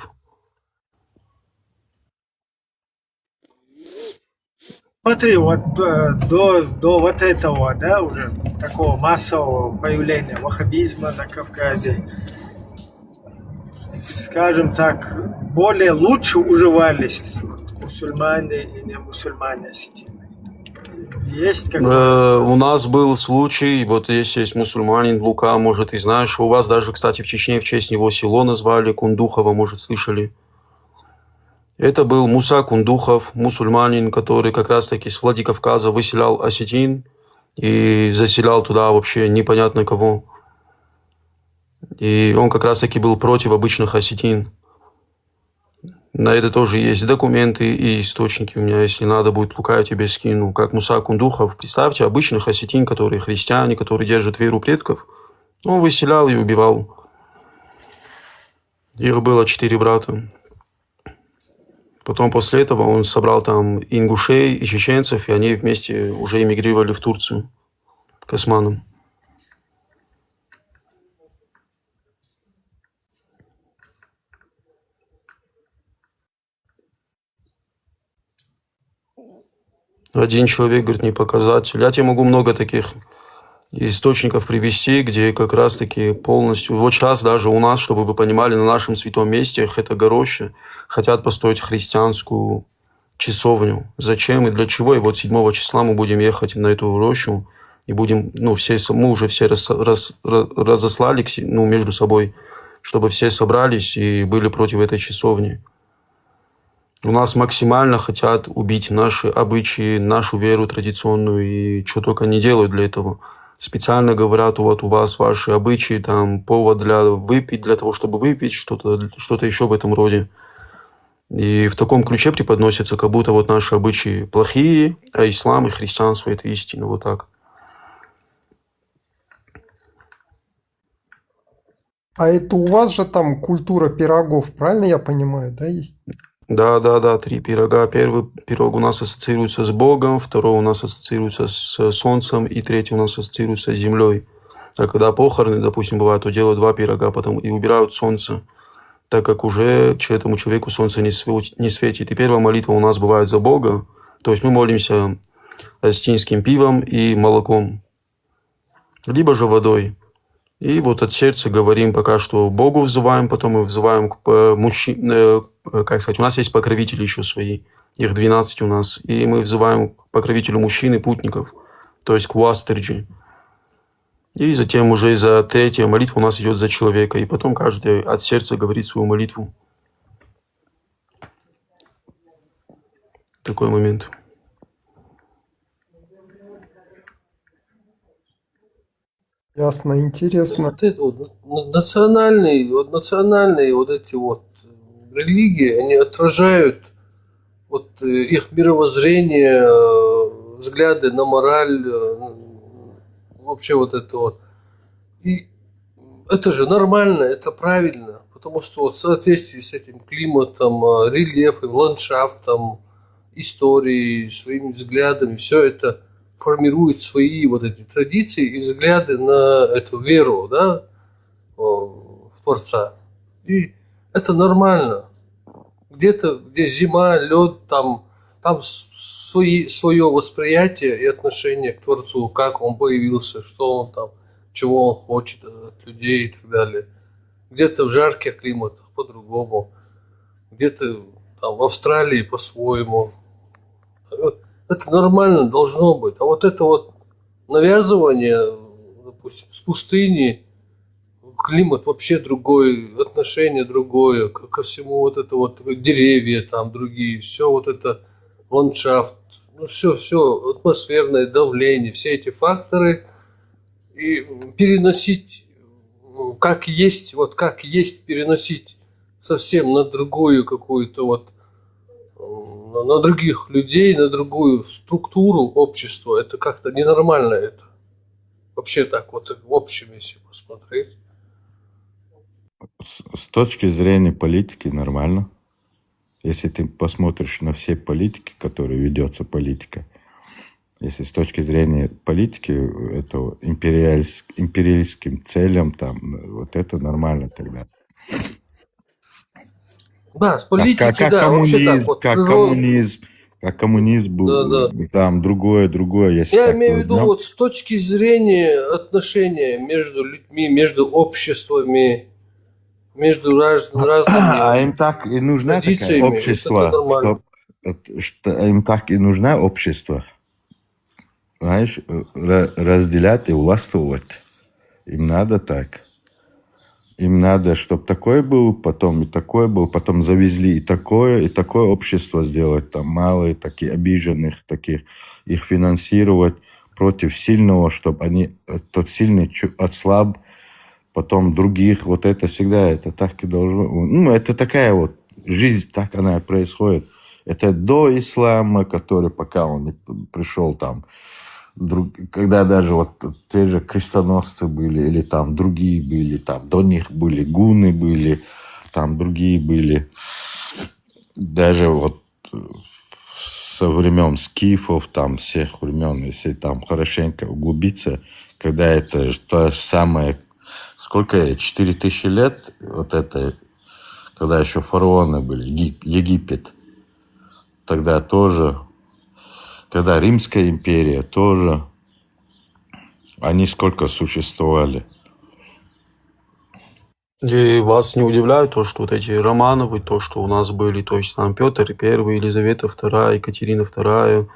Смотри, вот до вот этого, да, уже такого массового появления ваххабизма на Кавказе, скажем так, более лучше уживались мусульмане и не мусульмане осетины. Есть какой-то... У нас был случай, вот есть мусульманин Лука, может, и знаешь, у вас даже, кстати, в Чечне в честь него село назвали, Кундухово, может, слышали. Это был Муса Кундухов, мусульманин, который как раз-таки с Владикавказа выселял осетин и заселял туда вообще непонятно кого. И он как раз-таки был против обычных осетин. На это тоже есть документы и источники у меня, если надо будет, Лука, я тебе скину. Как Муса Кундухов, представьте, обычных осетин, которые христиане, которые держат веру предков, он выселял и убивал. Их было 4 брата. Потом после этого он собрал там ингушей и чеченцев, и они вместе уже эмигрировали в Турцию к османам. Один человек, говорит, не показатель. Я тебе могу много таких источников привести, где как раз-таки полностью... Вот сейчас даже у нас, чтобы вы понимали, на нашем святом месте, Хэта-Гороще, хотят построить христианскую часовню. Зачем и для чего? И вот 7 числа мы будем ехать на эту рощу и будем... Ну, мы уже все разослали между собой, чтобы все собрались и были против этой часовни. У нас максимально хотят убить наши обычаи, нашу веру традиционную, и что только не делают для этого. Специально говорят, вот у вас ваши обычаи, там повод для выпить, для того, чтобы выпить, что-то еще в этом роде. И в таком ключе преподносится, как будто вот наши обычаи плохие, а ислам и христианство – это истина, вот так. А это у вас же там культура пирогов, правильно я понимаю, да, есть? Да, 3 пирога. Первый пирог у нас ассоциируется с Богом, второй у нас ассоциируется с Солнцем, и третий у нас ассоциируется с Землей. А когда похороны, допустим, бывают, то делают 2 пирога, потом и убирают Солнце, так как уже этому человеку Солнце не светит. И первая молитва у нас бывает за Бога, то есть мы молимся осетинским пивом и молоком, либо же водой. И вот от сердца говорим пока что Богу взываем, потом мы взываем к мужчинам, как сказать, у нас есть покровители еще свои, их 12 у нас, и мы взываем к покровителю мужчин и путников, то есть к Уастерджи. И затем уже за третья молитва у нас идет за человека, и потом каждый от сердца говорит свою молитву. Такой момент. Ясно, интересно. Вот это вот национальные вот эти вот религии, они отражают вот их мировоззрение, взгляды на мораль, вообще вот это вот. И это же нормально, это правильно, потому что вот в соответствии с этим климатом, рельефом, ландшафтом, историей, своими взглядами, все это формирует свои вот эти традиции и взгляды на эту веру, да, в Творца. И это нормально. Где-то, где зима, лед, там свое восприятие и отношение к Творцу, как он появился, что он там, чего он хочет от людей и так далее. Где-то в жарких климатах по-другому, где-то там в Австралии по-своему. Это нормально должно быть. А вот это вот навязывание, допустим, с пустыни, климат вообще другой, отношение другое, ко всему вот это вот деревья там другие, все вот это ландшафт, ну все атмосферное давление, все эти факторы и переносить как есть, переносить совсем на другую какую-то вот, на других людей, на другую структуру общества, это как-то ненормально это. Вообще так вот в общем, если посмотреть. С точки зрения политики нормально. Если ты посмотришь на все политики, которые ведется политика, если с точки зрения политики, это империальским целям, там, вот это нормально тогда. Да, с политики, как да, вообще так вот. Как коммунизм был, Да. там другое, если Я так имею в виду возьмем. вот с точки зрения отношения между людьми, между обществами, между разными А им так и нужна такое традициями, общество, это нормально. что им так и нужна общество. Знаешь, разделять и властвовать. Им надо так. Им надо, чтобы такой был, потом и такой был, потом завезли и такое общество сделать, там малые такие обиженных, таких, их финансировать против сильного, чтобы они, тот сильный отслаб, потом других, вот это всегда, это так и должно, ну, это такая вот жизнь, так она и происходит. Это до ислама, который пока он не пришел там, когда даже вот те же крестоносцы были, или там другие были, там до них были гуны были, там другие были. Даже вот со времен скифов, там всех времен, если там хорошенько углубиться, когда это то же самое, сколько, 4000 лет, вот это, когда еще фараоны были, Египет, тогда тоже, когда Римская империя тоже, они сколько существовали. И вас не удивляет то, что вот эти Романовы, то, что у нас были, то есть там Петр I, Елизавета II, Екатерина II,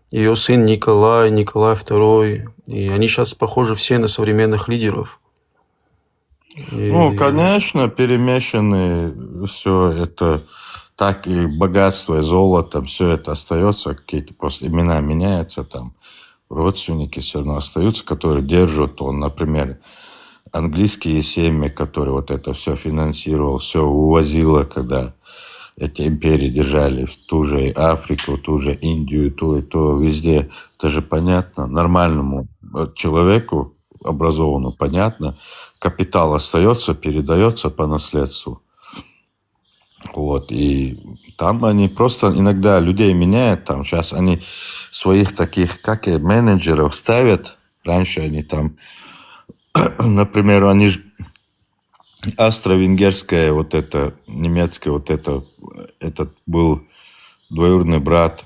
ее сын Николай II, и они сейчас похожи все на современных лидеров. Ну, конечно, перемешаны все это, так и богатство, и золото, все это остается, какие-то просто имена меняются, там родственники все равно остаются, которые держат, он, например, английские семьи, которые вот это все финансировал, все увозило, когда эти империи держали в ту же Африку, ту же Индию, то и то, везде. Это же понятно, нормальному человеку, образованному, понятно, капитал остается, передается по наследству. Вот, и там они просто иногда людей меняют, там сейчас они своих таких, как и менеджеров ставят. Раньше они там, например, они же австро-венгерская, вот это, немецкая, вот это, этот был двоюродный брат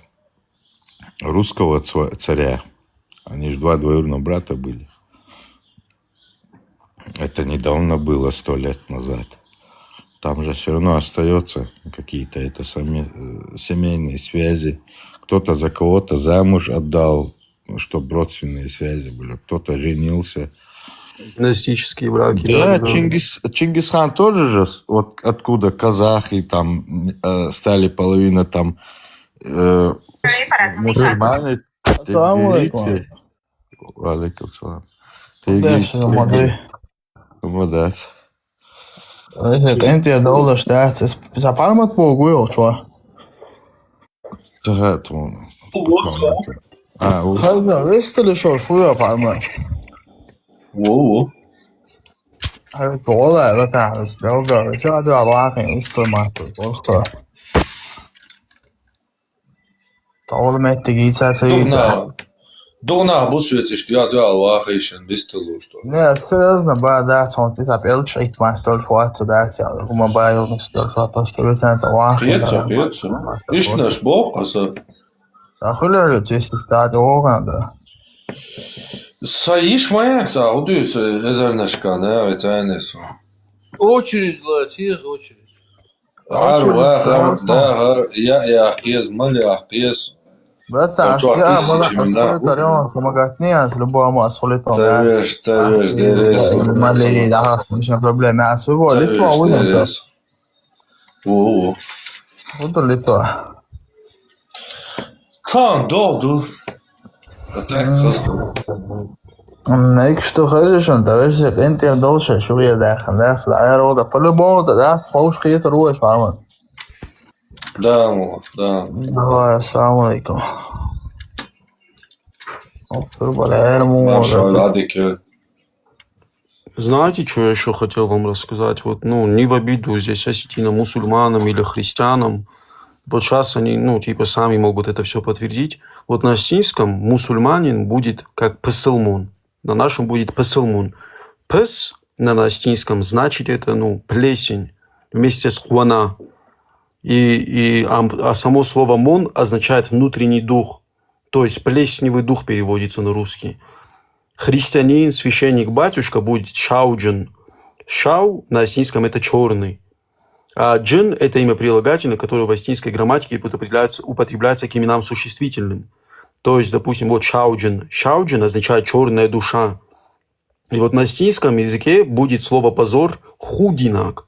русского царя. Они же два двоюродных брата были. Это недавно было, 100 лет назад. Там же все равно остается какие-то это семейные связи. Кто-то за кого-то замуж отдал, чтобы родственные связи были. Кто-то женился. Династические браки. Да, Чингисхан тоже же, вот откуда казахи там стали половина там мусульмане. Ассаламу алейкум. Алейкум салам. Молодец. انت يا دولة اشتهت سأفرمت بوجوه شو تهات هذا visste du så får jag farma Wow. هذا طولة vet du jag går så hade jag bara en instrument också طول ما تجي ساعتين Дона busvēciš, jā, Аллаха vistu lūstu. Не, серьезно, да, он ты так элч и твой столь фуат да, uma baio no stol fa pastor senza Аллаха. Pietso. Išnaš bokas. Da хули ты если да дорога. Saīš mājās, audījus ezernaškā, ne, vecēnies. Очередь, блядь, есть очередь. Jāqies, man jāqies. Bratā, jā, man liekas, ka jau помогатнее, с любого масолитом. Царешь, дерес. Мали, да, ничего проблем. Я своего Литва увидел. О. Вот Литва. Kan doğdu. Ik что хочешь, он товарищ, انت دوشه شويه داخل ناس العيار وضع по-любому да, فوش خيط روش فاهم. Да. Ассаламу алейкум. Знаете, что я еще хотел вам рассказать? Вот, не в обиду здесь осетинам, мусульманам или христианам. Вот сейчас они, сами могут это все подтвердить. Вот на осетинском мусульманин будет как пысылмун. На нашем будет пысылмун. Пыс на осетинском значит это, плесень вместе с хуана. А само слово мон означает внутренний дух. То есть плесневый дух переводится на русский. Христианин, священник, батюшка будет шауджин. Шау на осетинском это черный. А джин это имя прилагательное, которое в осетинской грамматике употребляется к именам существительным. То есть, допустим, вот шауджин. Шауджин означает черная душа. И вот на осетинском языке будет слово позор худинак.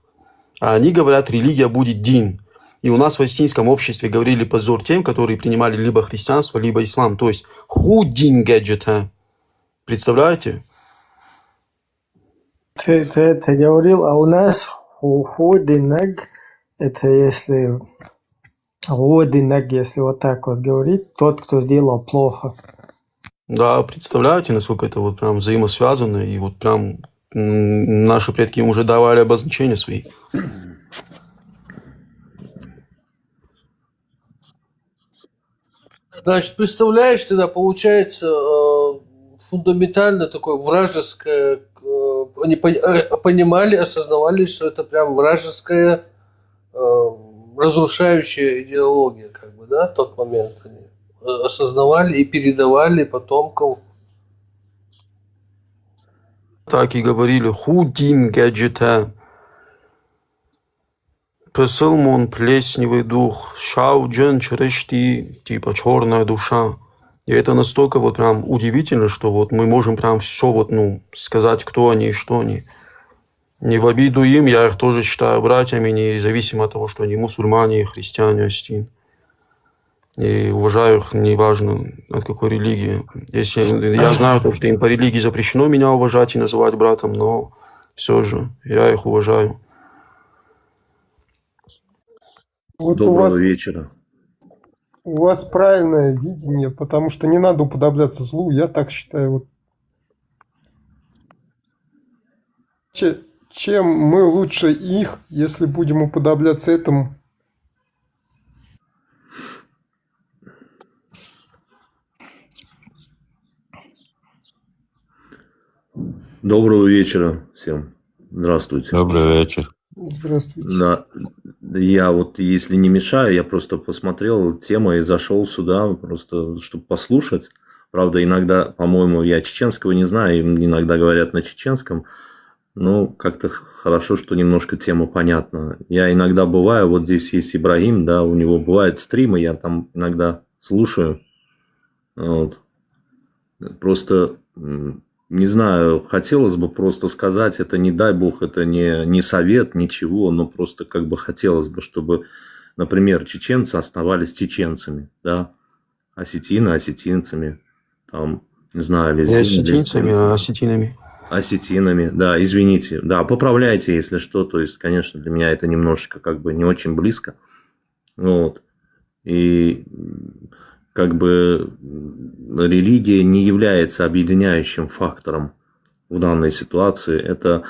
А они говорят, религия будет дин. И у нас в осетинском обществе говорили позор тем, которые принимали либо христианство, либо ислам. То есть худин гаджета. Представляете? Ты это говорил, а у нас худинаг, это если если вот так вот говорить, тот, кто сделал плохо. Да, представляете, насколько это вот прям взаимосвязано, и вот прям наши предки им уже давали обозначения свои. Значит, представляешь, тогда получается фундаментально такое вражеское, они понимали, осознавали, что это прям вражеская разрушающая идеология, как бы, да, в тот момент они осознавали и передавали потомкам. Так и говорили, худин гаджета. Пысылмун, плесневый дух, шауджен, черешти, типа черная душа. И это настолько вот прям удивительно, что вот мы можем прям все вот, сказать, кто они и что они. Не в обиду им, я их тоже считаю братьями, независимо от того, что они мусульмане, христиане, осетин. И уважаю их, неважно от какой религии. Если я знаю, что им по религии запрещено меня уважать и называть братом, но все же я их уважаю. Вот Доброго вечера. У вас правильное видение, потому что не надо уподобляться злу, я так считаю. Вот. чем мы лучше их, если будем уподобляться этому? Доброго вечера всем. Здравствуйте. Добрый вечер. Здравствуйте. Да, я вот, если не мешаю, я просто посмотрел тему и зашел сюда, просто чтобы послушать. Правда, иногда, по-моему, я чеченского не знаю, иногда говорят на чеченском. Ну, как-то хорошо, что немножко тема понятна. Я иногда бываю, вот здесь есть Ибрагим, да, у него бывают стримы, я там иногда слушаю. Вот. Просто, не знаю, хотелось бы просто сказать, это не дай бог, это не совет, ничего, но просто как бы хотелось бы, чтобы, например, чеченцы оставались чеченцами, да, осетины осетинцами, там, не знаю, Не осетинцами, а осетинами. осетинами, да, извините, да, поправляйте, если что, то есть, конечно, для меня это немножечко как бы не очень близко, вот, и как бы религия не является объединяющим фактором в данной ситуации, это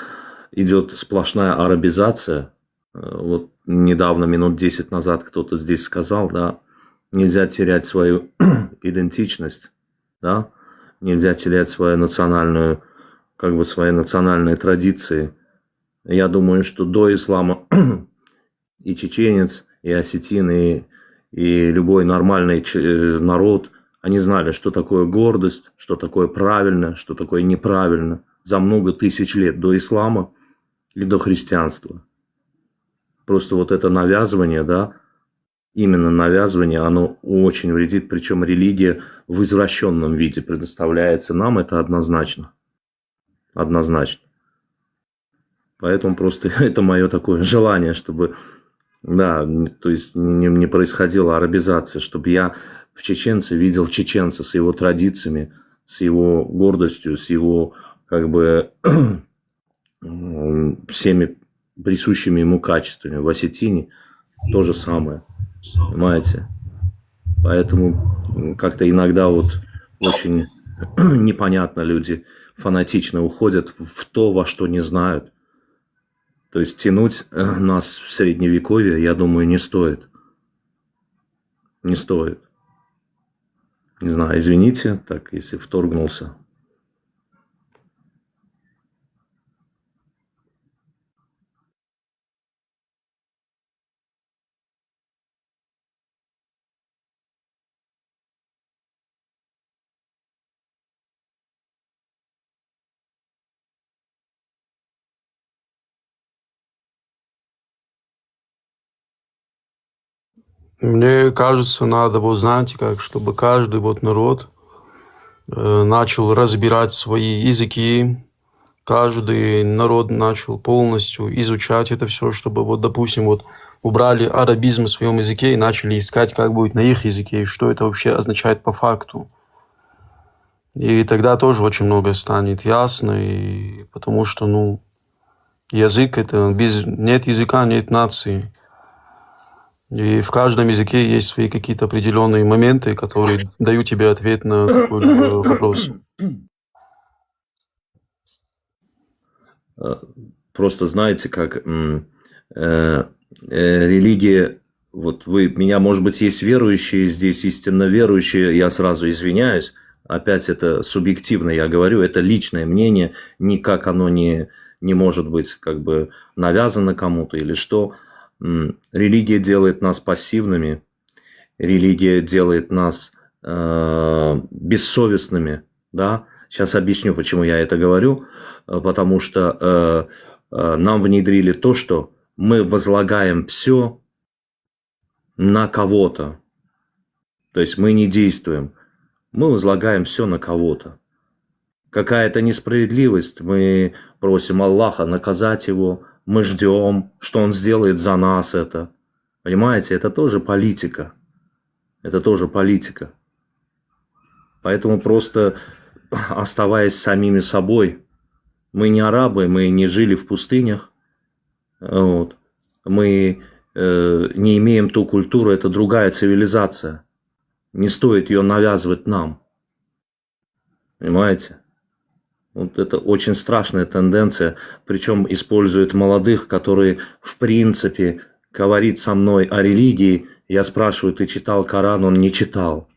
идет сплошная арабизация, вот недавно, минут 10 назад кто-то здесь сказал, да, нельзя терять свою идентичность, да, нельзя терять свою национальную, как бы свои национальные традиции. Я думаю, что до ислама и чеченец, и осетин, и любой нормальный народ, они знали, что такое гордость, что такое правильно, что такое неправильно за много тысяч лет до ислама и до христианства. Просто вот это навязывание, да, именно навязывание, оно очень вредит, причем религия в извращенном виде предоставляется нам, это однозначно. Однозначно. Поэтому просто это мое такое желание, чтобы, да, то есть не происходила арабизация, чтобы я в чеченце видел чеченца с его традициями, с его гордостью, с его, как бы, всеми присущими ему качествами. В осетине то же самое. Понимаете? Поэтому как-то иногда вот очень непонятно люди фанатично уходят в то, во что не знают. То есть тянуть нас в средневековье, я думаю, не стоит. Не стоит. Не знаю, извините, так, если вторгнулся. Мне кажется, надо, вот знаете как, чтобы каждый вот народ начал разбирать свои языки, каждый народ начал полностью изучать это все, чтобы вот, допустим, вот убрали арабизм в своем языке и начали искать, как будет на их языке, и что это вообще означает по факту. И тогда тоже очень многое станет ясно, и потому что, ну, язык это, нет языка, нет нации. И в каждом языке есть свои какие-то определенные моменты, которые дают тебе ответ на какой-либо вопрос. Просто знаете, как религия, вот вы, меня, может быть, есть верующие, здесь истинно верующие, я сразу извиняюсь, опять это субъективно, я говорю, это личное мнение, никак оно не может быть как бы навязано кому-то или что. Религия делает нас пассивными, религия делает нас бессовестными, да. Сейчас объясню, почему я это говорю, потому что нам внедрили то, что мы возлагаем все на кого-то, то есть мы не действуем, мы возлагаем все на кого-то. Какая-то несправедливость, мы просим Аллаха наказать его, мы ждем, что он сделает за нас это. Понимаете, это тоже политика. Это тоже политика. Поэтому просто оставаясь самими собой, мы не арабы, мы не жили в пустынях, вот. Мы не имеем ту культуру, это другая цивилизация. Не стоит ее навязывать нам. Понимаете? Вот это очень страшная тенденция, причем используют молодых, которые в принципе говорит со мной о религии. Я спрашиваю, ты читал Коран? Он не читал.